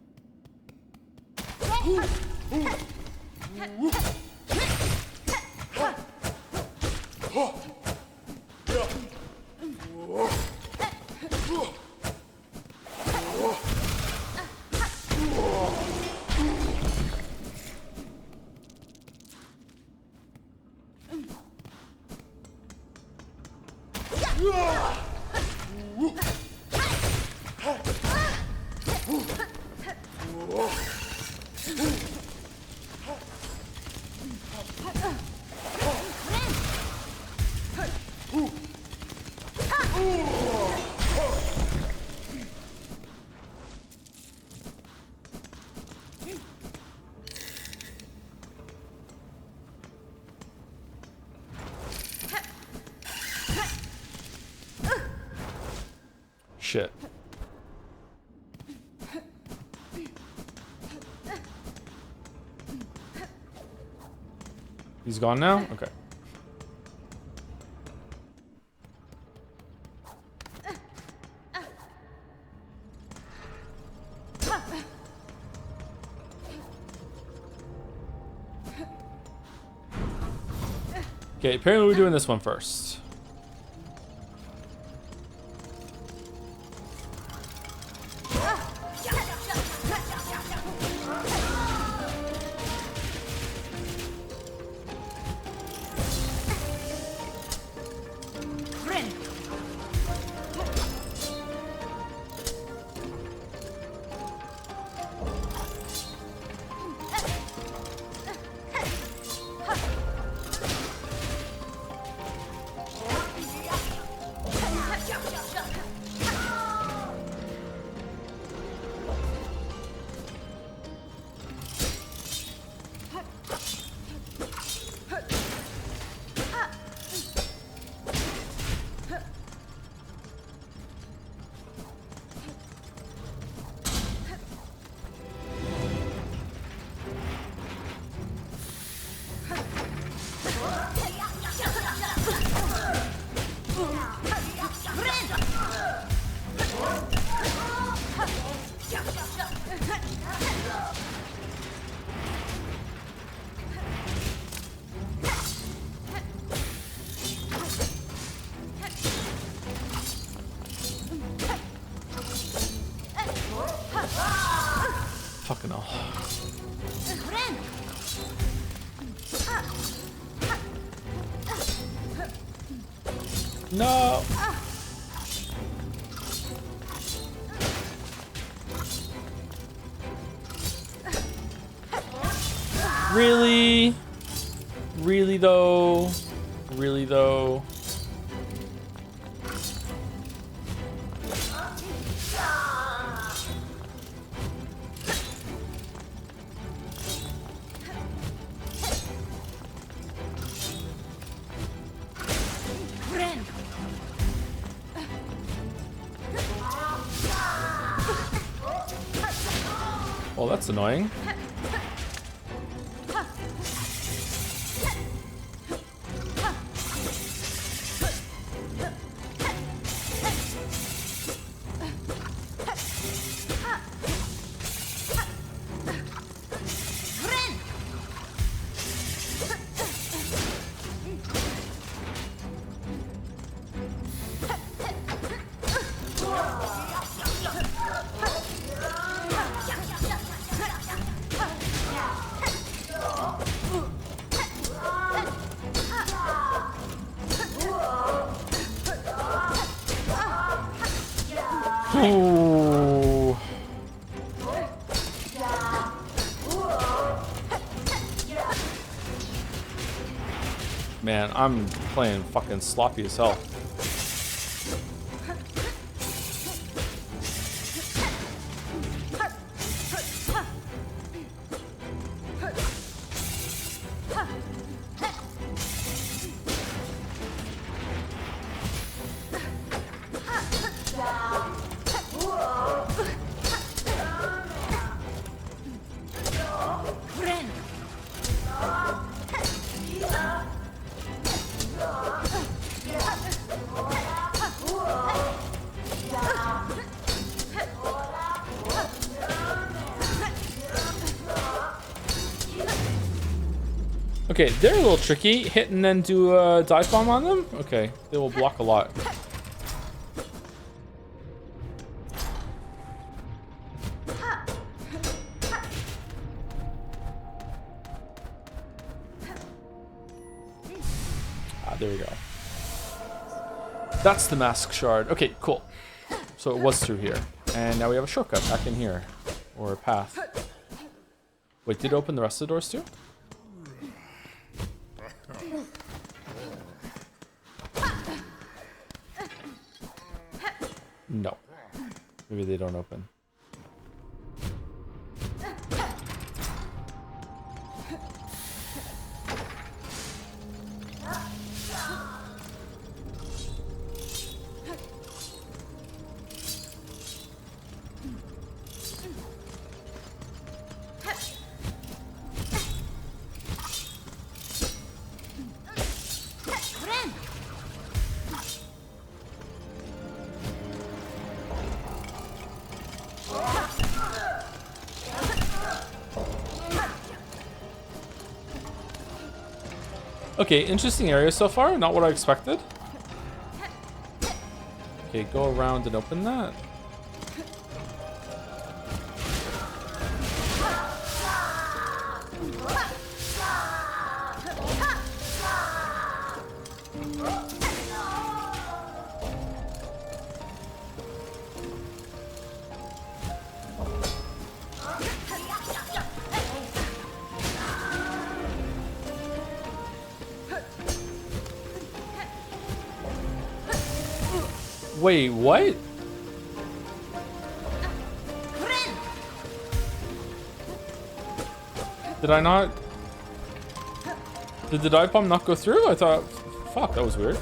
Shit. He's gone now? Okay. Okay, apparently we're doing this one first. Fucking hell. No. Really? Really though? Really though? Well, that's annoying. Ooh. Man, I'm playing fucking sloppy as hell. Okay, they're a little tricky. Hit and then do a dive bomb on them? Okay, they will block a lot. Ah, there we go. That's the mask shard. Okay, cool. So it was through here. And now we have a shortcut back in here. Or a path. Wait, did it open the rest of the doors too? No. Maybe they don't open. Okay, interesting area so far. Not what I expected. Okay, go around and open that. Wait, what? Did I not? Did the dive bomb not go through? I thought, fuck, that was weird.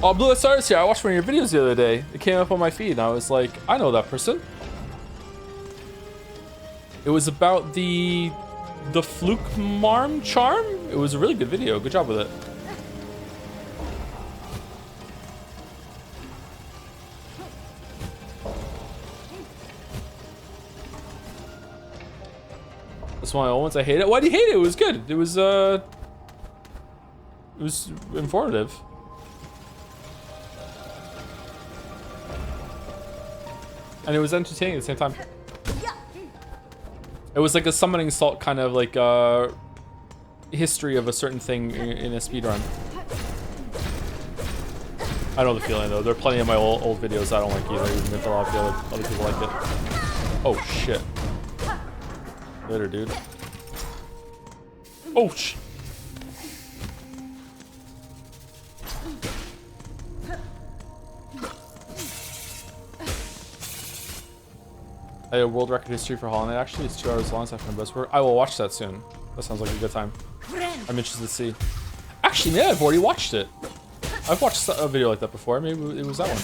Oh, Blue Stars here. I watched one of your videos the other day. It came up on my feed, and I was like, I know that person. It was about the fluke marm charm. It was a really good video. Good job with it. That's one of the moments I hate it. Why do you hate it? It was good. It was informative. And it was entertaining at the same time. It was like a summoning salt kind of like history of a certain thing in a speedrun. I know the feeling though. There are plenty of my old videos I don't like either, even if a lot of other people like it. Oh shit. Later, dude. Oh shit. I had a world record history for Hollow Knight. Actually, it's 2 hours long. So I can best work. I will watch that soon. That sounds like a good time. I'm interested to see. Actually, maybe I've already watched it. I've watched a video like that before. Maybe it was that one.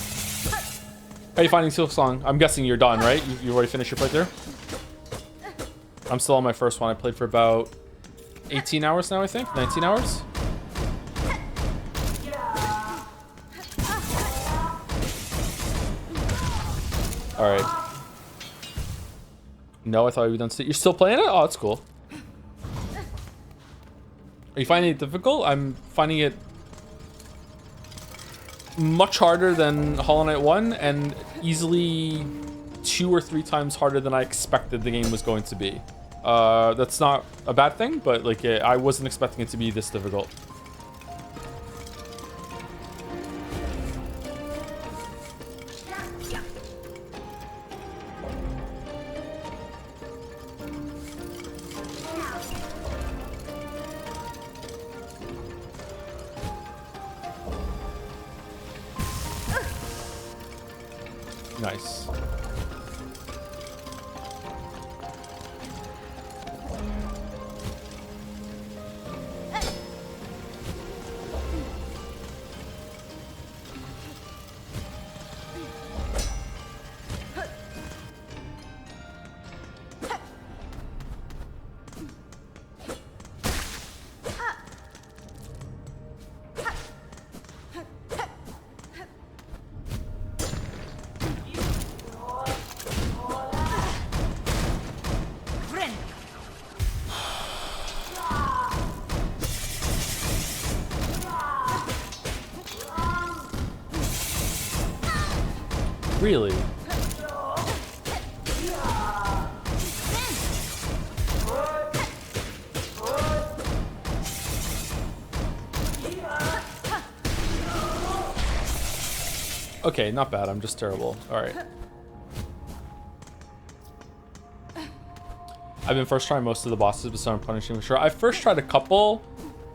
How are you finding Silksong? I'm guessing you're done, right? You already finished your playthrough? I'm still on my first one. I played for about 18 hours now, I think. 19 hours. All right. No, I thought you were done. You're still playing it? Oh, that's cool. Are you finding it difficult? I'm finding it much harder than Hollow Knight 1 and easily 2 or 3 times harder than I expected the game was going to be. That's not a bad thing, but like I wasn't expecting it to be this difficult. Nice. Really? Okay, not bad. I'm just terrible. All right. I've been first trying most of the bosses, but so I'm punishing for sure. I first tried a couple,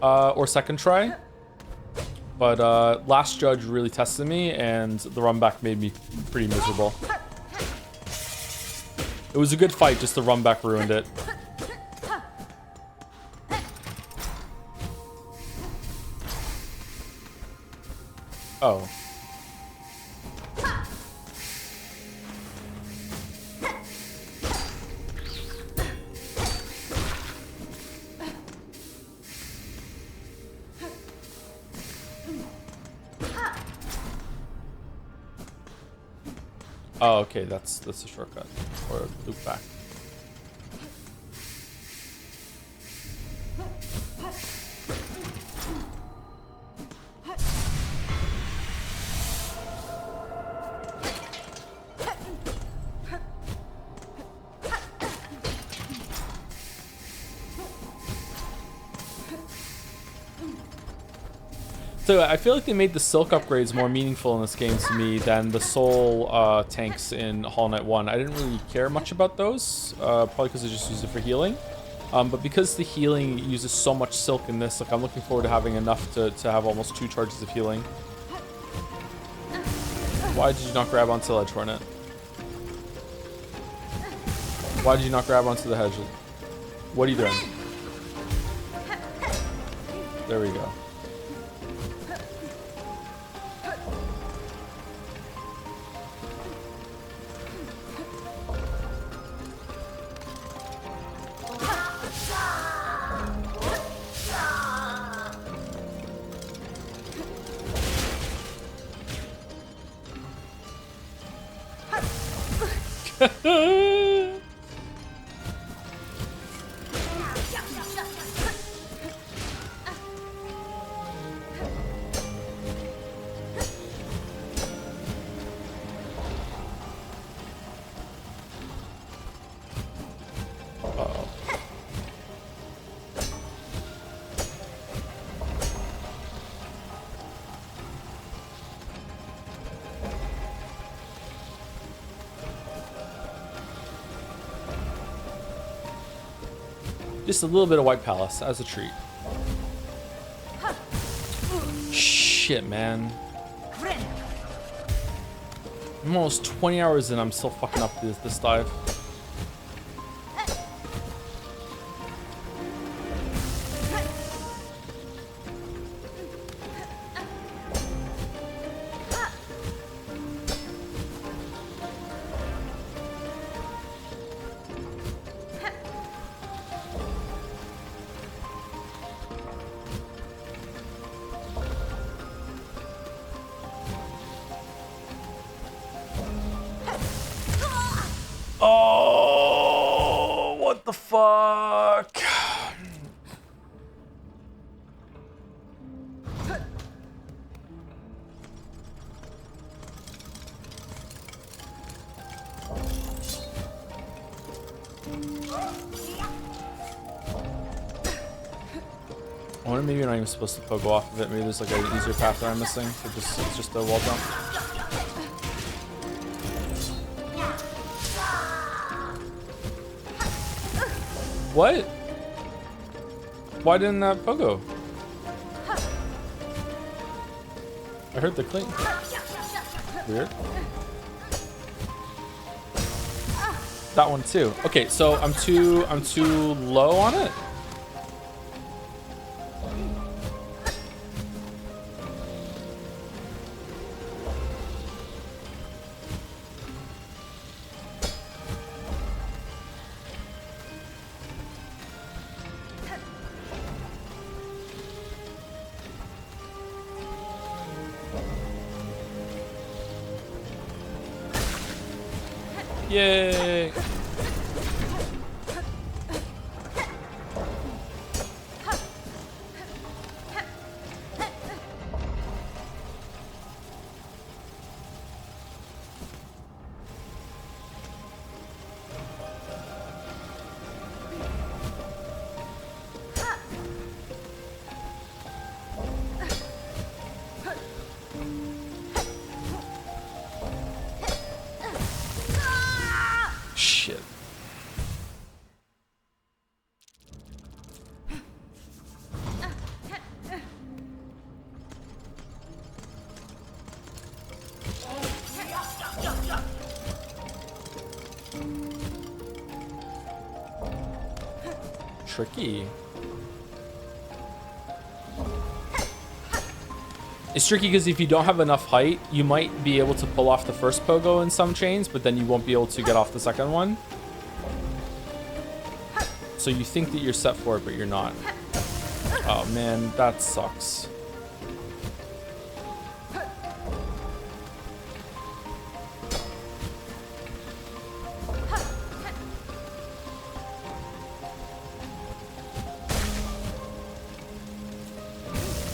or second try. But Last Judge really tested me, and the run back made me pretty miserable. It was a good fight, just the run back ruined it. Oh. Oh, okay, that's a shortcut. Or a loop back. So I feel like they made the Silk upgrades more meaningful in this game to me than the Soul tanks in Hollow Knight 1. I didn't really care much about those, probably because I just used it for healing. But because the healing uses so much Silk in this, like I'm looking forward to having enough to have almost 2 charges of healing. Why did you not grab onto the ledge, Hornet? Why did you not grab onto the hedge? What are you doing? There we go. Just a little bit of White Palace as a treat. Shit, man. I'm almost 20 hours in, I'm still fucking up this dive. Oh, what the fuck? I wonder maybe you're not even supposed to pogo off of it. Maybe there's like an easier path that I'm missing. So it's just a wall jump. What? Why didn't that pogo? I heard the clink. Weird. That one too. Okay, so I'm too low on it. Yay! Shit. Tricky. It's tricky because if you don't have enough height, you might be able to pull off the first pogo in some chains, but then you won't be able to get off the second one. So you think that you're set for it, but you're not. Oh man, that sucks.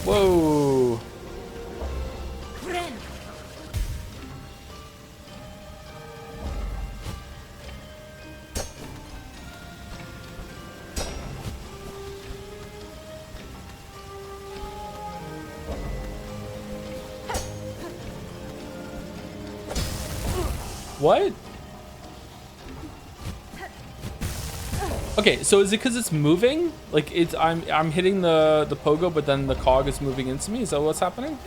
Whoa. What? Okay, so is it because it's moving? Like it's I'm hitting the pogo, but then the cog is moving into me. Is that what's happening?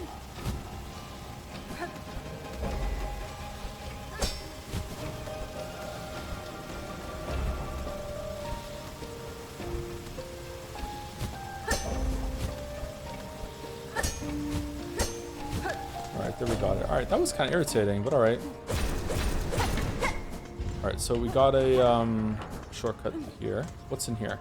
All right, there we got it. All right, that was kind of irritating, but all right. All right, so we got a shortcut here. What's in here?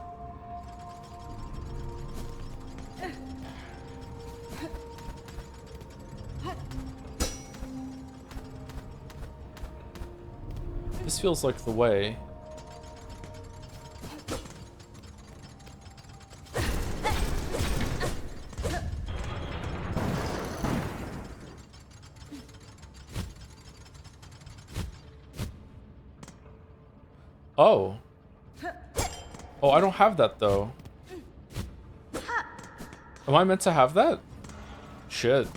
This feels like the way. Oh. Oh, I don't have that though. Am I meant to have that? Shit.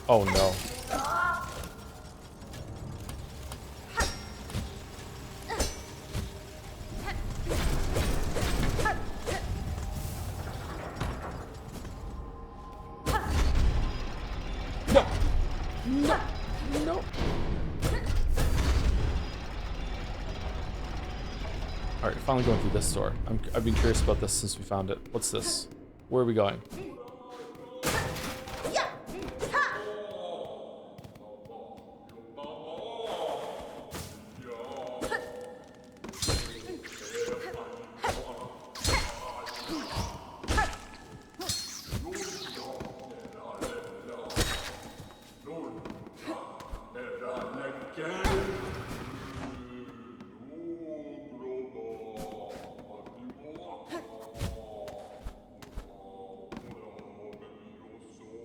Oh no. No. No. Alright, finally going through this door. I've been curious about this since we found it. What's this? Where are we going?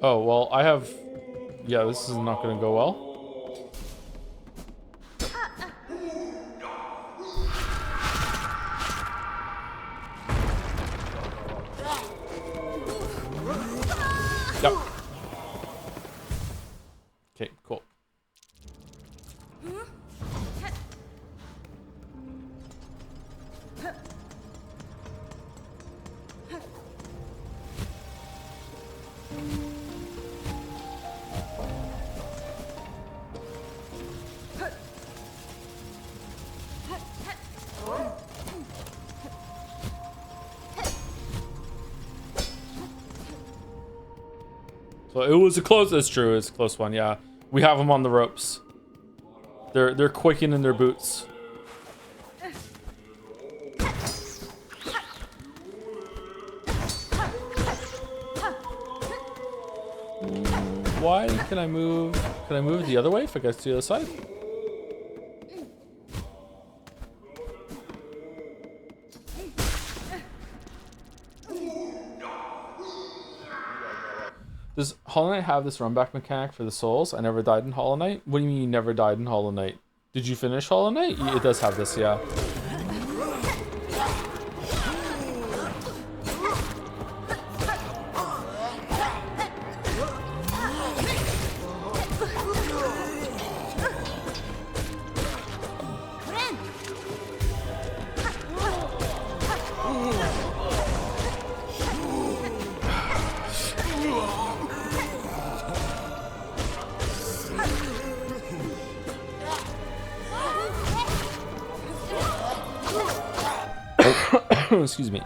Oh, well, I have... Yeah, this is not going to go well. Yep. Okay, cool. So it was a close. It's true. It's a close one. Yeah, we have them on the ropes. They're quaking in their boots. Why can I move? Can I move the other way if I go to the other side? Does Hollow Knight have this run back mechanic for the souls? I never died in Hollow Knight. What do you mean you never died in Hollow Knight? Did you finish Hollow Knight? It does have this, yeah. Excuse me.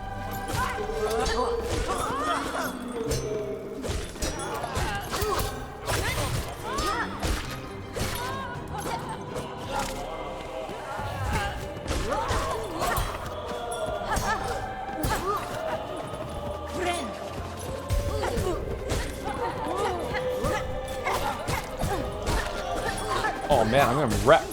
Oh man, I'm getting wrecked.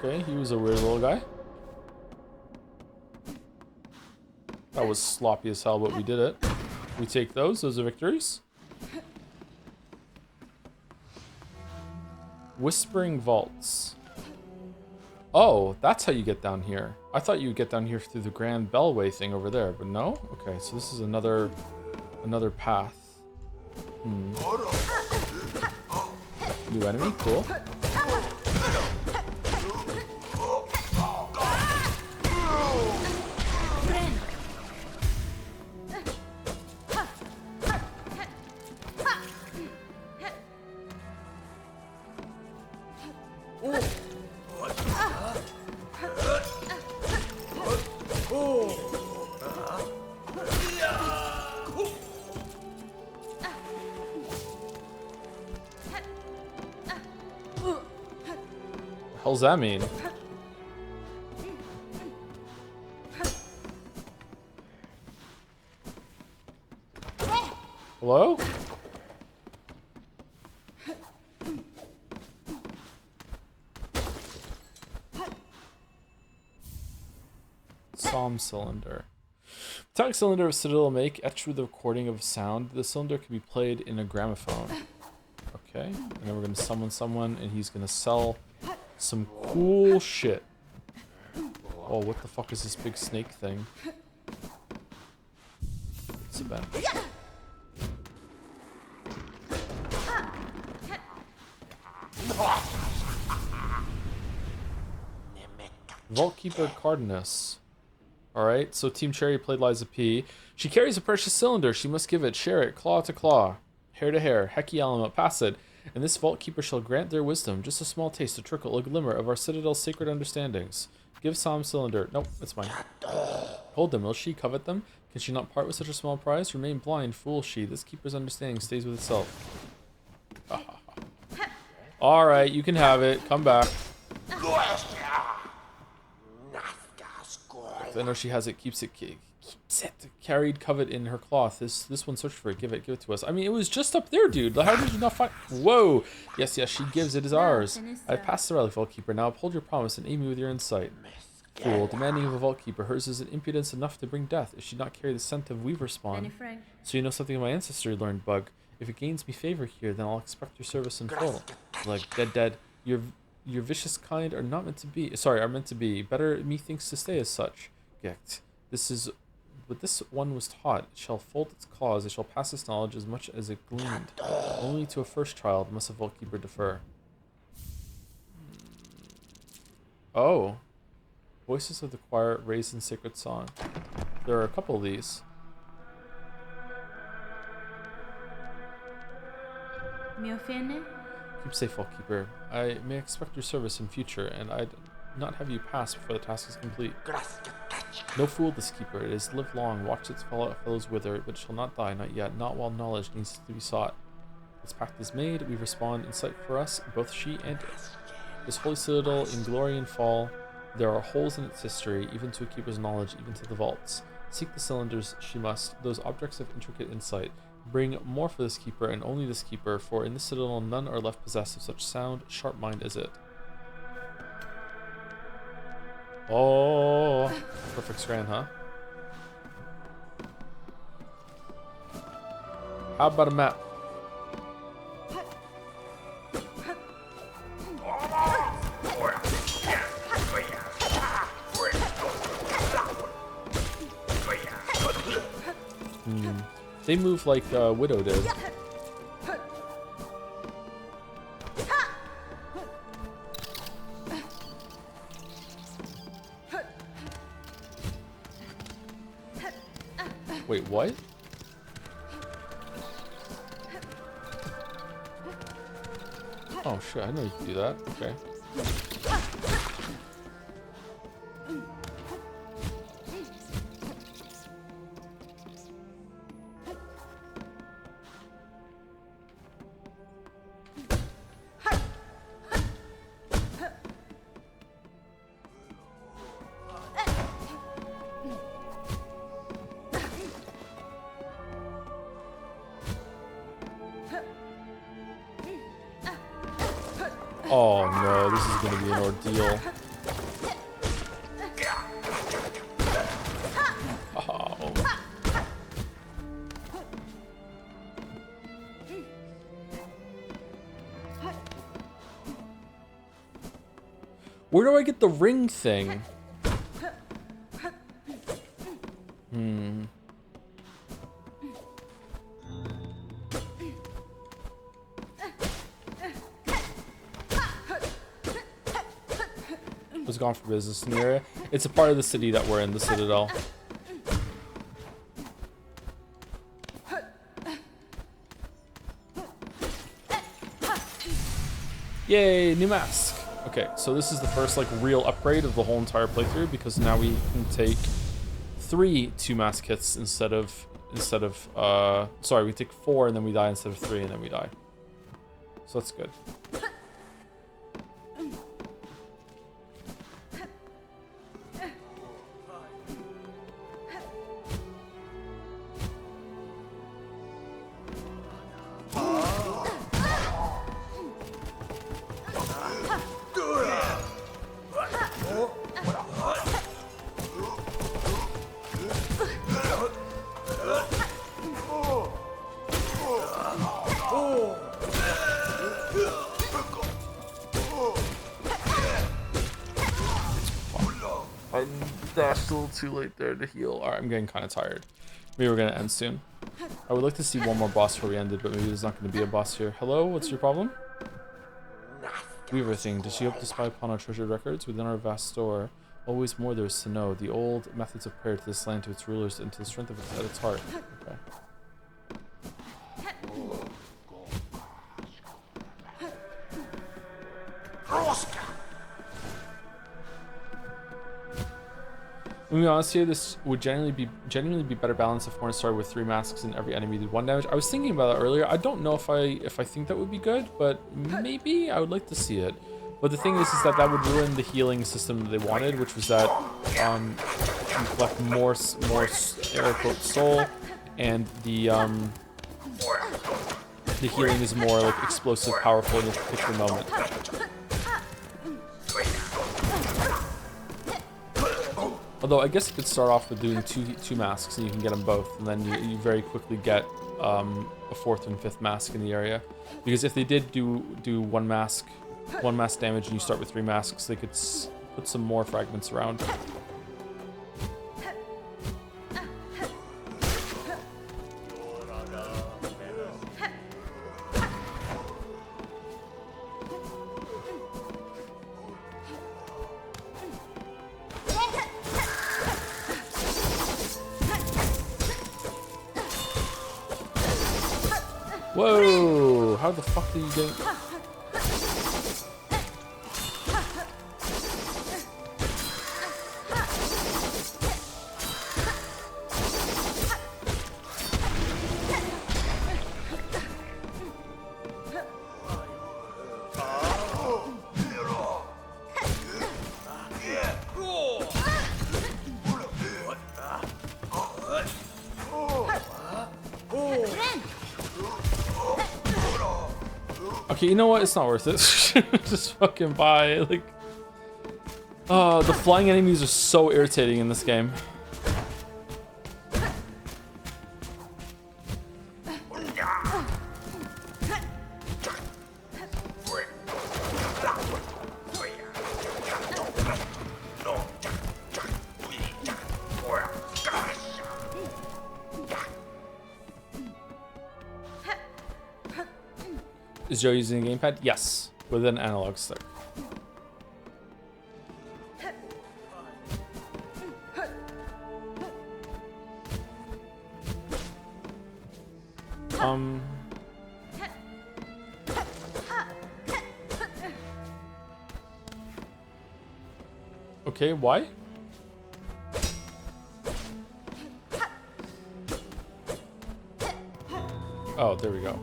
Okay, he was a weird little guy. That was sloppy as hell, but we did it. We take those. Those are victories. Whispering Vaults. Oh, that's how you get down here. I thought you would get down here through the Grand Bellway thing over there, but no? Okay, so this is another path. New enemy, cool. What does that mean? Hello? Psalm cylinder. Metallic cylinder of Citadel make etched with the recording of sound. The cylinder can be played in a gramophone. Okay, and then we're gonna summon someone, and he's gonna sell some cool shit. Oh, what the fuck is this big snake thing? It's a bench. Vault Keeper Cardenas. Alright, so Team Cherry played Liza P. She carries a precious cylinder. She must give it. Share it. Claw to claw. Hair to hair, Heki Alama, pass it, and this vault keeper shall grant their wisdom, just a small taste, a trickle, a glimmer of our citadel's sacred understandings. Give Sam cylinder. Nope, it's mine. Hold them, will she covet them? Can she not part with such a small prize? Remain blind, fool she. This keeper's understanding stays with itself. Alright, you can have it. Come back. I know she has it, keeps it carried, covet in her cloth. This one searched for it. Give it to us. I mean, it was just up there, dude. How did you not find? Whoa. Yes, she gives. It is ours. I passed the relic, vault keeper. Now uphold your promise and aim me with your insight. Fool, demanding of a vault keeper. Hers is an impudence enough to bring death. It should not carry the scent of weaver spawn. So you know something of my ancestry, learned bug. If it gains me favor here, then I'll expect your service in full. Like dead. Your vicious kind are not meant to be. Sorry, are meant to be. Better methinks to stay as such. Gecht. This is what this one was taught. It shall fold its claws. It shall pass its knowledge as much as it gleaned. Only to a first child must a vault keeper defer. Oh. Voices of the choir raised in sacred song. There are a couple of these. Keep safe, vault keeper. I may expect your service in future, and I'd not have you pass before the task is complete. No fool this keeper. It has lived long, watched its fellows wither, but it shall not die, not yet, not while knowledge needs to be sought. This pact is made, we respond in sight for us, both she and it. This holy citadel in glory and fall, there are holes in its history, even to a keeper's knowledge, even to the vaults. Seek the cylinders she must, those objects of intricate insight. Bring more for this keeper, and only this keeper, for in this citadel none are left possessed of such sound, sharp mind as it. Oh, perfect scran, huh? How about a map? They move like Widow did. Wait, what? Oh shit, I know you can do that. Okay. Oh no, this is gonna be an ordeal. Oh. Where do I get the ring thing? Was gone for business in the area. It's a part of the city that we're in, the Citadel. Yay, new mask. Okay, so this is the first like real upgrade of the whole entire playthrough, because now we can take 3 2-mask hits instead of sorry, we take 4 and then we die instead of 3 and then we die. So that's good. That's a little too late there to heal. Alright, I'm getting kind of tired. Maybe we're going to end soon. I would like to see one more boss before we ended, but maybe there's not going to be a boss here. Hello, what's your problem? Weaver thing. Does she hope to spy upon our treasured records within our vast store? Always more there is to know. The old methods of prayer to this land, to its rulers, and to the strength of its at its heart. Okay. To be honest here, this would genuinely be better balanced if Hornet started with 3 masks and every enemy did 1 damage. I was thinking about that earlier. I don't know if I think that would be good, but maybe I would like to see it. But the thing is that would ruin the healing system that they wanted, which was that you collect more air quote soul, and the healing is more like explosive, powerful in this particular moment. Although I guess you could start off with doing two masks and you can get them both, and then you very quickly get a 4th and 5th mask in the area. Because if they did do one mask damage and you start with 3 masks, they could put some more fragments around. Whoa! How the fuck do you get? Okay, you know what? It's not worth it. Just fucking buy. Like, the flying enemies are so irritating in this game. Is Joe using a gamepad? Yes, with an analog stick. Okay, why? Oh, there we go.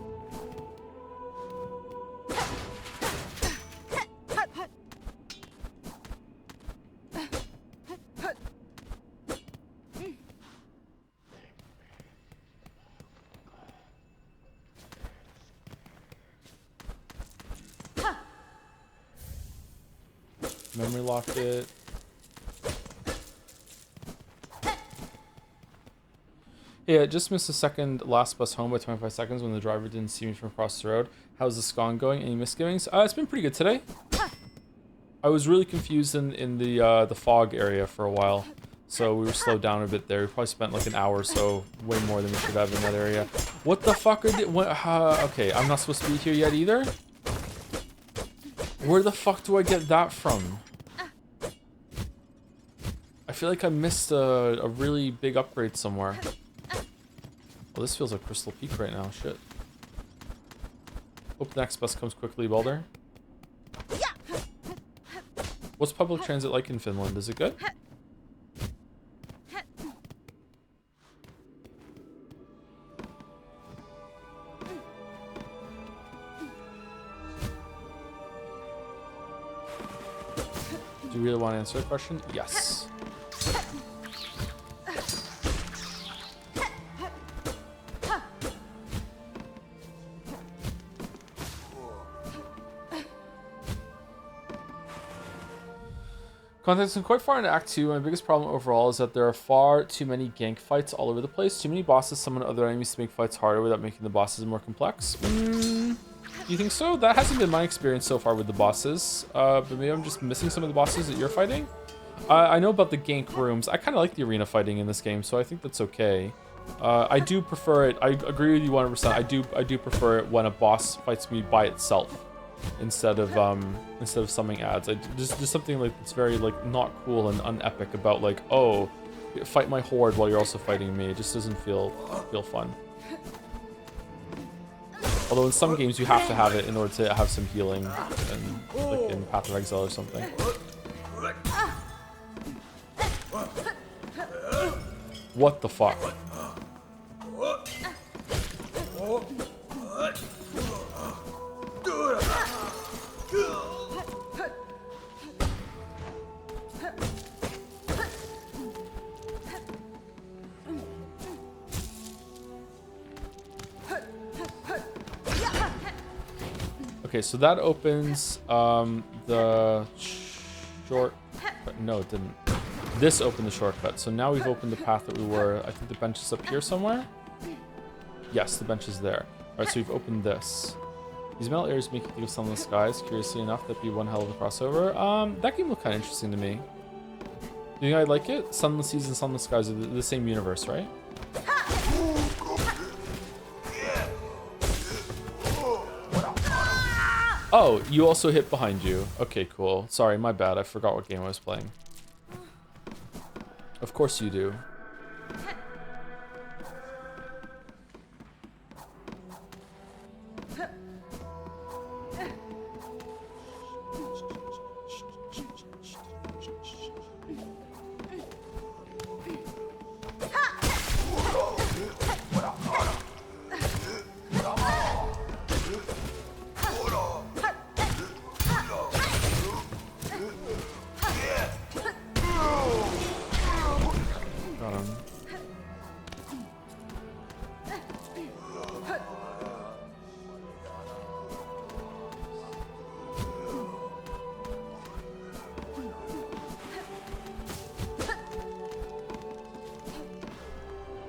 Memory locked it. Yeah, just missed the second last bus home by 25 seconds when the driver didn't see me from across the road. How's the scone going? Any misgivings? It's been pretty good today. I was really confused in the fog area for a while, so we were slowed down a bit there. We probably spent like an hour or so, way more than we should have in that area. What the fuck are they? Okay, I'm not supposed to be here yet either? Where the fuck do I get that from? I feel like I missed a really big upgrade somewhere. Well, this feels like Crystal Peak right now. Shit. Hope the next bus comes quickly, Balder. What's public transit like in Finland? Is it good? Do you really want to answer the question? Yes. Contexting quite far into Act 2, my biggest problem overall is that there are far too many gank fights all over the place. Too many bosses summon other enemies to make fights harder without making the bosses more complex. You think so? That hasn't been my experience so far with the bosses. But maybe I'm just missing some of the bosses that you're fighting. I know about the gank rooms. I kind of like the arena fighting in this game, so I think that's okay. I do prefer it. I agree with you 100%. I do prefer it when a boss fights me by itself instead of summoning ads. There's something like that's very like not cool and unepic about like, oh, fight my horde while you're also fighting me. It just doesn't feel fun. Although in some games you have to have it in order to have some healing, and like in Path of Exile or something. What the fuck? Okay, so that opens the short. No, it didn't. This opened the shortcut. So now we've opened the path that we were. I think the bench is up here somewhere. Yes, the bench is there. All right, so we've opened this. These metal areas make you think of Sunless Skies. Curiously enough, that'd be one hell of a crossover. That game looked kind of interesting to me. Do you think I'd like it? Sunless Seas and Sunless Skies are the same universe, right? Oh, you also hit behind you. Okay, cool. Sorry, my bad. I forgot what game I was playing. Of course you do. Got him.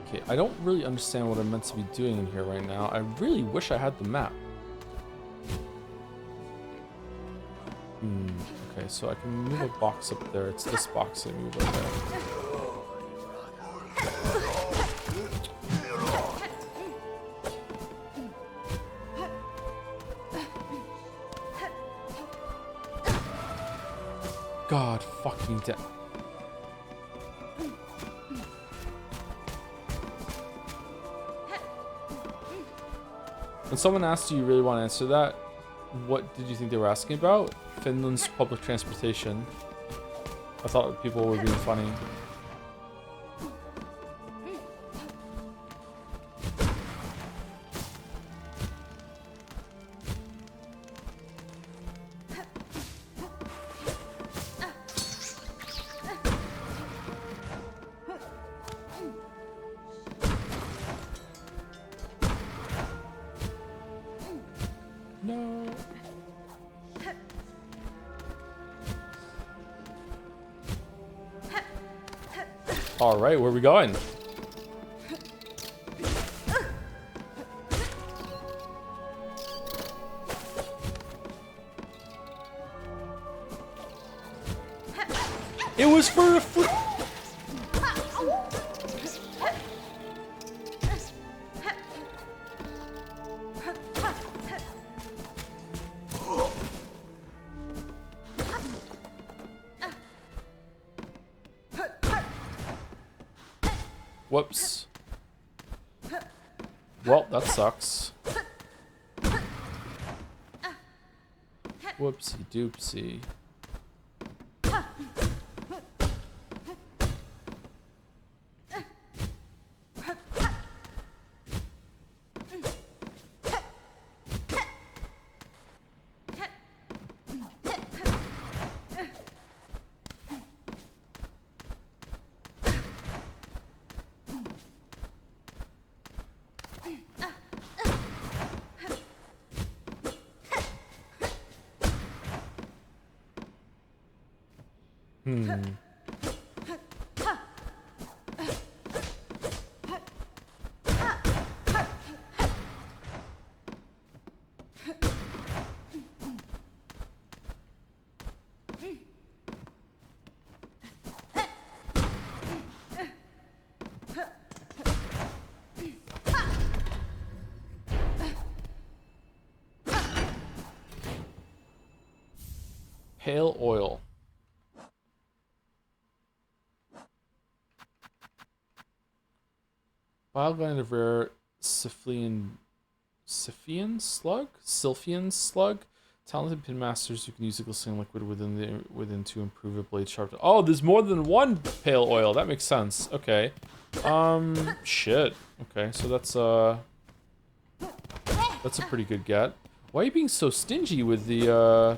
Okay, I don't really understand what I'm meant to be doing in here right now. I really wish I had the map. Okay, so I can move a box up there. It's this box I move up there. God fucking damn. When someone asked, do you really want to answer that? What did you think they were asking about? Finland's public transportation. I thought people were being funny. No. All right, where are we going? It was for a flip. Whoops. Well, that sucks. Whoopsie doopsie. Pale oil. Wild of rare Sylphian slug. Talented pin masters who can use the glistening liquid within to improve a blade sharp. Oh, there's more than one pale oil. That makes sense. Okay. Shit. Okay, so that's a pretty good get. Why are you being so stingy with the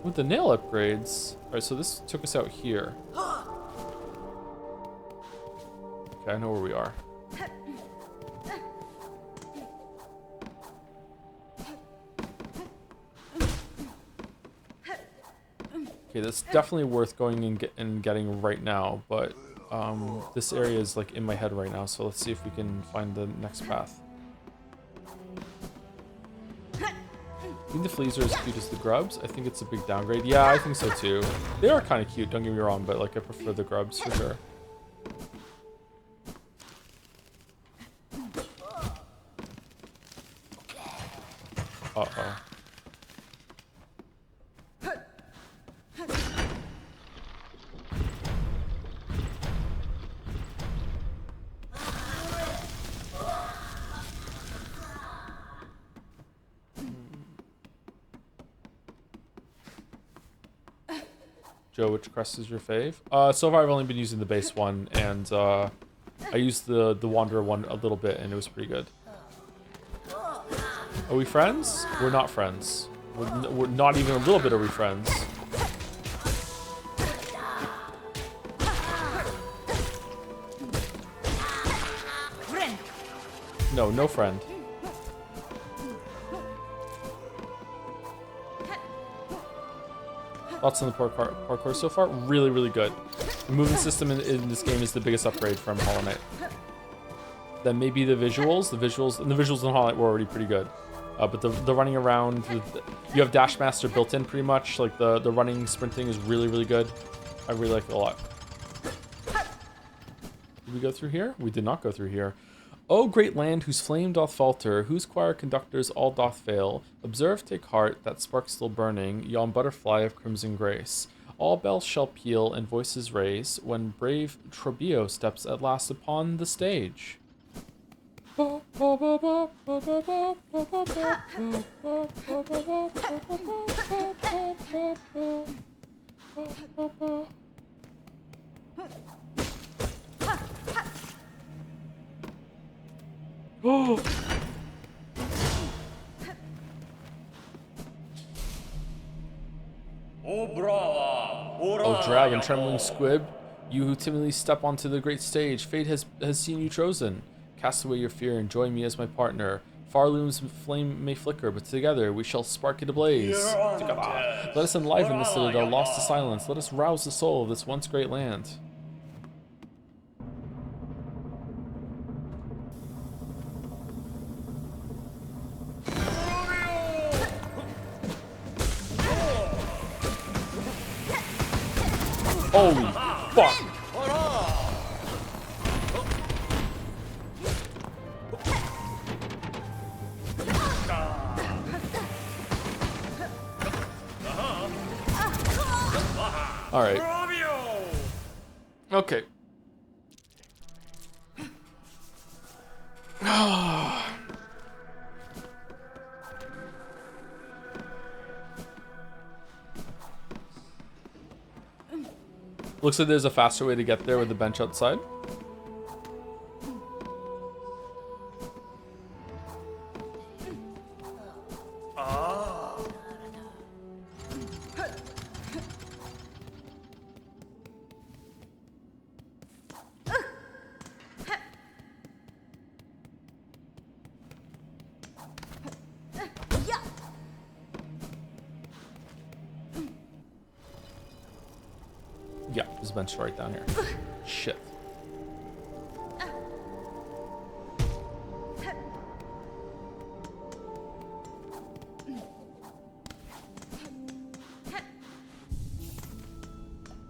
nail upgrades? All right, so this took us out here. Okay, I know where we are. Okay, that's definitely worth going and getting right now, but this area is like in my head right now, so let's see if we can find the next path. I think the fleas are as cute as the grubs. I think it's a big downgrade. Yeah, I think so too. They are kind of cute, don't get me wrong, but like I prefer the grubs for sure. Uh-oh. Joe, which crest is your fave? So far I've only been using the base one, and I used the Wanderer one a little bit, and it was pretty good. Are we friends? We're not friends. We're not even a little bit are we friends. Friend. No, no friend. Thoughts on the parkour so far? Really, really good. The movement system in this game is the biggest upgrade from Hollow Knight. Then maybe the visuals. The visuals in Hollow Knight were already pretty good. But the running around, you have Dash Master built in pretty much. Like the running, sprinting is really, really good. I really like it a lot. Did we go through here? We did not go through here. O great land, whose flame doth falter, whose choir conductors all doth fail, observe, take heart, that spark still burning, yon butterfly of crimson grace. All bells shall peal and voices raise, when brave Trebio steps at last upon the stage. Oh! Oh, dragon, trembling squib, you who timidly step onto the great stage, fate has seen you chosen. Cast away your fear and join me as my partner. Far looms flame may flicker, but together we shall spark it ablaze. Let us enliven the citadel lost to silence. Let us rouse the soul of this once great land. Holy fuck! Alright. Okay. Looks like there's a faster way to get there with the bench outside. Yeah, there's a bench right down here. Shit.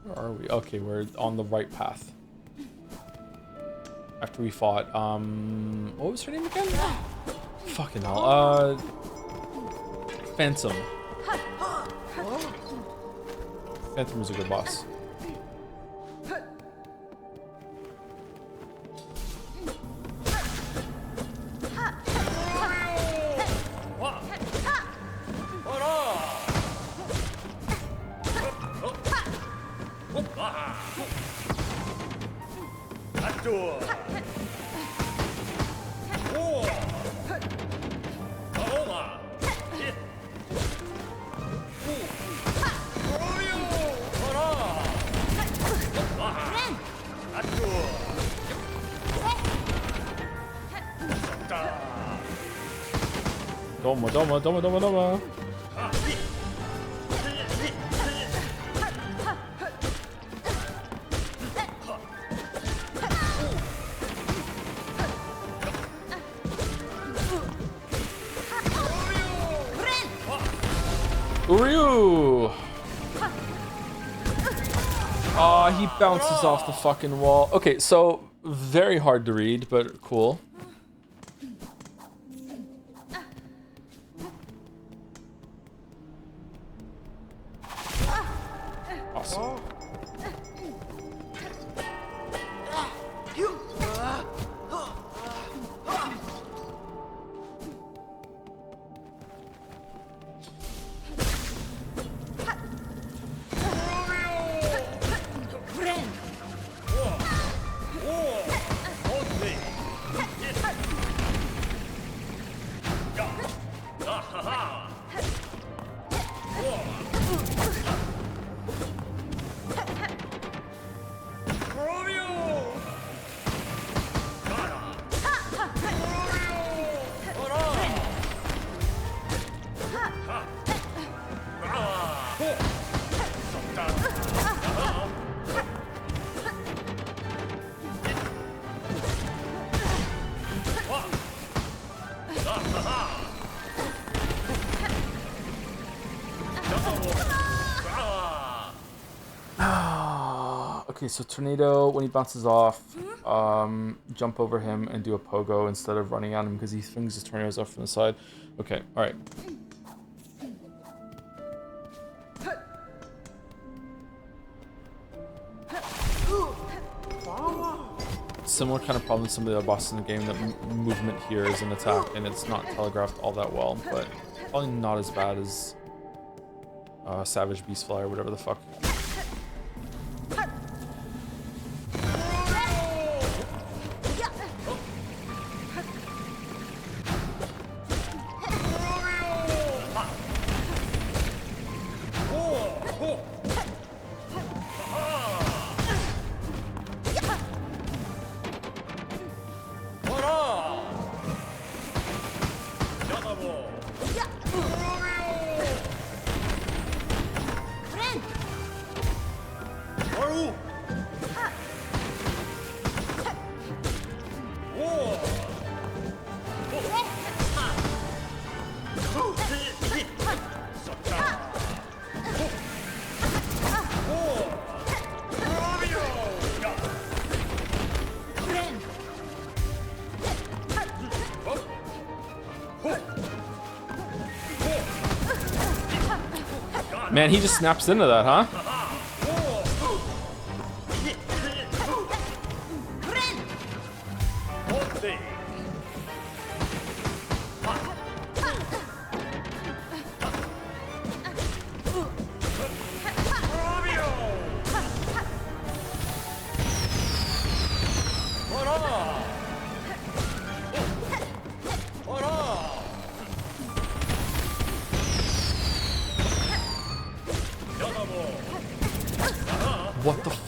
Where are we? Okay, we're on the right path. After we fought, what was her name again? Fucking hell. Phantom. Phantom was a good boss. Domo, domo, domo, domo, domo. Ryu! Aw, he bounces off the fucking wall. Okay, so very hard to read, but cool. Awesome. Okay, so tornado, when he bounces off, jump over him and do a pogo instead of running at him because he swings his tornadoes off from the side. Okay, alright. Similar kind of problem with some of the other bosses in the game, that movement here is an attack and it's not telegraphed all that well, but probably not as bad as Savage Beastfly or whatever the fuck. Man, he just snaps into that, huh? What the fuck?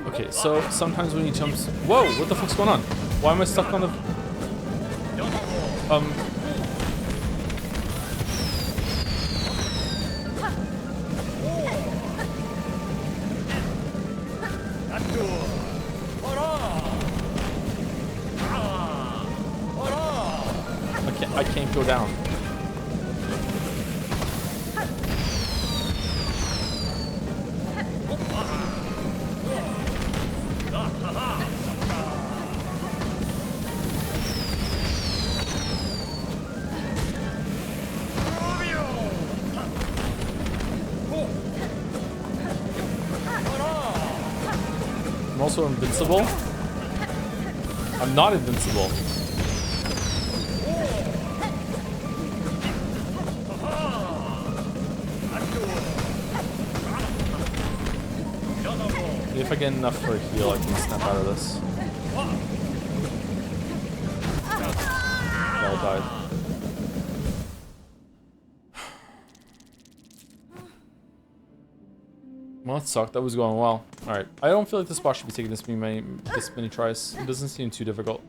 Okay, so sometimes when he jumps... Whoa, what the fuck's going on? Why am I stuck on the... I can't go down. I'm also invincible. I'm not invincible. If I get enough for a heal, I can snap out of this. I died. Well, that sucked. That was going well. Alright. I don't feel like this boss should be taking this many tries. It doesn't seem too difficult.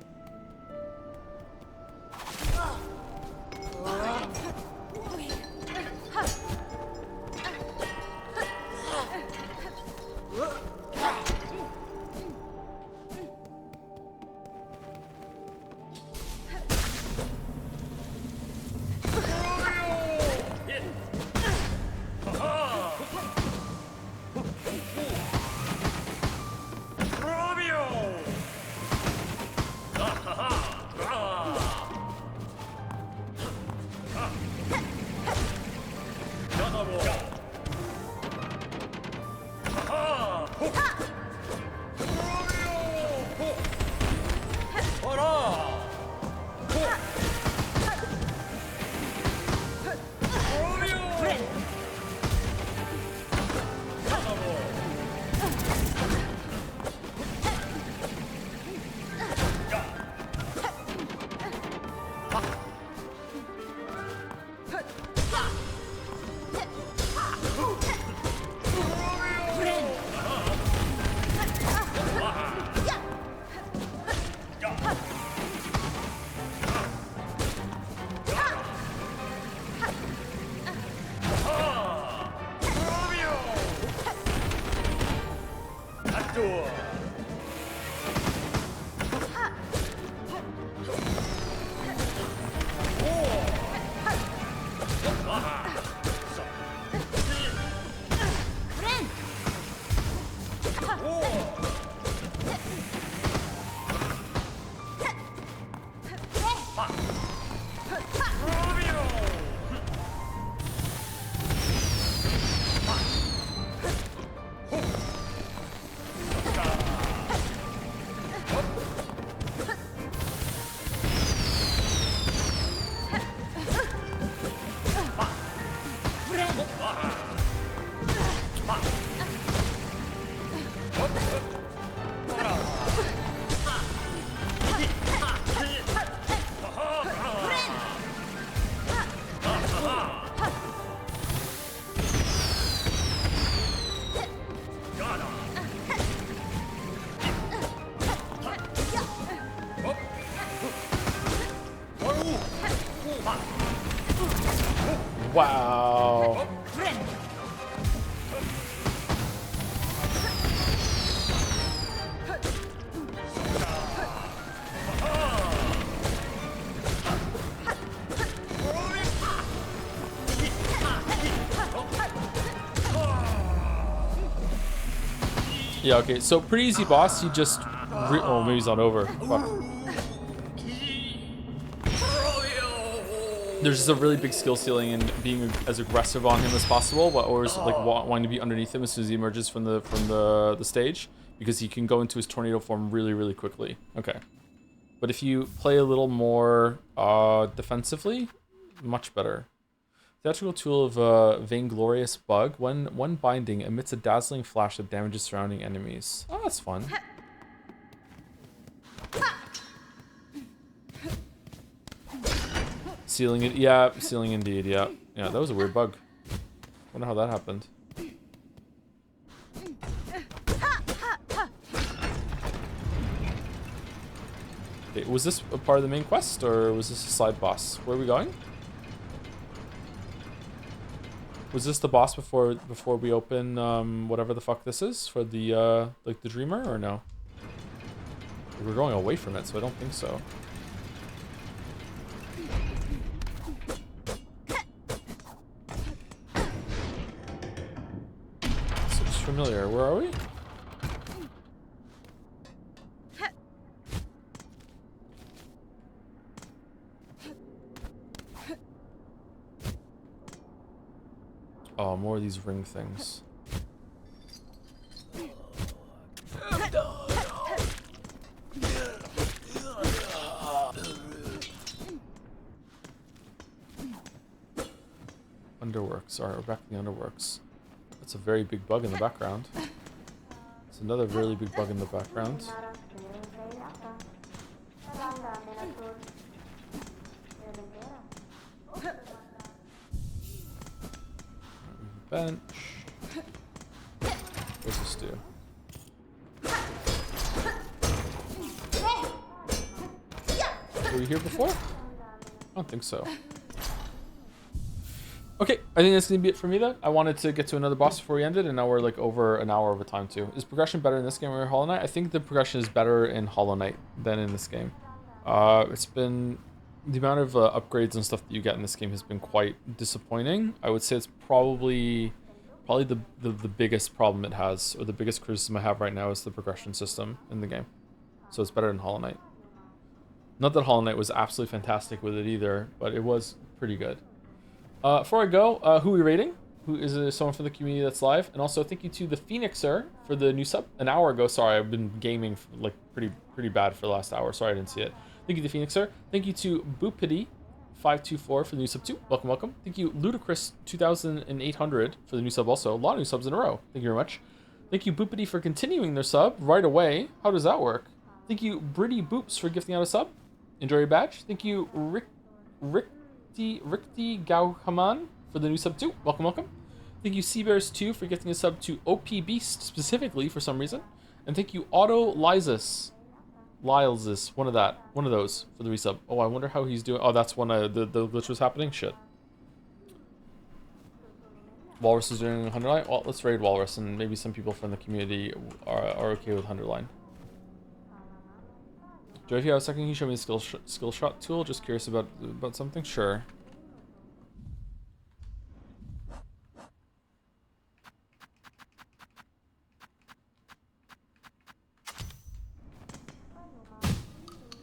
Wow. Yeah, okay, so pretty easy boss. He just oh, maybe he's not over. Fuck. There's just a really big skill ceiling in being as aggressive on him as possible, but always like wanting to be underneath him as soon as he emerges from the stage, because he can go into his tornado form really quickly. Okay, but if you play a little more defensively, much better. Theatrical tool of Vainglorious Bug. When binding, emits a dazzling flash that damages surrounding enemies. Oh, that's fun. Sealing it, yeah, sealing indeed, yeah. Yeah, that was a weird bug. Wonder how that happened. Okay, was this a part of the main quest, or was this a side boss? Where are we going? Was this the boss before we open whatever the fuck this is for the like the dreamer, or no? We're going away from it, so I don't think so. This looks familiar. Where are we? Oh, more of these ring things. Underworks. Alright, we're back in the underworks. That's a very big bug in the background. It's another really big bug in the background. bench. What's this do? Were you here before? I don't think so. Okay, I think that's gonna be it for me though. I wanted to get to another boss before we ended, and now we're like over an hour over time too. Is progression better in this game or Hollow Knight? I think the progression is better in Hollow Knight than in this game. It's been the amount of upgrades and stuff that you get in this game has been quite disappointing. I would say it's probably the biggest problem it has, or the biggest criticism I have right now, is the progression system in the game. So it's better than Hollow Knight. Not that Hollow Knight was absolutely fantastic with it either, but it was pretty good. Before I go, who are we rating? Who is someone from the community that's live? And also thank you to the Phoenixer for the new sub an hour ago. Sorry, I've been gaming like pretty bad for the last hour. Sorry I didn't see it. Thank you to Phoenixer. Thank you to Boopity524 for the new sub too. Welcome, welcome. Thank you Ludicrous 2800 for the new sub also. A lot of new subs in a row. Thank you very much. Thank you Boopity for continuing their sub right away. How does that work? Thank you Britty Boops for gifting out a sub. Enjoy your badge. Thank you Rikti Gauhaman for the new sub too. Welcome, welcome. Thank you Seabears2 for gifting a sub to OP Beast specifically for some reason. And thank you Otto Lysis, one of those for the resub. Oh, I wonder how he's doing. Oh, that's when the glitch was happening. Shit. Walrus is doing 100 line. Well, let's raid Walrus, and maybe some people from the community are okay with 100 line. Joe, if you have a second, can you show me the skill shot tool? Just curious about something. Sure.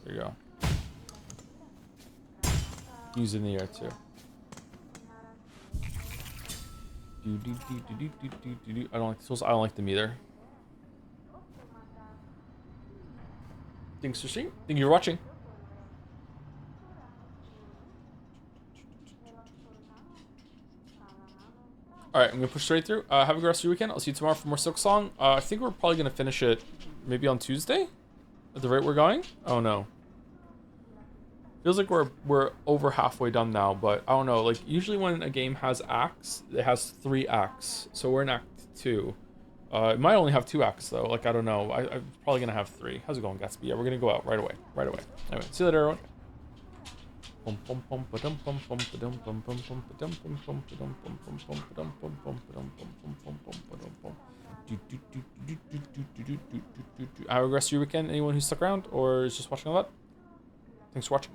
There you go. Use it in the air too. I don't like the tools. I don't like them either. Thanks for seeing. Thank you for watching. Alright, I'm gonna push straight through. Have a good rest of your weekend. I'll see you tomorrow for more Silksong. I think we're probably gonna finish it maybe on Tuesday at the rate we're going. Oh no. Feels like we're over halfway done now, but I don't know. Like usually when a game has acts, it has 3 acts. So we're in Act 2. It might only have 2 acts though. Like I don't know. I'm probably gonna have 3. How's it going, Gatsby? Yeah, we're gonna go out right away. Right away. Anyway, see you later, everyone. Have a rest of your weekend. Anyone who stuck around or is just watching all that, thanks for watching.